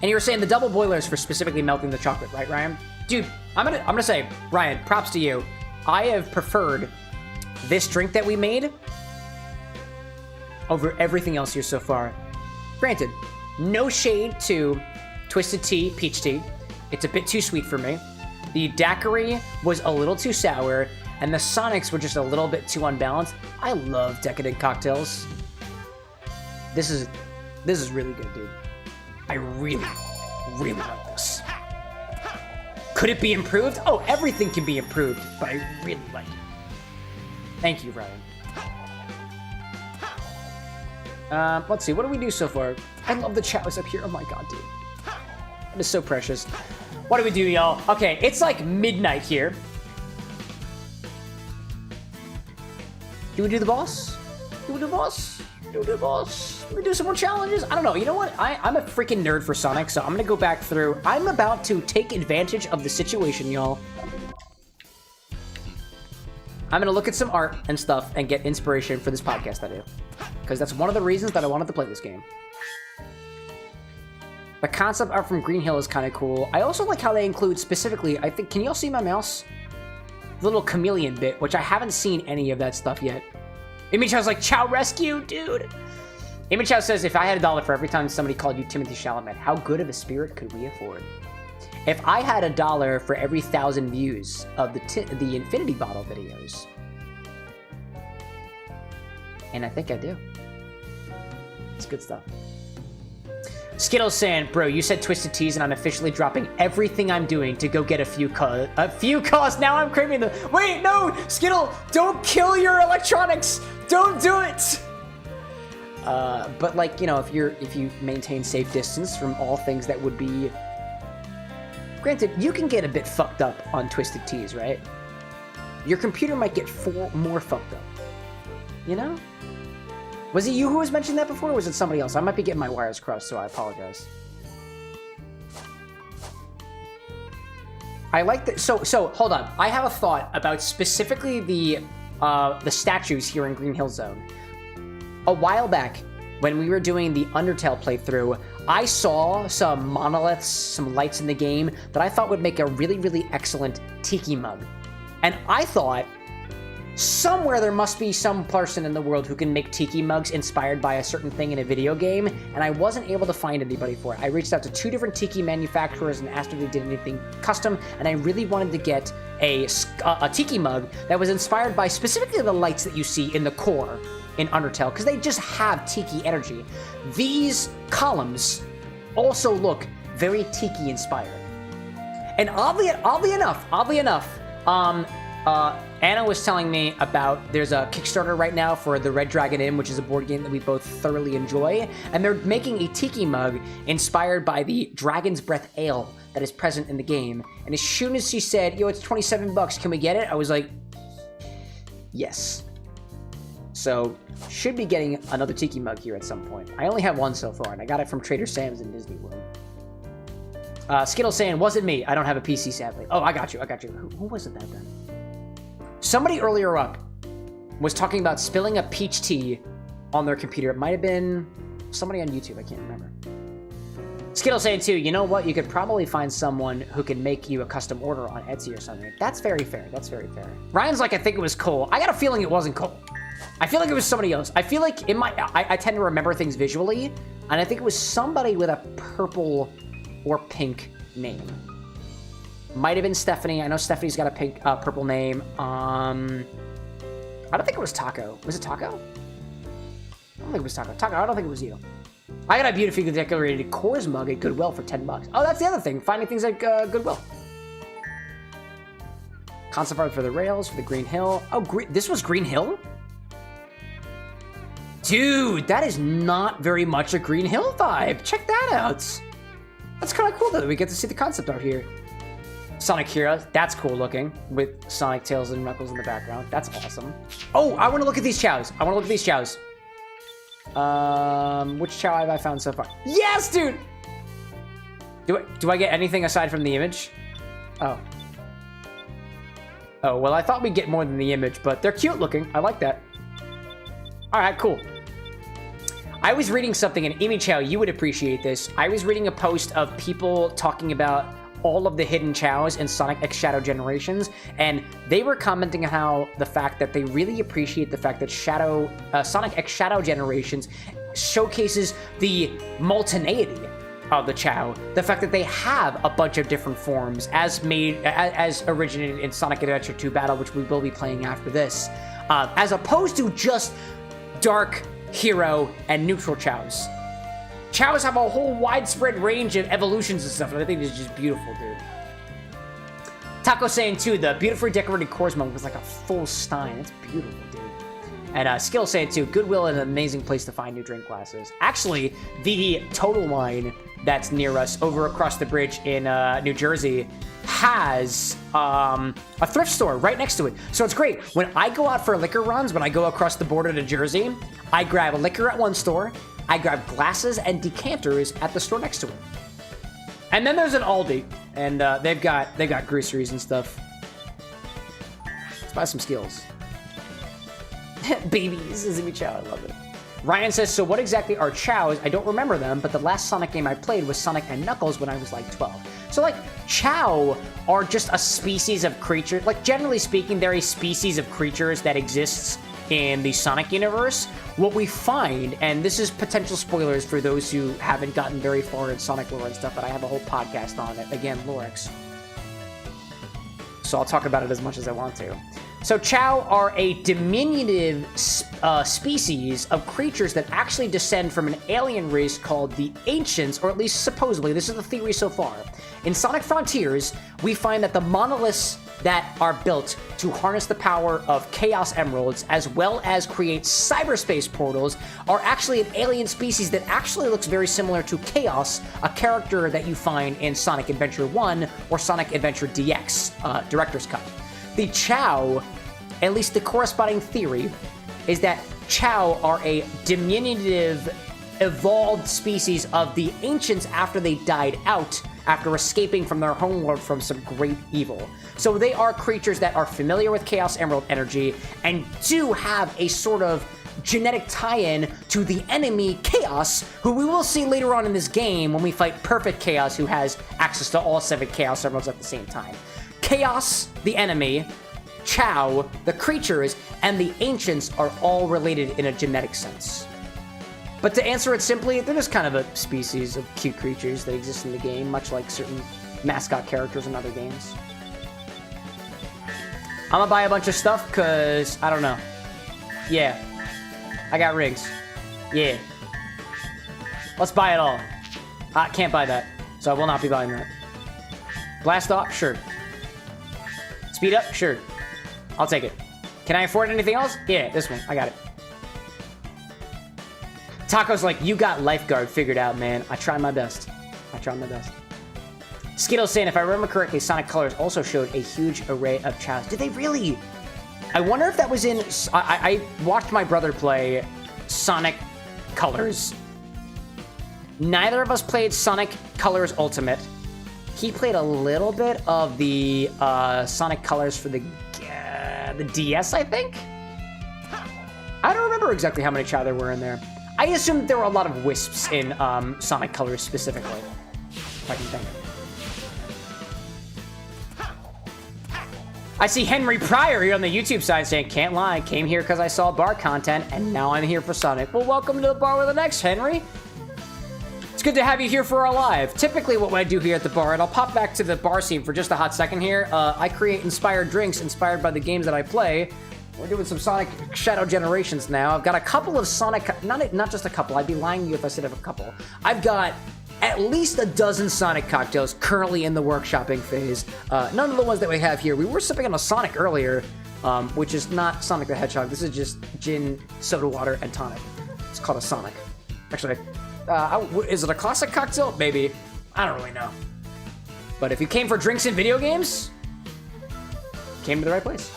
And you were saying the double boiler is for specifically melting the chocolate, right, Ryan? Dude, I'm gonna say, Ryan, props to you. I have preferred this drink that we made over everything else here so far. Granted, no shade to Twisted Tea, Peach Tea. It's a bit too sweet for me. The daiquiri was a little too sour, and the Sonics were just a little bit too unbalanced. I love decadent cocktails. This is really good, dude. I really, really like this. Could it be improved? Oh, everything can be improved, but I really like it. Thank you, Ryan. Let's see, what do we do so far? I love the chows up here. Oh my god, dude. That is so precious. What do we do, y'all? Okay, it's like midnight here. Do we do the boss? Do we do the boss? Do we do the boss? Do we do some more challenges? I don't know. You know what? I'm a freaking nerd for Sonic, so I'm gonna go back through. I'm about to take advantage of the situation, y'all. I'm gonna look at some art and stuff and get inspiration for this podcast I do. Because that's one of the reasons that I wanted to play this game. The concept art from Green Hill is kind of cool. I also like how they include specifically, I think, can y'all see my mouse? The little chameleon bit, which I haven't seen any of that stuff yet. Image Chow's like, Chow Rescue, dude. Image Chow says, if I had $1 for every time somebody called you Timothy Chalamet, how good of a spirit could we afford? If I had $1 for every 1,000 views of the Infinity Bottle videos, and I think I do. It's good stuff. Skittles saying, bro, you said Twisted Teas and I'm officially dropping everything I'm doing to go get a few costs. Now I'm craving them. Wait, no, Skittle, don't kill your electronics. Don't do it. But like, you know, if you maintain safe distance from all things that would be, granted, you can get a bit fucked up on Twisted Teas, right? Your computer might get more fucked up. You know? Was it you who was mentioning that before, or was it somebody else? I might be getting my wires crossed, so I apologize. I like that. So hold on. I have a thought about specifically the statues here in Green Hill Zone. A while back, when we were doing the Undertale playthrough, I saw some monoliths, some lights in the game that I thought would make a really, really excellent tiki mug. And I thought, somewhere there must be some person in the world who can make tiki mugs inspired by a certain thing in a video game, and I wasn't able to find anybody for it. I reached out to 2 different tiki manufacturers and asked if they did anything custom, and I really wanted to get a tiki mug that was inspired by specifically the lights that you see in the core in Undertale, because they just have tiki energy. These columns also look very tiki inspired. And oddly enough, Anna was telling me about, there's a Kickstarter right now for the Red Dragon Inn, which is a board game that we both thoroughly enjoy, and they're making a tiki mug inspired by the Dragon's Breath Ale that is present in the game. And as soon as she said, yo, it's $27, can we get it? I was like, yes. So, should be getting another Tiki mug here at some point. I only have one so far, and I got it from Trader Sam's in Disney World. Skittles saying, wasn't me. I don't have a PC, sadly. Oh, I got you. Who was it that then? Somebody earlier up was talking about spilling a peach tea on their computer. It might have been somebody on YouTube. I can't remember. Skittles saying, too, you know what? You could probably find someone who can make you a custom order on Etsy or something. That's very fair. That's very fair. Ryan's like, I think it was Cole. I got a feeling it wasn't Cole. I feel like it was somebody else. I feel like it might... I tend to remember things visually, and I think it was somebody with a purple or pink name. Might have been Stephanie. I know Stephanie's got a pink, purple name. I don't think it was Taco. Was it Taco? I don't think it was Taco. Taco, I don't think it was you. I got a beautifully decorated Coors mug at Goodwill for $10. Oh, that's the other thing. Finding things at Goodwill. Concept art for the rails, for the Green Hill. Oh, this was Green Hill? Dude, that is not very much a Green Hill vibe. Check that out. That's kind of cool, though. We get to see the concept art here. Sonic Hero. That's cool looking, with Sonic, Tails, and Knuckles in the background. That's awesome. Oh, I want to look at these chows. Which chow have I found so far? Yes, dude! Do I get anything aside from the image? Oh. Oh, well, I thought we'd get more than the image, but they're cute looking. I like that. All right, cool. I was reading something, and Amy Chow, you would appreciate this. I was reading a post of people talking about all of the hidden chows in Sonic X Shadow Generations, and they were commenting how the fact that they really appreciate the fact that Sonic X Shadow Generations showcases the multineity of the chow, the fact that they have a bunch of different forms as originated in Sonic Adventure 2 Battle, which we will be playing after this, as opposed to just Dark, Hero, and Neutral chows. Chows have a whole widespread range of evolutions and stuff, and I think it's just beautiful, dude. Taco saying, too, the beautifully decorated Coors mug was like a full stein. It's beautiful, dude. And Skill saying, too, Goodwill is an amazing place to find new drink glasses. Actually, the Total Wine that's near us over across the bridge in New Jersey has a thrift store right next to it. So it's great. When I go out for liquor runs, when I go across the border to Jersey, I grab liquor at one store, I grab glasses and decanters at the store next to it. And then there's an Aldi, and they've got groceries and stuff. Let's buy some skills. Babies, Zimmy Chow, I love it. Ryan says, so what exactly are chows? I don't remember them, but the last Sonic game I played was Sonic and Knuckles when I was like 12. So like, chow are just a species of creature. Like, generally speaking, they're a species of creatures that exists in the Sonic universe. What we find, and this is potential spoilers for those who haven't gotten very far in Sonic lore and stuff, but I have a whole podcast on it. Again, Lorex. So I'll talk about it as much as I want to. So chow are a diminutive species of creatures that actually descend from an alien race called the Ancients, or at least supposedly, this is the theory so far. In Sonic Frontiers, we find that the monoliths that are built to harness the power of Chaos Emeralds, as well as create cyberspace portals, are actually an alien species that actually looks very similar to Chaos, a character that you find in Sonic Adventure 1 or Sonic Adventure DX, Director's Cut. The chow, at least the corresponding theory, is that chow are a diminutive, evolved species of the Ancients after they died out, after escaping from their homeworld from some great evil. So they are creatures that are familiar with Chaos Emerald energy and do have a sort of genetic tie-in to the enemy Chaos, who we will see later on in this game when we fight Perfect Chaos, who has access to all 7 Chaos Emeralds at the same time. Chaos, the enemy, chow, the creatures, and the Ancients are all related in a genetic sense. But to answer it simply, they're just kind of a species of cute creatures that exist in the game, much like certain mascot characters in other games. I'm gonna buy a bunch of stuff, cause, I don't know. Yeah. I got rings. Yeah. Let's buy it all. I can't buy that, so I will not be buying that. Blast off? Sure. Speed up? Sure. I'll take it. Can I afford anything else? Yeah, this one. I got it. Taco's like, you got Lifeguard figured out, man. I try my best. Skittles saying, if I remember correctly, Sonic Colors also showed a huge array of chows. Did they really? I wonder if that was in... I watched my brother play Sonic Colors. Neither of us played Sonic Colors Ultimate. He played a little bit of the Sonic Colors for the DS, I think? I don't remember exactly how many Chow there were in there. I assumed there were a lot of Wisps in Sonic Colors specifically. If I can think. I see Henry Pryor here on the YouTube side saying, can't lie, came here because I saw bar content, and now I'm here for Sonic. Well, welcome to the bar with an X, Henry. It's good to have you here for our live. Typically what I do here at the bar, and I'll pop back to the bar scene for just a hot second here, I create inspired drinks inspired by the games that I play. We're doing some Sonic Shadow Generations now. I've got a couple of Sonic, not just a couple, I'd be lying to you if I said I have a couple. I've got at least a dozen Sonic cocktails currently in the workshopping phase. None of the ones that we have here. We were sipping on a Sonic earlier, which is not Sonic the Hedgehog. This is just gin, soda water, and tonic. It's called a Sonic. Actually, is it a classic cocktail? Maybe. I don't really know. But if you came for drinks and video games, came to the right place.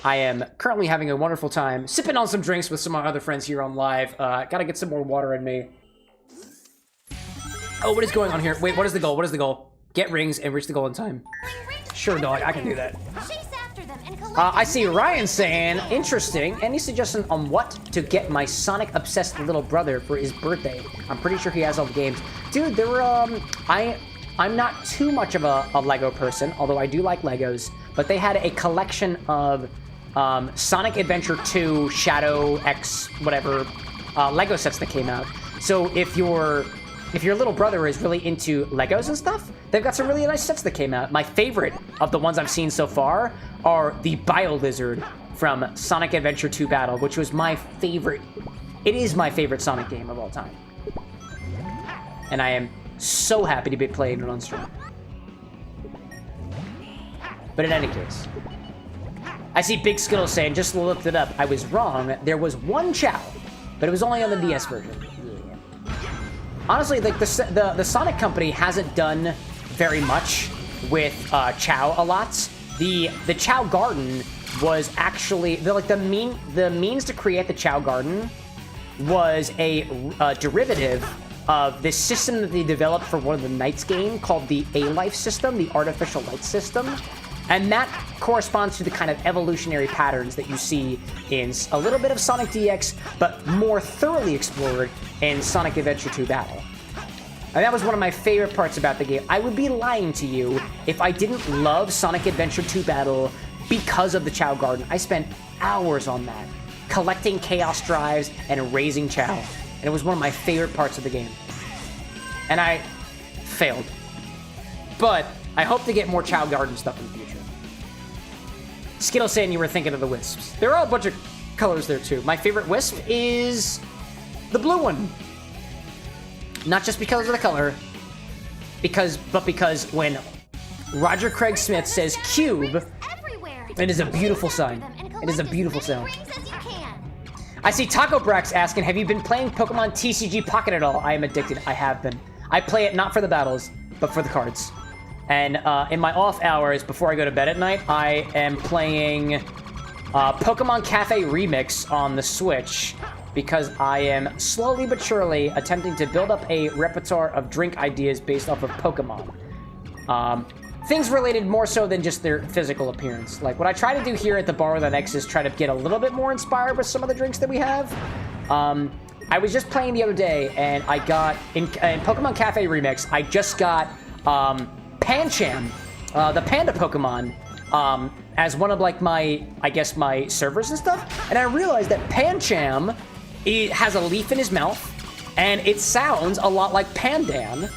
I am currently having a wonderful time sipping on some drinks with some of my other friends here on live. Gotta get some more water in me. Oh, what is going on here? Wait, what is the goal? What is the goal? Get rings and reach the goal in time. Sure, dog, I can do that. I see Ryan saying, interesting, any suggestion on what to get my Sonic-obsessed little brother for his birthday? I'm pretty sure he has all the games. Dude, there were, I'm not too much of a Lego person, although I do like Legos, but they had a collection of Sonic Adventure 2, Shadow X, whatever, Lego sets that came out. So if your little brother is really into Legos and stuff, they've got some really nice sets that came out. My favorite of the ones I've seen so far are the Bio Lizard from Sonic Adventure 2 Battle, which was my favorite. It is my favorite Sonic game of all time. And I am so happy to be playing it on stream. But in any case, I see Big Skittles saying, just looked it up. I was wrong. There was one Chow, but it was only on the DS version. Honestly, like the Sonic company hasn't done very much with Chow a lot. The Chow Garden was actually the means to create the Chow Garden was a derivative of this system that they developed for one of the Knights game called the A-Life system, the artificial light system. And that corresponds to the kind of evolutionary patterns that you see in a little bit of Sonic DX, but more thoroughly explored in Sonic Adventure 2 Battle. And that was one of my favorite parts about the game. I would be lying to you if I didn't love Sonic Adventure 2 Battle because of the Chow Garden. I spent hours on that, collecting Chaos Drives and raising Chow. And it was one of my favorite parts of the game. And I failed. But I hope to get more Chow Garden stuff in the future. Skittle saying you were thinking of the Wisps. There are a bunch of colors there too. My favorite Wisp is the blue one. Not just because of the color, but because when Roger Craig Smith says cube, it is a beautiful sign. It is a beautiful sound. I see Taco Brax asking, have you been playing Pokemon TCG Pocket at all? I am addicted. I have been. I play it not for the battles, but for the cards. And in my off hours, before I go to bed at night, I am playing Pokemon Cafe Remix on the Switch because I am slowly but surely attempting to build up a repertoire of drink ideas based off of Pokemon. Things related more so than just their physical appearance. Like, what I try to do here at the bar with an X is try to get a little bit more inspired with some of the drinks that we have. I was just playing the other day, and I got, in Pokemon Cafe Remix, I just got Pancham, the panda Pokemon, as one of, like, my, I guess, my servers and stuff. And I realized that Pancham has a leaf in his mouth, and it sounds a lot like Pandan.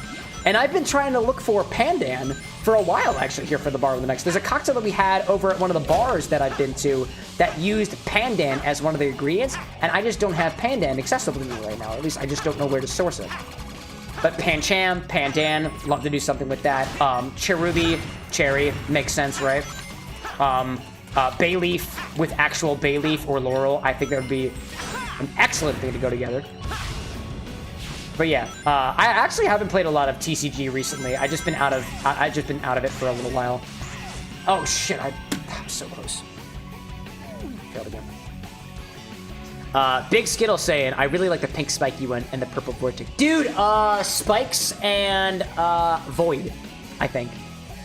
And I've been trying to look for Pandan for a while, actually, here for the bar with the next. There's a cocktail that we had over at one of the bars that I've been to that used Pandan as one of the ingredients, and I just don't have Pandan accessible to me right now. At least I just don't know where to source it. But Pancham, Pandan, love to do something with that. Cherubi, cherry, makes sense, right? Bay leaf with actual bay leaf or laurel, I think that would be an excellent thing to go together. But yeah, I actually haven't played a lot of TCG recently. I've just been out of it for a little while. Oh shit, I'm so close. Failed again. Big Skittle saying, I really like the pink spiky one and the purple vortex. Dude, spikes and void, I think.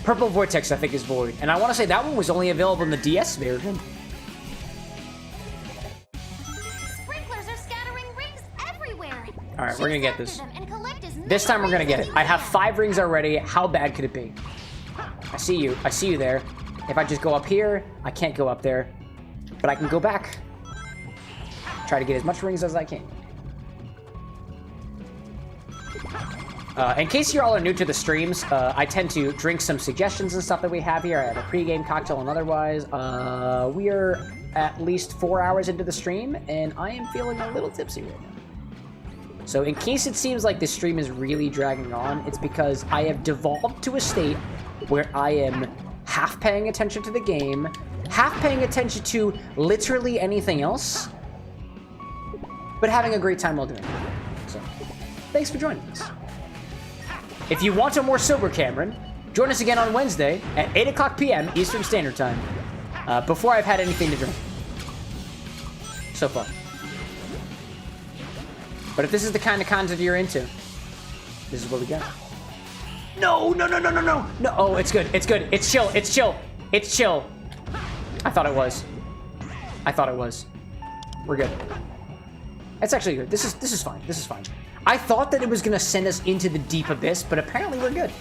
Purple vortex, I think, is void. And I want to say that one was only available in the DS version. Sprinklers are scattering rings everywhere. All right, we're gonna get this. Chase after them and collect as many This time we're gonna rings get as it. you I have can. 5 rings already. How bad could it be? I see you. I see you there. If I just go up here, I can't go up there. But I can go back. Try to get as much rings as I can. In case you all are new to the streams, I tend to drink some suggestions and stuff that we have here. I have a pregame cocktail and otherwise. We are at least 4 hours into the stream, and I am feeling a little tipsy right now. So in case it seems like this stream is really dragging on, it's because I have devolved to a state where I am half paying attention to the game, half paying attention to literally anything else, but having a great time while doing it. So, thanks for joining us. If you want a more sober Cameron, join us again on Wednesday at 8 o'clock p.m. Eastern Standard Time, before I've had anything to drink. So far. But if this is the kind of content you're into, this is what we got. No, no, no, no, no, no. No, oh, it's good, it's good. It's chill, it's chill, it's chill. I thought it was. I thought it was. We're good. It's actually good. This is fine. This is fine. I thought that it was gonna send us into the deep abyss, but apparently we're good.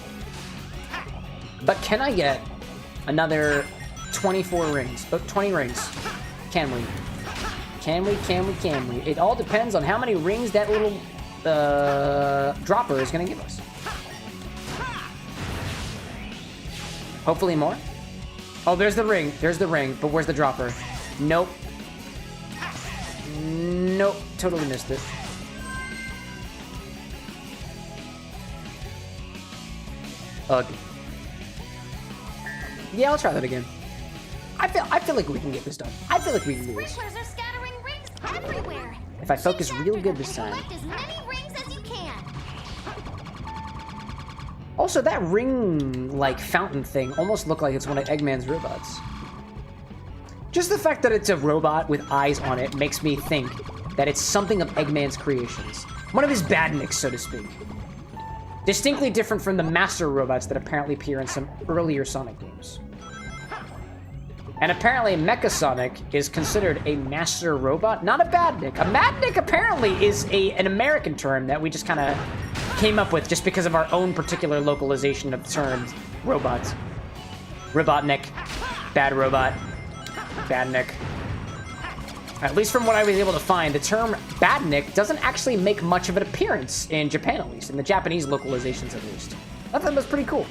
But can I get another 24 rings? Oh, 20 rings. Can we? Can we? Can we? Can we? It all depends on how many rings that little dropper is gonna give us. Hopefully more. Oh, there's the ring. There's the ring. But where's the dropper? Nope. Nope. Totally missed it. Ugh. Yeah, I'll try that again. I feel like we can get this done. I feel like we can do this. Sprinklers are scattering rings everywhere. If I focus Chase real after good them this and time. collect as many rings as you can. Also, that ring, like, fountain thing almost looked like it's one of Eggman's robots. Just the fact that it's a robot with eyes on it makes me think that it's something of Eggman's creations. One of his badniks, so to speak. Distinctly different from the master robots that apparently appear in some earlier Sonic games. And apparently Mecha Sonic is considered a master robot, not a badnik. A badnik apparently is an American term that we just kind of came up with just because of our own particular localization of the terms robots. Robotnik, bad robot, badnik. At least from what I was able to find, the term badnik doesn't actually make much of an appearance in Japan, at least, in the Japanese localizations at least. I thought that was pretty cool.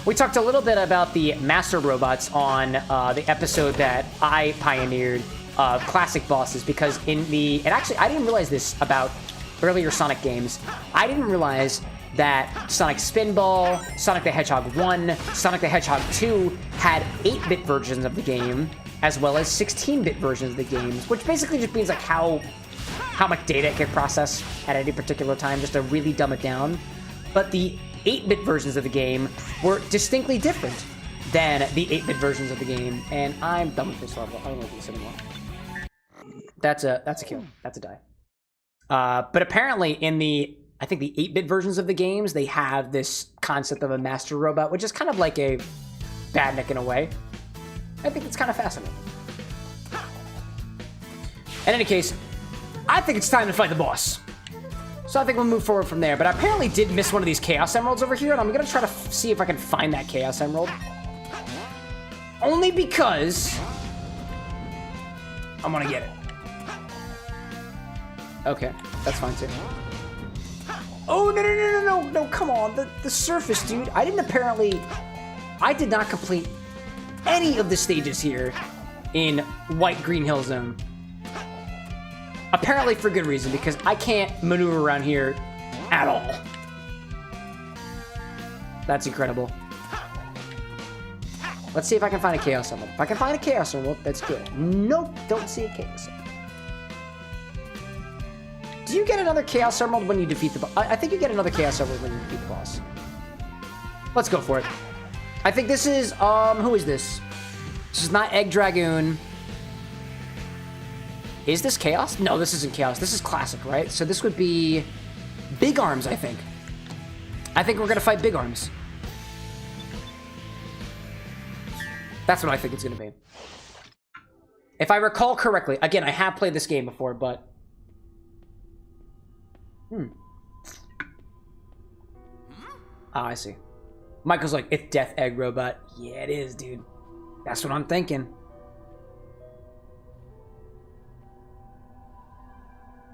We talked a little bit about the master robots on the episode that I pioneered, classic bosses, because and actually I didn't realize this about earlier Sonic games. I didn't realize that Sonic Spinball, Sonic the Hedgehog 1, Sonic the Hedgehog 2 had 8-bit versions of the game, as well as 16-bit versions of the games, which basically just means like how much data it can process at any particular time, just to really dumb it down. But the 8-bit versions of the game were distinctly different than the 8-bit versions of the game, and I'm done with this level. I don't want to do this anymore. That's a kill. That's a die. But apparently in I think the 8-bit versions of the games, they have this concept of a master robot, which is kind of like a badnik in a way. I think it's kind of fascinating. In any case, I think it's time to fight the boss. So I think we'll move forward from there. But I apparently did miss one of these Chaos Emeralds over here, and I'm going to try to see if I can find that Chaos Emerald. Only because I'm going to get it. Okay, that's fine too. Oh, no, come on. The surface, dude. I did not complete any of the stages here in White Green Hill Zone. Apparently for good reason, because I can't maneuver around here at all. That's incredible. Let's see if I can find a Chaos Emerald. If I can find a Chaos Emerald, that's good. Nope, don't see a Chaos Emerald. Do you get another Chaos Emerald when you defeat the boss? I think you get another Chaos Emerald when you defeat the boss. Let's go for it. I think this is, who is this? This is not Egg Dragoon. Is this Chaos? No, this isn't Chaos. This is Classic, right? So this would be Big Arms, I think. I think we're gonna fight Big Arms. That's what I think it's gonna be. If I recall correctly, again, I have played this game before, but... Ah, I see. Michael's like, it's Death Egg Robot. Yeah, it is, dude. That's what I'm thinking.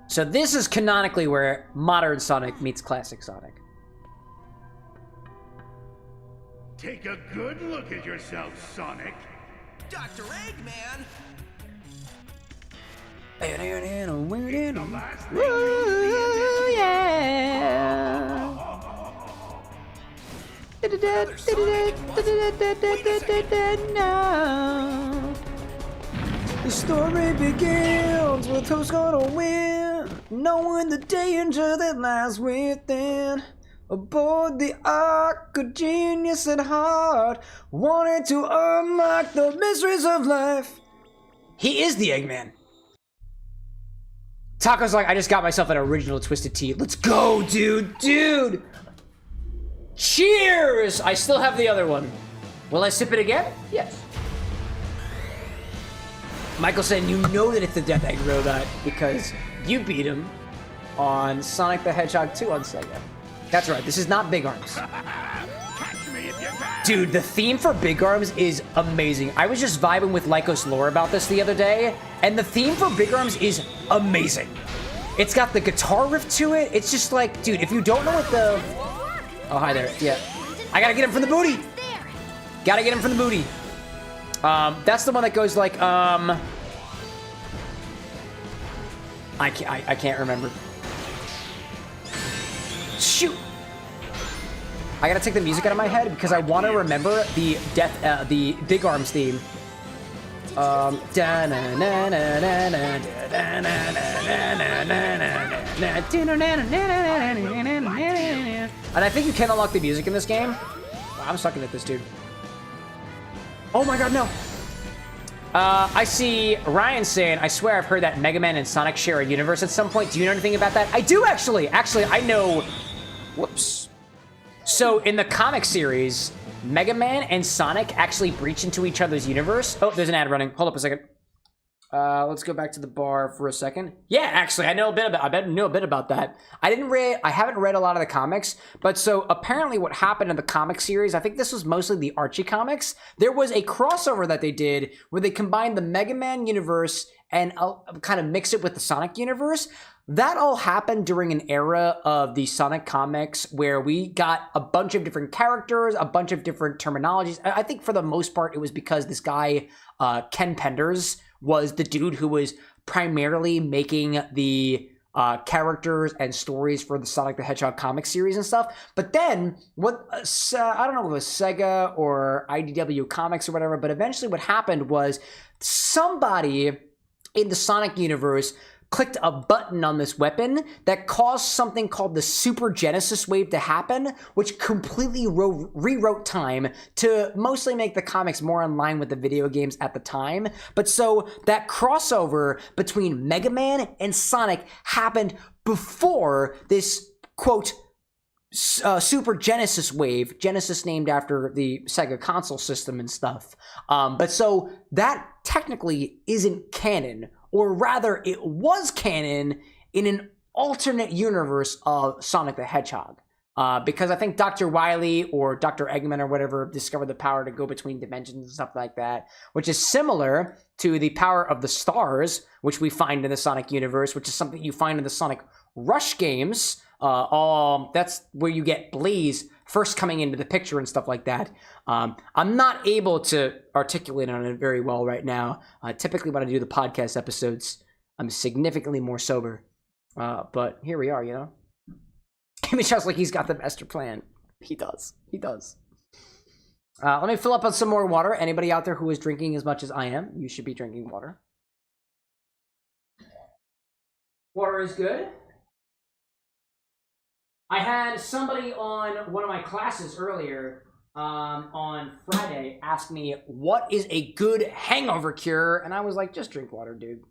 So this is canonically where modern Sonic meets classic Sonic. Take a good look at yourself, Sonic. Dr. Eggman! The last thing Ooh, yeah. No. The story begins with who's gonna win, knowing the danger that lies within. Aboard the ark, a genius at heart, wanted to unlock the mysteries of life. He is the Eggman. Taco's like, I just got myself an original Twisted Tea. Let's go, dude, dude. Cheers! I still have the other one. Will I sip it again? Yes. Michael said, you know that it's the Death Egg Robot because you beat him on Sonic the Hedgehog 2 on Sega. That's right, this is not Big Arms. Dude, the theme for Big Arms is amazing. I was just vibing with Lycos Lore about this the other day, and the theme for Big Arms is amazing. It's got the guitar riff to it. It's just like, dude, if you don't know what the... Oh, hi there, yeah. I gotta get him from the booty. Gotta get him from the booty. That's the one that goes like, I can't remember. Shoot! I gotta take the music out of my head because I want to remember the the Big Arms theme. And I think you can unlock the music in this game. Wow, I'm sucking at this, dude. Oh my god, no. I see Ryan saying, I swear I've heard that Mega Man and Sonic share a universe at some point. Do you know anything about that? I do, actually. Actually, I know... Whoops. So, in the comic series, Mega Man and Sonic actually breach into each other's universe. Oh, there's an ad running. Hold up a second. Let's go back to the bar for a second. Yeah, actually, I know a bit about that. I haven't read a lot of the comics, but so apparently what happened in the comic series, I think this was mostly the Archie comics, there was a crossover that they did where they combined the Mega Man universe and kind of mixed it with the Sonic universe. That all happened during an era of the Sonic comics where we got a bunch of different characters, a bunch of different terminologies. I think for the most part, it was because this guy, Ken Penders, was the dude who was primarily making the characters and stories for the Sonic the Hedgehog comic series and stuff. But then, I don't know if it was Sega or IDW Comics or whatever, but eventually what happened was somebody in the Sonic universe clicked a button on this weapon that caused something called the Super Genesis Wave to happen, which completely rewrote time to mostly make the comics more in line with the video games at the time. But so that crossover between Mega Man and Sonic happened before this, quote, Super Genesis Wave, Genesis named after the Sega console system and stuff. But so that technically isn't canon, or rather it was canon in an alternate universe of Sonic the Hedgehog. Because I think Dr. Wily or Dr. Eggman or whatever discovered the power to go between dimensions and stuff like that, which is similar to the power of the stars, which we find in the Sonic universe, which is something you find in the Sonic Rush games. That's where you get Blaze first coming into the picture and stuff like that. I'm not able to articulate on it very well right now. Typically when I do the podcast episodes, I'm significantly more sober. But here we are, you know? It sounds like he's got the master plan. He does. He does. Let me fill up on some more water. Anybody out there who is drinking as much as I am, you should be drinking water. Water is good. I had somebody on one of my classes earlier on Friday ask me, what is a good hangover cure? And I was like, just drink water, dude.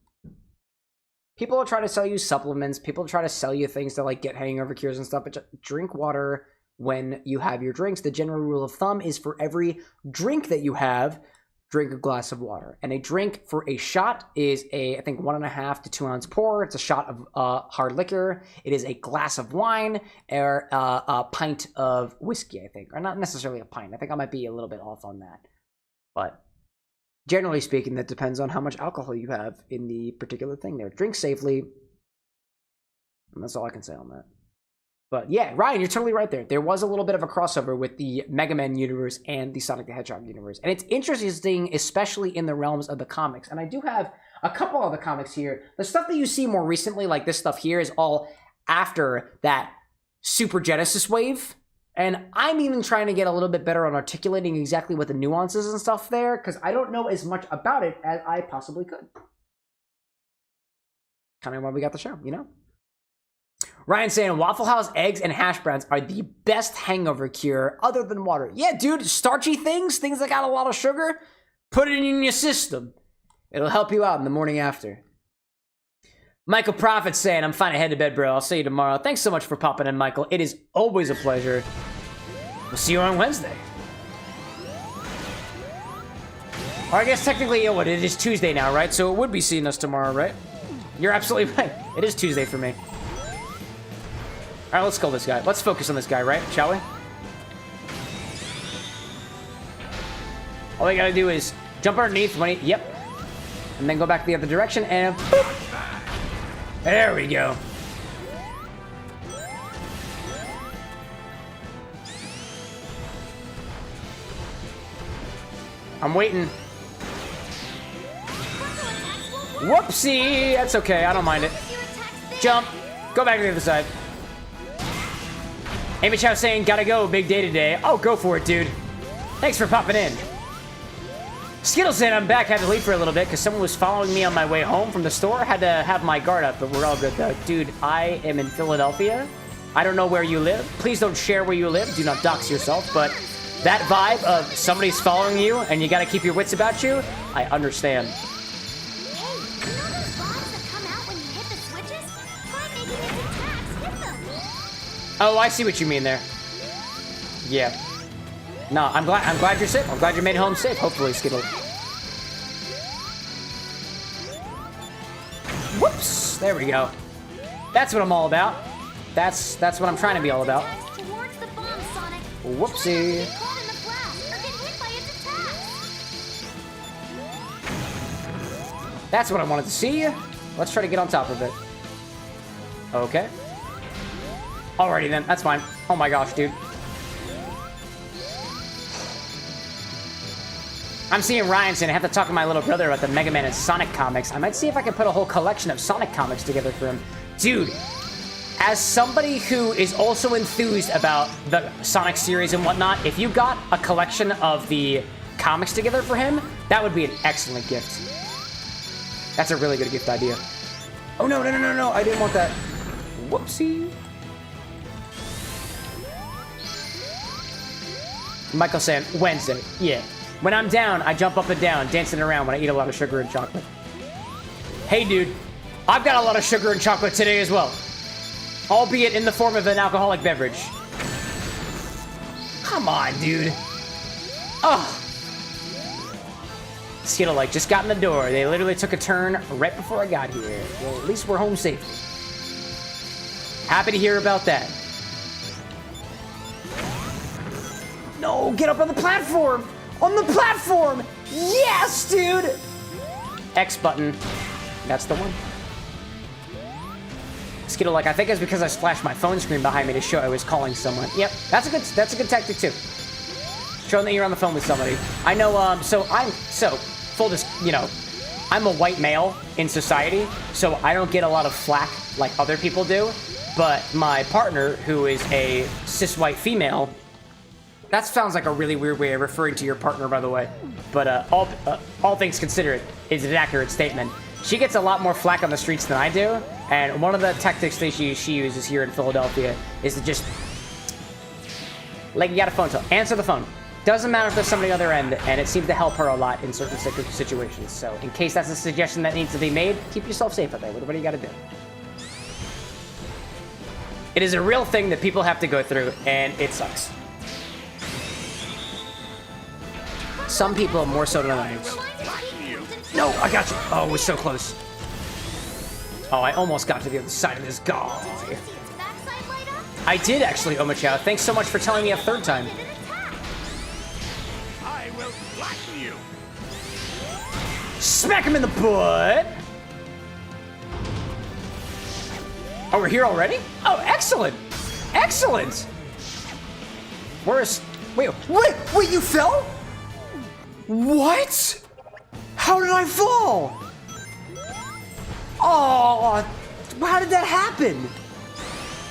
people will try to sell you supplements. People try to sell you things to, like, get hangover cures and stuff. But just drink water when you have your drinks. The general rule of thumb is for every drink that you have, drink a glass of water. And a drink for a shot is I think 1.5 to 2 ounce pour. It's a shot of hard liquor. It is a glass of wine or a pint of whiskey, I think. Or not necessarily a pint. I think I might be a little bit off on that. But generally speaking, that depends on how much alcohol you have in the particular thing there. Drink safely. And that's all I can say on that. But yeah, Ryan, you're totally right there. There was a little bit of a crossover with the Mega Man universe and the Sonic the Hedgehog universe. And it's interesting, especially in the realms of the comics. And I do have a couple of the comics here. The stuff that you see more recently, like this stuff here, is all after that Super Genesis wave. And I'm even trying to get a little bit better on articulating exactly what the nuances and stuff there, because I don't know as much about it as I possibly could. Kind of why we got the show, you know? Ryan saying Waffle House eggs and hash browns are the best hangover cure other than water. Yeah, dude, starchy things that got a lot of sugar, put it in your system. It'll help you out in the morning after. Michael Prophet saying, I'm fine to head to bed, bro. I'll see you tomorrow. Thanks so much for popping in, Michael. It is always a pleasure. We'll see you on Wednesday. Or I guess technically, it is Tuesday now, right? So it would be seeing us tomorrow, right? You're absolutely right. It is Tuesday for me. All right, let's kill this guy. Let's focus on this guy, right? Shall we? All we gotta do is jump underneath when he... Yep. And then go back the other direction and... Boop. There we go. I'm waiting. Whoopsie! That's okay. I don't mind it. Jump. Go back to the other side. Amy Chow saying, gotta go, big day today. Oh, go for it, dude. Thanks for popping in. Skittles saying, I'm back. Had to leave for a little bit because someone was following me on my way home from the store. Had to have my guard up, but we're all good, though. Dude, I am in Philadelphia. I don't know where you live. Please don't share where you live. Do not dox yourself, but that vibe of somebody's following you and you gotta keep your wits about you, I understand. Hey, you know those bombs that come out when you hit the switches? Try making its attacks hit them. Oh, I see what you mean there. Yeah. No, I'm glad you're safe. I'm glad you made it home safe, hopefully, Skittle. Whoops! There we go. That's what I'm all about. That's what I'm trying to be all about. Towards the bomb, Sonic. Whoopsie. Get caught in the blast or get hit by its attacks. That's what I wanted to see. Let's try to get on top of it. Okay. Alrighty then, that's fine. Oh my gosh, dude. I'm seeing Ryan saying I have to talk to my little brother about the Mega Man and Sonic comics. I might see if I can put a whole collection of Sonic comics together for him. Dude, as somebody who is also enthused about the Sonic series and whatnot, if you got a collection of the comics together for him, that would be an excellent gift. That's a really good gift idea. Oh, no, I didn't want that. Whoopsie. Michael saying, Wednesday. Yeah. When I'm down, I jump up and down, dancing around when I eat a lot of sugar and chocolate. Hey, dude. I've got a lot of sugar and chocolate today as well. Albeit in the form of an alcoholic beverage. Come on, dude. Oh. Skittle, like, just got in the door. They literally took a turn right before I got here. Well, at least we're home safely. Happy to hear about that. No, get up on the platform! On the platform! Yes, dude! X button. That's the one. Skittle, like, I think it's because I splashed my phone screen behind me to show I was calling someone. Yep, that's a good tactic too. Showing that you're on the phone with somebody. I know, I'm a white male in society, so I don't get a lot of flack like other people do. But my partner, who is a cis white female, that sounds like a really weird way of referring to your partner, by the way. But all things considered, it's an accurate statement. She gets a lot more flack on the streets than I do, and one of the tactics that she uses here in Philadelphia is to just, like, you got a phone call, answer the phone. Doesn't matter if there's somebody on the other end, and it seemed to help her a lot in certain situations. So, in case that's a suggestion that needs to be made, keep yourself safe out there. What do you got to do? It is a real thing that people have to go through, and it sucks. Some people more so than others. No, I got you. Oh, it was so close. Oh, I almost got to the other side of this guy. I did actually, Omochao. Thanks so much for telling me a third time. I will flatten you. Smack him in the butt. Oh, we're here already? Oh, excellent. Excellent. Where's... Wait, you fell? What? How did I fall? Oh, how did that happen?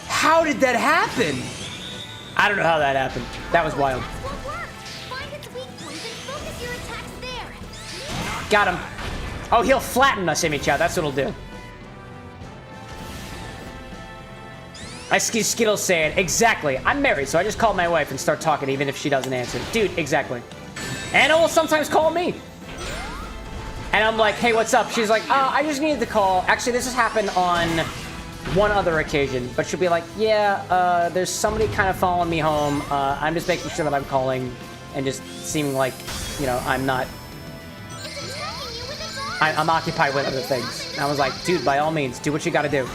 How did that happen? I don't know how that happened. That was wild. Got him. Oh, he'll flatten us, Amy-chan. That's what he'll do. I see Skittles saying, exactly. I'm married, so I just call my wife and start talking even if she doesn't answer. Dude, exactly. Anna will sometimes call me. And I'm like, hey, what's up? She's like, I just needed to call. Actually, this has happened on one other occasion. But she'll be like, yeah, there's somebody kind of following me home. I'm just making sure that I'm calling and just seeming like, you know, I'm not... I'm occupied with other things. And I was like, dude, by all means, do what you gotta do.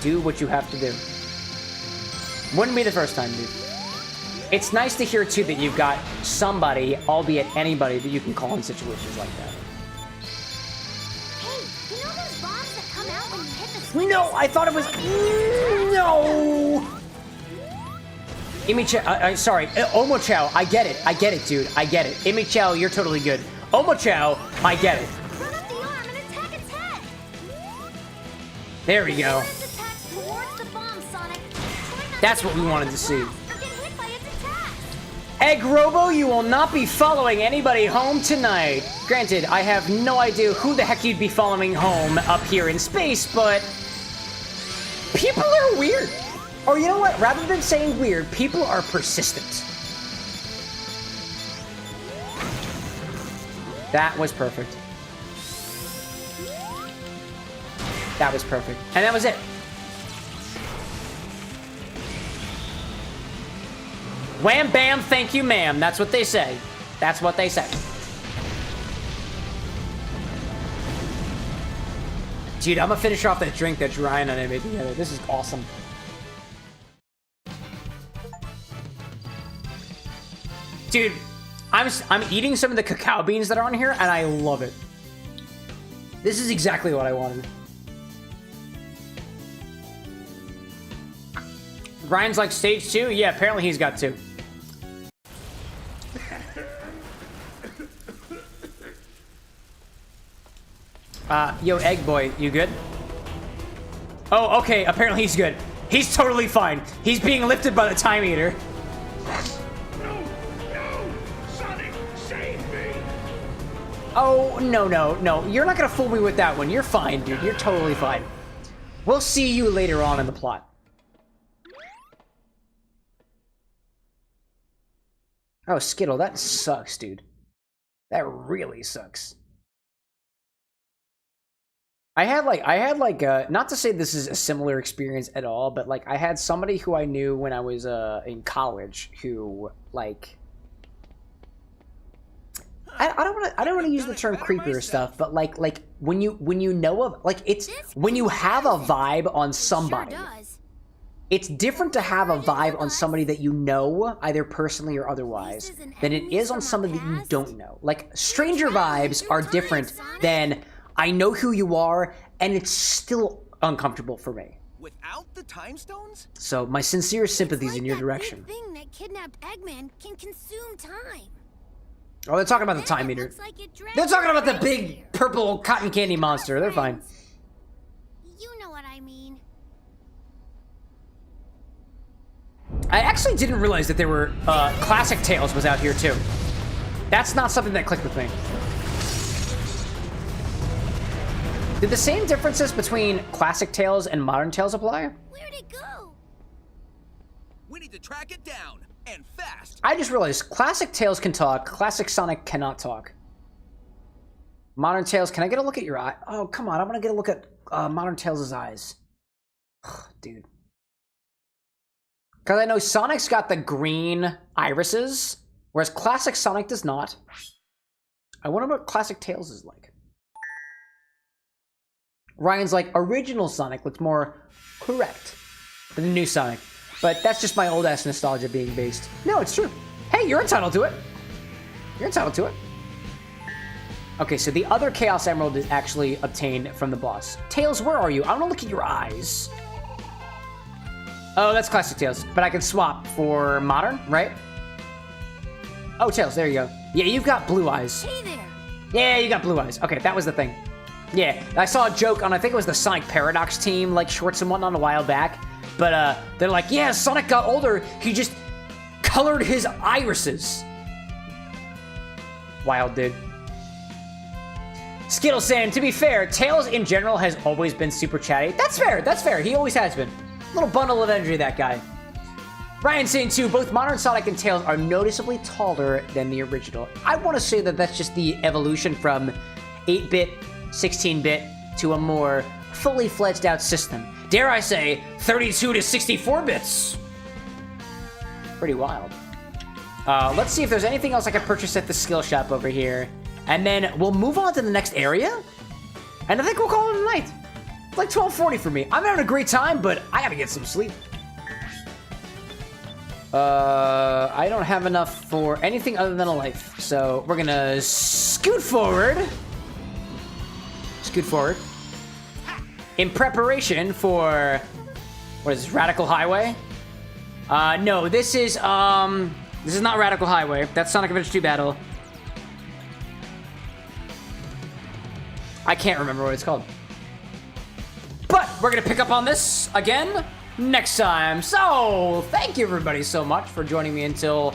Do what you have to do. Wouldn't be the first time, dude. It's nice to hear, too, that you've got somebody, albeit anybody, that you can call in situations like that. Hey, you know those bombs that come out when you hit the switch? No, I thought it was... No! Imi-chan, sorry, Omochao, I get it, dude, I get it. Imi-chan, you're totally good. Omochao, I get it. Run up the arm and attack its head. There we go. Its attacks towards the bomb, Sonic. That's what we wanted to see. Or get hit by its attacks. Egg Robo, you will not be following anybody home tonight. Granted, I have no idea who the heck you'd be following home up here in space, but... people are weird. Or you know what? Rather than saying weird, people are persistent. That was perfect. That was perfect. And that was it. Wham bam, thank you ma'am. That's what they say. That's what they say. Dude, I'm gonna finish off that drink that Ryan and I made together. This is awesome. Dude, I'm eating some of the cacao beans that are on here, and I love it. This is exactly what I wanted. Ryan's like, stage 2? Yeah, apparently he's got 2. Yo, Egg Boy, you good? Oh, okay, apparently he's good. He's totally fine. He's being lifted by the time eater. Oh, no. You're not gonna fool me with that one. You're fine, dude. You're totally fine. We'll see you later on in the plot. Oh, Skittle, that sucks, dude. That really sucks. I had like, not to say this is a similar experience at all, but like, I had somebody who I knew when I was, in college who, like... I don't want to use the term creeper or stuff, but like when you know of, like, it's when you have a vibe on somebody, it's different to have a vibe on somebody that you know, either personally or otherwise, than it is on somebody that you don't know. Like, stranger vibes are different than I know who you are, and it's still uncomfortable for me. Without the time stones? So my sincere sympathies in your direction. Big thing that kidnapped Eggman can consume time. Oh, they're talking about the time meter. They're talking about the big purple cotton candy monster. They're fine. You know what I mean. I actually didn't realize that there were Classic Tales was out here too. That's not something that clicked with me. Did the same differences between Classic Tales and Modern Tales apply? Where'd it go? We need to track it down. and fast. I just realized classic Tails can talk, classic Sonic cannot talk. Modern Tails, can I get a look at your eye? Oh, come on, I want to get a look at Modern Tails' eyes. Dude. Because I know Sonic's got the green irises, whereas classic Sonic does not. I wonder what classic Tails is like. Ryan's like, original Sonic looks more correct than the new Sonic. But that's just my old-ass nostalgia being based. No, it's true. Hey, you're entitled to it. You're entitled to it. Okay, so the other Chaos Emerald is actually obtained from the boss. Tails, where are you? I want to look at your eyes. Oh, that's classic Tails. But I can swap for modern, right? Oh, Tails, there you go. Yeah, you've got blue eyes. Hey there. Yeah, you got blue eyes. Okay, that was the thing. Yeah, I saw a joke on, I think it was the Sonic Paradox team, like shorts and whatnot a while back. But they're like, yeah, Sonic got older. He just colored his irises. Wild, dude. Skittle saying, to be fair, Tails in general has always been super chatty. That's fair, that's fair. He always has been. Little bundle of energy, that guy. Ryan saying too, both modern Sonic and Tails are noticeably taller than the original. I want to say that that's just the evolution from 8-bit, 16-bit to a more fully fledged out system. Dare I say, 32 to 64 bits. Pretty wild. Let's see if there's anything else I can purchase at the skill shop over here. And then we'll move on to the next area. And I think we'll call it a night. It's like 12:40 for me. I'm having a great time, but I gotta get some sleep. I don't have enough for anything other than a life. So we're gonna scoot forward. Scoot forward. In preparation for, what is this, Radical Highway? No, this is not Radical Highway. That's Sonic Adventure 2 Battle. I can't remember what it's called. But we're gonna pick up on this again next time. So, thank you everybody so much for joining me until...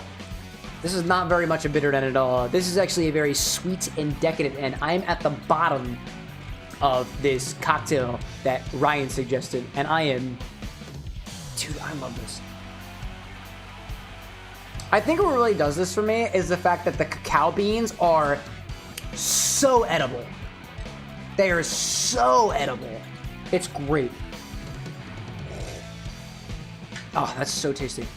This is not very much a bitter end at all. This is actually a very sweet and decadent end. I'm at the bottom of this cocktail that Ryan suggested, and I am... Dude, I love this. I think what really does this for me is the fact that the cacao beans are so edible. They are so edible. It's great. Oh, that's so tasty.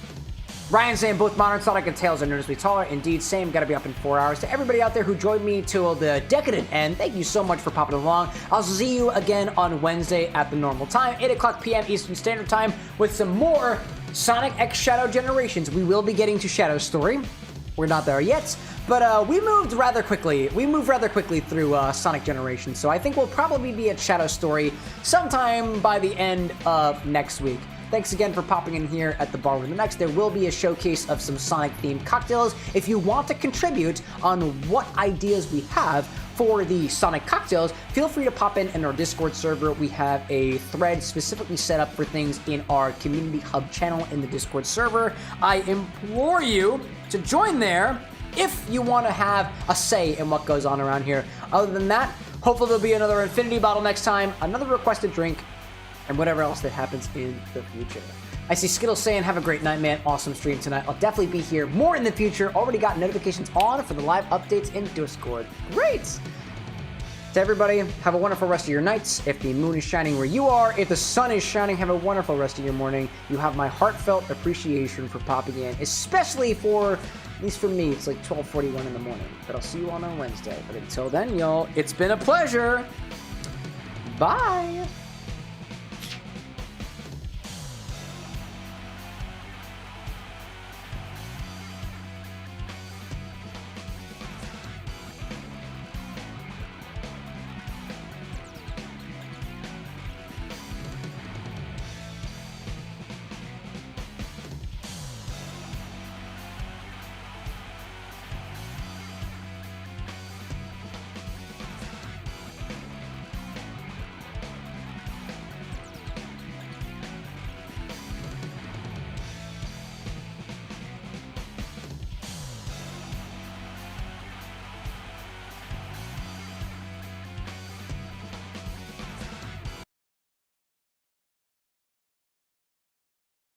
Ryan saying both modern Sonic and Tails are noticeably taller. Indeed, same. Gotta be up in 4 hours. To everybody out there who joined me till the decadent end, thank you so much for popping along. I'll see you again on Wednesday at the normal time, 8 o'clock p.m. Eastern Standard Time, with some more Sonic X Shadow Generations. We will be getting to Shadow Story. We're not there yet, but we moved rather quickly. We moved rather quickly through Sonic Generations, so I think we'll probably be at Shadow Story sometime by the end of next week. Thanks again for popping in here at the bar with the next. There will be a showcase of some Sonic-themed cocktails. If you want to contribute on what ideas we have for the Sonic cocktails, feel free to pop in our Discord server. We have a thread specifically set up for things in our Community Hub channel in the Discord server. I implore you to join there if you want to have a say in what goes on around here. Other than that, hopefully there'll be another Infinity Bottle next time, another requested drink, and whatever else that happens in the future. I see Skittles saying, have a great night, man. Awesome stream tonight. I'll definitely be here more in the future. Already got notifications on for the live updates in Discord. Great! To everybody, have a wonderful rest of your nights. If the moon is shining where you are, if the sun is shining, have a wonderful rest of your morning. You have my heartfelt appreciation for popping in, especially for, at least for me, it's like 12:41 in the morning. But I'll see you on Wednesday. But until then, y'all, it's been a pleasure. Bye!